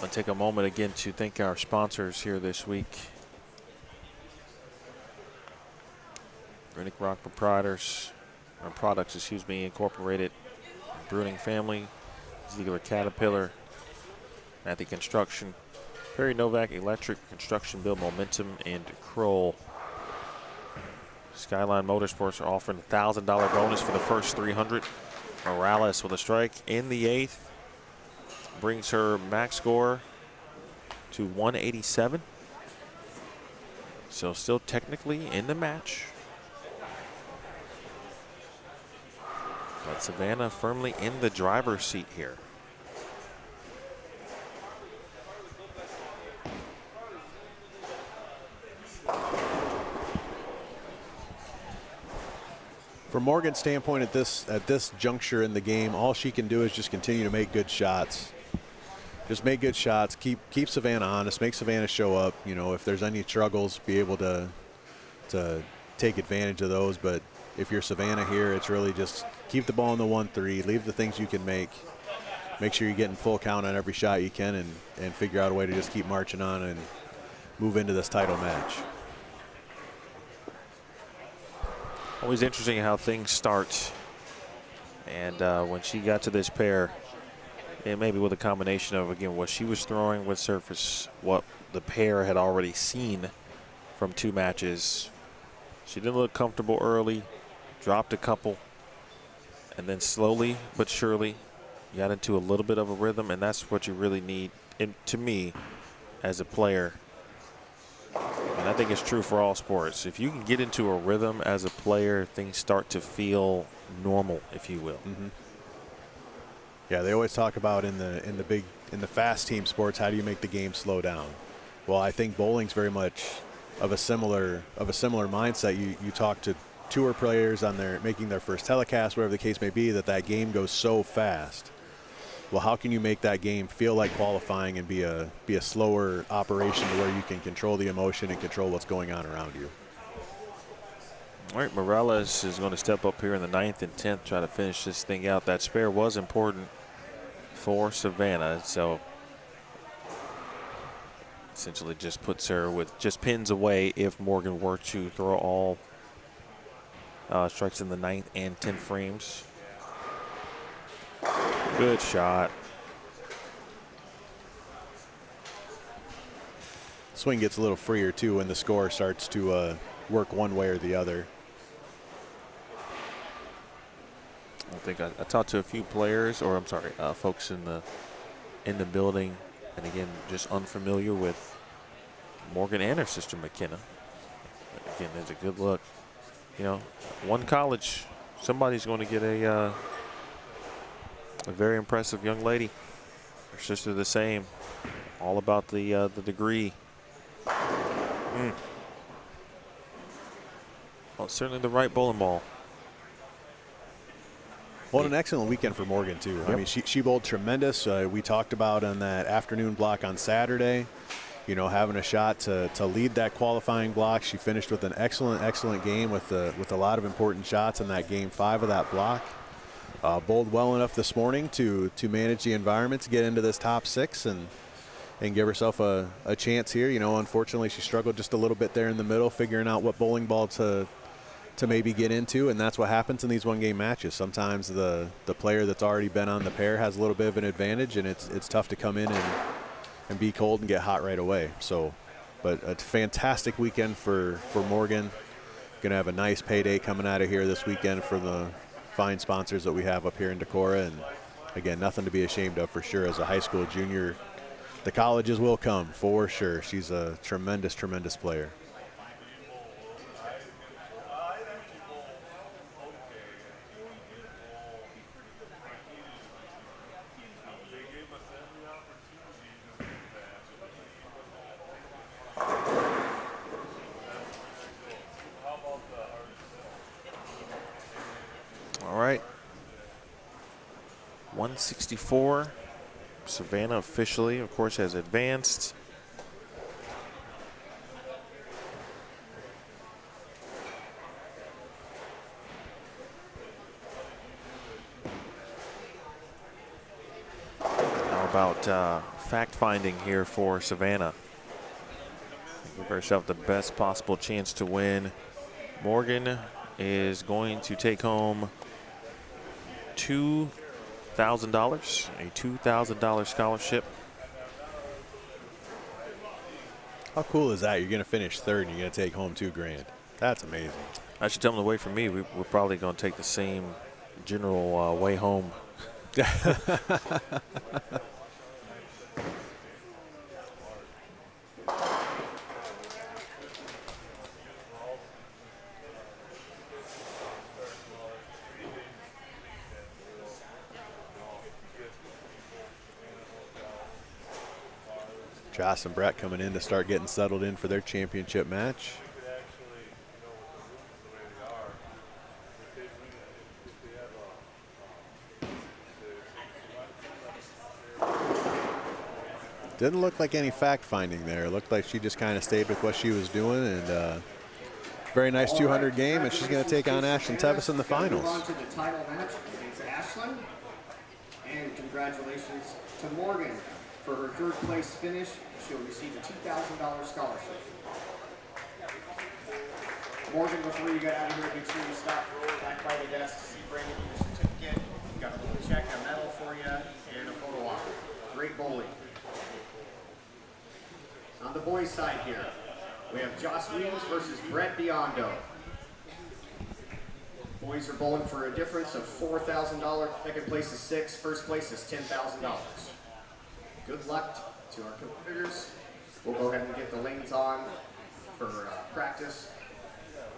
I'll take a moment again to thank our sponsors here this week. Renick Rock Products, Incorporated, Bruning Family, Ziegler Caterpillar, Matthew Construction, Perry Novak Electric, Construction Build Momentum, and Kroll. Skyline Motorsports are offering a $1,000 bonus for the first 300. Morales with a strike in the 8th. Brings her max score to 187. So still technically in the match. But Savannah firmly in the driver's seat here. From Morgan's standpoint at this juncture in the game, all she can do is just continue to make good shots. Just make good shots, keep Savannah honest, make Savannah show up. You know, if there's any struggles, be able to take advantage of those. But if you're Savannah here, it's really just keep the ball in the 1-3, leave the things you can make sure you're getting full count on every shot you can, and figure out a way to just keep marching on and move into this title match. Always interesting how things start. And when she got to this pair, and maybe with a combination of, again, what she was throwing with surface, what the pair had already seen from 2 matches. She didn't look comfortable early, dropped a couple, and then slowly but surely got into a little bit of a rhythm, and that's what you really need, to me, as a player. And I think it's true for all sports. If you can get into a rhythm as a player, things start to feel normal, if you will. Mm-hmm. Yeah, they always talk about in the fast team sports, how do you make the game slow down? Well, I think bowling's very much of a similar mindset. You talk to tour players on their making their first telecast, whatever the case may be, that game goes so fast. Well, how can you make that game feel like qualifying and be a slower operation to where you can control the emotion and control what's going on around you? All right, Morales is going to step up here in the 9th and 10th, try to finish this thing out. That spare was important for Savannah, so essentially just puts her with just pins away if Morgan were to throw all strikes in the 9th and 10th frames. Good shot. Swing gets a little freer too when the score starts to work one way or the other. I think I talked to a few players, or I'm sorry, folks in the building, and again, just unfamiliar with Morgan and her sister McKenna. Again, there's a good look. You know, one college, somebody's going to get a very impressive young lady. Her sister the same. All about the degree. Well, certainly the right bowling ball. Well, an excellent weekend for Morgan, too. Yep. I mean, she bowled tremendous. We talked about on that afternoon block on Saturday, you know, having a shot to lead that qualifying block. She finished with an excellent game with a lot of important shots in that game 5 of that block. Bowled well enough this morning to manage the environment to get into this top 6 and give herself a chance here. You know, unfortunately, she struggled just a little bit there in the middle, figuring out what bowling ball to maybe get into, and that's what happens in these one-game matches. Sometimes the player that's already been on the pair has a little bit of an advantage, and it's tough to come in and be cold and get hot right away. So, but a fantastic weekend for Morgan. Gonna have a nice payday coming out of here this weekend for the fine sponsors that we have up here in Decorah, and again, nothing to be ashamed of for sure. As a high school junior, the colleges will come for sure. She's a tremendous player. All right. 164. Savannah officially, of course, has advanced. How about fact-finding here for Savannah? Give herself the best possible chance to win. Morgan is going to take home $2,000, a $2,000 scholarship. How cool is that? You're going to finish 3rd and you're going to take home $2 grand. That's amazing. I should tell them to wait for me. We're probably going to take the same general way home. Joss and Brett coming in to start getting settled in for their championship match. Didn't look like any fact-finding there. It looked like she just kind of stayed with what she was doing, and very nice 200 game, and she's going to take on Ashlyn Teves in the finals. Move on to the title match against Ashlyn. And congratulations to Morgan. For her 3rd place finish, she'll receive a $2,000 scholarship. Morgan, before you get out of here, make sure you stop back by the desk to see Brandon your certificate. We've got a little check, a medal for you, and a photo op. Great bowling. On the boys' side here, we have Joss Weems versus Brett Biondo. Boys are bowling for a difference of $4,000. 2nd place is $6,000. 1st place is $10,000. Good luck to our competitors. We'll go ahead and get the lanes on for practice.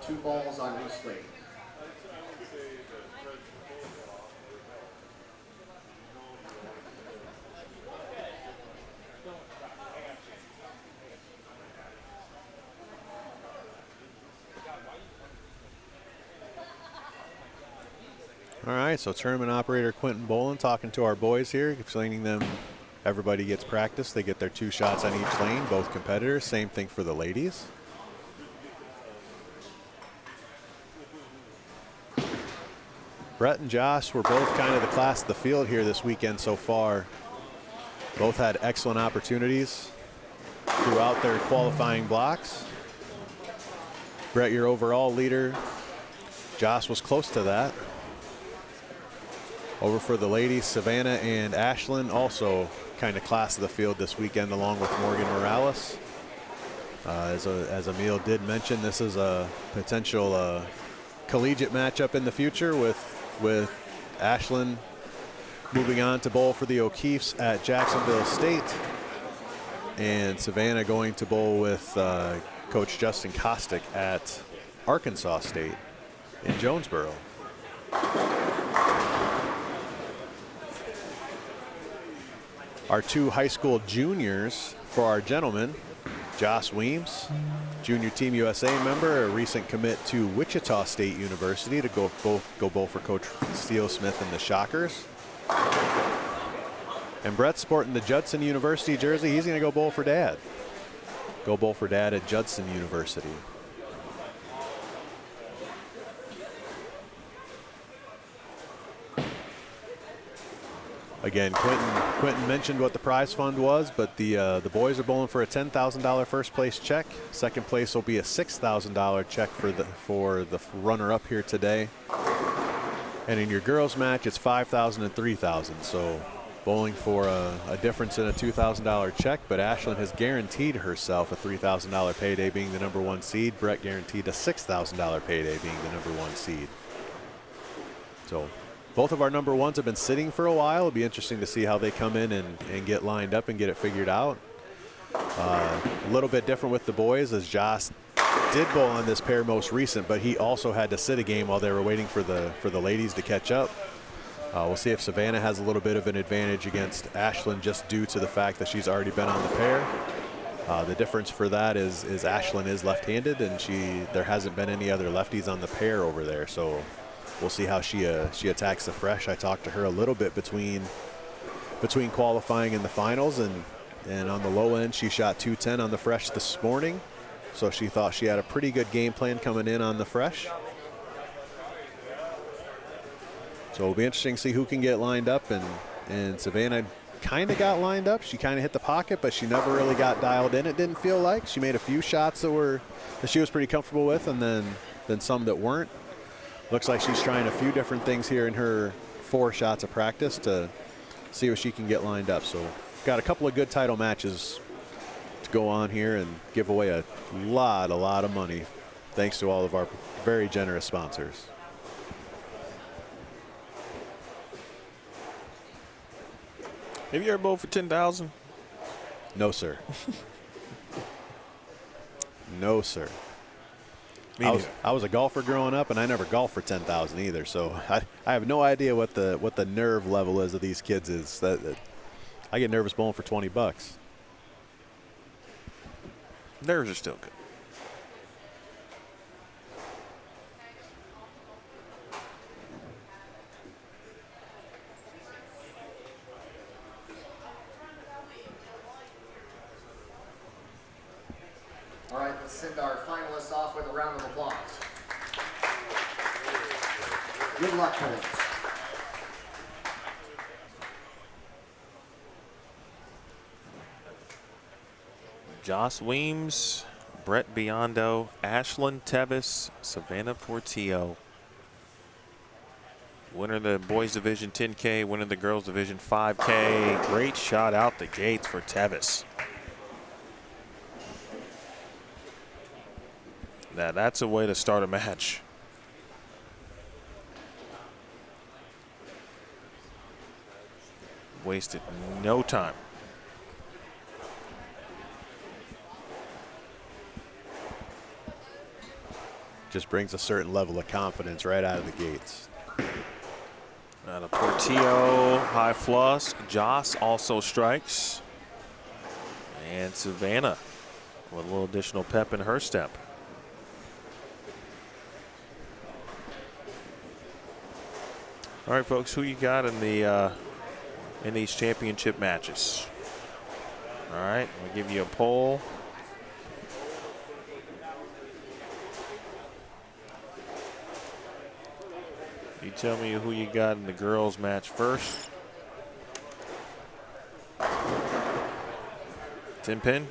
2 balls on each lane. All right, so tournament operator Quentin Bolin talking to our boys here, explaining them everybody gets practice. They get their 2 shots on each lane, both competitors. Same thing for the ladies. Brett and Josh were both kind of the class of the field here this weekend so far. Both had excellent opportunities throughout their qualifying blocks. Brett, your overall leader. Josh was close to that. Over for the ladies, Savannah and Ashlyn also kind of class of the field this weekend, along with Morgan Morales. As Emil did mention, this is a potential collegiate matchup in the future with Ashlyn moving on to bowl for the O'Keeffes at Jacksonville State, and Savannah going to bowl with Coach Justin Kostick at Arkansas State in Jonesboro. Our 2 high school juniors for our gentlemen, Josh Weems, junior Team USA member, a recent commit to Wichita State University to go bowl for Coach Steele Smith and the Shockers. And Brett's sporting the Judson University jersey. He's going to go bowl for Dad. Go bowl for Dad at Judson University. Again, Quentin mentioned what the prize fund was, but the boys are bowling for a $10,000 first place check. Second place will be a $6,000 check for the runner-up here today. And in your girls match, it's $5,000 and $3,000. So bowling for a difference in a $2,000 check, but Ashlyn has guaranteed herself a $3,000 payday being the #1 seed. Brett guaranteed a $6,000 payday being the #1 seed. So both of our #1s have been sitting for a while. It'll be interesting to see how they come in and get lined up and get it figured out. A little bit different with the boys, as Josh did bowl on this pair most recent, but he also had to sit a game while they were waiting for the ladies to catch up. We'll see if Savannah has a little bit of an advantage against Ashlyn just due to the fact that she's already been on the pair. The difference for that is Ashlyn is left-handed, and there hasn't been any other lefties on the pair over there. So we'll see how she attacks the fresh. I talked to her a little bit between qualifying and the finals, and on the low end she shot 210 on the fresh this morning. So she thought she had a pretty good game plan coming in on the fresh. So it'll be interesting to see who can get lined up, and Savannah kind of got lined up. She kind of hit the pocket, but she never really got dialed in, it didn't feel like. She made a few shots that she was pretty comfortable with, and then some that weren't. Looks like she's trying a few different things here in her 4 shots of practice to see if she can get lined up. So got a couple of good title matches to go on here and give away a lot of money, thanks to all of our very generous sponsors. Have you ever bowled for 10,000? No, sir. No, sir. I was a golfer growing up, and I never golfed for 10,000 either. So I have no idea what the nerve level is of these kids. I get nervous bowling for 20 bucks. Nerves are still good. All right, let's send our finalists off with a round of applause. Good luck, boys. Josh Weems, Brett Biondo, Ashlyn Teves, Savannah Portillo. Winner of the boys division 10K, winner of the girls division 5K. Great shot out the gates for Teves. Now that's a way to start a match. Wasted no time. Just brings a certain level of confidence right out of the gates. Now the Portillo high flush. Joss also strikes. And Savannah with a little additional pep in her step. All right, folks, who you got in these championship matches? All right, we'll give you a poll. You tell me who you got in the girls match first. Kingpin.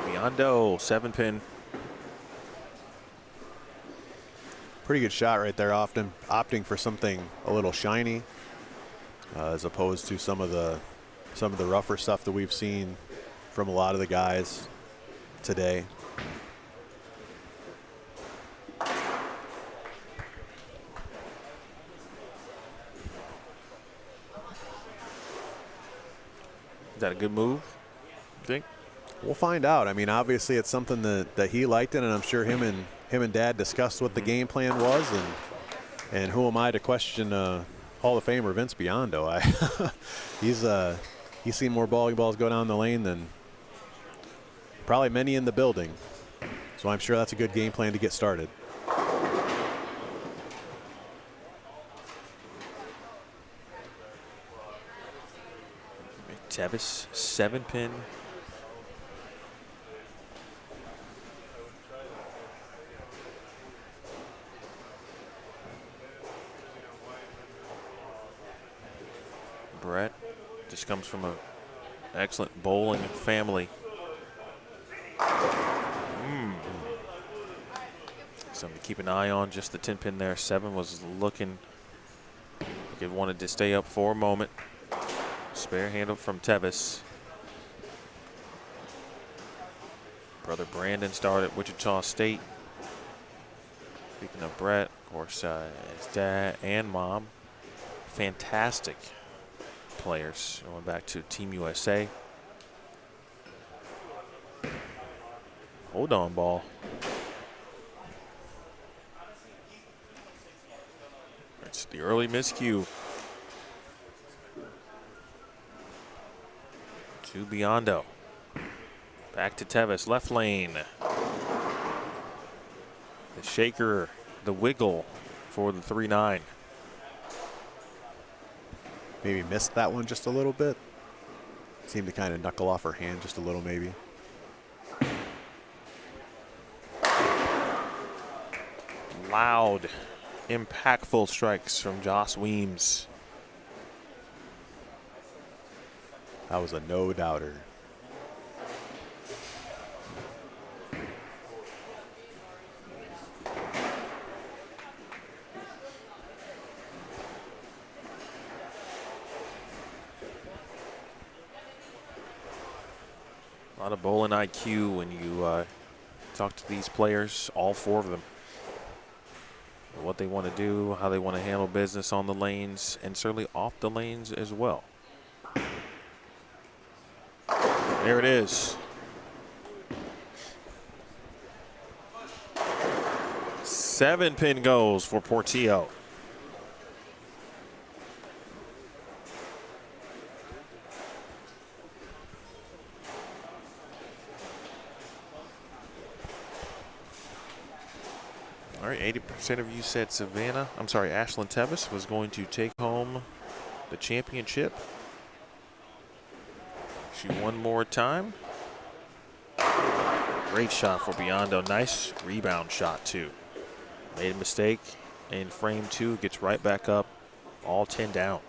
Biondo, 7-pin. Pretty good shot right there, opting for something a little shiny, as opposed to some of the rougher stuff that we've seen from a lot of the guys today. Is that a good move, you think? We'll find out. I mean, obviously it's something that he liked it, and I'm sure him and Dad discussed what the game plan was, and who am I to question Hall of Famer Vince Biondo? He's seen more bowling balls go down the lane than probably many in the building. So I'm sure that's a good game plan to get started. Teves, 7-pin. Brett just comes from an excellent bowling family. Something to keep an eye on, just the 10-pin there. 7 was looking like it wanted to stay up for a moment. Spare handle from Teves. Brother Brandon started at Wichita State. Speaking of Brett, of course, his dad and mom, fantastic players. Going back to Team USA. Hold on, ball. It's the early miscue. To Biondo. Back to Teves, left lane. The shaker, the wiggle for the 3-9. Maybe missed that one just a little bit. Seemed to kind of knuckle off her hand just a little, maybe. Loud, impactful strikes from Joss Weems. That was a no-doubter. A lot of bowling IQ when you talk to these players, all 4 of them. What they want to do, how they want to handle business on the lanes, and certainly off the lanes as well. There it is. 7-pin goes for Portillo. All right, 80% of you said Savannah, I'm sorry, Ashlyn Teves was going to take home the championship. She one more time. Great shot for Biondo. Nice rebound shot, too. Made a mistake in frame 2, gets right back up, all 10 down.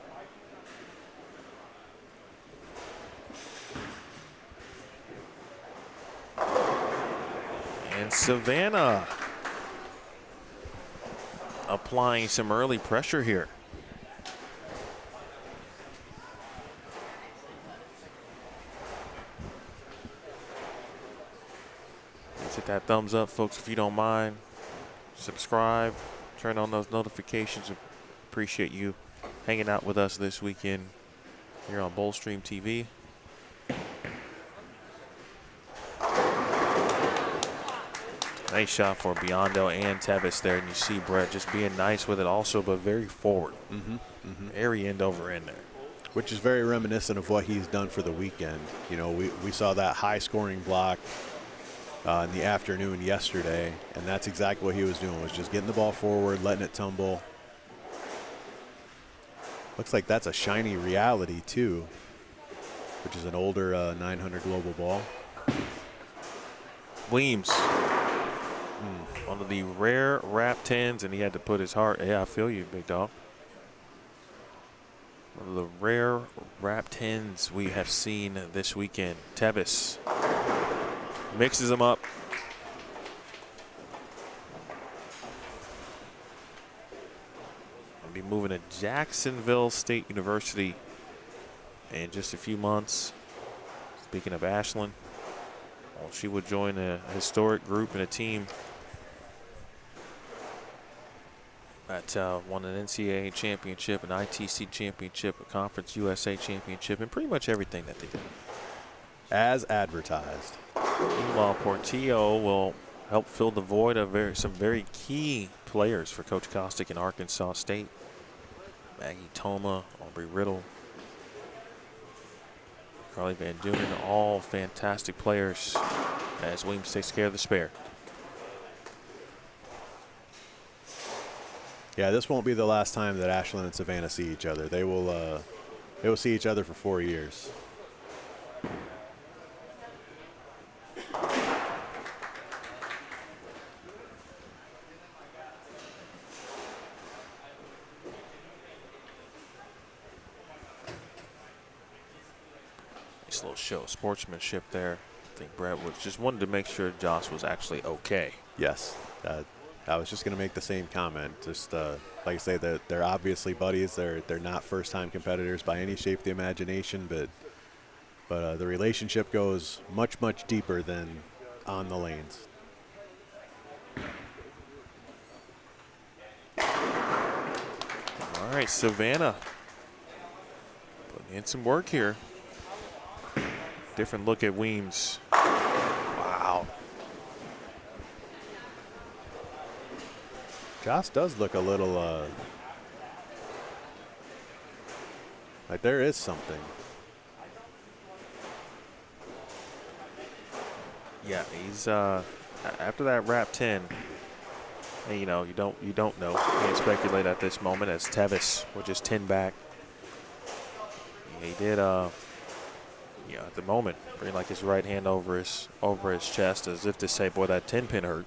And Savannah applying some early pressure here. Let's hit that thumbs up, folks, if you don't mind. Subscribe, turn on those notifications. Appreciate you hanging out with us this weekend here on BowlStreamTV. Nice shot for Biondo and Teves there, and you see Brett just being nice with it also, but very forward. Very end over end there. Which is very reminiscent of what he's done for the weekend. You know, we saw that high-scoring block in the afternoon yesterday, and that's exactly what he was doing, was just getting the ball forward, letting it tumble. Looks like that's a shiny reality, too, which is an older 900 global ball. Weems. One of the rare wrap 10s, and he had to put his heart. Yeah, I feel you, big dog. One of the rare wrap 10s we have seen this weekend. Teves mixes them up. I'll be moving to Jacksonville State University in just a few months. Speaking of Ashlyn, well, she would join a historic group and a team that won an NCAA championship, an ITC championship, a Conference USA championship, and pretty much everything that they did. As advertised. Meanwhile, Portillo will help fill the void of some very key players for Coach Kostick in Arkansas State. Maggie Toma, Aubrey Riddle, Carly Van Dunen, all fantastic players as Weems takes care of the spare. Yeah, this won't be the last time that Ashlyn and Savannah see each other. They will see each other for 4 years. Nice little show of sportsmanship there. I think Brett was just wanted to make sure Joss was actually okay. Yes, I was just going to make the same comment. Just like I say, that they're obviously buddies. They're not first-time competitors by any shape of the imagination, but the relationship goes much deeper than on the lanes. All right, Savannah putting in some work here. Different look at Weems. Wow. Joss does look a little like there is something. Yeah, he's after that wrap 10. And, you know, you don't know. You can't speculate at this moment as Teves will just 10 back. He did at the moment bring like his right hand over his chest as if to say, boy, that 10 pin hurt.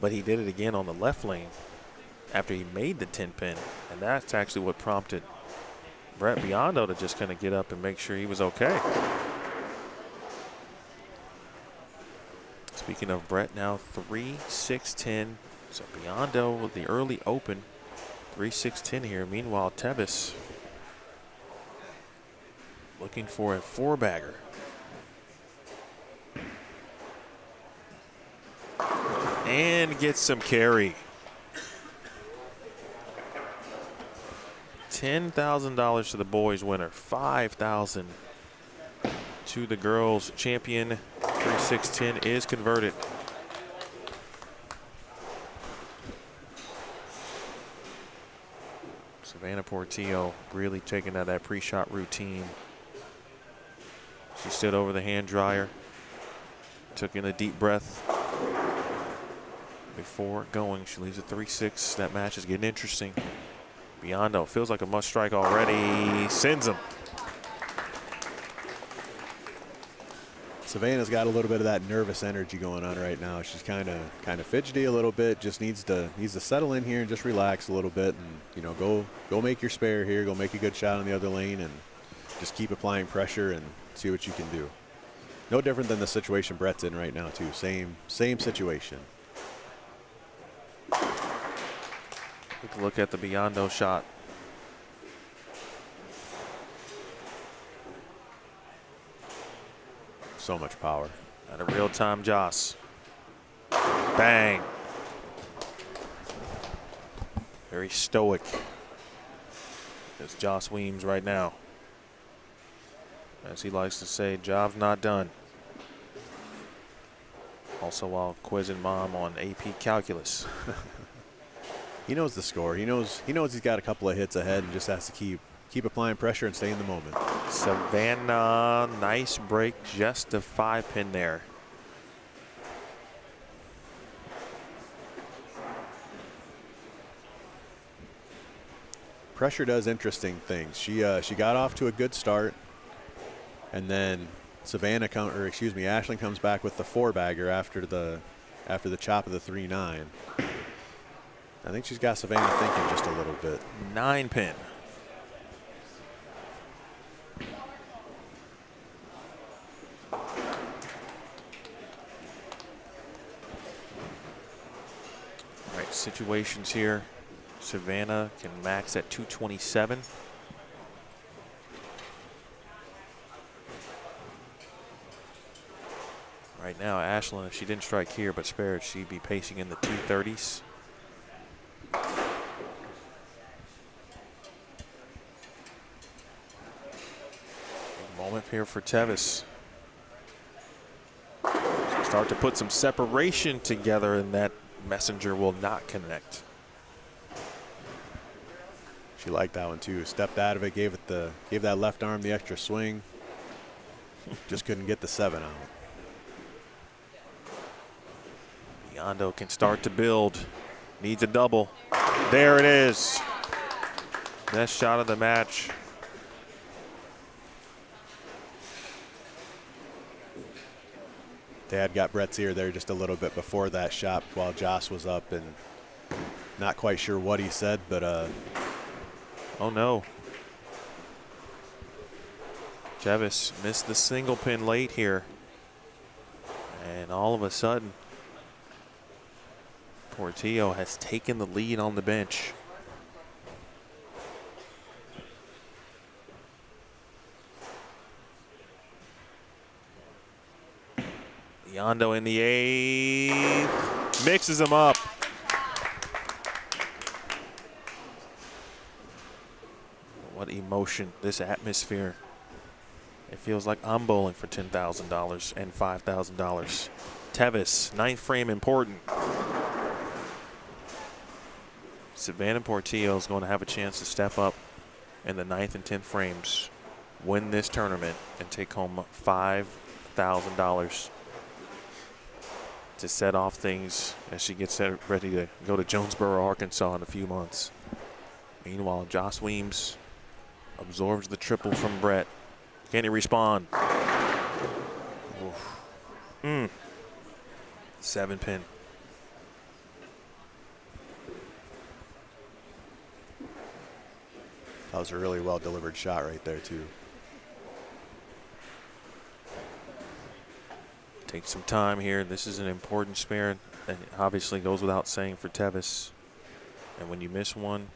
But he did it again on the left lane after he made the 10 pin, and that's actually what prompted Brett Biondo to just kind of get up and make sure he was okay. Speaking of Brett, now 3-6-10. So Biondo with the early open, 3-6-10 here. Meanwhile, Teves looking for a 4-bagger. And gets some carry. $10,000 to the boys winner, $5,000 to the girls champion. 3-6-10 is converted. Savannah Portillo really taking out that pre-shot routine. She stood over the hand dryer, took in a deep breath before going. She leaves a 3-6. That match is getting interesting. Biondo feels like a must strike already. Sends him. Savannah's got a little bit of that nervous energy going on right now. She's kind of fidgety a little bit. Just needs to settle in here and just relax a little bit, and go make your spare here. Go make a good shot on the other lane, and just keep applying pressure and see what you can do. No different than the situation Brett's in right now too. Same situation. Take a look at the Biondo shot. So much power. At a real-time Joss. Bang. Very stoic. It's Joss Weems right now. As he likes to say, job's not done. Also while quizzing Mom on AP Calculus. He knows the score. He knows he's got a couple of hits ahead and just has to keep applying pressure and stay in the moment. Savannah, nice break, just a 5-pin there. Pressure does interesting things. She got off to a good start, and then Ashlyn comes back with the 4-bagger after the chop of the 3-9. I think she's got Savannah thinking just a little bit. 9-pin. All right, situations here. Savannah can max at 227. Right now, Ashlyn, if she didn't strike here but spared, she'd be pacing in the 230s. Moment here for Teves. Start to put some separation together, and that Messenger will not connect. She liked that one too. Stepped out of it, gave that left arm the extra swing. Just couldn't get the 7 out. Biondo can start to build. Needs a double. There it is. Best shot of the match. Dad got Brett's ear there just a little bit before that shot while Joss was up, and not quite sure what he said, but oh no. Teves missed the single pin late here. And all of a sudden, Portillo has taken the lead on the bench. Biondo in the 8th, mixes them up. What emotion, this atmosphere. It feels like I'm bowling for $10,000 and $5,000. Teves, 9th frame important. Savannah Portillo is going to have a chance to step up in the 9th and 10th frames, win this tournament, and take home $5,000 to set off things as she gets ready to go to Jonesboro, Arkansas in a few months. Meanwhile, Joss Weems absorbs the triple from Brett. Can he respond? 7-pin. That was a really well delivered shot right there too. Take some time here. This is an important spare, and it obviously goes without saying for Teves. And when you miss one,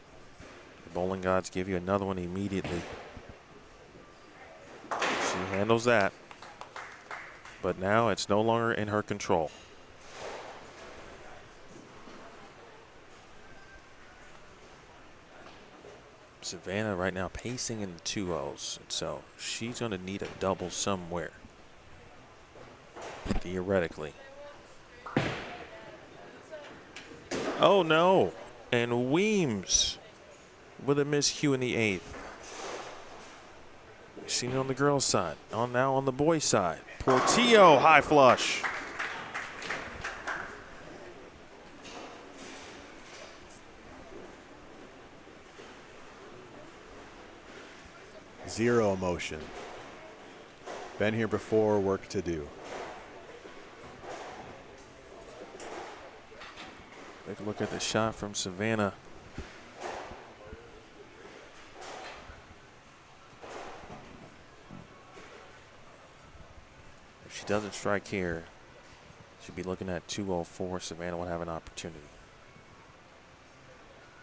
the bowling gods give you another one immediately. She handles that, but now it's no longer in her control. Savannah right now pacing in the 2-0s, so she's going to need a double somewhere, theoretically. Oh no, and Weems with a miscue in the 8th. We've seen it on the girls' side, now on the boys' side. Portillo, high flush. Zero emotion. Been here before, work to do. Take a look at the shot from Savannah. If she doesn't strike here, she'd be looking at 204. Savannah would have an opportunity.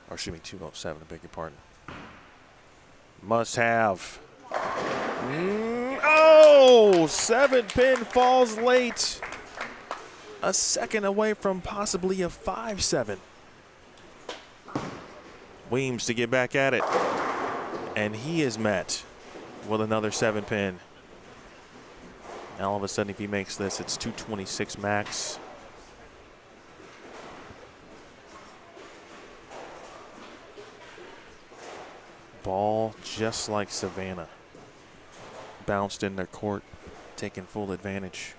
Or excuse me, 207, I beg your pardon. Must have. Oh, 7-pin falls late. A second away from possibly a 5-7. Weems to get back at it. And he is met with another 7-pin. Now all of a sudden, if he makes this, it's 226 max. Ball just like Savannah. Bounced in their court, taking full advantage.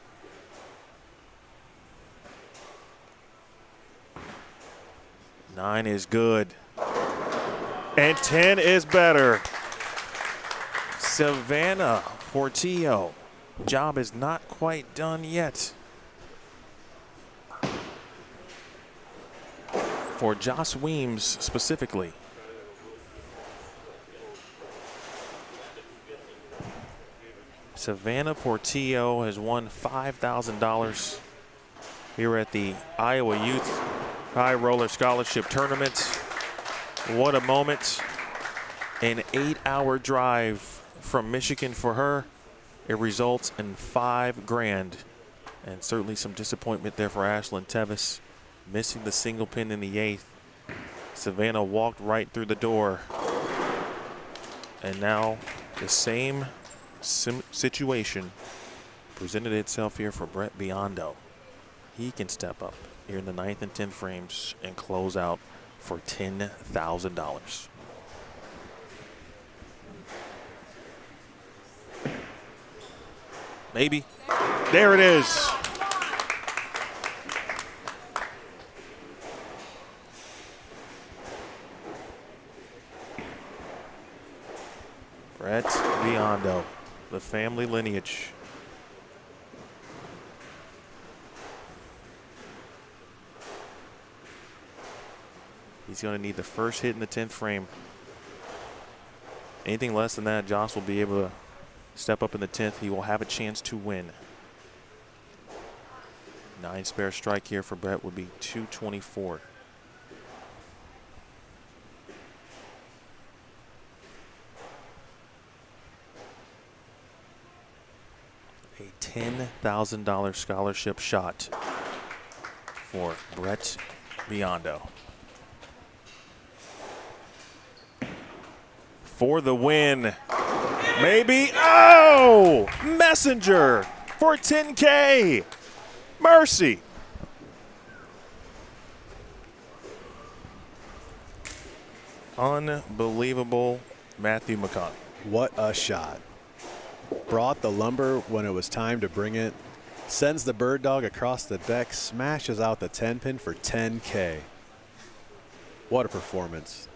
Nine is good. And 10 is better. Savannah, Portillo. Job is not quite done yet. For Josh Weems specifically. Savannah Portillo has won $5,000 here at the Iowa Youth High Roller Scholarship Tournament. What a moment. An 8-hour drive from Michigan for her. It results in $5 grand. And certainly some disappointment there for Ashlyn Teves, missing the single pin in the 8th. Savannah walked right through the door. And now the same situation presented itself here for Brett Biondo. He can step up here in the 9th and 10th frames and close out for $10,000. Maybe. There it is. Brett Biondo, the family lineage. He's going to need the first hit in the 10th frame. Anything less than that, Josh will be able to step up in the 10th. He will have a chance to win. 9 spare strike here for Brett would be 224. A $10,000 scholarship shot for Brett Biondo. For the win. Maybe. Oh! Messenger for 10K. Mercy. Unbelievable, Matthew McConaughy. What a shot. Brought the lumber when it was time to bring it. Sends the bird dog across the deck. Smashes out the 10 pin for 10K. What a performance.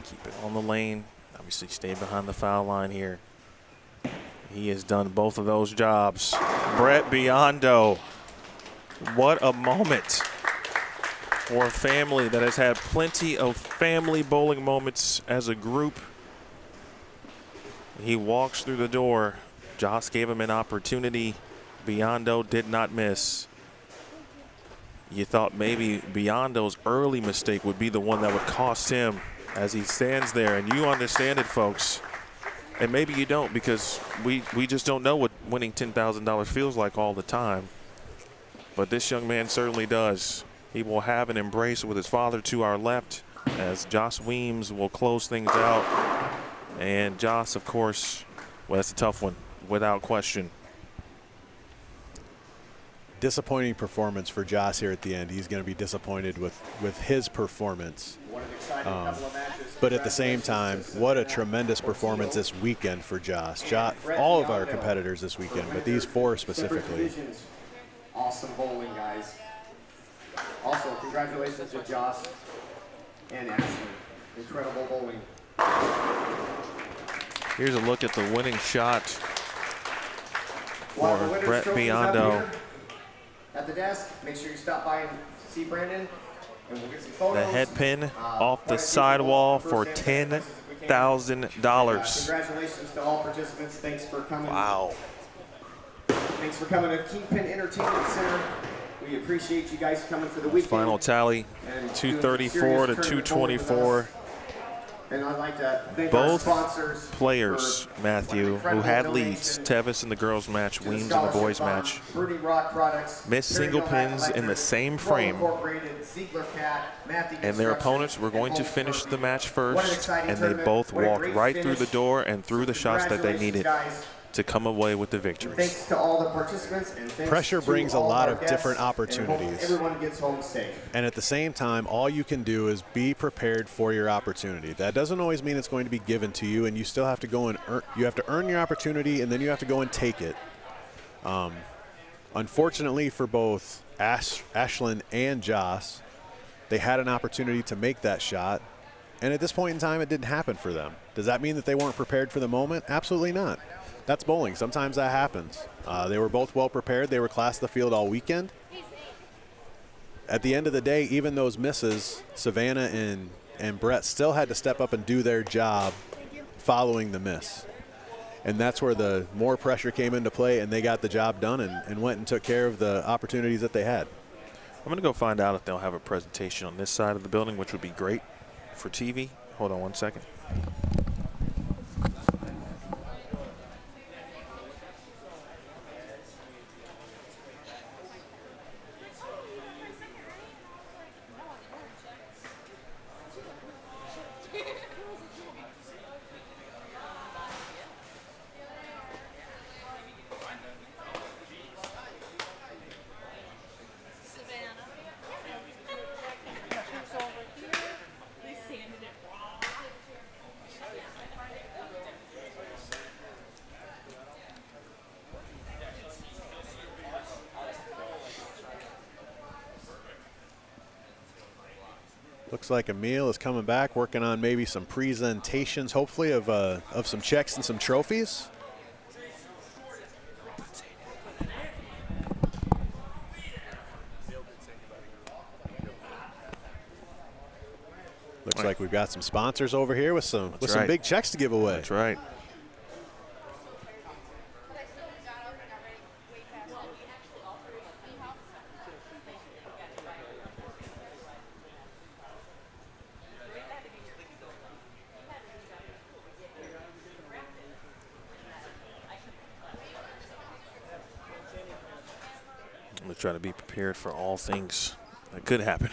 Keep it on the lane. Obviously stay behind the foul line here. He has done both of those jobs. Brett Biondo. What a moment for a family that has had plenty of family bowling moments as a group. He walks through the door. Josh gave him an opportunity. Biondo did not miss. You thought maybe Biondo's early mistake would be the one that would cost him as he stands there, and you understand it, folks. And maybe you don't, because we just don't know what winning $10,000 feels like all the time. But this young man certainly does. He will have an embrace with his father to our left as Josh Weems will close things out. And Josh, of course, well, that's a tough one, without question. Disappointing performance for Josh here at the end. He's going to be disappointed with his performance. But at the same time, what a tremendous performance this weekend for Josh. All of our competitors this weekend, but these 4 specifically. Awesome bowling, guys. Also, congratulations to Josh and Ashley. Incredible bowling. Here's a look at the winning shot for Brett Biondo. At the desk, make sure you stop by and see Brandon, and we'll get some photos. The head pin off the sidewall for $10,000. Congratulations to all participants. Thanks for coming. Wow. Thanks for coming to Kingpin Entertainment Center. We appreciate you guys coming for the weekend. Final tally, 234 to 224. And I'd like to thank both our sponsors players, Matthew, who had leads, Teves in the girls match, Weems in the boys match, missed single pins in the same frame, and their opponents were going to finish the match first, and they both walked right through the door and through the shots that they needed to come away with the victories. Thanks to all the participants and thanks Pressure to brings a all lot our of guests, different and hope opportunities. everyone gets home safe. And at the same time, all you can do is be prepared for your opportunity. That doesn't always mean it's going to be given to you, and you still have to go and earn. You have to earn your opportunity, and then you have to go and take it. Unfortunately for both Ashlyn and Joss, they had an opportunity to make that shot, and at this point in time, it didn't happen for them. Does that mean that they weren't prepared for the moment? Absolutely not. That's bowling. Sometimes that happens. They were both well prepared. They were class of the field all weekend. At the end of the day, even those misses, Savannah and Brett still had to step up and do their job following the miss. And that's where the more pressure came into play, and they got the job done and went and took care of the opportunities that they had. I'm going to go find out if they'll have a presentation on this side of the building, which would be great for TV. Hold on 1 second. Looks like Emil is coming back, working on maybe some presentations, hopefully, of some checks and some trophies. Looks like we've got some sponsors over here with some big checks to give away. That's right. I'm going to try to be prepared for all things that could happen.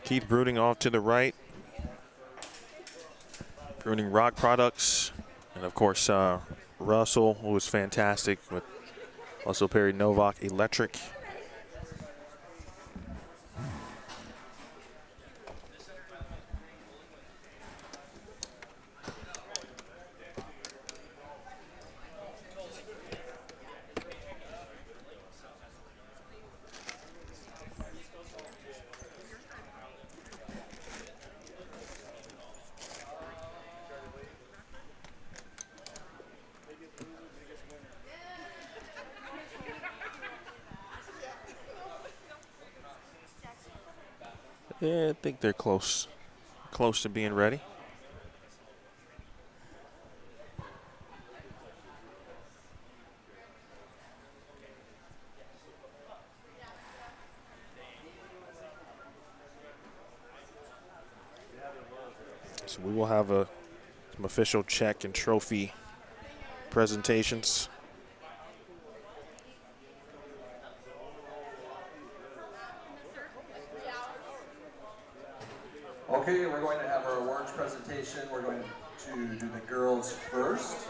Keith Brooding off to the right. Brooding Rock Products. And of course, Russell, who was fantastic with Russell Perry Novak Electric. Yeah, I think they're close to being ready. So we will have some official check and trophy presentations. Okay, we're going to have our awards presentation. We're going to do the girls first.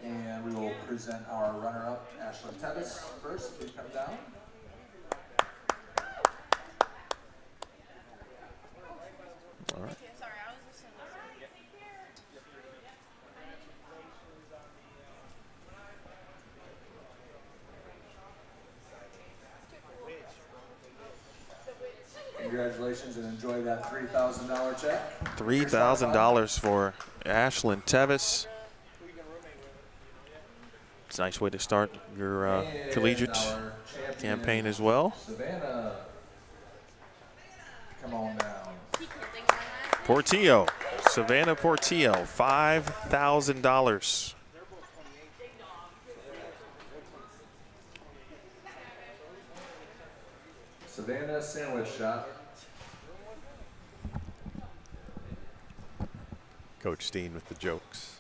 And we will present our runner-up, Ashlyn Teves, first. Please come down. Congratulations and enjoy that $3,000 check. $3,000 for Ashlyn Teves. It's a nice way to start your collegiate campaign as well. Savannah, come on down. Portillo, Savannah Portillo, $5,000. Savannah sandwich shot. Coach Steen with the jokes.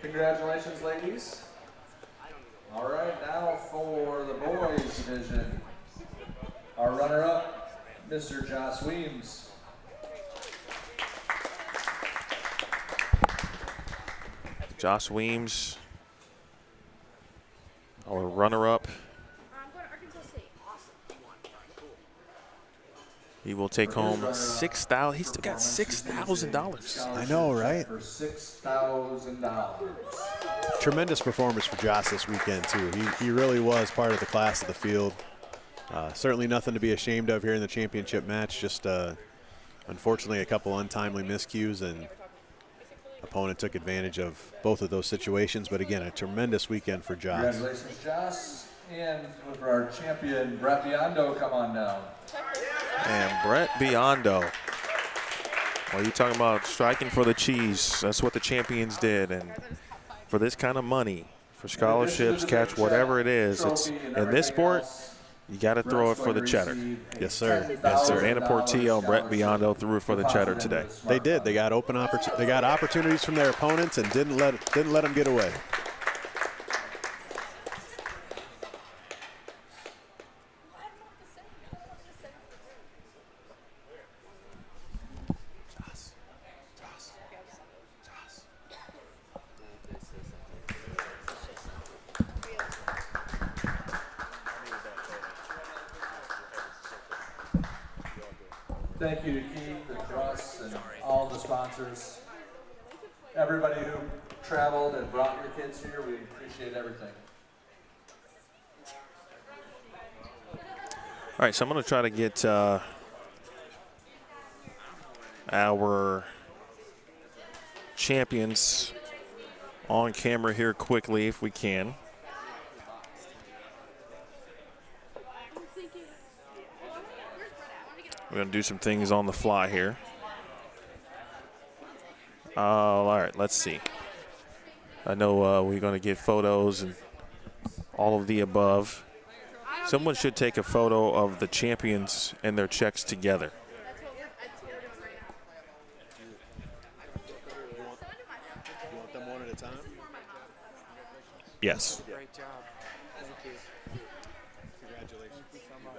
Congratulations, ladies. All right, now for the boys division. Our runner-up, Mr. Josh Weems. Josh Weems, our runner-up. He will take home $6,000. He's still got $6,000. I know, right? For $6,000. Tremendous performance for Josh this weekend, too. He really was part of the class of the field. Certainly nothing to be ashamed of here in the championship match. Just unfortunately a couple untimely miscues, and opponent took advantage of both of those situations. But again, a tremendous weekend for Josh. Congratulations, Josh. And for our champion, Brett Biondo, come on down. And Brett Biondo. Well, you're talking about striking for the cheese. That's what the champions did. And for this kind of money, for scholarships, catch, whatever it is, it's in this sport, you got to throw it for the cheddar. Yes, sir. Yes, sir. Anna Portillo and Brett Biondo threw it for the cheddar today. They did. They got they got opportunities from their opponents and didn't let them get away. Thank you to Keith and Russ and all the sponsors. Everybody who traveled and brought your kids here, we appreciate everything. All right, so I'm going to try to get our champions on camera here quickly if we can. We're going to do some things on the fly here. All right, let's see. I know we're going to get photos and all of the above. Someone should take a photo of the champions and their checks together. You want them one at a time? Yes. Great job. Thank you. Congratulations. Thank you so much.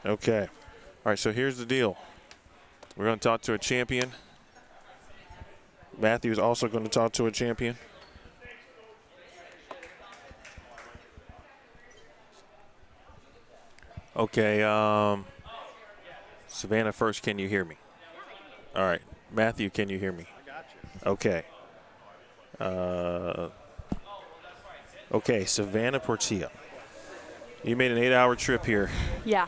Okay. All right, so here's the deal. We're going to talk to a champion. Matthew's also going to talk to a champion. Okay, Savannah first, can you hear me? All right. Matthew, can you hear me? I got you. Okay. Okay, Savannah Portillo. You made an 8-hour trip here. Yeah,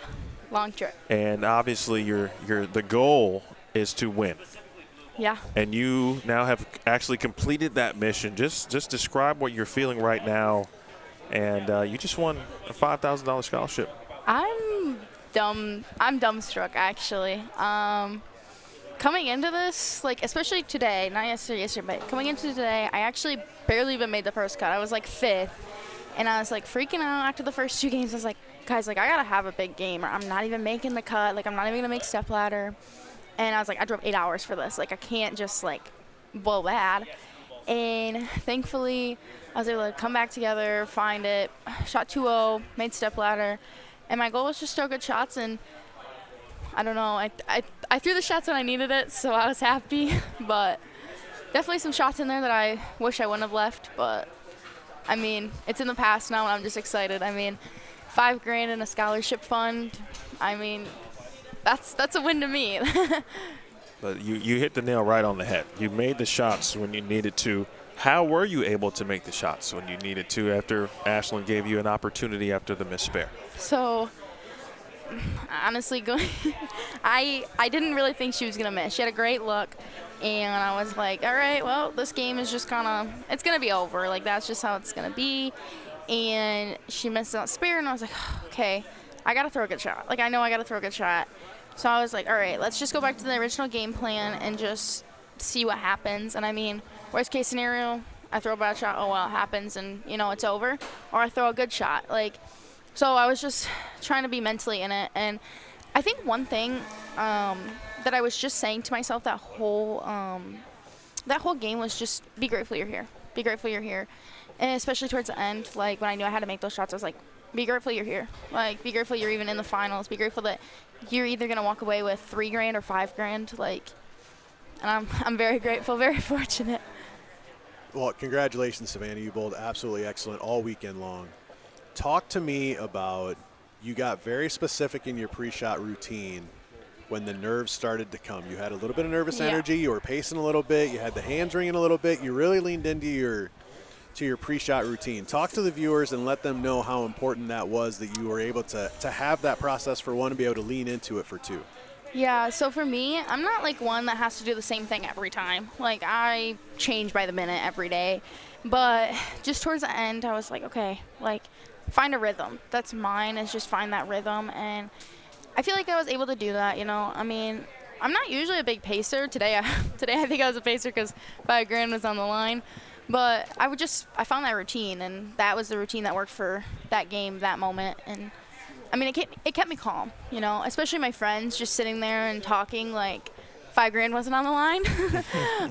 long trip. And obviously the goal is to win. Yeah. And you now have actually completed that mission. Just describe what you're feeling right now. And you just won a $5,000 scholarship. I'm dumbstruck, actually. Coming into this, like, especially today, not yesterday, but coming into today, I actually barely even made the first cut. I was like 5th. And I was like freaking out after the first 2 games. I was like, guys, like, I gotta have a big game or I'm not even making the cut. Like, I'm not even gonna make stepladder. And I was like, I drove 8 hours for this. Like, I can't just, like, blow bad. And thankfully, I was able to come back together, find it, shot 2-0, made stepladder. And my goal was just throw good shots. And I don't know, I threw the shots when I needed it, so I was happy. But definitely some shots in there that I wish I wouldn't have left. But, I mean, it's in the past now, and I'm just excited. I mean, $5,000 in a scholarship fund, I mean, that's a win to me. But you hit the nail right on the head. You made the shots when you needed to. How were you able to make the shots when you needed to after Ashlyn gave you an opportunity after the missed spare? So, honestly, I didn't really think she was going to miss. She had a great look, and I was like, all right, well, this game is just kind of, it's going to be over. Like, that's just how it's going to be. And she missed that spare, and I was like, okay, I got to throw a good shot. Like, I know I got to throw a good shot. So I was like, all right, let's just go back to the original game plan and just see what happens. And, I mean, worst case scenario, I throw a bad shot, oh, well, it happens, and, you know, it's over. Or I throw a good shot. Like, so I was just trying to be mentally in it. And I think one thing that I was just saying to myself that whole game was just be grateful you're here. Be grateful you're here. And especially towards the end, like when I knew I had to make those shots, I was like, be grateful you're here. Like, be grateful you're even in the finals. Be grateful that you're either going to walk away with $3,000 or $5,000. Like, and I'm very grateful, very fortunate. Well, congratulations, Savannah. You bowled absolutely excellent all weekend long. Talk to me about, you got very specific in your pre-shot routine when the nerves started to come. You had a little bit of nervous energy. You were pacing a little bit. You had the hands ringing a little bit. You really leaned into your pre-shot routine. Talk to the viewers and let them know how important that was, that you were able to have that process for one and be able to lean into it for two. Yeah, so for me, I'm not like one that has to do the same thing every time. Like, I change by the minute every day. But just towards the end, I was like, okay, like, find a rhythm. That's mine, is just find that rhythm. And I feel like I was able to do that, you know. I mean, I'm not usually a big pacer. Today I think I was a pacer because $5,000 was on the line. But I found that routine, and that was the routine that worked for that game, that moment. And, I mean, it kept me calm, you know, especially my friends just sitting there and talking like $5,000 wasn't on the line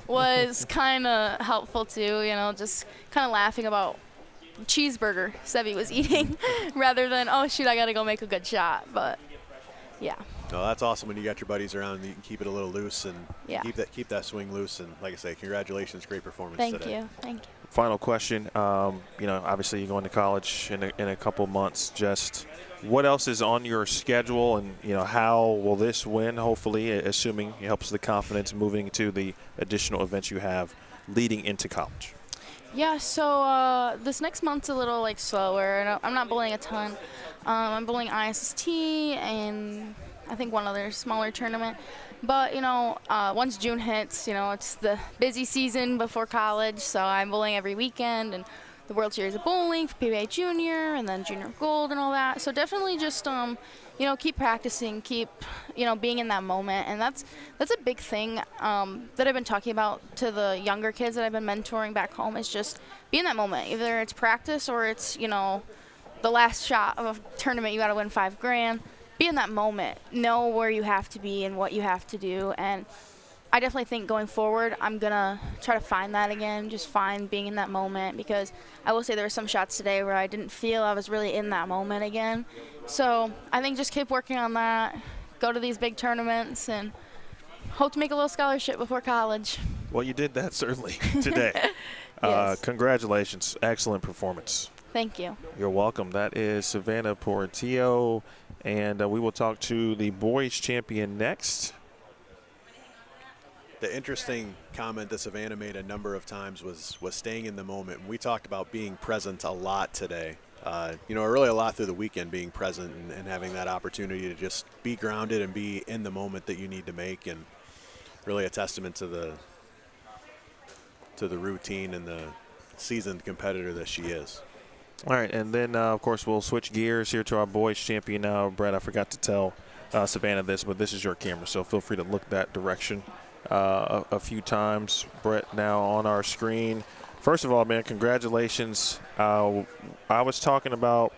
was kind of helpful too, you know, just kind of laughing about cheeseburger Sevi was eating rather than, oh, shoot, I got to go make a good shot. But, yeah. No, that's awesome when you got your buddies around and you can keep it a little loose and keep that swing loose. And like I say, congratulations, great performance today. Thank you. Final question. You know, obviously you're going to college in a couple months. Just what else is on your schedule, and you know, how will this win? Hopefully, assuming it helps the confidence moving to the additional events you have leading into college. Yeah, so this next month's a little like slower. I'm not bowling a ton. I'm bowling ISST and I think one other smaller tournament. But, you know, once June hits, you know, it's the busy season before college, so I'm bowling every weekend, and the World Series of Bowling for PBA Junior, and then Junior Gold and all that. So definitely just, you know, keep practicing, keep, you know, being in that moment. And that's a big thing that I've been talking about to the younger kids that I've been mentoring back home, is just be in that moment. Either it's practice or it's, you know, the last shot of a tournament, you got to win $5,000. Be in that moment, know where you have to be and what you have to do. And I definitely think going forward, I'm going to try to find that again, just find being in that moment, because I will say there were some shots today where I didn't feel I was really in that moment again. So I think just keep working on that, go to these big tournaments, and hope to make a little scholarship before college. Well, you did that certainly today. Yes. Congratulations. Excellent performance. Thank you. You're welcome. That is Savannah Portillo, and we will talk to the boys champion next. The interesting comment that Savannah made a number of times was staying in the moment. We talked about being present a lot today. Really a lot through the weekend, being present and having that opportunity to just be grounded and be in the moment that you need to make, and really a testament to the routine and the seasoned competitor that she is. All right, and then, of course, we'll switch gears here to our boys champion now. Brett, I forgot to tell Savannah this, but this is your camera, so feel free to look that direction a few times. Brett now on our screen. First of all, man, congratulations. I was talking about,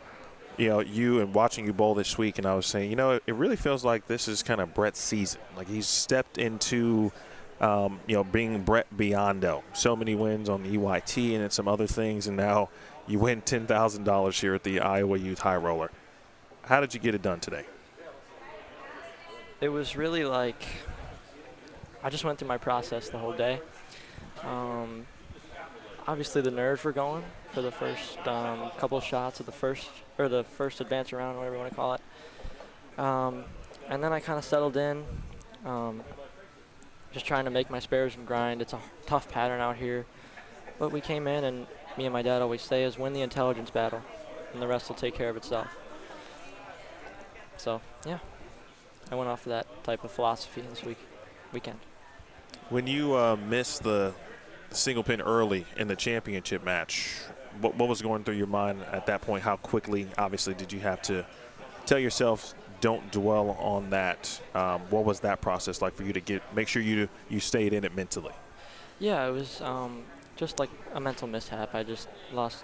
you and watching you bowl this week, and I was saying, it really feels like this is kind of Brett's season. Like he's stepped into, being Brett Biondo. So many wins on the EYT and some other things, and now you win $10,000 here at the Iowa Youth High Roller. How did you get it done today? It was really like I just went through my process the whole day. Obviously, the nerves were going for the first couple of shots of the first advance round, whatever you want to call it. And then I kind of settled in, just trying to make my spares and grind. It's a tough pattern out here. But we came in, and me and my dad always say is win the intelligence battle, and the rest will take care of itself. So, yeah, I went off of that type of philosophy this weekend. When you missed the single pin early in the championship match, what was going through your mind at that point? How quickly, obviously, did you have to tell yourself, don't dwell on that? What was that process like for you to make sure you stayed in it mentally? Yeah, it was just like a mental mishap. I just lost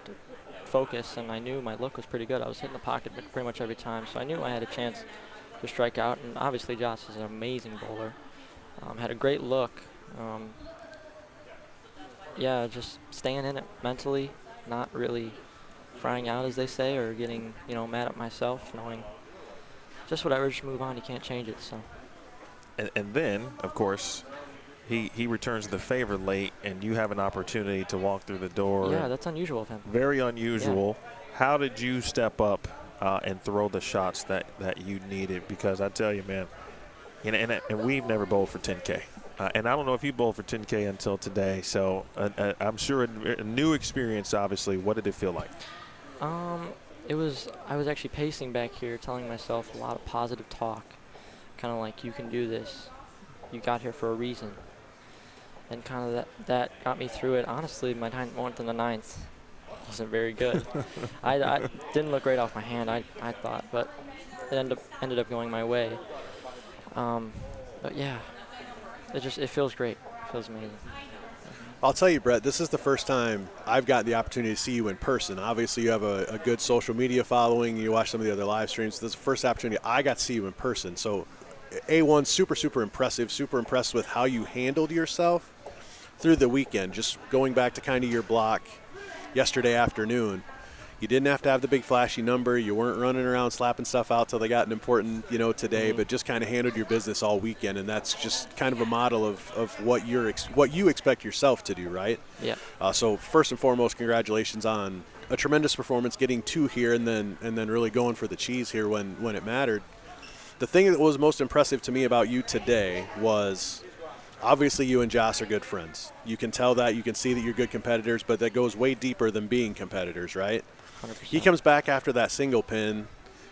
focus, and I knew my look was pretty good. I was hitting the pocket pretty much every time, so I knew I had a chance to strike out. And obviously, Josh is an amazing bowler. Had a great look. Yeah, just staying in it mentally, not really frying out, as they say, or getting mad at myself, knowing just whatever, just move on. You can't change it. So. And then, of course, he returns the favor late, and you have an opportunity to walk through the door. Yeah, that's unusual of him. Very unusual. Yeah. How did you step up and throw the shots that you needed? Because I tell you, man, and we've never bowled for 10K. And I don't know if you bowled for 10K until today, so I'm sure a new experience, obviously. What did it feel like? I was actually pacing back here, telling myself a lot of positive talk, kind of like, you can do this. You got here for a reason. And kind of that got me through it. Honestly, my 9th and the 9th wasn't very good. I didn't look great off my hand, I thought, but it ended up going my way. But yeah, it feels great. It feels amazing. I'll tell you, Brett, this is the first time I've gotten the opportunity to see you in person. Obviously, you have a good social media following. You watch some of the other live streams. This is the first opportunity I got to see you in person. So, A1, super impressive, super impressed with how you handled yourself through the weekend. Just going back to kind of your block yesterday afternoon, you didn't have to have the big flashy number. You weren't running around slapping stuff out till they got an important, today, but just kind of handled your business all weekend, and that's just kind of a model of what you expect yourself to do, right? Yeah. So first and foremost, congratulations on a tremendous performance, getting 2 here, and then really going for the cheese here when it mattered. The thing that was most impressive to me about you today was, obviously, you and Joss are good friends. You can tell that. You can see that you're good competitors, but that goes way deeper than being competitors, right? 100%. He comes back after that single pin,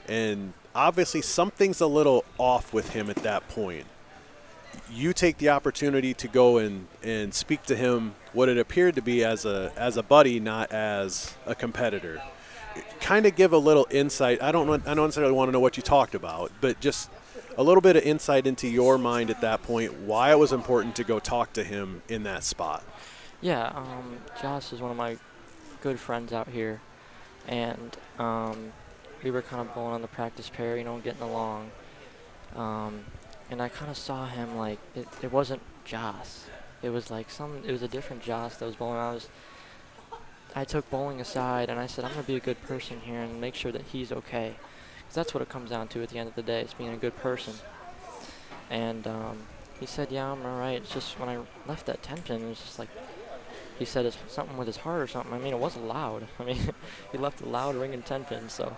and obviously something's a little off with him at that point. You take the opportunity to go and speak to him what it appeared to be as a buddy, not as a competitor. Kind of give a little insight. I don't necessarily want to know what you talked about, but just a little bit of insight into your mind at that point, why it was important to go talk to him in that spot. Yeah, Josh is one of my good friends out here, and we were kind of bowling on the practice pair, getting along. And I kind of saw him like it wasn't Josh. It was like it was a different Josh that was bowling. I took bowling aside, and I said, I'm going to be a good person here and make sure that he's okay. Because that's what it comes down to at the end of the day, is being a good person. And he said, yeah, I'm all right. It's just when I left that 10 pin, it was just like, he said something with his heart or something. I mean, it wasn't loud. I mean, he left a loud ring and 10 pin. So,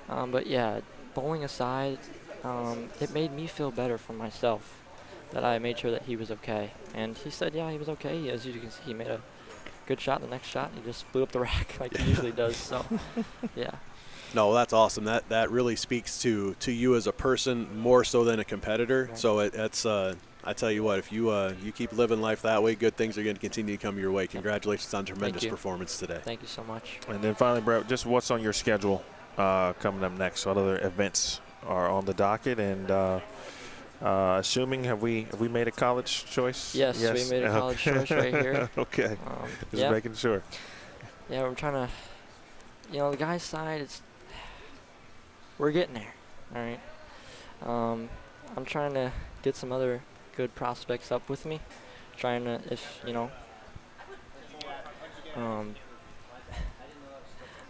but yeah, bowling aside, it made me feel better for myself that I made sure that he was okay. And he said, yeah, he was okay. As you can see, he made a good shot. The next shot, he just blew up the rack like he usually does. So, yeah. No, that's awesome. That really speaks to you as a person more so than a competitor. Right. So it's I tell you what, if you keep living life that way, good things are going to continue to come your way. Congratulations on tremendous performance today. Thank you so much. And then finally, Brett, just what's on your schedule coming up next? What other events are on the docket? And assuming have we made a college choice? Yes, we made a college choice right here. Okay, just making sure. Yeah, we're trying to, the guys' side, we're getting there. All right. I'm trying to get some other good prospects up with me. Trying to,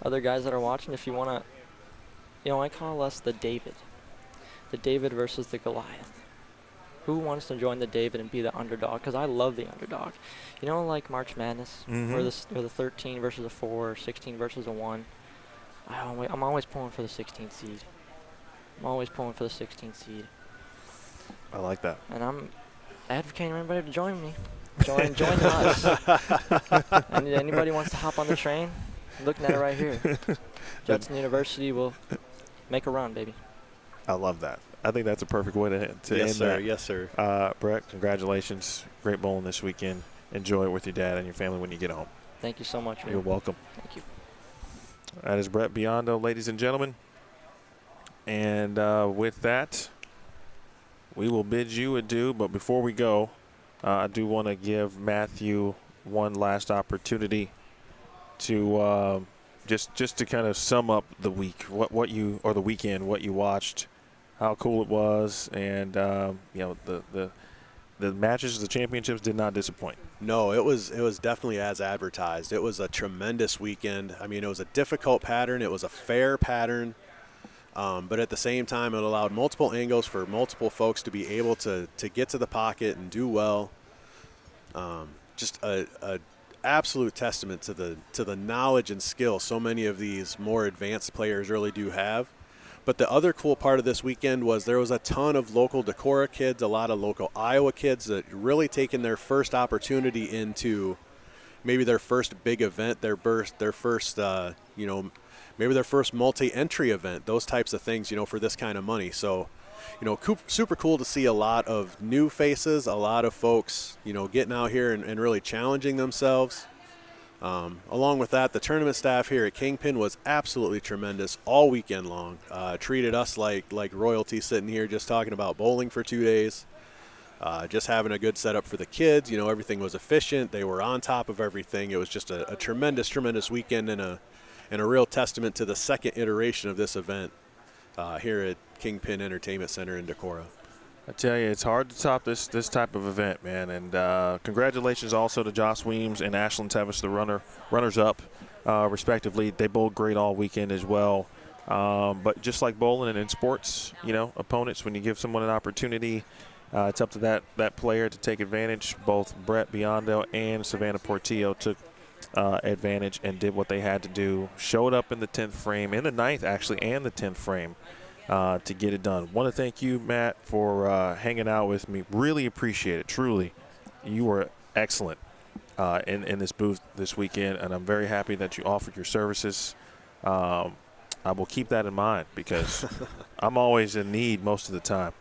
other guys that are watching, if you want to, I call us the David versus the Goliath. Who wants to join the David and be the underdog? Because I love the underdog. Like March Madness, where the 13 versus a 4, or 16 versus a 1. I'm always pulling for the 16th seed. I'm always pulling for the 16th seed. I like that. And I'm advocating everybody to join me. Join us. And anybody wants to hop on the train, I'm looking at it right here. Judson University will make a run, baby. I love that. I think that's a perfect way to end that. Yes, sir. Brett, congratulations. Great bowling this weekend. Enjoy it with your dad and your family when you get home. Thank you so much, man. You're welcome. Thank you. That is Brett Biondo, ladies and gentlemen. And with that, we will bid you adieu. But before we go, I do want to give Matthew one last opportunity to just to kind of sum up the week, what you watched, how cool it was, and the matches, the championships did not disappoint. No, it was definitely as advertised. It was a tremendous weekend. I mean, it was a difficult pattern. It was a fair pattern. But at the same time, it allowed multiple angles for multiple folks to be able to get to the pocket and do well. Just a absolute testament to the knowledge and skill so many of these more advanced players really do have. But the other cool part of this weekend was there was a ton of local Decorah kids, a lot of local Iowa kids that really taken their first opportunity into maybe their first big event, their first maybe their first multi-entry event, those types of things, for this kind of money. So, super cool to see a lot of new faces, a lot of folks, getting out here and really challenging themselves. Along with that, the tournament staff here at Kingpin was absolutely tremendous all weekend long. Treated us like royalty sitting here just talking about bowling for 2 days. Just having a good setup for the kids. Everything was efficient. They were on top of everything. It was just a tremendous, tremendous weekend and a real testament to the second iteration of this event here at Kingpin Entertainment Center in Decorah. I tell you, it's hard to top this type of event, man. And congratulations also to Josh Weems and Ashlyn Teves, the runners-up, respectively. They bowled great all weekend as well. But just like bowling and in sports, opponents, when you give someone an opportunity, it's up to that player to take advantage. Both Brett Biondo and Savannah Portillo took advantage and did what they had to do. Showed up in the 10th frame, in the 9th actually, and the 10th frame. To get it done. Want to thank you, Matt, for hanging out with me. Really appreciate it. Truly, you were excellent in this booth this weekend, and I'm very happy that you offered your services. I will keep that in mind because I'm always in need most of the time.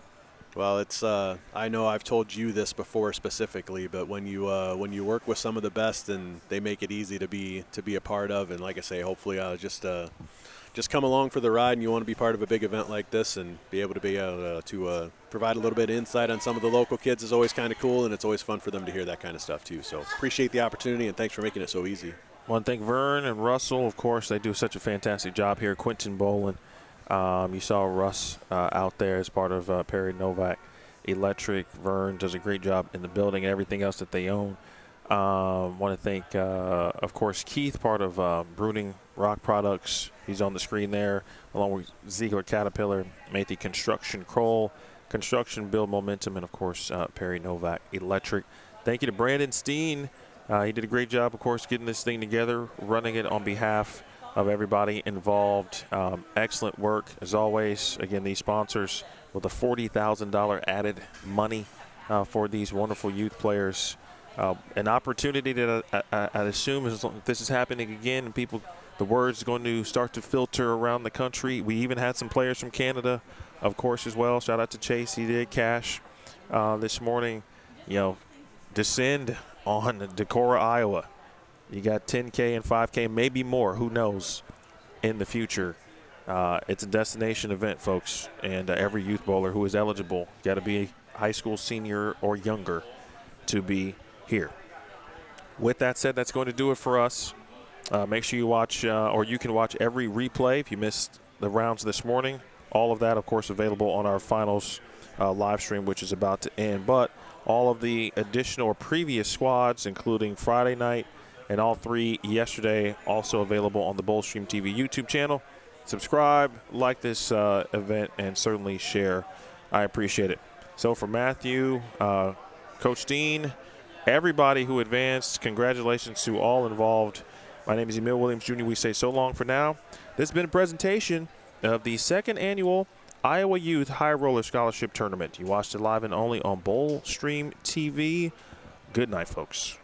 Well, it's I know I've told you this before specifically, but when you work with some of the best, and they make it easy to be a part of, and like I say, hopefully I'll just come along for the ride, and you want to be part of a big event like this and be able to provide a little bit of insight on some of the local kids is always kind of cool, and it's always fun for them to hear that kind of stuff too. So appreciate the opportunity, and thanks for making it so easy. I want to thank Vern and Russell. Of course, they do such a fantastic job here. Quentin Bolin. You saw Russ out there as part of Perry Novak Electric. Vern does a great job in the building and everything else that they own. Want to thank, of course, Keith, part of Brooding Rock Products. He's on the screen there, along with Ziegler Caterpillar, Mathy Construction, Kroll Construction, Build Momentum, and, of course, Perry Novak Electric. Thank you to Brandon Steen He did a great job, of course, getting this thing together, running it on behalf of everybody involved. Excellent work, as always. Again, these sponsors with the $40,000 added money for these wonderful youth players. An opportunity that I'd assume if this is happening again, and people, the word's going to start to filter around the country. We even had some players from Canada, of course, as well. Shout out to Chase. He did cash this morning. Descend on Decorah, Iowa. You got 10K and 5K, maybe more. Who knows in the future. It's a destination event, folks, and every youth bowler who is eligible got to be a high school senior or younger to be here. With that said, that's going to do it for us. Make sure you watch, or you can watch every replay if you missed the rounds this morning. All of that, of course, available on our finals live stream, which is about to end. But all of the additional or previous squads, including Friday night and all 3 yesterday, also available on the BowlStreamTV YouTube channel. Subscribe, like this event, and certainly share. I appreciate it. So for Matthew, Coach Dean, everybody who advanced, congratulations to all involved. My name is Emil Williams Jr. We say so long for now. This has been a presentation of the 2nd annual Iowa Youth High Roller Scholarship Tournament. You watched it live and only on BowlStreamTV. Good night, folks.